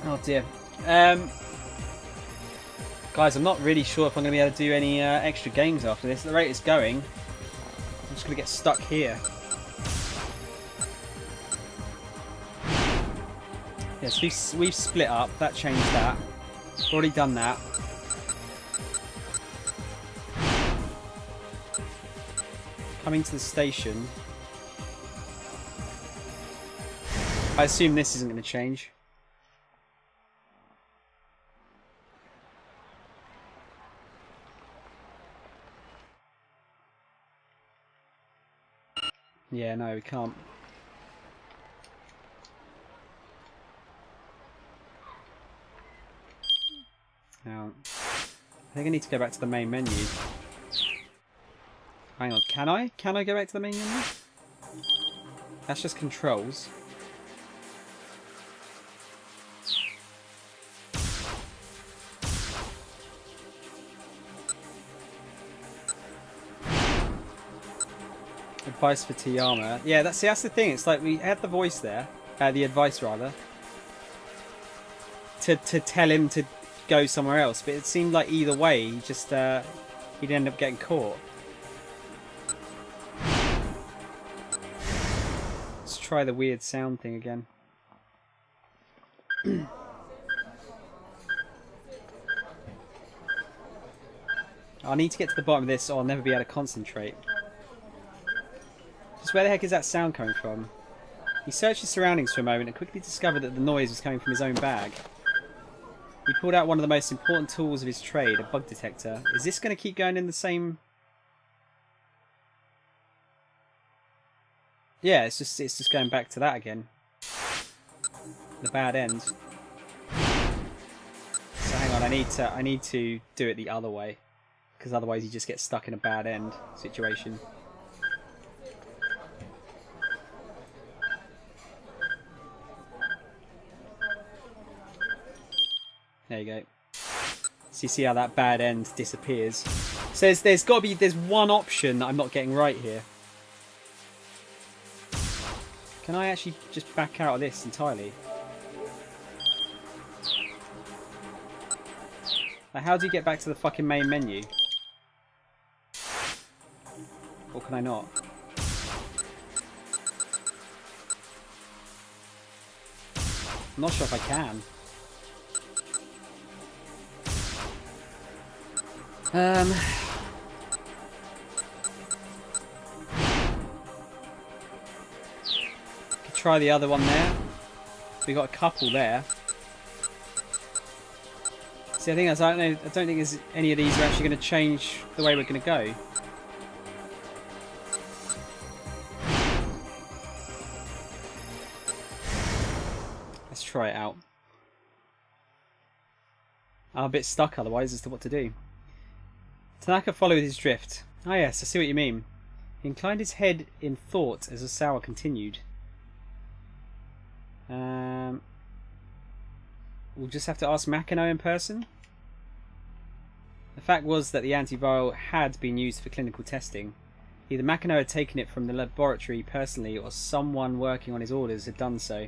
Oh dear. Guys, I'm not really sure if I'm going to be able to do any extra games after this. At the rate it's going, I'm just going to get stuck here. Yes, we've split up. That changed that. Already done that. Coming to the station. I assume this isn't going to change. Yeah, no, we can't. Now, I think I need to go back to the main menu. Hang on, can I? Can I go back to the main menu? That's just controls. Advice for Tiyama. Yeah, that's the thing. It's like we had the voice there, the advice rather, to tell him to go somewhere else. But it seemed like either way, he just he'd end up getting caught. Let's try the weird sound thing again. I need to get to the bottom of this, or I'll never be able to concentrate. Just where the heck is that sound coming from? He searched his surroundings for a moment and quickly discovered that the noise was coming from his own bag. He pulled out one of the most important tools of his trade, a bug detector. Is this going to keep going in the same... Yeah, it's just going back to that again. The bad end. So hang on, I need to do it the other way, because otherwise you just get stuck in a bad end situation. There you go. So you see how that bad end disappears. So there's got to be one option that I'm not getting right here. Can I actually just back out of this entirely? Like, how do you get back to the fucking main menu? Or can I not? I'm not sure if I can. Could try the other one there. We got a couple there. See, I think that's, I don't think there's any of these are actually going to change the way we're going to go. Let's try it out. I'm a bit stuck otherwise as to what to do. Tanaka followed his drift. Ah yes, I see what you mean. He inclined his head in thought as Osawa continued. We'll just have to ask Makino in person. The fact was that the antiviral had been used for clinical testing. Either Makino had taken it from the laboratory personally, or someone working on his orders had done so.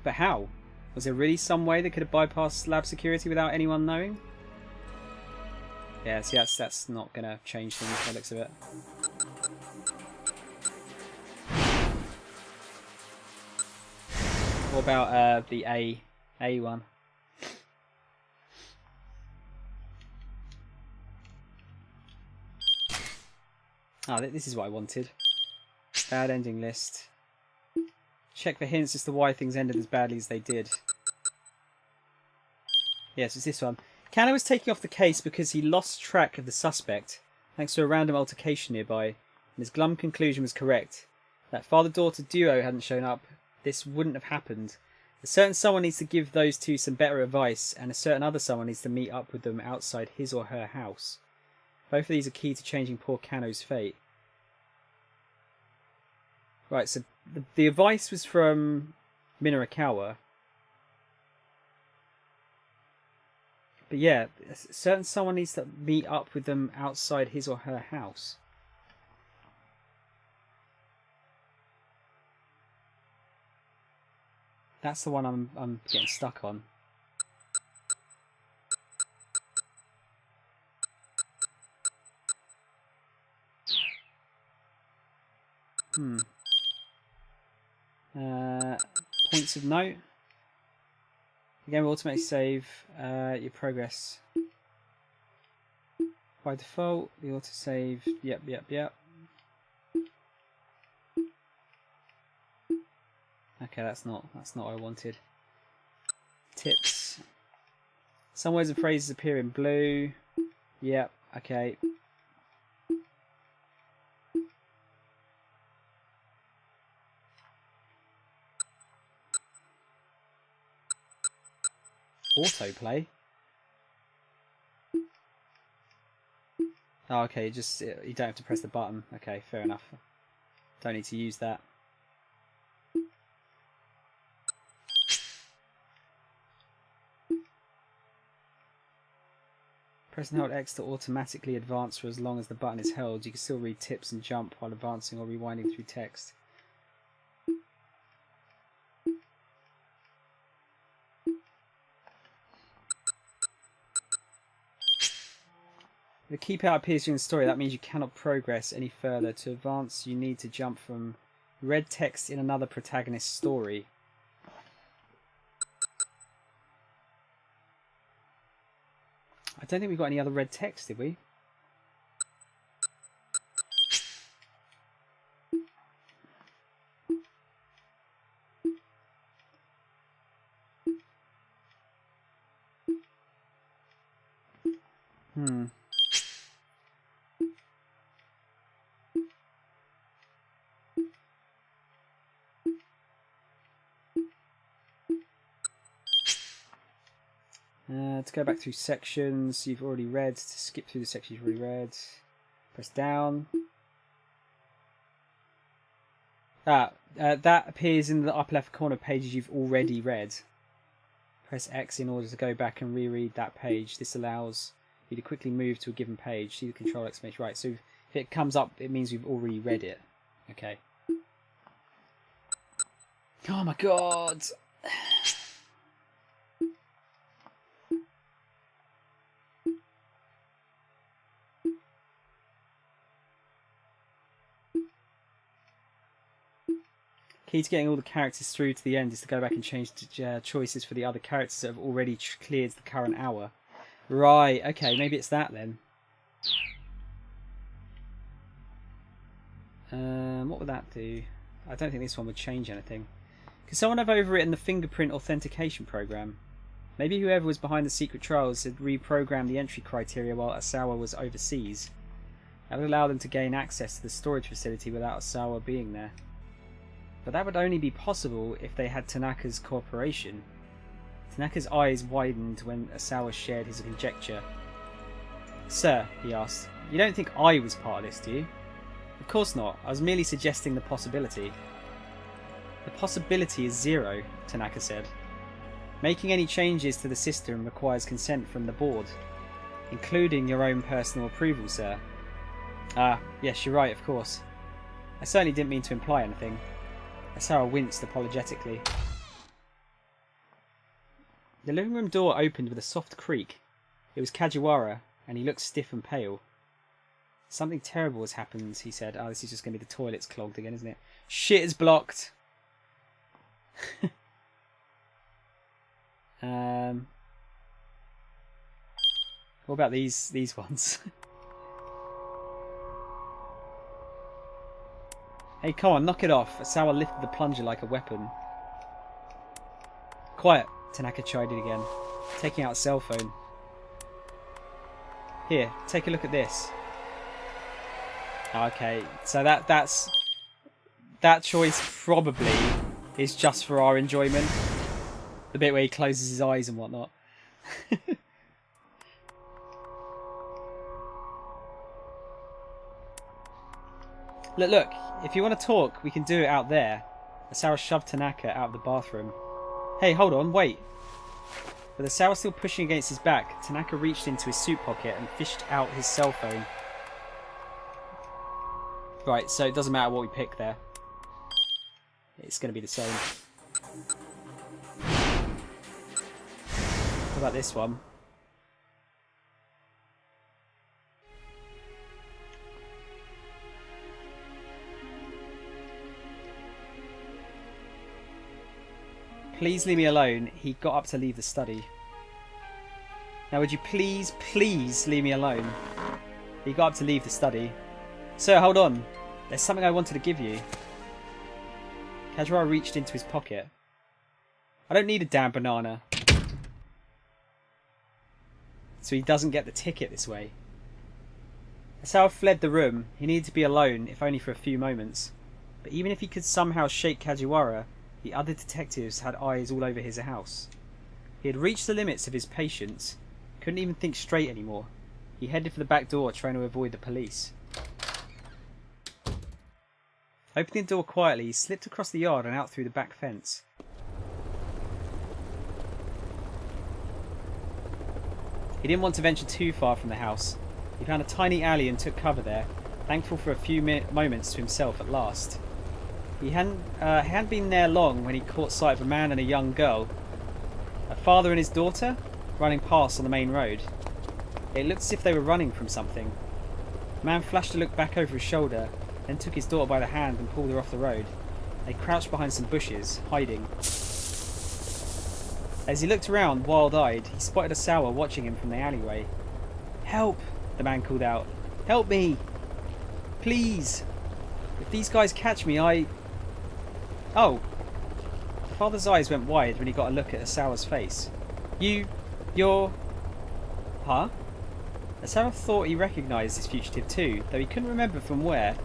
But how? Was there really some way that could have bypassed lab security without anyone knowing? Yeah, see, that's not going to change things by the looks of it. What about the A one? Ah, this is what I wanted. Bad ending list. Check for hints as to why things ended as badly as they did. Yes, it's this one. Kanno was taking off the case because he lost track of the suspect, thanks to a random altercation nearby, and his glum conclusion was correct. That father-daughter duo hadn't shown up, this wouldn't have happened. A certain someone needs to give those two some better advice, and a certain other someone needs to meet up with them outside his or her house. Both of these are key to changing poor Kanno's fate. Right, so the advice was from Minorikawa. But yeah, a certain someone needs to meet up with them outside his or her house. That's the one I'm getting stuck on. Points of note. The game will automatically save your progress. By default, the autosave. Yep. Okay, that's not what I wanted. Tips. Some words and phrases appear in blue. Yep. Okay. Autoplay. Oh, okay. You don't have to press the button. Okay, fair enough. Don't need to use that. Press and hold X to automatically advance for as long as the button is held. You can still read tips and jump while advancing or rewinding through text. If a key power appears during the story, that means you cannot progress any further. To advance, you need to jump from red text in another protagonist's story. I don't think we got any other red text, did we? To go back through sections you've already read, to skip through the sections you've already read, press down. That appears in the upper left corner of pages you've already read. Press X in order to go back and reread that page. This allows you to quickly move to a given page. See the control exclamation. Right, so if it comes up, it means we've already read it. Okay. Oh my god! Key to getting all the characters through to the end is to go back and change choices for the other characters that have already cleared the current hour. Right, okay, maybe it's that then. What would that do? I don't think this one would change anything. Could someone have overwritten the fingerprint authentication program? Maybe whoever was behind the secret trials had reprogrammed the entry criteria while Asawa was overseas. That would allow them to gain access to the storage facility without Asawa being there. But that would only be possible if they had Tanaka's cooperation. Tanaka's eyes widened when Asawa shared his conjecture. Sir, he asked, you don't think I was part of this, do you? Of course not. I was merely suggesting the possibility. The possibility is zero, Tanaka said. Making any changes to the system requires consent from the board, including your own personal approval, sir. Ah, yes, you're right, of course. I certainly didn't mean to imply anything. Asawa winced apologetically. The living room door opened with a soft creak. It was Kajiwara, and he looked stiff and pale. Something terrible has happened, he said. Oh, this is just going to be the toilets clogged again, isn't it? Shit is blocked! What about these ones? Hey, come on, knock it off. Asawa lifted the plunger like a weapon. Quiet, Tanaka chided again, taking out a cell phone. Here, take a look at this. Okay, so that choice probably is just for our enjoyment. The bit where he closes his eyes and whatnot. Look, if you want to talk, we can do it out there. Asawa shoved Tanaka out of the bathroom. Hey, hold on, wait. With Asawa still pushing against his back, Tanaka reached into his suit pocket and fished out his cell phone. Right, so it doesn't matter what we pick there. It's going to be the same. about this one? Please leave me alone. He got up to leave the study. Now would you please leave me alone? He got up to leave the study. Sir, hold on. There's something I wanted to give you. Kajiwara reached into his pocket. I don't need a damn banana. So he doesn't get the ticket this way. Asawa fled the room. He needed to be alone, if only for a few moments. But even if he could somehow shake Kajiwara, the other detectives had eyes all over his house. He had reached the limits of his patience. Couldn't even think straight anymore. He headed for the back door, trying to avoid the police. Opening the door quietly, he slipped across the yard and out through the back fence. He didn't want to venture too far from the house. He found a tiny alley and took cover there, thankful for a few moments to himself at last. He hadn't been there long when he caught sight of a man and a young girl, a father and his daughter, running past on the main road. It looked as if they were running from something. The man flashed a look back over his shoulder, then took his daughter by the hand and pulled her off the road. They crouched behind some bushes, hiding. As he looked around, wild-eyed, he spotted Asawa watching him from the alleyway. "Help!" the man called out. "Help me! Please! If these guys catch me, Oh! The father's eyes went wide when he got a look at Asawa's face. You're... Huh? Asawa thought he recognised this fugitive too, though he couldn't remember from where.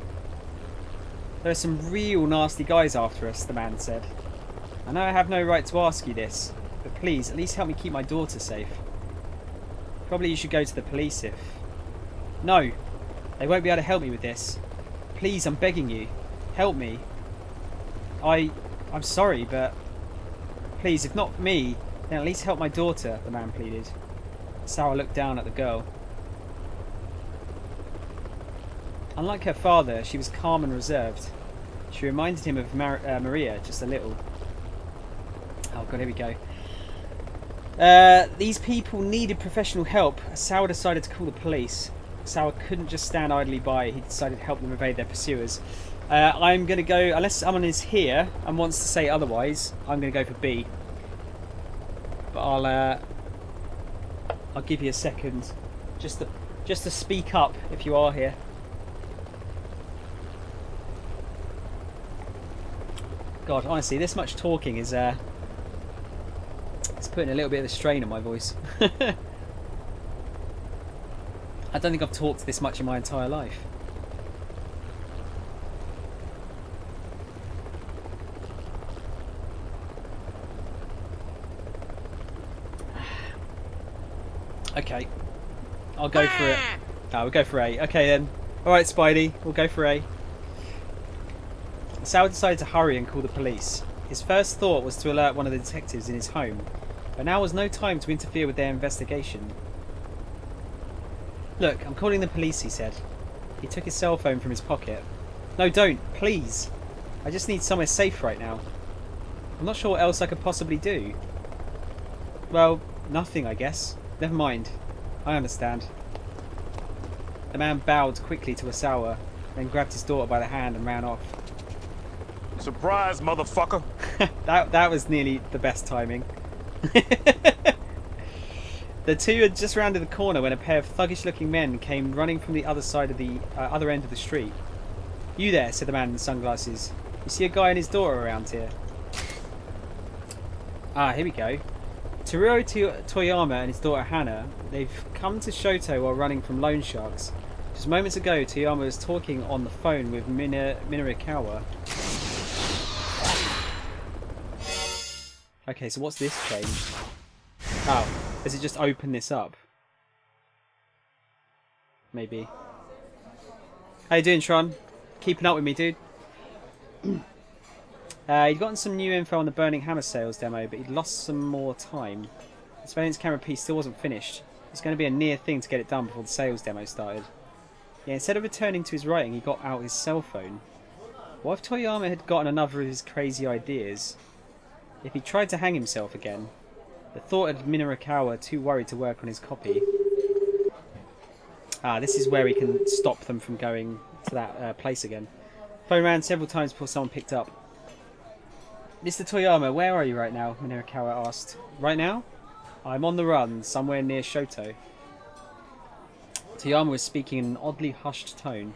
"There are some real nasty guys after us," the man said. "I know I have no right to ask you this, but please, at least help me keep my daughter safe. Probably you should go to the police if..." "No, they won't be able to help me with this. Please, I'm begging you. Help me. I'm sorry, but... Please, if not me, then at least help my daughter," the man pleaded. Sarah looked down at the girl. Unlike her father, she was calm and reserved. She reminded him of Maria just a little. Oh god, here we go. These people needed professional help. Asawa decided to call the police. Asawa couldn't just stand idly by. He decided to help them evade their pursuers. I'm going to go, unless someone is here and wants to say otherwise, I'm going to go for B. But I'll give you a second just to speak up if you are here. God, honestly, this much talking is it's putting a little bit of a strain on my voice. I don't think I've talked this much in my entire life. Okay, I'll go for it. Oh, we'll go for A. Okay then. Alright, Spidey, we'll go for A. Sal decided to hurry and call the police. His first thought was to alert one of the detectives in his home, but now was no time to interfere with their investigation. "Look, I'm calling the police," he said. He took his cell phone from his pocket. "No, don't, please. I just need somewhere safe right now. I'm not sure what else I could possibly do." "Well, nothing, I guess. Never mind. I understand." The man bowed quickly to Asawa, then grabbed his daughter by the hand and ran off. Surprise, motherfucker! that was nearly the best timing. The two had just rounded the corner when a pair of thuggish-looking men came running from the other side of the other end of the street. "You there," said the man in the sunglasses. "You see a guy and his daughter around here?" Ah, here we go. Teruo Toyama and his daughter Hannah, they've come to Shoto while running from loan sharks. Just moments ago, Toyama was talking on the phone with Minarikawa. Okay, so what's this change? Oh, does it just open this up? Maybe. How you doing, Tron? Keeping up with me, dude? He'd gotten some new info on the Burning Hammer sales demo, but he'd lost some more time. The surveillance camera piece still wasn't finished. It's going to be a near thing to get it done before the sales demo started. Yeah, instead of returning to his writing, he got out his cell phone. What if Toyama had gotten another of his crazy ideas? If he tried to hang himself again? The thought of Minorikawa too worried to work on his copy. Ah, this is where we can stop them from going to that place again. Phone rang several times before someone picked up. Mr. Toyama, where are you right now? Minorikawa asked. Right now? I'm on the run, somewhere near Shoto. Toyama was speaking in an oddly hushed tone.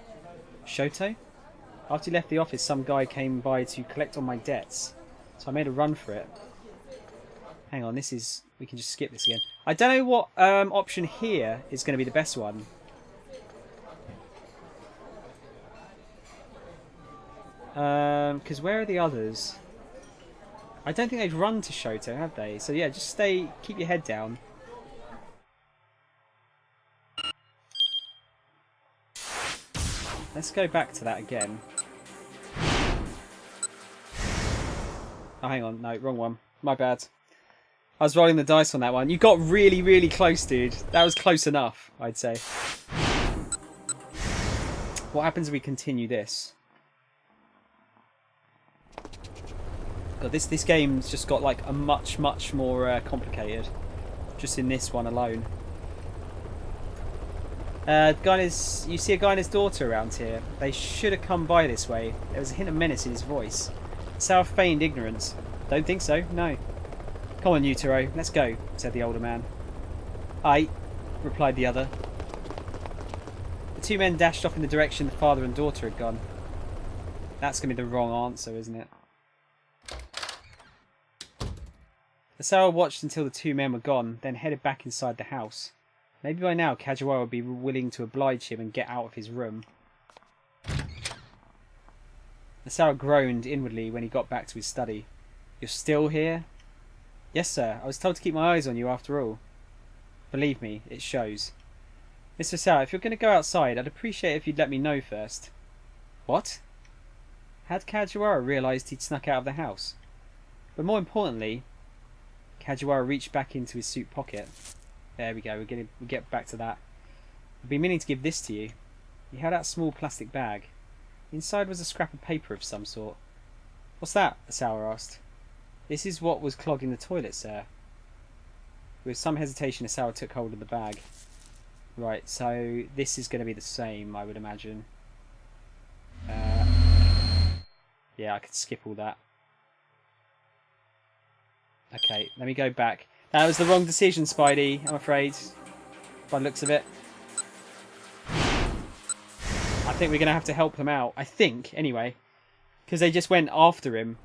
Shoto? After he left the office, some guy came by to collect on my debts. So I made a run for it. Hang on, this is... We can just skip this again. I don't know what option here is going to be the best one. Because where are the others? I don't think they've run to Shoto, have they? So yeah, just stay... Keep your head down. Let's go back to that again. Oh, hang on. No, wrong one. My bad. I was rolling the dice on that one. You got really, really close, dude. That was close enough, I'd say. What happens if we continue this? God, this game's just got like a much more complicated. Just in this one alone. You see a guy and his daughter around here. They should have come by this way. There was a hint of menace in his voice. Sao feigned ignorance. Don't think so, no. Come on, Yutaro, let's go, said the older man. Aye, replied the other. The two men dashed off in the direction the father and daughter had gone. That's going to be the wrong answer, isn't it? Asao watched until the two men were gone, then headed back inside the house. Maybe by now Kajiwara would be willing to oblige him and get out of his room. Asao groaned inwardly when he got back to his study. You're still here? Yes, sir. I was told to keep my eyes on you after all. Believe me, it shows. Mr. Asao, if you're going to go outside, I'd appreciate it if you'd let me know first. What? Had Kajiwara realised he'd snuck out of the house? But more importantly, Kajiwara reached back into his suit pocket. There we go, we'll get back to that. I've been meaning to give this to you. He held out a small plastic bag. Inside was a scrap of paper of some sort. What's that? Asao asked. This is what was clogging the toilet, sir. With some hesitation, Asao took hold of the bag. Right, so this is going to be the same, I would imagine. Yeah, I could skip all that. Okay, let me go back. That was the wrong decision, Spidey, I'm afraid. By the looks of it. I think we're going to have to help them out. I think, anyway. Because they just went after him.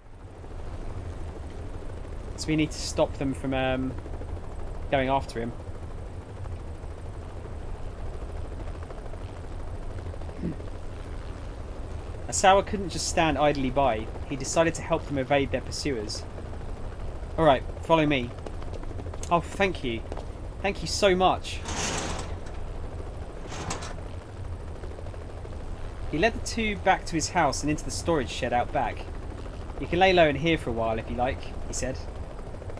So we need to stop them from going after him. Asawa couldn't just stand idly by. He decided to help them evade their pursuers. Alright, follow me. Oh, thank you. Thank you so much. He led the two back to his house and into the storage shed out back. You can lay low in here for a while if you like, he said.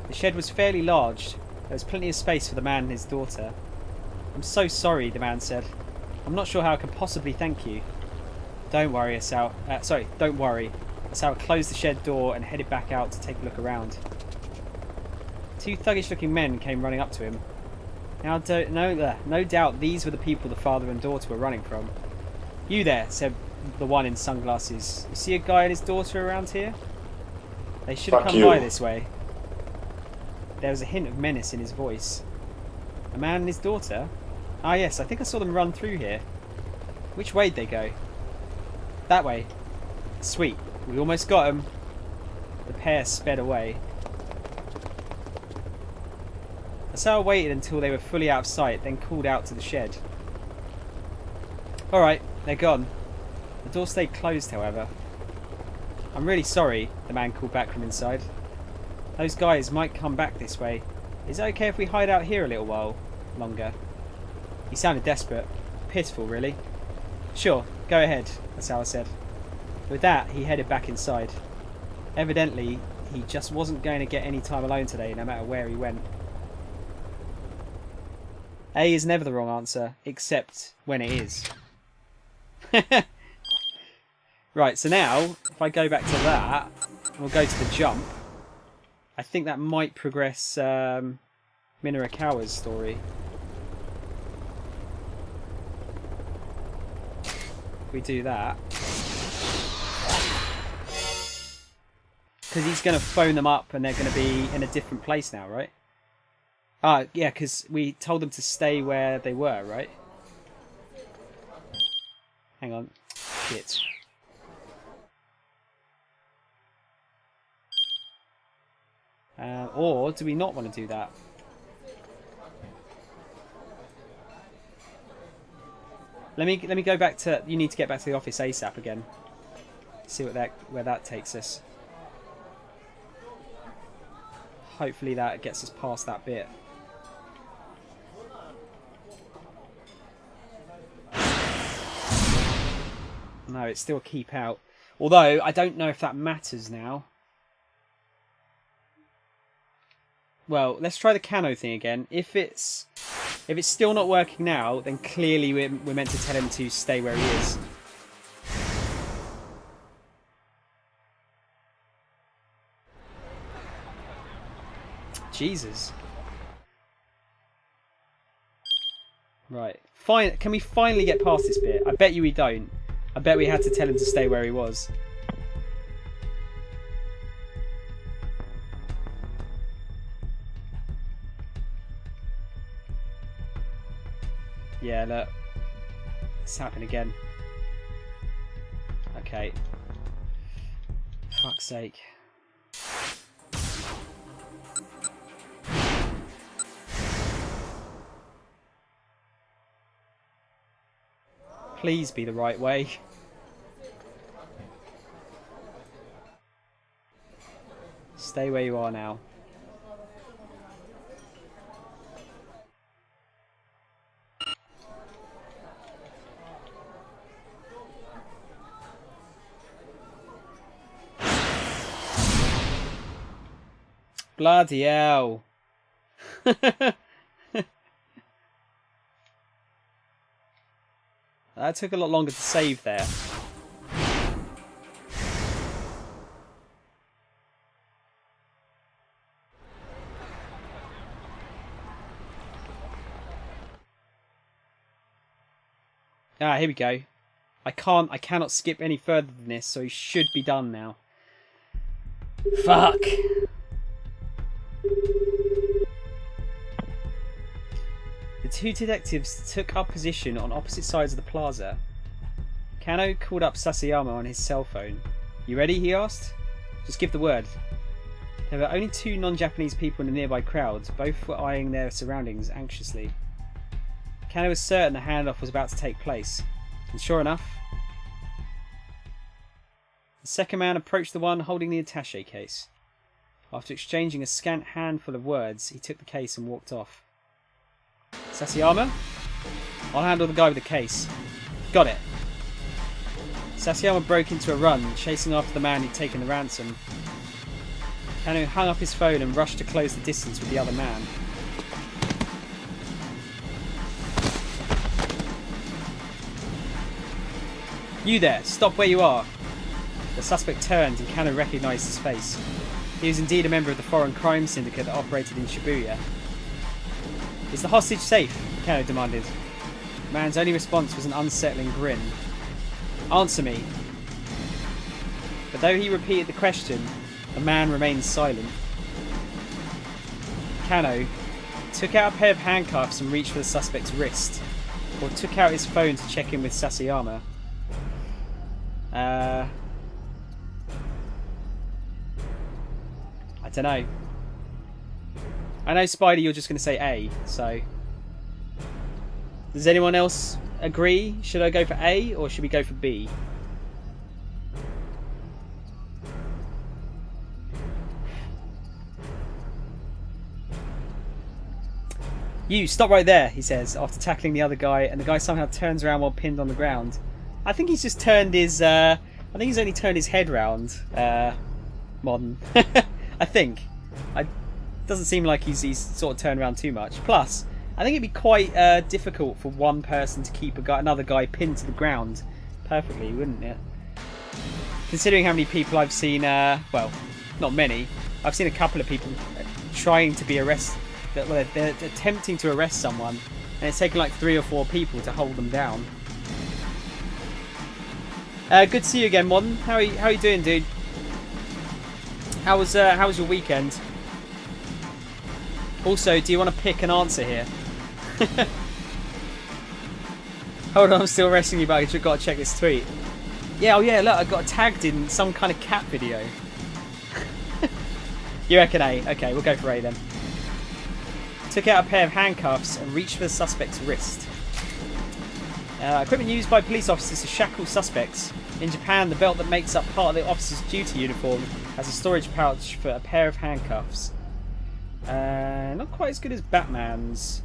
The shed was fairly large. There was plenty of space for the man and his daughter. I'm so sorry, the man said. I'm not sure how I can possibly thank you. Don't worry, Asao. Don't worry. Asao closed the shed door and headed back out to take a look around. Two thuggish-looking men came running up to him. Now, no doubt these were the people the father and daughter were running from. You there, said the one in sunglasses. You see a guy and his daughter around here? They should have come by this way. There was a hint of menace in his voice. A man and his daughter? Ah yes, I think I saw them run through here. Which way'd they go? That way. Sweet, we almost got them. The pair sped away. Asao waited until they were fully out of sight, then called out to the shed. Alright, they're gone. The door stayed closed, however. I'm really sorry, the man called back from inside. Those guys might come back this way. Is it okay if we hide out here a little while longer? He sounded desperate. Pitiful, really. Sure, go ahead, Asao said. With that, he headed back inside. Evidently, he just wasn't going to get any time alone today, no matter where he went. A is never the wrong answer, except when it is. Right, so now, if I go back to that, we'll go to the jump. I think that might progress Minarakawa's story. If we do that. Because he's going to phone them up and they're going to be in a different place now, right? Ah, yeah, because we told them to stay where they were, right? Hang on. Shit. Or do we not want to do that? Let me go back to. You need to get back to the office ASAP again. See where that takes us. Hopefully that gets us past that bit. No, it's still a keep out. Although I don't know if that matters now. Well, let's try the Kano thing again. If it's still not working now, then clearly we're meant to tell him to stay where he is. Jesus. Right. Fine. Can we finally get past this bit? I bet you we don't. I bet we had to tell him to stay where he was. Yeah, look. It's happened again. Okay. Fuck's sake. Please be the right way. Stay where you are now. Bloody hell. That took a lot longer to save there. Ah, here we go. I cannot skip any further than this, so he should be done now. Fuck. The two detectives took up position on opposite sides of the plaza. Kano called up Sasayama on his cell phone. You ready? He asked. Just give the word. There were only two non-Japanese people in the nearby crowd. Both were eyeing their surroundings anxiously. Kano was certain the handoff was about to take place. And sure enough, the second man approached the one holding the attaché case. After exchanging a scant handful of words, he took the case and walked off. Sasayama? I'll handle the guy with the case. Got it. Sasayama broke into a run, chasing after the man who'd taken the ransom. Kano hung up his phone and rushed to close the distance with the other man. You there, stop where you are. The suspect turned and Kano recognised his face. He was indeed a member of the foreign crime syndicate that operated in Shibuya. Is the hostage safe? Kano demanded. The man's only response was an unsettling grin. Answer me. But though he repeated the question, the man remained silent. Kano took out a pair of handcuffs and reached for the suspect's wrist, or took out his phone to check in with Sasayama. I don't know. I know, Spidey, you're just going to say A, so... Does anyone else agree? Should I go for A, or should we go for B? You, stop right there, he says, after tackling the other guy, and the guy somehow turns around while pinned on the ground. I think he's just turned his... I think he's only turned his head round. Modern. I think. Doesn't seem like he's sort of turned around too much. Plus, I think it'd be quite difficult for one person to keep another guy pinned to the ground perfectly, wouldn't it? Considering how many people I've seen, well, not many, I've seen a couple of people trying to be arrested. Well, they're attempting to arrest someone, and it's taken like 3 or 4 people to hold them down. Good to see you again, Modern. How you doing, dude? How was your weekend? Also, do you want to pick an answer here? Hold on, I'm still arresting you, but I've got to check this tweet. Yeah, oh yeah, look, I got tagged in some kind of cat video. You reckon A? Okay, we'll go for A then. Took out a pair of handcuffs and reached for the suspect's wrist. Equipment used by police officers to shackle suspects. In Japan, the belt that makes up part of the officer's duty uniform has a storage pouch for a pair of handcuffs. Not quite as good as Batman's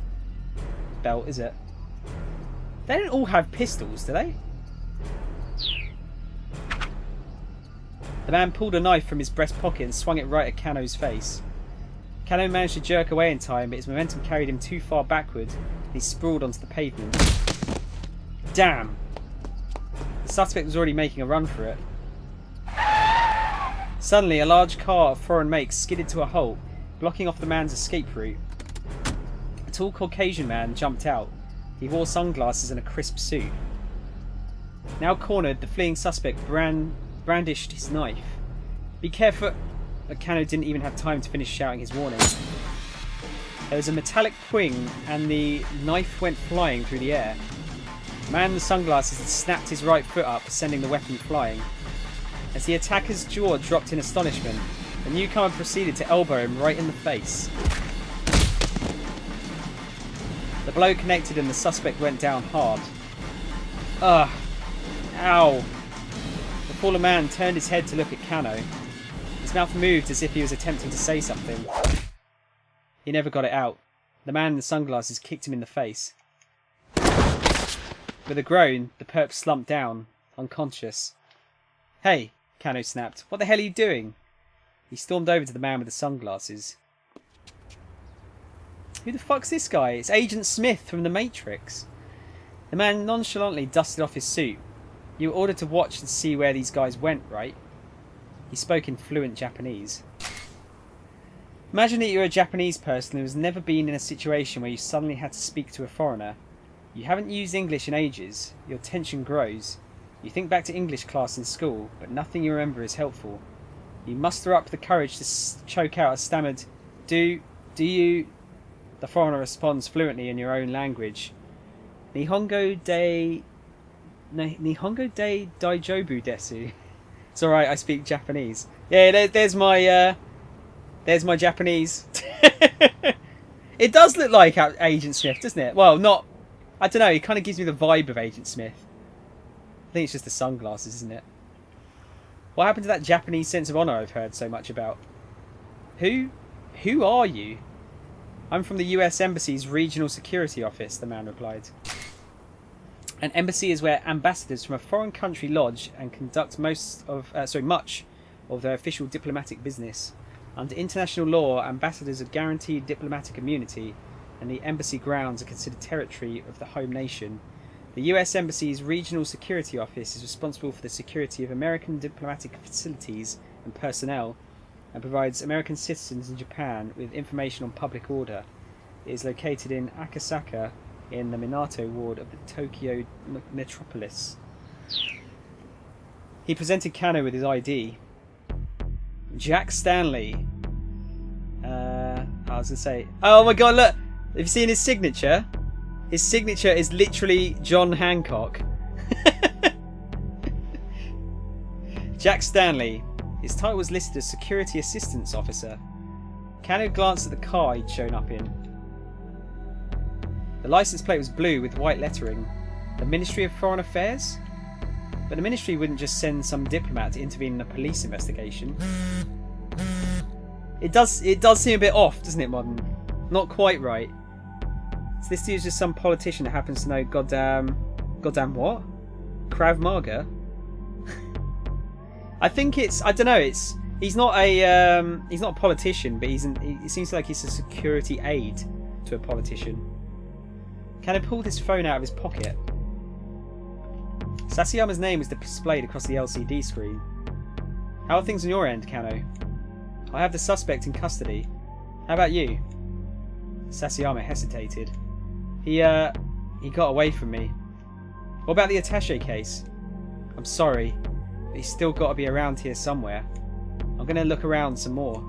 belt, is it? They don't all have pistols, do they? The man pulled a knife from his breast pocket and swung it right at Kano's face. Kano managed to jerk away in time, but his momentum carried him too far backward, and he sprawled onto the pavement. Damn! The suspect was already making a run for it. Suddenly, a large car of foreign make skidded to a halt, blocking off the man's escape route. A tall Caucasian man jumped out. He wore sunglasses and a crisp suit. Now cornered, the fleeing suspect brandished his knife. Be careful! But Kano didn't even have time to finish shouting his warning. There was a metallic twing and the knife went flying through the air. The man in the sunglasses had snapped his right foot up, sending the weapon flying. As the attacker's jaw dropped in astonishment, the newcomer proceeded to elbow him right in the face. The blow connected and the suspect went down hard. Ugh. Ow. The fallen man turned his head to look at Kano. His mouth moved as if he was attempting to say something. He never got it out. The man in the sunglasses kicked him in the face. With a groan, the perp slumped down, unconscious. Hey, Kano snapped. What the hell are you doing? He stormed over to the man with the sunglasses. Who the fuck's this guy? It's Agent Smith from The Matrix. The man nonchalantly dusted off his suit. You were ordered to watch and see where these guys went, right? He spoke in fluent Japanese. Imagine that you're a Japanese person who has never been in a situation where you suddenly had to speak to a foreigner. You haven't used English in ages. Your tension grows. You think back to English class in school, but nothing you remember is helpful. You muster up the courage to choke out a stammered, Do you... The foreigner responds fluently in your own language. Nihongo de daijobu desu. It's alright, I speak Japanese. Yeah, there's my Japanese. It does look like Agent Smith, doesn't it? Well, not... I don't know, it kind of gives me the vibe of Agent Smith. I think it's just the sunglasses, isn't it? What happened to that Japanese sense of honour I've heard so much about? Who are you? I'm from the US Embassy's Regional Security Office, the man replied. An embassy is where ambassadors from a foreign country lodge and conduct much of their official diplomatic business. Under international law, ambassadors are guaranteed diplomatic immunity, and the embassy grounds are considered territory of the home nation. The US Embassy's Regional Security Office is responsible for the security of American diplomatic facilities and personnel, and provides American citizens in Japan with information on public order. It is located in Akasaka, in the Minato ward of the Tokyo metropolis. He presented Kano with his ID. Jack Stanley. I was going to say... Oh my god, look! Have you seen his signature? His signature is literally John Hancock. Jack Stanley. His title was listed as Security Assistance Officer. Kano glanced at the car he'd shown up in. The license plate was blue with white lettering. The Ministry of Foreign Affairs? But the Ministry wouldn't just send some diplomat to intervene in a police investigation. It does seem a bit off, doesn't it, Modern? Not quite right. So this dude's just some politician that happens to know goddamn what? Krav Maga? I think it's... I don't know. He's not a politician, but it seems like he's a security aide to a politician. Kano pulled his phone out of his pocket. Sasayama's name was displayed across the LCD screen. How are things on your end, Kano? I have the suspect in custody. How about you? Sasayama hesitated. He got away from me. What about the attaché case? I'm sorry, but he's still got to be around here somewhere. I'm going to look around some more.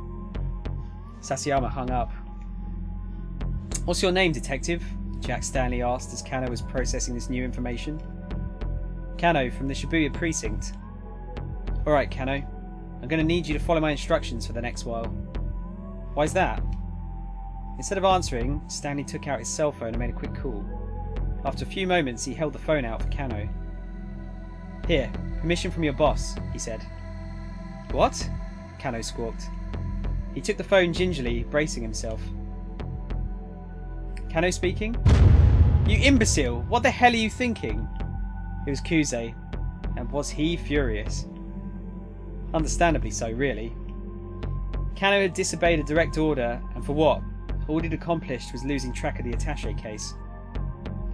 Sasayama hung up. What's your name, detective? Jack Stanley asked as Kano was processing this new information. Kano from the Shibuya precinct. Alright, Kano. I'm going to need you to follow my instructions for the next while. Why's that? Instead of answering, Stanley took out his cell phone and made a quick call. After a few moments, he held the phone out for Kano. Here, permission from your boss, he said. What? Kano squawked. He took the phone gingerly, bracing himself. Kano speaking? You imbecile! What the hell are you thinking? It was Kuze, and was he furious? Understandably so, really. Kano had disobeyed a direct order, and for what? All he'd accomplished was losing track of the attaché case.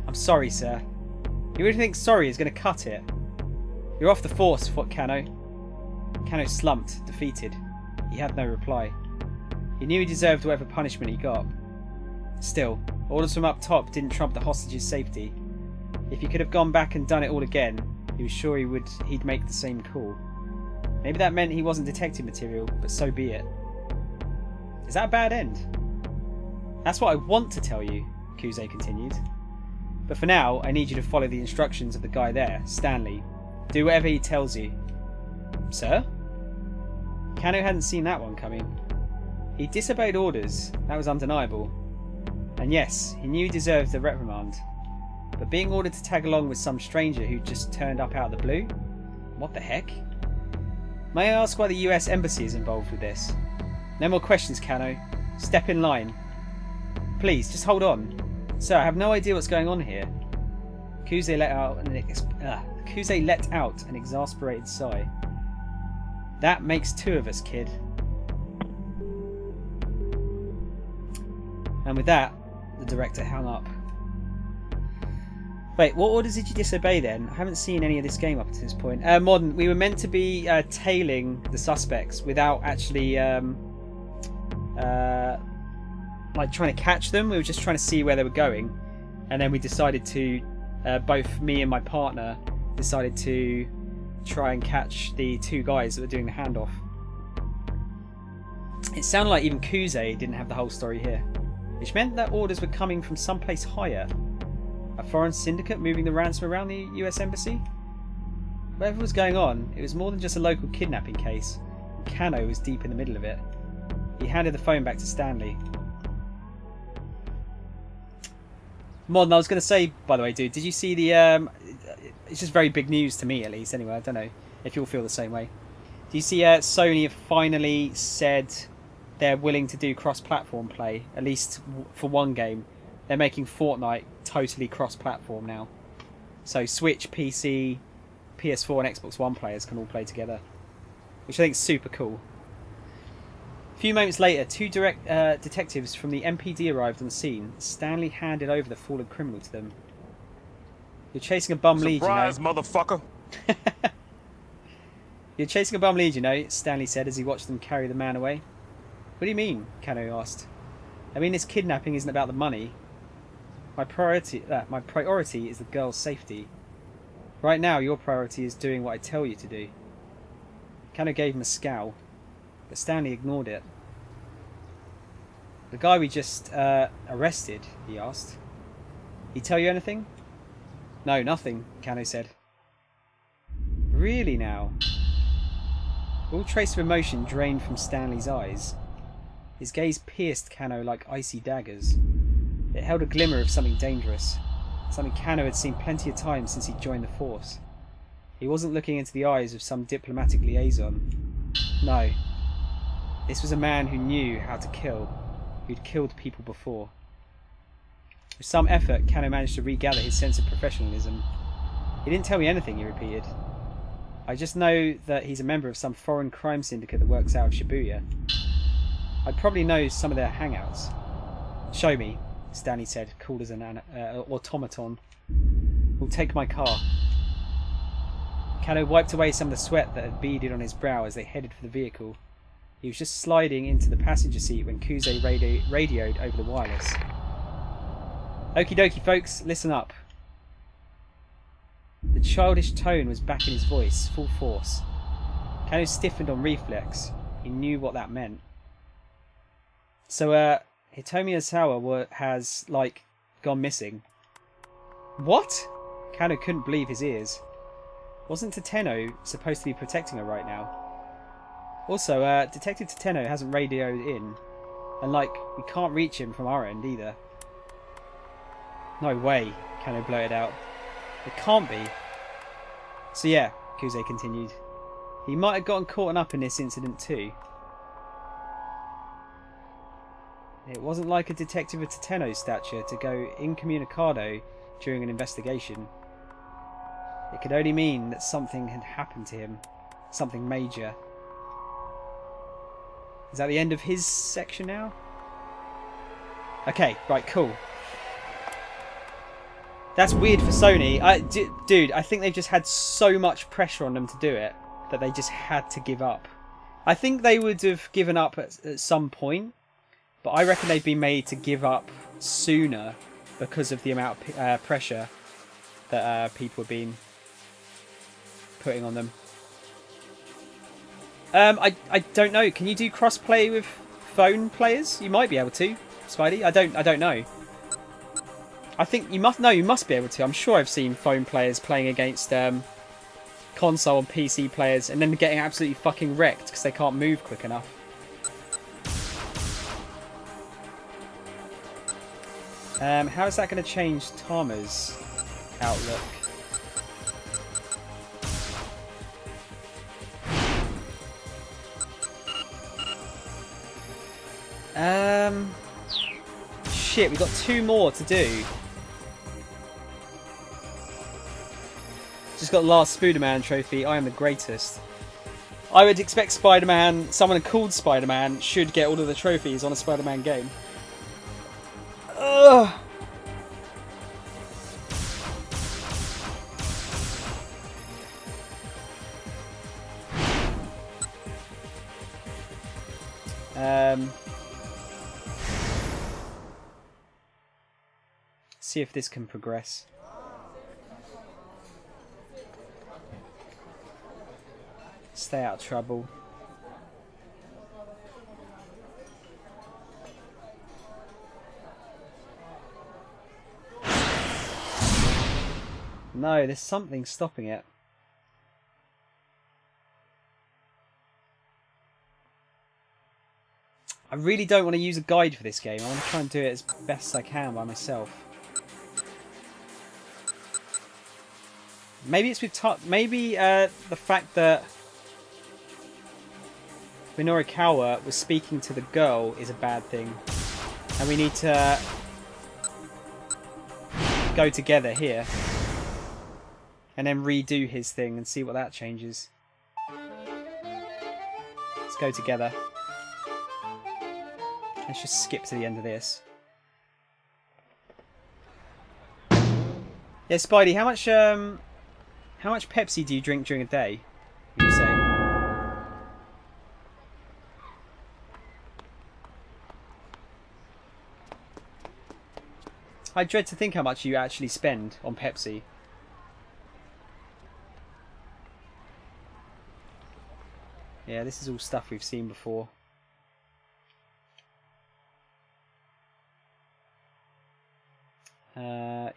I'm sorry, sir. You really think sorry is going to cut it? You're off the force, thought Kano. Kano slumped, defeated. He had no reply. He knew he deserved whatever punishment he got. Still, orders from up top didn't trump the hostage's safety. If he could have gone back and done it all again, he was sure he'd make the same call. Maybe that meant he wasn't detective material, but so be it. Is that a bad end? That's what I want to tell you, Kuze continued. But for now, I need you to follow the instructions of the guy there, Stanley. Do whatever he tells you. Sir? Kano hadn't seen that one coming. He disobeyed orders, that was undeniable. And yes, he knew he deserved a reprimand. But being ordered to tag along with some stranger who just turned up out of the blue? What the heck? May I ask why the US Embassy is involved with this? No more questions, Kano. Step in line. Please, just hold on. Sir, I have no idea what's going on here. Kuze let out an exasperated sigh. That makes two of us, kid. And with that, the director hung up. Wait, what orders did you disobey then? I haven't seen any of this game up to this point. Modern, we were meant to be tailing the suspects without actually like trying to catch them. We were just trying to see where they were going, and then we decided to both me and my partner decided to try and catch the two guys that were doing the handoff. It sounded like even Kuze didn't have the whole story here, which meant that orders were coming from someplace higher. A foreign syndicate moving the ransom around the US Embassy? Whatever was going on, it was more than just a local kidnapping case, and Kano was deep in the middle of it. He handed the phone back to Stanley. Modern, I was going to say, by the way, dude, did you see the... it's just very big news to me, at least, anyway. I don't know if you'll feel the same way. Do you see Sony have finally said they're willing to do cross-platform play, at least for one game. They're making Fortnite totally cross-platform now. So Switch, PC, PS4 and Xbox One players can all play together, which I think is super cool. A few moments later, two detectives from the MPD arrived on the scene. Stanley handed over the fallen criminal to them. You're chasing a bum lead, you know. Surprise, motherfucker! You're chasing a bum lead, you know, Stanley said as he watched them carry the man away. What do you mean? Kano asked. I mean, this kidnapping isn't about the money. My priority is the girl's safety. Right now, your priority is doing what I tell you to do. Kano gave him a scowl, but Stanley ignored it. The guy we just arrested, he asked. He tell you anything? No, nothing, Kano said. Really now? All trace of emotion drained from Stanley's eyes. His gaze pierced Kano like icy daggers. It held a glimmer of something dangerous, something Kano had seen plenty of times since he joined the force. He wasn't looking into the eyes of some diplomatic liaison. No. This was a man who knew how to kill, who'd killed people before. With some effort, Kano managed to regather his sense of professionalism. He didn't tell me anything, he repeated. I just know that he's a member of some foreign crime syndicate that works out of Shibuya. I'd probably know some of their hangouts. Show me, Stanley said, cool as an automaton. We'll take my car. Kano wiped away some of the sweat that had beaded on his brow as they headed for the vehicle. He was just sliding into the passenger seat when Kuze radioed over the wireless. Okie dokie, folks, listen up. The childish tone was back in his voice, full force. Kano stiffened on reflex. He knew what that meant. So, Hitomi Osawa has, like, gone missing. What? Kano couldn't believe his ears. Wasn't Tateno supposed to be protecting her right now? Also, Detective Tateno hasn't radioed in. And, like, we can't reach him from our end either. No way, Kano blurted out. It can't be. So yeah, Kuze continued. He might have gotten caught up in this incident too. It wasn't like a detective of Tateno's stature to go incommunicado during an investigation. It could only mean that something had happened to him. Something major. Is that the end of his section now? Okay, right, cool. That's weird for Sony. Dude, I think they've just had so much pressure on them to do it that they just had to give up. I think they would have given up at some point, but I reckon they've been made to give up sooner because of the amount of pressure that people have been putting on them. I don't know. Can you do cross-play with phone players? You might be able to, Spidey. I don't know. I think you must. No, you must be able to. I'm sure I've seen phone players playing against console and PC players, and then getting absolutely fucking wrecked because they can't move quick enough. How is that going to change Tama's outlook? Shit, we've got 2 more to do. Just got the last Spider-Man trophy. I am the greatest. I would expect Spider-Man, someone called Spider-Man, should get all of the trophies on a Spider-Man game. Ugh. See if this can progress. Stay out of trouble. No, there's something stopping it. I really don't want to use a guide for this game. I want to try and do it as best I can by myself. Maybe it's with the fact that Minorikawa was speaking to the girl is a bad thing, and we need to go together here and then redo his thing and see what that changes. Let's go together. Let's just skip to the end of this. Yeah, Spidey, how much Pepsi do you drink during a day, would you say? I dread to think how much you actually spend on Pepsi. Yeah, this is all stuff we've seen before.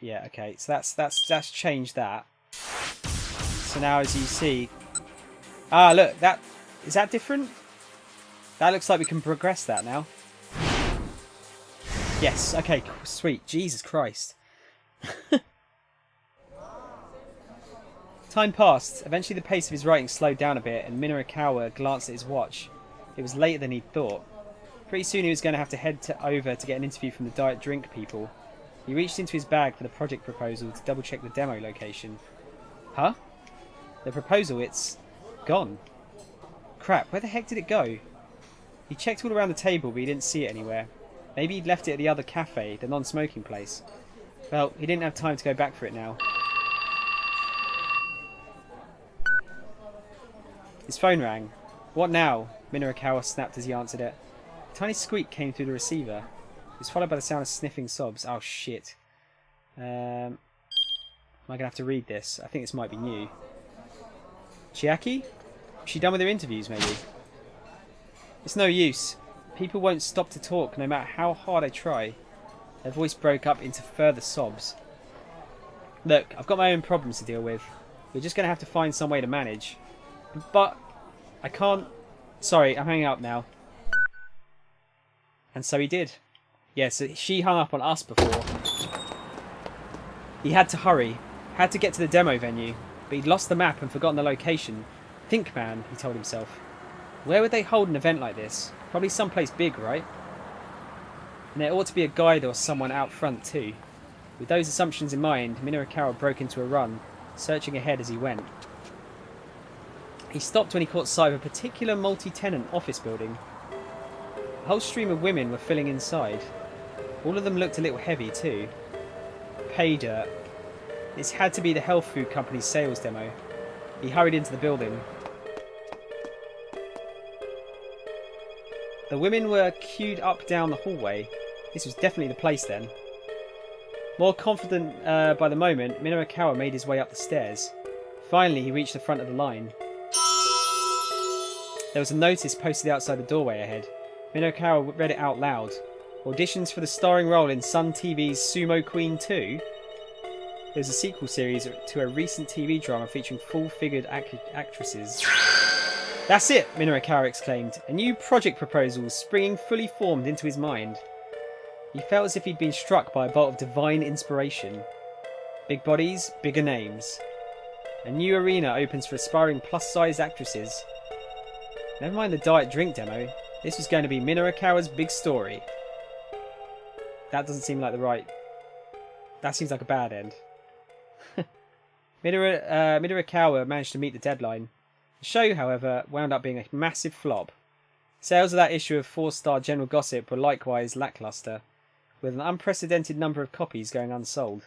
Yeah, okay, so that's changed that. So now, as you see, look, is that different? That looks like we can progress that now. Yes, okay, sweet. Jesus Christ. Time passed. Eventually the pace of his writing slowed down a bit, and Minorikawa glanced at his watch. It was later than he'd thought. Pretty soon he was going to have to head over to get an interview from the diet drink people. He reached into his bag for the project proposal to double check the demo location. Huh? The proposal, it's gone. Crap, where the heck did it go? He checked all around the table, but he didn't see it anywhere. Maybe he'd left it at the other cafe, the non-smoking place. Well, he didn't have time to go back for it now. His phone rang. What now? Minorikawa snapped as he answered it. A tiny squeak came through the receiver. It was followed by the sound of sniffing sobs. Oh shit. Am I going to have to read this? I think this might be new. Chiaki? Is she done with her interviews, maybe? It's no use. People won't stop to talk no matter how hard I try. Her voice broke up into further sobs. Look, I've got my own problems to deal with. We're just going to have to find some way to manage. But I can't... Sorry, I'm hanging up now. And so he did. Yeah, so she hung up on us before. He had to hurry. Had to get to the demo venue. But he'd lost the map and forgotten the location. Think, man, he told himself. Where would they hold an event like this? Probably someplace big, right? And there ought to be a guide or someone out front too. With those assumptions in mind, Minorikawa broke into a run, searching ahead as he went. He stopped when he caught sight of a particular multi-tenant office building. A whole stream of women were filling inside. All of them looked a little heavy too. Pay dirt. This had to be the health food company's sales demo. He hurried into the building. The women were queued up down the hallway. This was definitely the place then. More confident by the moment, Minorikawa made his way up the stairs. Finally, he reached the front of the line. There was a notice posted outside the doorway ahead. Minorikawa read it out loud. Auditions for the starring role in Sun TV's Sumo Queen 2. There's a sequel series to a recent TV drama featuring full-figured actresses. That's it, Minorikawa exclaimed, a new project proposal springing fully formed into his mind. He felt as if he'd been struck by a bolt of divine inspiration. Big bodies, bigger names. A new arena opens for aspiring plus-sized actresses. Never mind the diet drink demo, this was going to be Minorikawa's big story. That doesn't seem like the right... That seems like a bad end. Minorikawa managed to meet the deadline. The show, however, wound up being a massive flop. Sales of that issue of 4-star General Gossip were likewise lackluster, with an unprecedented number of copies going unsold.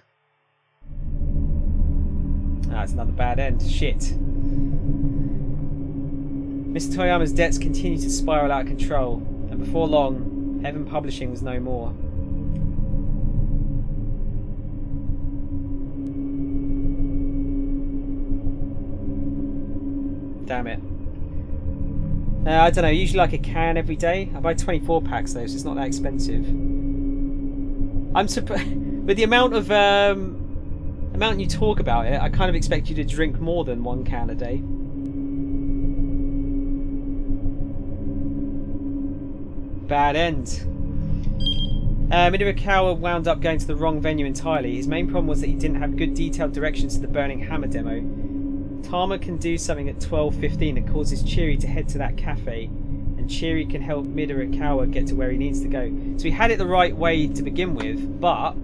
That's another bad end. Shit. Mr. Toyama's debts continued to spiral out of control, and before long, Heaven Publishing was no more. Damn it. I don't know, usually like a can every day. I buy 24 packs though, so it's not that expensive. I'm surprised with the amount of amount you talk about it, I kind of expect you to drink more than 1 can a day. Bad end. Minorikawa wound up going to the wrong venue entirely. His main problem was that he didn't have good detailed directions to the Burning Hammer demo. Tama can do something at 12:15 that causes Cheery to head to that cafe, and Cheery can help Minorikawa get to where he needs to go. So he had it the right way to begin with, but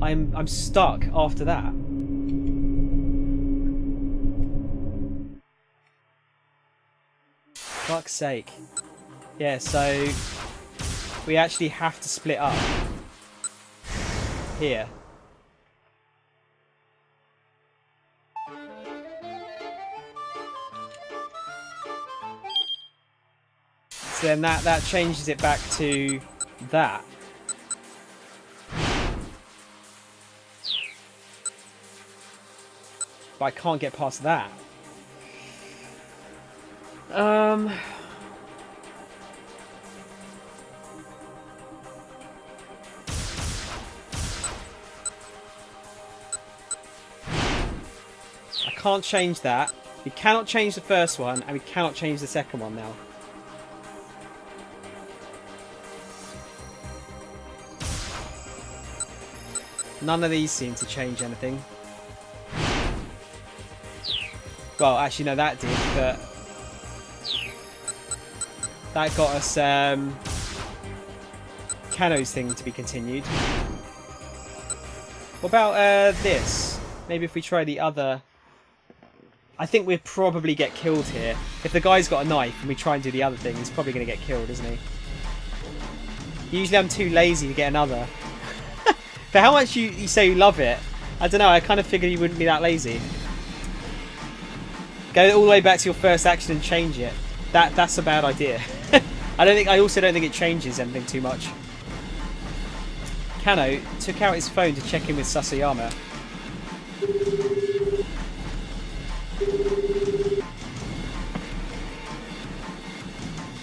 I'm stuck after that. Fuck's sake. Yeah, so we actually have to split up here. So then that changes it back to that. But I can't get past that. I can't change that. We cannot change the first one, and we cannot change the second one now. None of these seem to change anything. Well, actually, no, that did, but that got us Kano's thing to be continued. What about this? Maybe if we try the other... I think we'd probably get killed here. If the guy's got a knife and we try and do the other thing, he's probably going to get killed, isn't he? Usually I'm too lazy to get another. For how much you say you love it, I don't know, I kind of figured you wouldn't be that lazy. Go all the way back to your first action and change it. That's a bad idea. I also don't think it changes anything too much. Kano took out his phone to check in with Sasayama.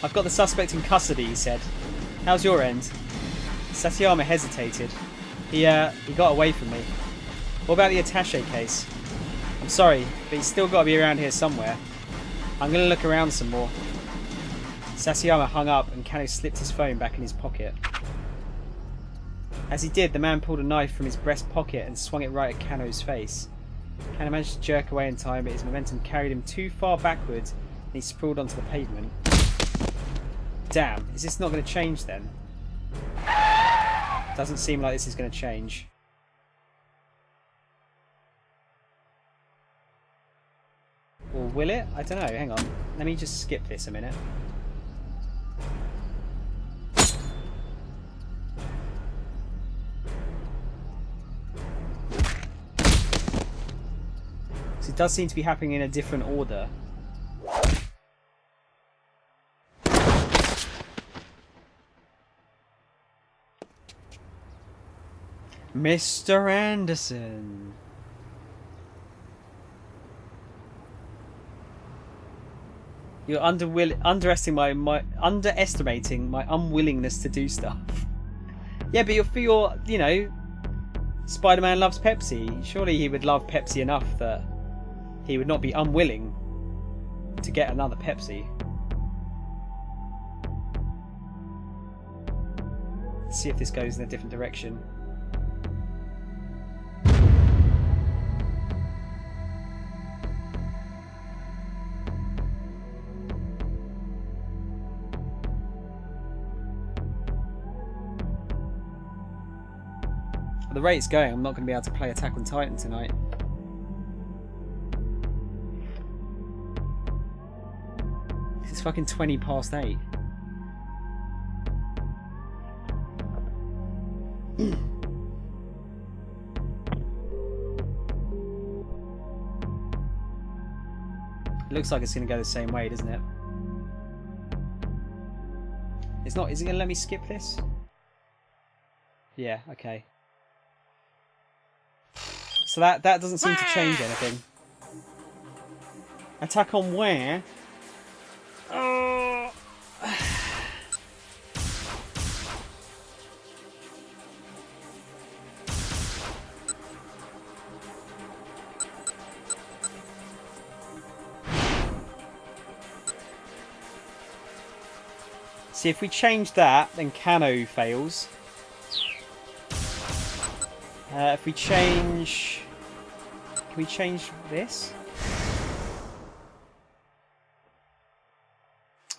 I've got the suspect in custody, he said. How's your end? Sasayama hesitated. He got away from me. What about the attaché case? I'm sorry, but he's still got to be around here somewhere. I'm going to look around some more. Sasayama hung up and Kano slipped his phone back in his pocket. As he did, the man pulled a knife from his breast pocket and swung it right at Kano's face. Kano managed to jerk away in time, but his momentum carried him too far backwards and he sprawled onto the pavement. Damn, is this not going to change then? Doesn't seem like this is going to change. Or will it? I don't know, hang on. Let me just skip this a minute. So it does seem to be happening in a different order. Mr. Anderson. You're underestimating my unwillingness to do stuff. Yeah, but you're, you know, Spider-Man loves Pepsi. Surely he would love Pepsi enough that he would not be unwilling to get another Pepsi. Let's see if this goes in a different direction. At the rate it's going, I'm not going to be able to play Attack on Titan tonight. It's fucking 20 past 8. It looks like it's going to go the same way, doesn't it? It's not. Is it going to let me skip this? Yeah, okay. So that doesn't seem to change anything. Attack on where? See, if we change that, then Kano fails. If we change... Can we change this?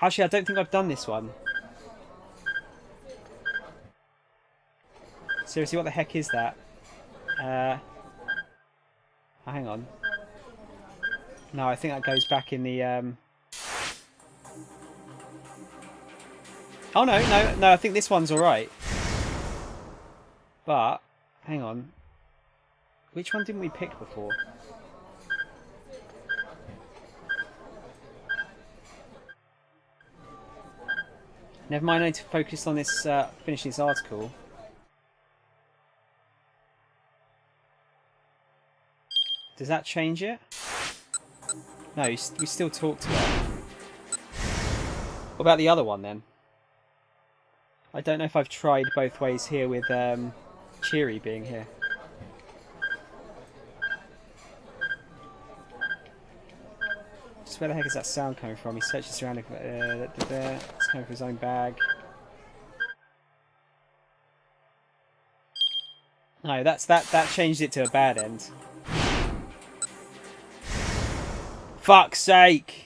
Actually, I don't think I've done this one. Seriously, what the heck is that? Oh, hang on. No, I think that goes back in the... Oh, no, I think this one's alright. But, hang on. Which one didn't we pick before? Never mind, I need to focus on this, finishing this article. Does that change it? No, we still talk to her. What about the other one then? I don't know if I've tried both ways here with Cheery being here. Just where the heck is that sound coming from? He searches around. It's coming from his own bag. No, that changed it to a bad end. Fuck's sake!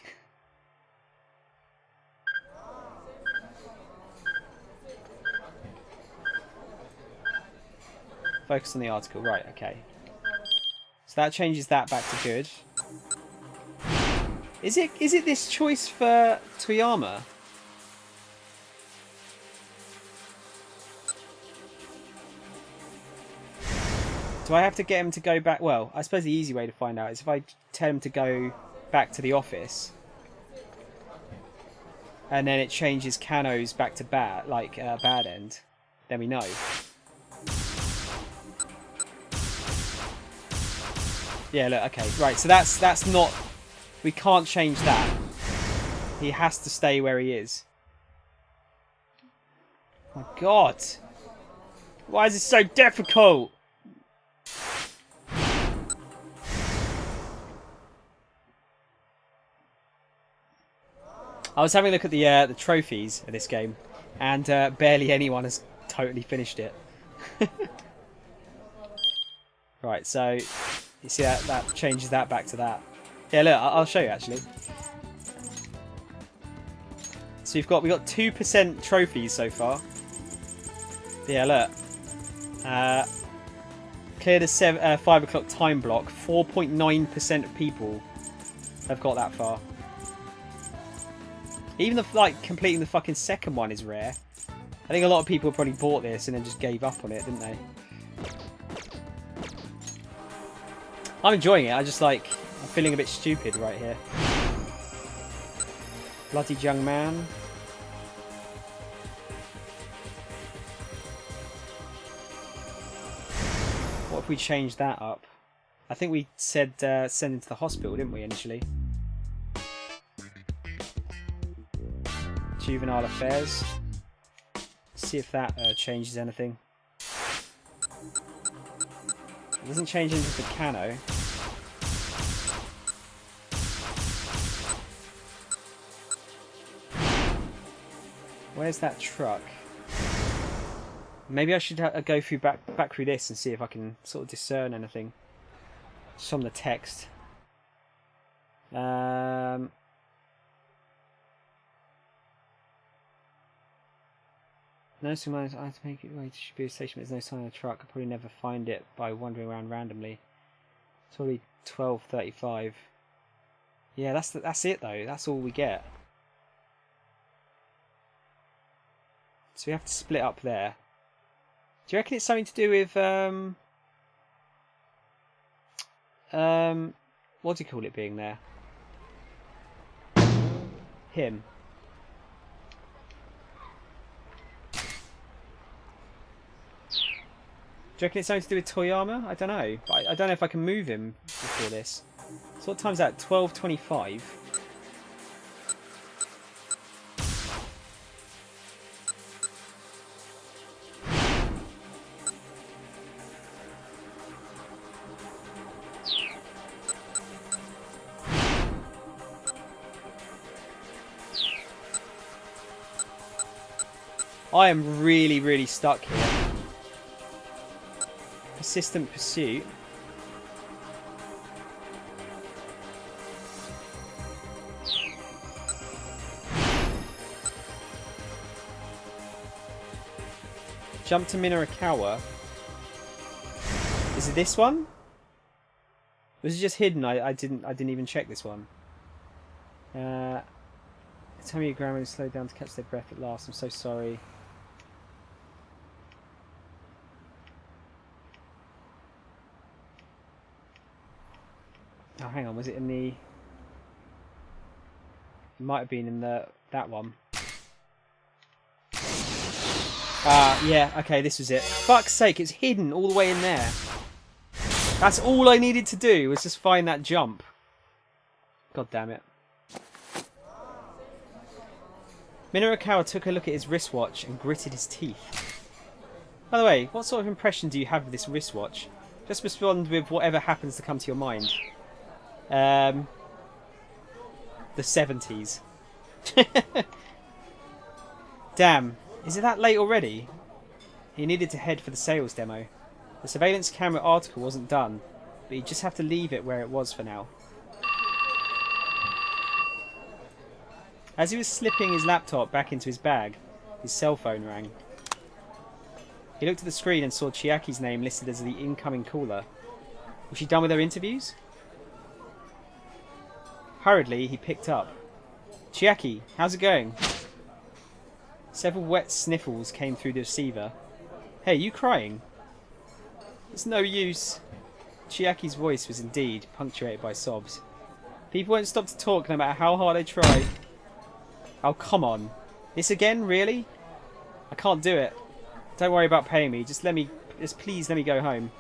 Focus on the article. Right, okay. So that changes that back to good. Is it this choice for Toyama? Do I have to get him to go back? Well, I suppose the easy way to find out is if I tell him to go back to the office. And then it changes Kano's back to bad, like bad end. Then we know. Yeah, look, okay, right. So that's not. We can't change that. He has to stay where he is. Oh my God, why is it so difficult? I was having a look at the trophies of this game, and barely anyone has totally finished it. Right, so you see that changes that back to that. Yeah, look, I'll show you actually. So we got 2% trophies so far. Yeah, look. Cleared a 5 o'clock time block. 4.9% of people have got that far. Even the completing the fucking second one is rare. I think a lot of people probably bought this and then just gave up on it, didn't they? I'm enjoying it. I'm feeling a bit stupid right here. Bloody young man. What if we change that up? I think we said send him to the hospital, didn't we, initially? Juvenile affairs. See if that changes anything. It doesn't change anything for Kano. Where's that truck? Maybe I should go through back through this and see if I can sort of discern anything. Just from the text. No sign. I have to make it way to Shibuya Station, but there's no sign of a truck. I'll probably never find it by wandering around randomly. It's probably 12:35. Yeah, that's it though. That's all we get. So we have to split up there. Do you reckon it's something to do with what do you call it being there? Him. Do you reckon it's something to do with Toyama? I don't know. But I don't know if I can move him before this. So what time's that? 12:25. I am really, really stuck here. Persistent pursuit. Jump to Minarakawa. Is it this one? Was it just hidden? I didn't even check this one. Tell me your grandma slowed down to catch their breath at last. I'm so sorry. Oh, hang on. Was it in the? It might have been in that one. Yeah. Okay, this was it. Fuck's sake! It's hidden all the way in there. That's all I needed to do was just find that jump. God damn it. Minarakawa took a look at his wristwatch and gritted his teeth. By the way, what sort of impression do you have of this wristwatch? Just respond with whatever happens to come to your mind. The 70s. Damn, is it that late already? He needed to head for the sales demo. The surveillance camera article wasn't done, but he'd just have to leave it where it was for now. As he was slipping his laptop back into his bag, his cell phone rang. He looked at the screen and saw Chiaki's name listed as the incoming caller. Was she done with her interviews? Hurriedly, he picked up. Chiaki, how's it going? Several wet sniffles came through the receiver. Hey, you crying? It's no use. Chiaki's voice was indeed punctuated by sobs. People won't stop to talk no matter how hard I try. Oh, come on. This again? Really? I can't do it. Don't worry about paying me. Just please let me go home.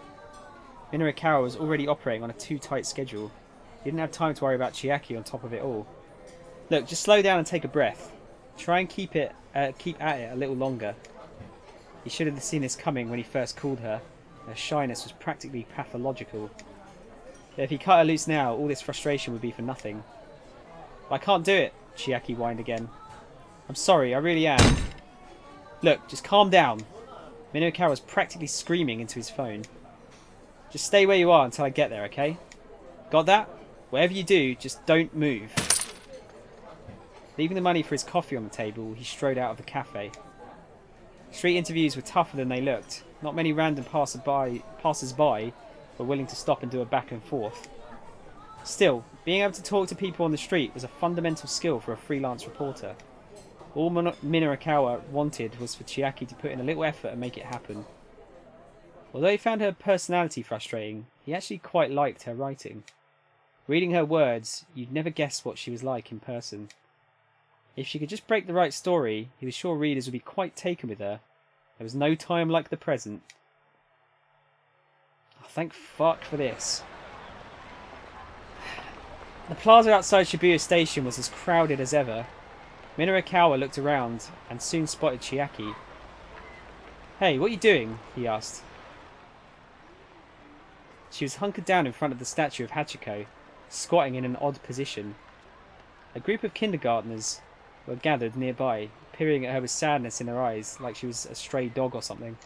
Minarikawa was already operating on a too tight schedule. He didn't have time to worry about Chiaki on top of it all. Look, just slow down and take a breath. Try and keep at it a little longer. He should have seen this coming when he first called her. Her shyness was practically pathological. But if he cut her loose now, all this frustration would be for nothing. But I can't do it, Chiaki whined again. I'm sorry, I really am. Look, just calm down. Minarikawa was practically screaming into his phone. Just stay where you are until I get there, okay? Got that? Whatever you do, just don't move. Leaving the money for his coffee on the table, he strode out of the cafe. Street interviews were tougher than they looked. Not many random passers-by were willing to stop and do a back and forth. Still, being able to talk to people on the street was a fundamental skill for a freelance reporter. All Minarikawa wanted was for Chiaki to put in a little effort and make it happen. Although he found her personality frustrating, he actually quite liked her writing. Reading her words, you'd never guess what she was like in person. If she could just break the right story, he was sure readers would be quite taken with her. There was no time like the present. Oh, thank fuck for this. The plaza outside Shibuya Station was as crowded as ever. Minarikawa looked around and soon spotted Chiaki. Hey, what are you doing? He asked. She was hunkered down in front of the statue of Hachiko, squatting in an odd position. A group of kindergartners were gathered nearby, peering at her with sadness in their eyes, like she was a stray dog or something.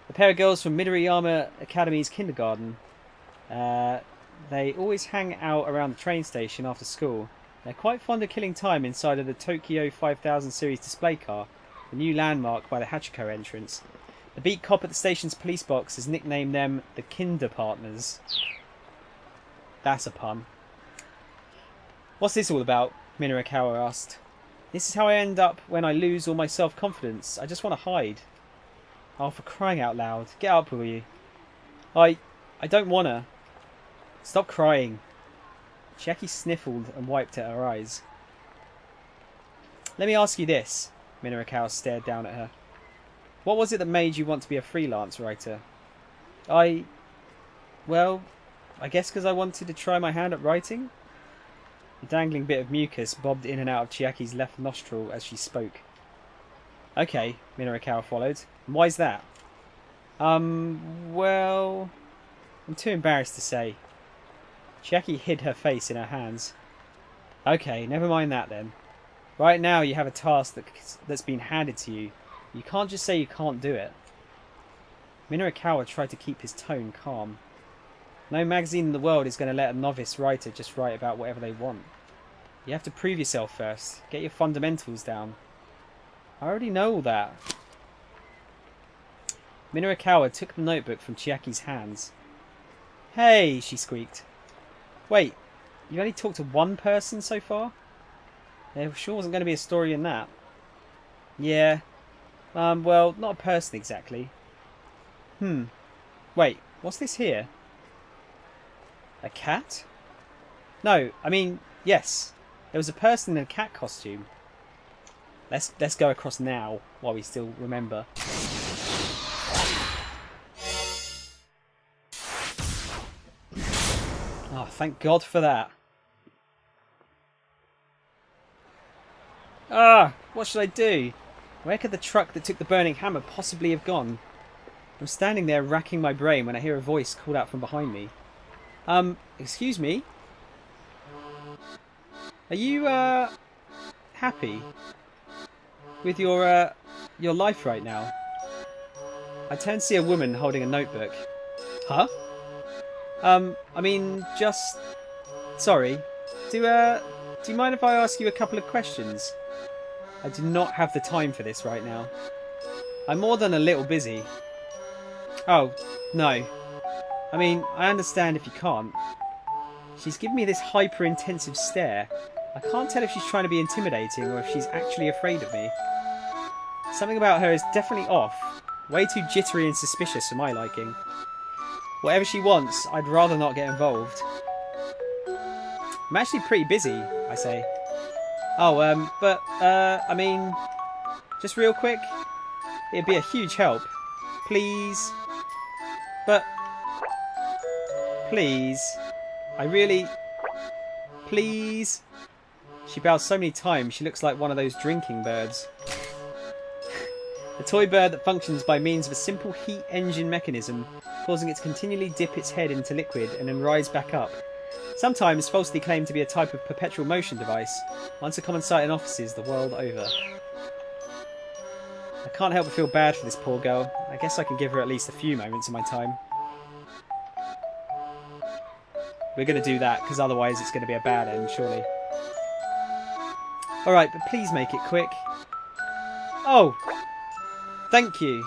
A pair of girls from Midoriyama Academy's kindergarten. They always hang out around the train station after school. They're quite fond of killing time inside of the Tokyo 5000 series display car, the new landmark by the Hachiko entrance. The beat cop at the station's police box has nicknamed them the Kinder Partners. That's a pun. What's this all about? Minarikawa asked. This is how I end up when I lose all my self-confidence. I just want to hide. Oh, for crying out loud. Get up, will you? I don't wanna. Stop crying. Chiaki sniffled and wiped at her eyes. Let me ask you this. Minarikawa stared down at her. What was it that made you want to be a freelance writer? Well, I guess because I wanted to try my hand at writing? The dangling bit of mucus bobbed in and out of Chiaki's left nostril as she spoke. Okay, Minarikawa followed. And why's that? Well, I'm too embarrassed to say. Chiaki hid her face in her hands. Okay, never mind that then. Right now you have a task that's been handed to you. You can't just say you can't do it. Minarikawa tried to keep his tone calm. No magazine in the world is going to let a novice writer just write about whatever they want. You have to prove yourself first. Get your fundamentals down. I already know all that. Minarikawa took the notebook from Chiaki's hands. Hey, she squeaked. Wait, you only talked to one person so far? There sure wasn't going to be a story in that. Yeah. Well, not a person exactly. Wait, what's this here? A cat? No, I mean, yes. There was a person in a cat costume. Let's go across now, while we still remember. Oh, thank God for that. What should I do? Where could the truck that took the burning hammer possibly have gone? I'm standing there racking my brain when I hear a voice called out from behind me. Excuse me? Are you, happy with your life right now? I turn to see a woman holding a notebook. Huh? I mean, just... Sorry. Do you mind if I ask you a couple of questions? I do not have the time for this right now. I'm more than a little busy. Oh, no. I mean, I understand if you can't. She's giving me this hyper-intensive stare. I can't tell if she's trying to be intimidating or if she's actually afraid of me. Something about her is definitely off. Way too jittery and suspicious for my liking. Whatever she wants, I'd rather not get involved. I'm actually pretty busy, I say. Oh, I mean, just real quick, it'd be a huge help. Please. But, please. I really... Please. She bows so many times, she looks like one of those drinking birds. A toy bird that functions by means of a simple heat engine mechanism, causing it to continually dip its head into liquid and then rise back up. Sometimes falsely claimed to be a type of perpetual motion device, once a common sight in offices the world over. I can't help but feel bad for this poor girl. I guess I can give her at least a few moments of my time. We're going to do that, because otherwise it's going to be a bad end, surely. Alright, but please make it quick. Oh! Thank you.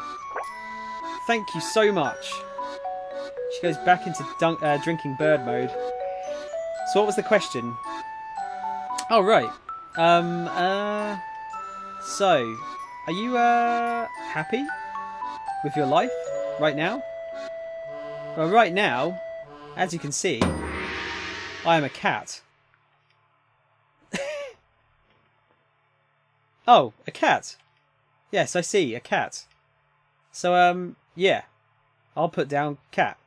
Thank you so much. She goes back into drinking bird mode. So what was the question? Oh, right. So, are you, happy with your life right now? Well, right now, as you can see, I am a cat. Oh, a cat. Yes, I see, a cat. So, yeah. I'll put down cat.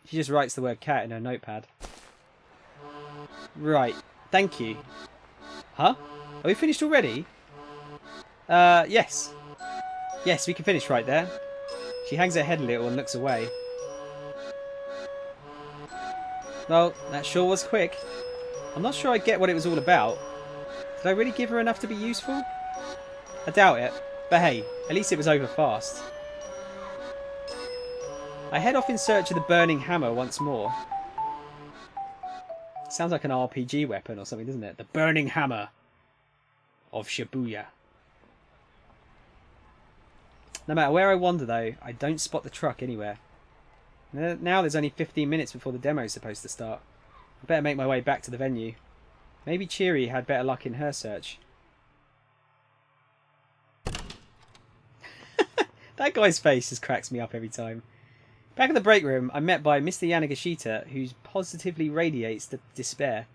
She just writes the word cat in her notepad. Right. Thank you. Huh? Are we finished already? Yes. Yes, we can finish right there. She hangs her head a little and looks away. Well, that sure was quick. I'm not sure I get what it was all about. Did I really give her enough to be useful? I doubt it. But hey, at least it was over fast. I head off in search of the burning hammer once more. Sounds like an RPG weapon or something, doesn't it? The burning hammer of Shibuya. No matter where I wander though, I don't spot the truck anywhere. Now there's only 15 minutes before the demo's supposed to start. I better make my way back to the venue. Maybe Cheery had better luck in her search. That guy's face just cracks me up every time. Back in the break room, I'm met by Mr. Yanagashita, who positively radiates despair.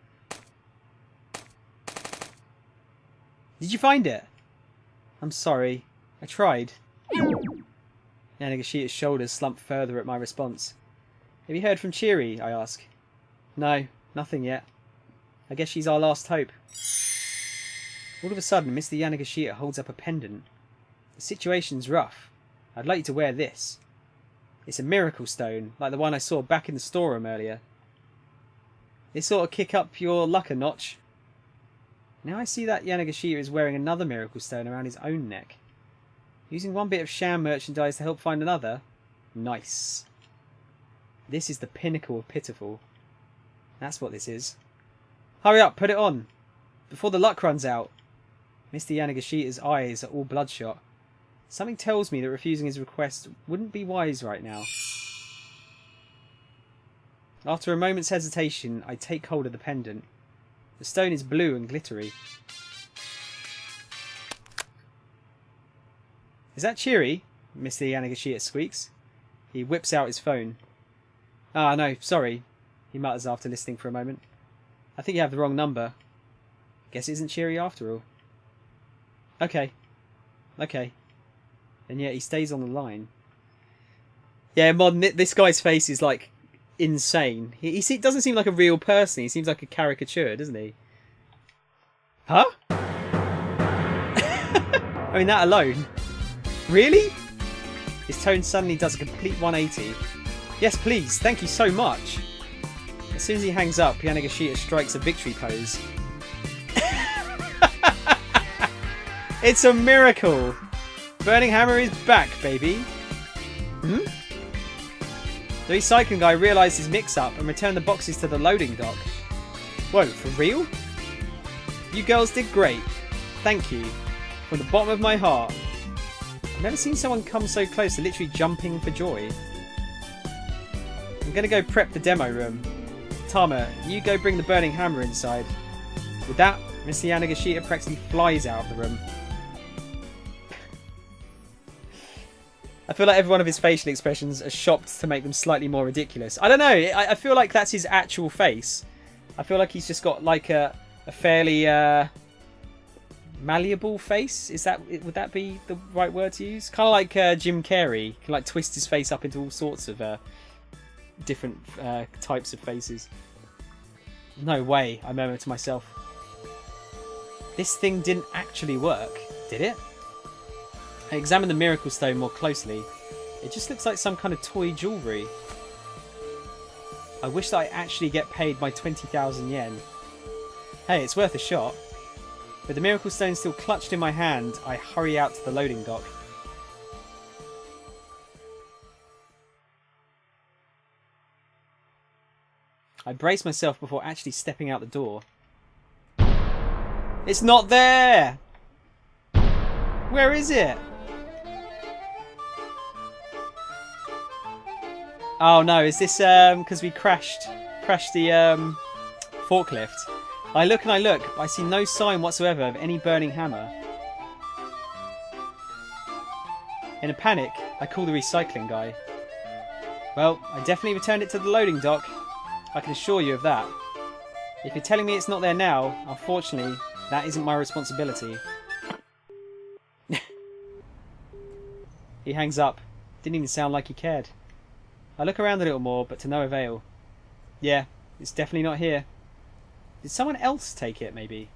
Did you find it? I'm sorry. I tried. Yanagashita's shoulders slump further at my response. Have you heard from Cheery? I ask. No, nothing yet. I guess she's our last hope. All of a sudden, Mr. Yanagashita holds up a pendant. The situation's rough. I'd like you to wear this. It's a miracle stone, like the one I saw back in the storeroom earlier. This ought to kick up your luck a notch. Now I see that Yanagashita is wearing another miracle stone around his own neck. Using one bit of sham merchandise to help find another? Nice. This is the pinnacle of pitiful. That's what this is. Hurry up, put it on. Before the luck runs out. Mr. Yanagashita's eyes are all bloodshot. Something tells me that refusing his request wouldn't be wise right now. After a moment's hesitation, I take hold of the pendant. The stone is blue and glittery. Is that Cheery? Mr. Yanagashita squeaks. He whips out his phone. Ah, no, sorry, he mutters after listening for a moment. I think you have the wrong number. Guess it isn't Cheery after all. Okay. Okay. And yet he stays on the line. Yeah, Mod, this guy's face is like insane. He doesn't seem like a real person. He seems like a caricature, doesn't he? Huh? I mean, that alone. Really? His tone suddenly does a complete 180. Yes, please. Thank you so much. As soon as he hangs up, Yanagashita strikes a victory pose. It's a miracle! Burning Hammer is back, baby. Hmm? The recycling guy realised his mix-up and returned the boxes to the loading dock. Whoa, for real? You girls did great. Thank you. From the bottom of my heart. I've never seen someone come so close to literally jumping for joy. I'm going to go prep the demo room. Tama, you go bring the Burning Hammer inside. With that, Mr. Yanagashita practically flies out of the room. I feel like every one of his facial expressions are shopped to make them slightly more ridiculous. I don't know. I feel like that's his actual face. I feel like he's just got like a fairly malleable face. Would that be the right word to use? Kind of like Jim Carrey. He can like twist his face up into all sorts of different types of faces. No way, I murmured to myself. This thing didn't actually work, did it? I examined the miracle stone more closely. It just looks like some kind of toy jewellery. I wish that I actually get paid my 20,000 yen. Hey, it's worth a shot. With the miracle stone still clutched in my hand, I hurry out to the loading dock. I brace myself before actually stepping out the door. It's not there! Where is it? Oh no, is this because we crashed the forklift? I look and I look, but I see no sign whatsoever of any burning hammer. In a panic, I call the recycling guy. Well, I definitely returned it to the loading dock. I can assure you of that. If you're telling me it's not there now, unfortunately, that isn't my responsibility. He hangs up. Didn't even sound like he cared. I look around a little more, but to no avail. Yeah, it's definitely not here. Did someone else take it, maybe?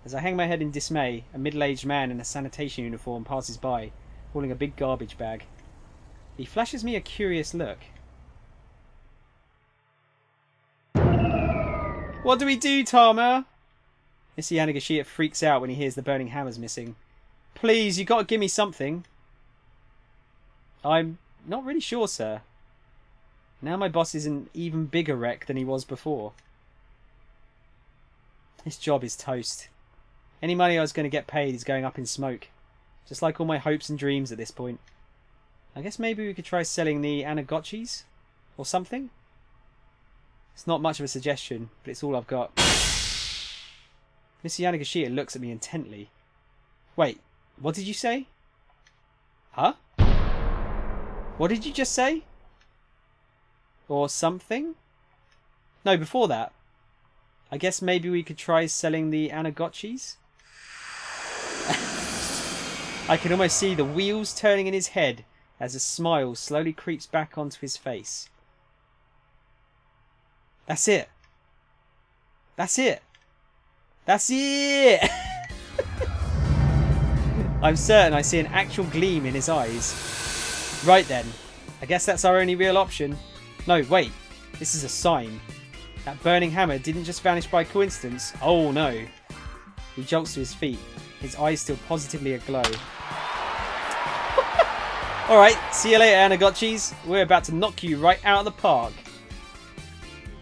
As I hang my head in dismay, a middle-aged man in a sanitation uniform passes by, holding a big garbage bag. He flashes me a curious look. What do we do, Tama? Mr. Yanagashita freaks out when he hears the burning hammer's missing. Please, you gotta give me something. I'm not really sure, sir. Now my boss is an even bigger wreck than he was before. This job is toast. Any money I was going to get paid is going up in smoke. Just like all my hopes and dreams at this point. I guess maybe we could try selling the Anagotchis? Or something? It's not much of a suggestion, but it's all I've got. Mr. Yanagashita looks at me intently. Wait, what did you say? Huh? What did you just say? Or something? No, before that. I guess maybe we could try selling the Anagotchis? I can almost see the wheels turning in his head as a smile slowly creeps back onto his face. That's it. That's it. That's it! I'm certain I see an actual gleam in his eyes. Right then. I guess that's our only real option. No, wait. This is a sign. That burning hammer didn't just vanish by coincidence. Oh no. He jolts to his feet, his eyes still positively aglow. Alright, see you later, Anagotchis. We're about to knock you right out of the park.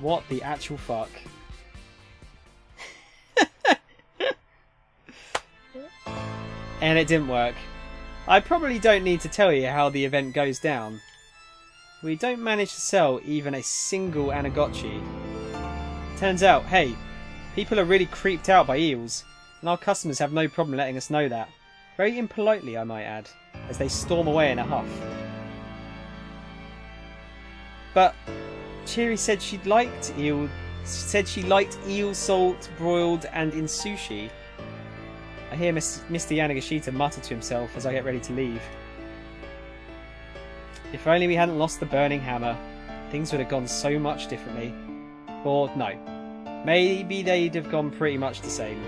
What the actual fuck? And it didn't work. I probably don't need to tell you how the event goes down. We don't manage to sell even a single Anagotchi. Turns out, hey, people are really creeped out by eels, and our customers have no problem letting us know that. Very impolitely, I might add, as they storm away in a huff. But Cheery said she liked eel salt broiled and in sushi. I hear Mr. Yanagashita mutter to himself as I get ready to leave. If only we hadn't lost the burning hammer, things would have gone so much differently. Or no, maybe they'd have gone pretty much the same.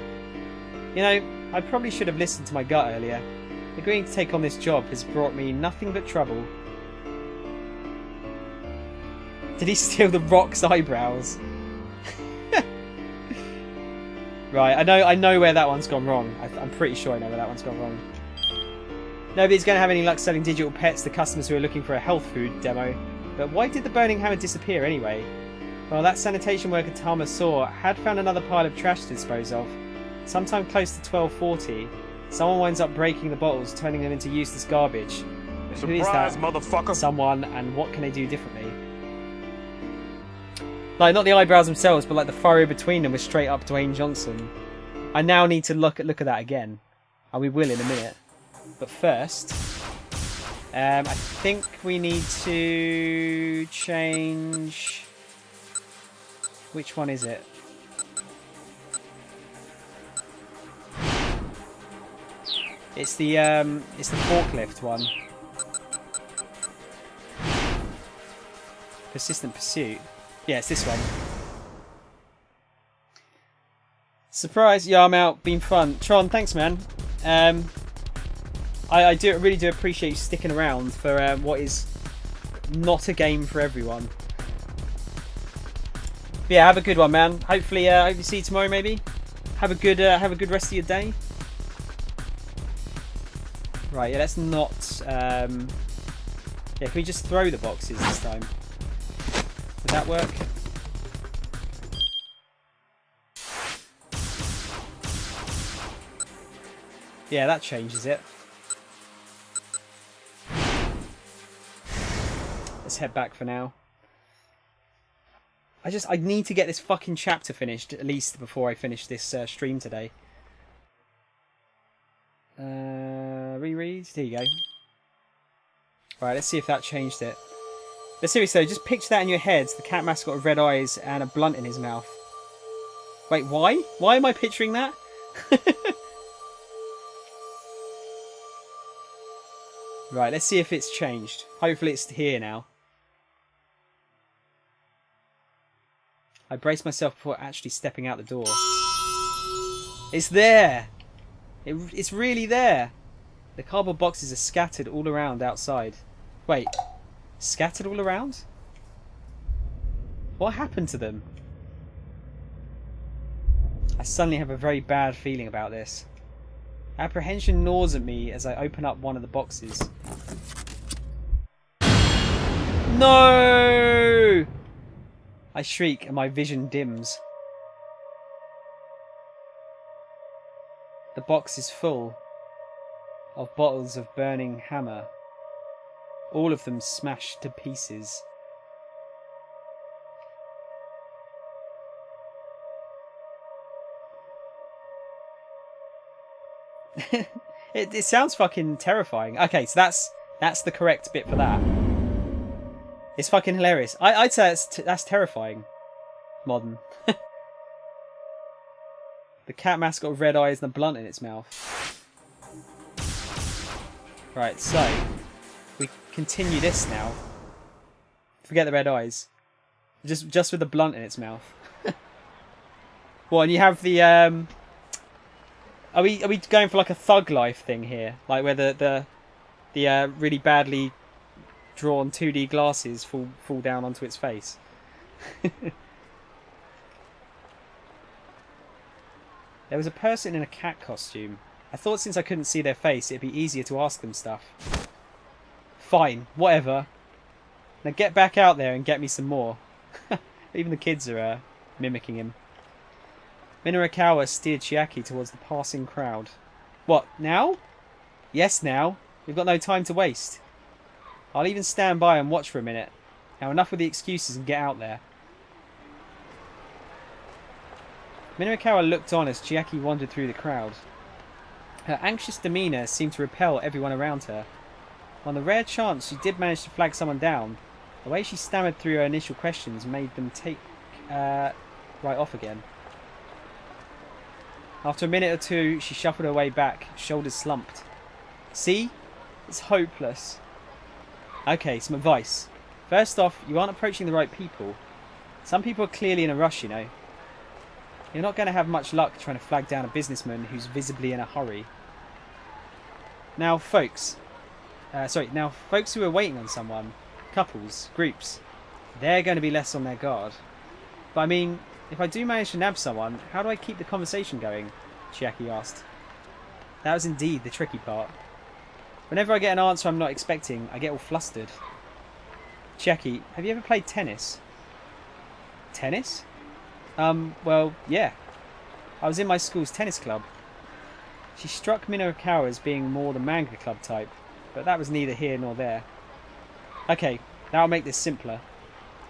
You know, I probably should have listened to my gut earlier. Agreeing to take on this job has brought me nothing but trouble. Did he steal the Rock's eyebrows? Right, I know where that one's gone wrong. I'm pretty sure I know where that one's gone wrong. Nobody's going to have any luck selling digital pets to customers who are looking for a health food demo. But why did the burning hammer disappear anyway? Well, that sanitation worker Tama saw had found another pile of trash to dispose of. Sometime close to 12:40, someone winds up breaking the bottles, turning them into useless garbage. But who is that motherfucker? Someone, and what can they do differently? Like, not the eyebrows themselves, but like the furrow between them was straight up Dwayne Johnson. I now need to look at that again. And we will in a minute. But first, I think we need to change... Which one is it? It's the forklift one. Persistent pursuit. Yeah, it's this one. Surprise! Yeah, I'm out. Been fun. Tron, thanks, man. I really do appreciate you sticking around for what is not a game for everyone. But yeah, have a good one, man. Hopefully, hope you see you tomorrow. Maybe have a good rest of your day. Right, yeah, let's not. Yeah, can we just throw the boxes this time? Would that work? Yeah, that changes it. Let's head back for now. I need to get this fucking chapter finished at least before I finish this stream today. Reread. There you go. Right, let's see if that changed it. But seriously, just picture that in your head. The cat mascot with red eyes and a blunt in his mouth. Wait, why? Why am I picturing that? Right, let's see if it's changed. Hopefully it's here now. I braced myself before actually stepping out the door. It's there! It's really there! The cardboard boxes are scattered all around outside. Wait, scattered all around? What happened to them? I suddenly have a very bad feeling about this. Apprehension gnaws at me as I open up one of the boxes. No! I shriek and my vision dims. The box is full of bottles of burning hammer, all of them smashed to pieces. It sounds fucking terrifying. Okay, so that's the correct bit for that. It's fucking hilarious. I'd say that's terrifying. Modern. The cat mascot with red eyes and a blunt in its mouth. Right, so we continue this now. Forget the red eyes. Just with the blunt in its mouth. Well, and you have the Are we going for like a thug life thing here? Like where the really badly drawn 2D glasses fall down onto its face? There was a person in a cat costume. I thought since I couldn't see their face, it'd be easier to ask them stuff. Fine, whatever. Now get back out there and get me some more. Even the kids are mimicking him. Minorikawa steered Chiaki towards the passing crowd. What, now? Yes, now. We've got no time to waste. I'll even stand by and watch for a minute. Now enough with the excuses and get out there. Minorikawa looked on as Chiaki wandered through the crowd. Her anxious demeanour seemed to repel everyone around her. On the rare chance she did manage to flag someone down, the way she stammered through her initial questions made them take right off again. After a minute or two, she shuffled her way back, shoulders slumped. See? It's hopeless. Okay, some advice. First off, you aren't approaching the right people. Some people are clearly in a rush, you know. You're not going to have much luck trying to flag down a businessman who's visibly in a hurry. Now, folks who are waiting on someone, couples, groups, they're going to be less on their guard. But I mean, if I do manage to nab someone, how do I keep the conversation going? Chiaki asked. That was indeed the tricky part. Whenever I get an answer I'm not expecting, I get all flustered. Chiaki, have you ever played tennis? Tennis? Well, yeah. I was in my school's tennis club. She struck Minorikawa as being more the manga club type, but that was neither here nor there. Okay, now I'll make this simpler.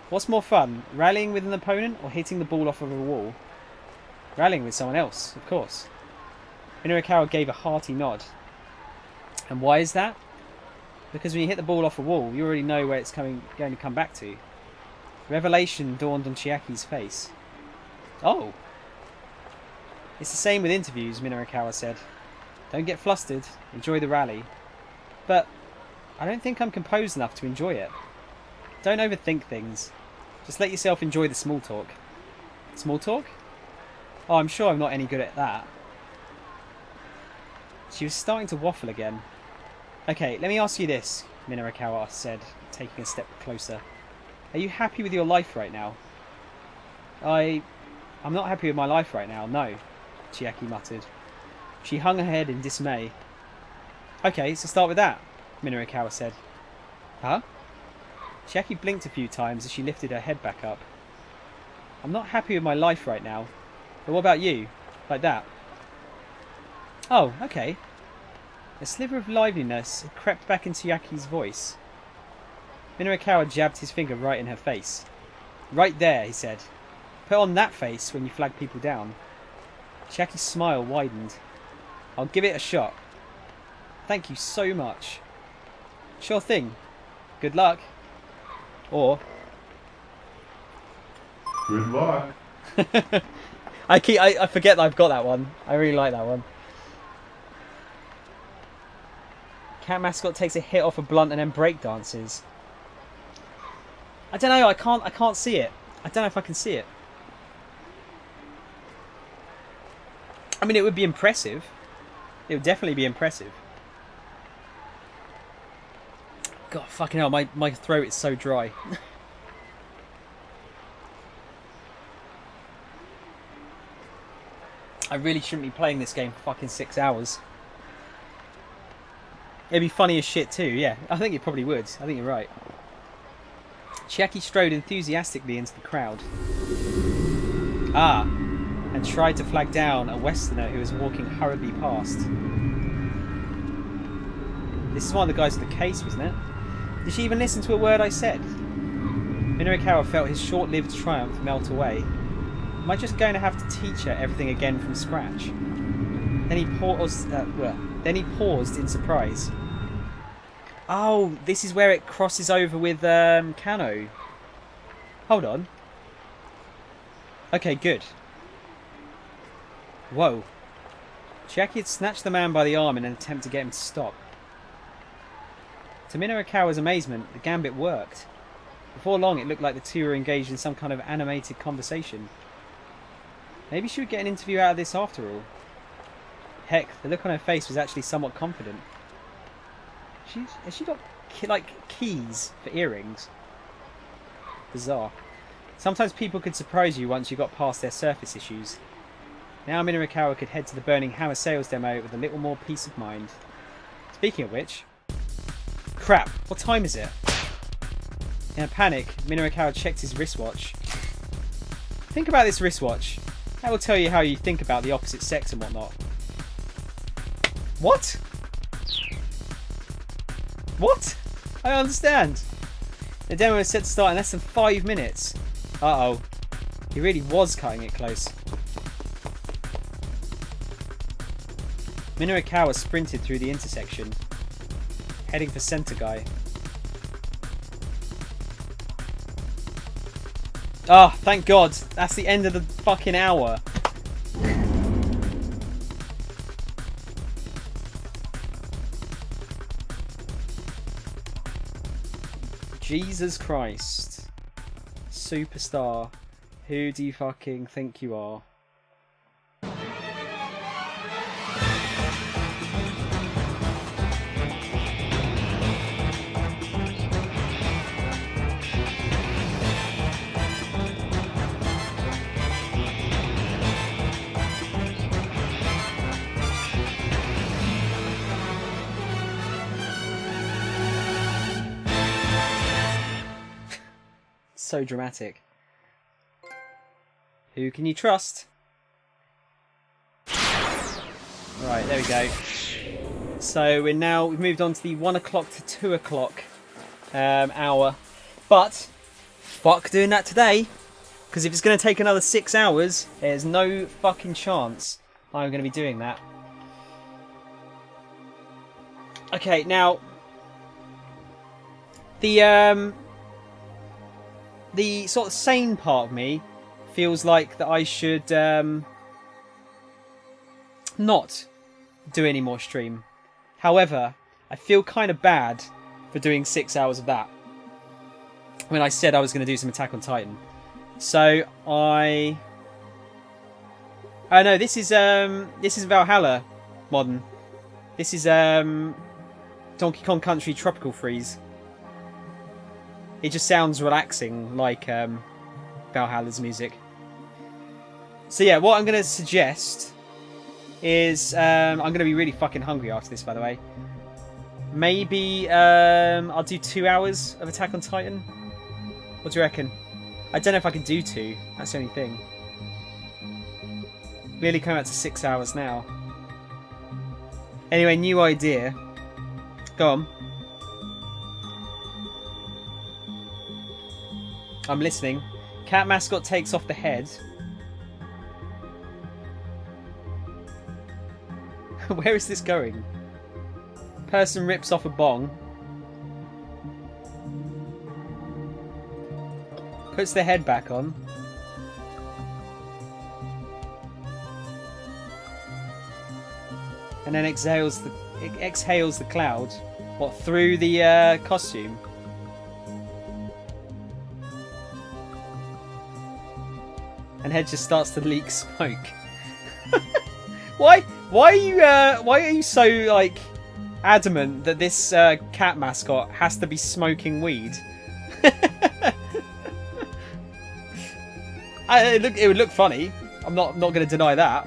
What's more fun, rallying with an opponent or hitting the ball off of a wall? Rallying with someone else, of course. Minorikawa gave a hearty nod. And why is that? Because when you hit the ball off a wall, you already know where it's going to come back to. Revelation dawned on Chiaki's face. Oh. It's the same with interviews, Minorikawa said. Don't get flustered. Enjoy the rally. But I don't think I'm composed enough to enjoy it. Don't overthink things. Just let yourself enjoy the small talk. Small talk? Oh, I'm sure I'm not any good at that. She was starting to waffle again. Okay, let me ask you this, Minorikawa said, taking a step closer. Are you happy with your life right now? I'm not happy with my life right now, no, Chiaki muttered. She hung her head in dismay. Okay, so start with that, Minorikawa said. Huh? Chiaki blinked a few times as she lifted her head back up. I'm not happy with my life right now. But what about you? Like that? Oh, okay. A sliver of liveliness had crept back into Chiaki's voice. Minorikawa jabbed his finger right in her face. Right there, he said. Put on that face when you flag people down. Chiaki's smile widened. I'll give it a shot. Thank you so much. Sure thing. Good luck. Or... Good luck. I forget that I've got that one. I really like that one. Cat mascot takes a hit off a blunt and then break dances. I don't know. I can't see it. I don't know if I can see it. I mean, it would be impressive. It would definitely be impressive. God, fucking hell, my throat is so dry. I really shouldn't be playing this game for fucking 6 hours. It'd be funny as shit too, yeah. I think it probably would. I think you're right. Chiaki strode enthusiastically into the crowd. Ah, and tried to flag down a Westerner who was walking hurriedly past. This is one of the guys with the case, wasn't it? Did she even listen to a word I said? Minorikawa felt his short-lived triumph melt away. Am I just going to have to teach her everything again from scratch? Then he paused in surprise. Oh, this is where it crosses over with Kano. Hold on. Okay, good. Whoa. Chiaki had snatched the man by the arm in an attempt to get him to stop. To Minorikawa's amazement, the gambit worked. Before long, it looked like the two were engaged in some kind of animated conversation. Maybe she would get an interview out of this after all. Heck, the look on her face was actually somewhat confident. Has she got, like, keys for earrings? Bizarre. Sometimes people could surprise you once you got past their surface issues. Now Minorikawa could head to the Burning Hammer sales demo with a little more peace of mind. Speaking of which... Crap, what time is it? In a panic, Minorikawa checked his wristwatch. Think about this wristwatch. That will tell you how you think about the opposite sex and whatnot. What? What? I don't understand. The demo is set to start in less than 5 minutes. Uh-oh. He really was cutting it close. Minorikawa sprinted through the intersection, heading for Center Guy. Ah, oh, thank God. That's the end of the fucking hour. Jesus Christ. Superstar. Who do you fucking think you are? So dramatic. Who can you trust? Right, there we go. So we've moved on to the 1 o'clock to 2 o'clock hour. But fuck doing that today, because if it's going to take another 6 hours, there's no fucking chance I'm going to be doing that. Okay, now the sort of sane part of me feels like that I should not do any more stream. However, I feel kind of bad for doing 6 hours of that when I said I was going to do some Attack on Titan. So I... Oh no, this is Valhalla modern. This is Donkey Kong Country Tropical Freeze. It just sounds relaxing, like Valhalla's music. So yeah, what I'm going to suggest is... I'm going to be really fucking hungry after this, by the way. Maybe I'll do 2 hours of Attack on Titan. What do you reckon? I don't know if I can do 2. That's the only thing. Really coming out to 6 hours now. Anyway, new idea. Go on. I'm listening. Cat mascot takes off the head. Where is this going? Person rips off a bong. Puts the head back on. And then exhales the cloud. What, through the costume? And head just starts to leak smoke. Why are you so like adamant that this cat mascot has to be smoking weed? It would look funny. I'm not going to deny that.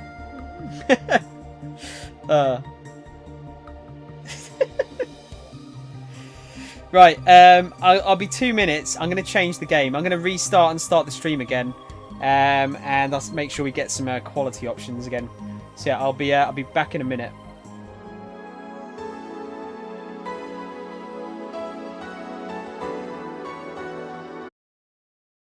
Right, I'll be 2 minutes. I'm going to change the game. I'm going to restart and start the stream again, and I'll make sure we get some quality options again. So yeah, I'll be back in a minute.